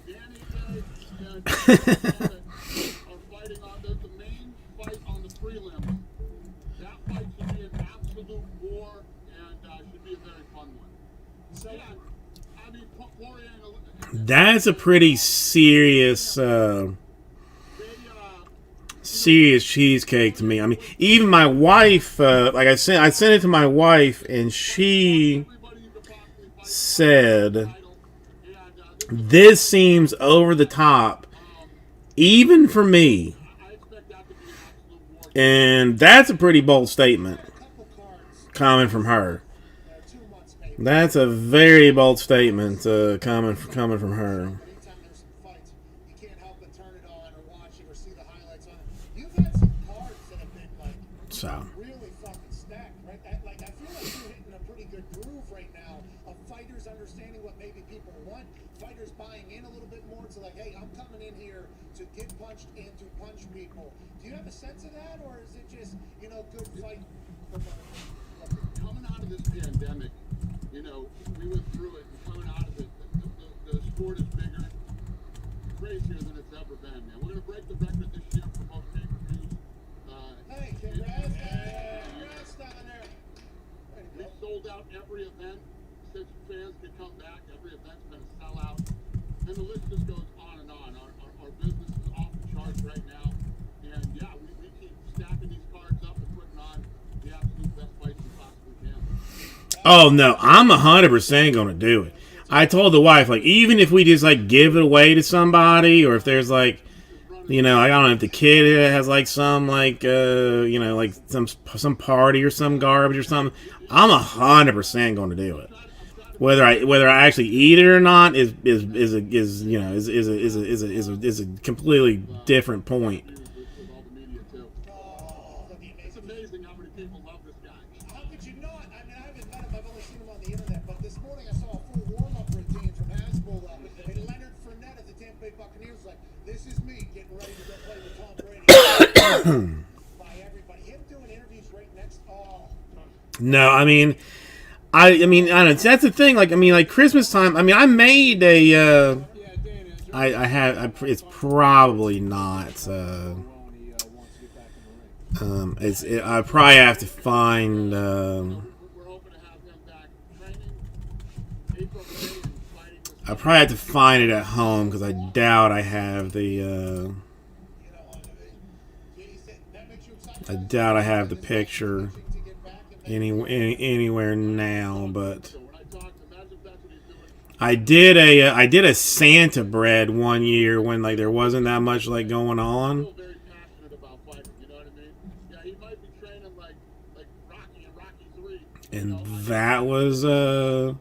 Danny Day, and are fighting on the main fight on the prelims. That fight should be an absolute war and should be a very fun one. So, yeah, I mean, Poirier and that's a pretty serious cheesecake to me. I mean, even my wife, like I sent it to my wife, and she said, "This seems over the top, even for me." And that's a pretty bold statement coming from her. That's a very bold statement coming from her. Anytime there's some fights, you can't help but turn it on or watch it or see the highlights on it. You've had some cards that have been really fucking stacked, right? I feel like you're hitting a pretty good groove right now of fighters understanding what maybe people want, fighters buying in a little bit more to like, hey, I'm coming in here to get punched and to punch people. Do you have a sense of that, or is it just, good fight? Coming out of this pandemic, we went through it, and coming out of it, the sport is bigger, crazier than it's ever been, man. We're going to break the record this year for most pay-per-views. Hey, congrats down there. We sold out every event. And the list just goes on and on. Our business is off the charts right now. And yeah, we keep stacking these cards up and putting on the absolute best fights we possibly can. Oh no, I'm 100% gonna do it. I told the wife, like, even if we just like give it away to somebody, or if there's like, you know, I don't know if the kid has like some like you know, like some party or some garbage or something, I'm 100% going to do it. Whether I actually eat it or not is you know is a completely different point. With all the media too. It's amazing how many people love this guy. How could you not? I mean, I haven't met him. I've only seen him on the internet. But this morning I saw a full warm-up routine from Hasbulla. And Leonard Fournette of the Tampa Bay Buccaneers was like, "This is me getting ready to go play with Tom Brady." By everybody, him doing interviews right next. Oh. No, I mean, I mean, I don't know. That's the thing. Like, I mean, like Christmas time. I mean, I made a. I have. It's probably not. I probably have to find. We're hoping to have him back training April 8th and fighting this. I probably have to find it at home because I doubt I have the. I doubt I have the picture anywhere now, but. So when I talk to Magic, that's what he's doing. I did a Santa bread one year when like there wasn't that much like going on, Still very passionate about fighting, you know what I mean? Yeah, he might be training like Rocky and Rocky 3. and that was The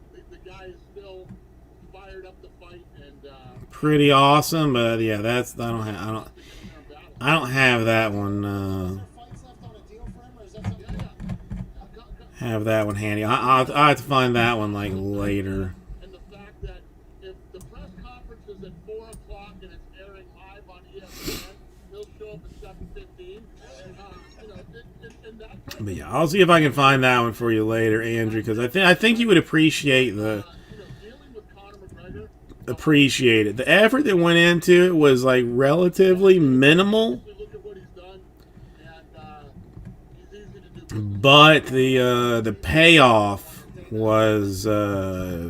guy is still fired up to fight and pretty awesome. But yeah, that's I don't battle. have that one. Fights left on a deal for him, or is that something? Have that one handy. I'll have to find that one like later. And the fact that if the press conference is at 4 o'clock and it's airing live on ESPN, he'll show up at 7:15. You know, and that But yeah, I'll see if I can find that one for you later, Andrew, because I think you would appreciate the dealing with Conor McGregor, appreciate it. The effort that went into it was like relatively minimal, you look at what he's done, and he's easy to do. but the payoff was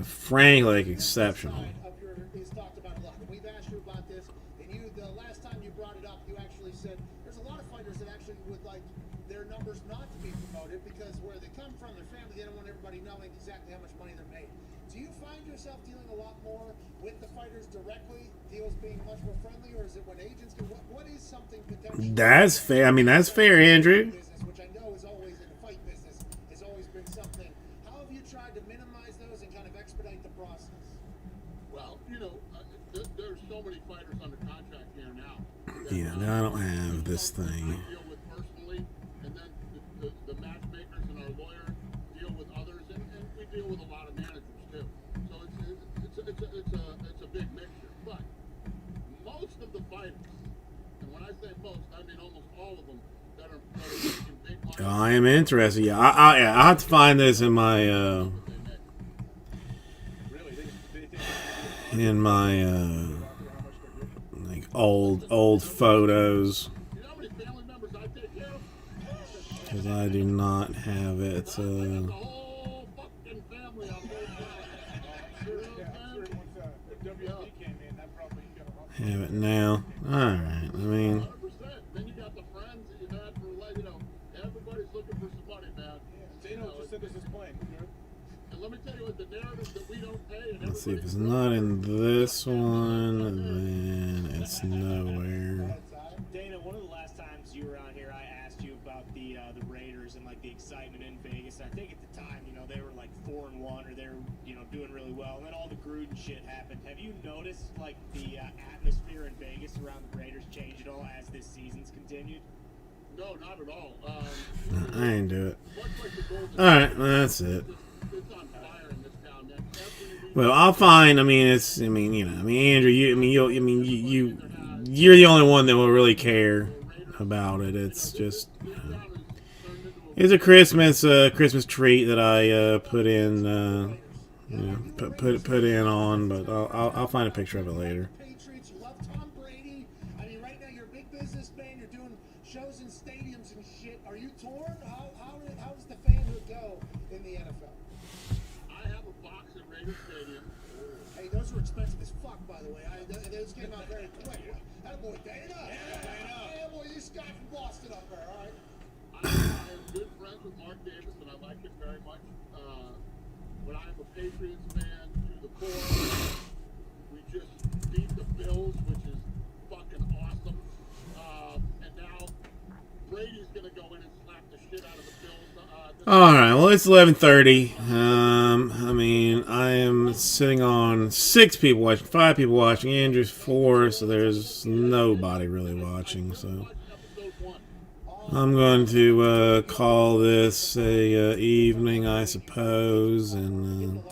frankly like exceptional. Up here is talked about a lot. And we've asked you about this, and you, the last time you brought it up, you actually said there's a lot of fighters that actually would like their numbers not to be promoted because where they come from, their family, they don't want everybody knowing exactly how much money they're made. Do you find yourself dealing a lot more with the fighters directly, deals being much more friendly, or is it when agents do? What is something potentially? That's fair. I mean, that's fair, Andrew. Business, which I know is always in the fight business, has always been something. How have you tried to minimize those and kind of expedite the process? Well, you know, there's so many fighters under contract here now. Yeah, no, I don't have this thing. I deal with personally, and then the matchmakers and our lawyer deal with others, and we deal with a lot of managers too. So it's a big mixture. But most of the fighters, and when I say most, I mean almost all of them that are making big money. I am interested. Yeah, I have to find this in my like old photos You know how many family members I take care of? because I do not have it. The whole fucking family on both sides. You know what I'm saying? Once WB came in, that probably got a Have it now. All right. I mean, 100%. Then you got the friends that you've had for life. You know, everybody's looking for some money, man. Dana just sent us his plan. And let me tell you what, the narrative that we don't pay. And let's see if it's not in this one. Then it's nowhere. Dana, one of the last times you were on here, I asked you about the Raiders and like the excitement in Vegas. I think at the time, you know, they were like 4-1 or they were, you know, doing really well. And then all the Gruden shit happened. Have you noticed like the atmosphere in Vegas around the Raiders change at all as this season's continued? No, not at all. I ain't do it. Much like the Golden All right, that's it. It's on fire in this town, man. Every week. Well, I'll find. I mean, Andrew. You're the only one that will really care about it. It's just, it's a Christmas treat that I put in, put in on. But I'll find a picture of it later. Patriots, you love Tom Brady. I mean, right now you're a big businessman. You're doing shows in stadiums and shit. Are you torn? How does the fanhood go in the NFL? I have a box at Raider Stadium. Hey, those were expensive as fuck, by the way. Those came out very quick. Attaboy, Dana. Yeah, boy, this guy from Boston up there, all right? I am good friends with Mark Davis, and I like him very much. But I am a Patriots fan to the core. We just beat the Bills, which is fucking awesome. And now Brady's gonna go in and slap the shit out of the Bills. All right, well, it's 11:30. I mean, I am sitting on 6 people watching, 5 people watching, Andrew's 4, so there's nobody really watching. So I'm going to call this a evening, I suppose, and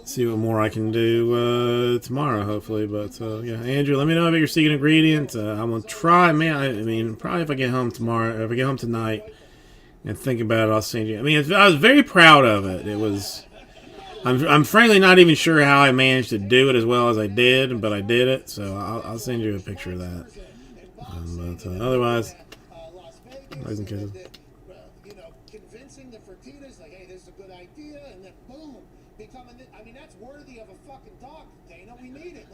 see what more I can do tomorrow, hopefully. But yeah, Andrew, let me know about your secret ingredient. I'm gonna try, man. I mean, probably if I get home tomorrow, if I get home tonight. And think about it, I'll send you. I mean, I was very proud of it. It was. I'm frankly not even sure how I managed to do it as well as I did, but I did it. So I'll send you a picture of that. But otherwise, raising kisses. You know, convincing the Fertittas, like, hey, this is a good idea, and then boom, becoming. I mean, that's worthy of a fucking dog, Dana. We need it.